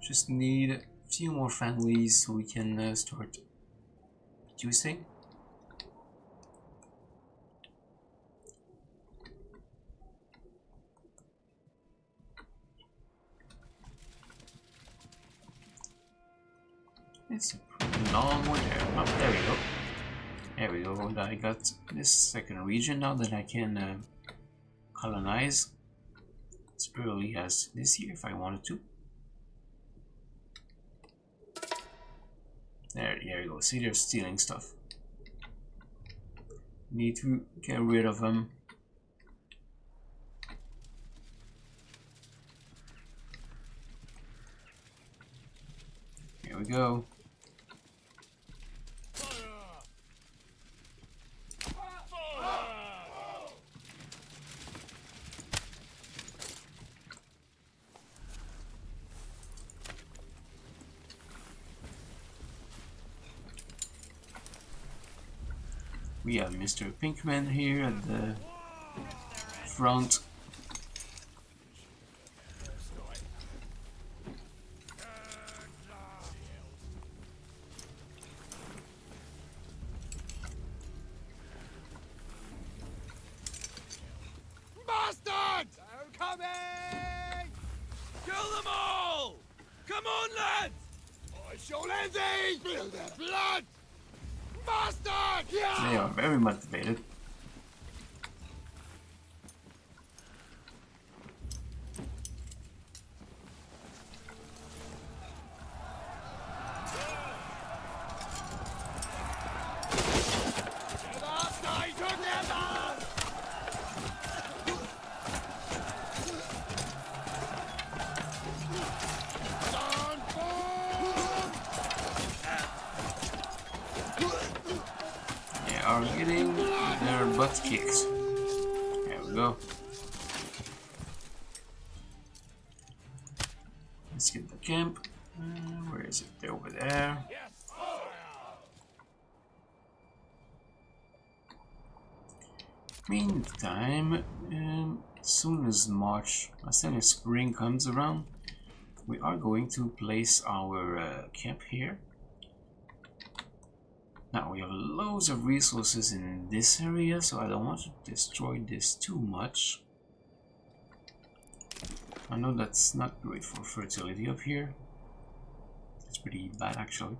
Just need a few more families so we can start producing. It's a pretty long way there. Oh, there we go. There we go. I got this second region now that I can colonize. As early as this year if I wanted to. There you go. See, they're stealing stuff. Need to get rid of them. Here we go. We have Mr. Pinkman here at the front. Bastards! I'm coming! Kill them all! Come on, lads! I shall end thee! Spill their blood! Bastard! Yeah! They are very motivated. Are getting their butt kicked. There we go. Let's get the camp. Where is it? They're over there. Meantime, as soon as spring comes around, we are going to place our camp here. Now we have loads of resources in this area, so I don't want to destroy this too much. I know that's not great for fertility up here. It's pretty bad actually.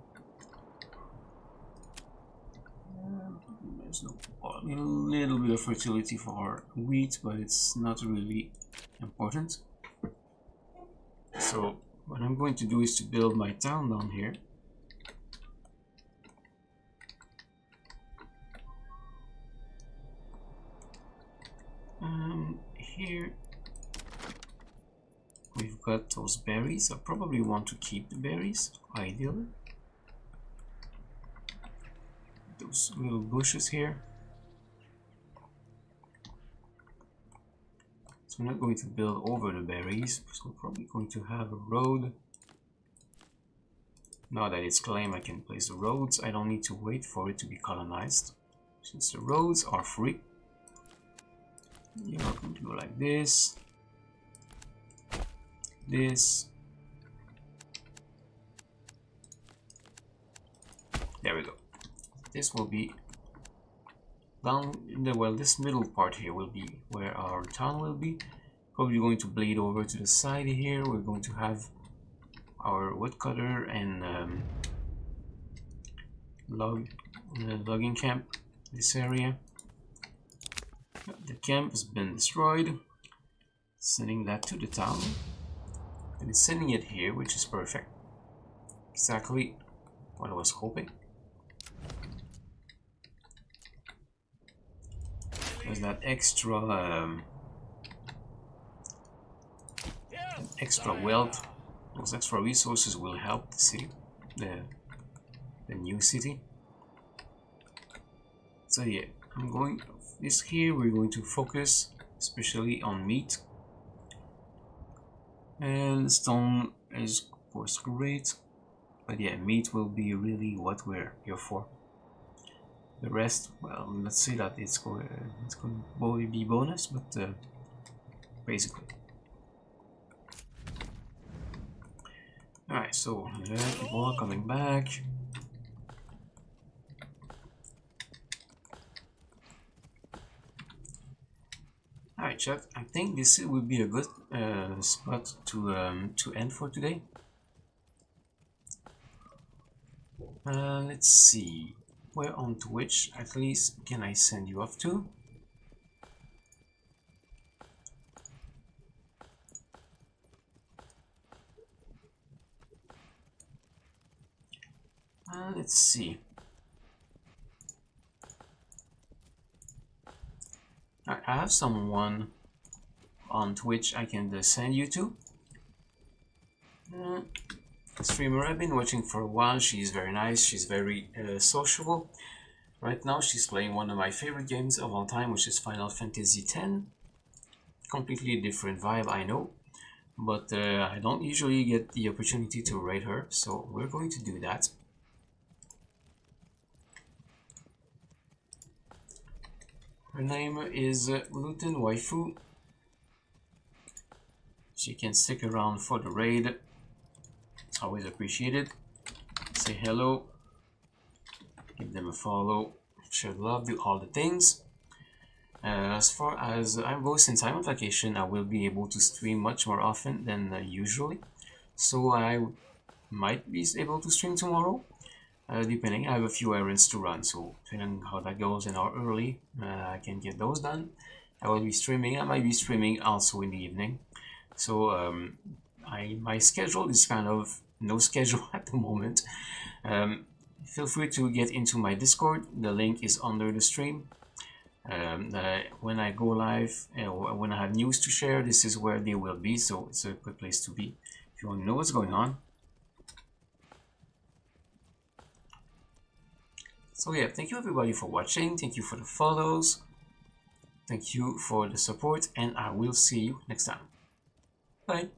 There's a little bit of fertility for wheat, but it's not really important. So what I'm going to do is to build my town down here. Here we've got those berries. I probably want to keep the berries, ideally. Those little bushes here. So we're not going to build over the berries, so we're probably going to have a road. Now that it's claimed, I can place the roads. I don't need to wait for it to be colonized, since the roads are free. You're going to go like this, this. There we go. This will be down in the, well, this middle part here will be where our town will be. Probably going to bleed over to the side here. We're going to have our woodcutter and logging camp, this area. The camp has been destroyed, sending that to the town, and it's sending it here, which is perfect. Exactly what I was hoping. There's that extra wealth. Those extra resources will help the city, the new city. So yeah, I'm going this here. We're going to focus especially on meat, and stone is of course great, but yeah, meat will be really what we're here for. The rest, well, let's say that it's going to be bonus, but basically. Alright, so people are coming back. Alright, chat, I think this would be a good spot to end for today. Let's see. Where on Twitch, at least, can I send you off to? Let's see. I have someone on Twitch I can send you to. Streamer I've been watching for a while. She's very nice, she's very sociable. Right now she's playing one of my favorite games of all time, which is Final Fantasy X. Completely different vibe, I know, but I don't usually get the opportunity to raid her, so we're going to do that. Her name is Luten Waifu. She can stick around for the raid. Always appreciated. Say hello, give them a follow, share love, do all the things. As far as I go, since I'm on vacation, I will be able to stream much more often than usually. So I might be able to stream tomorrow, depending. I have a few errands to run, so depending on how that goes and how early I can get those done, I will be streaming. I might be streaming also in the evening. So my schedule is kind of no schedule at the moment. Feel free to get into my Discord. The link is under the stream. When I go live, when I have news to share, this is where they will be, so it's a good place to be if you want to know what's going on. So yeah, thank you everybody for watching, thank you for the follows, thank you for the support, and I will see you next time. Bye.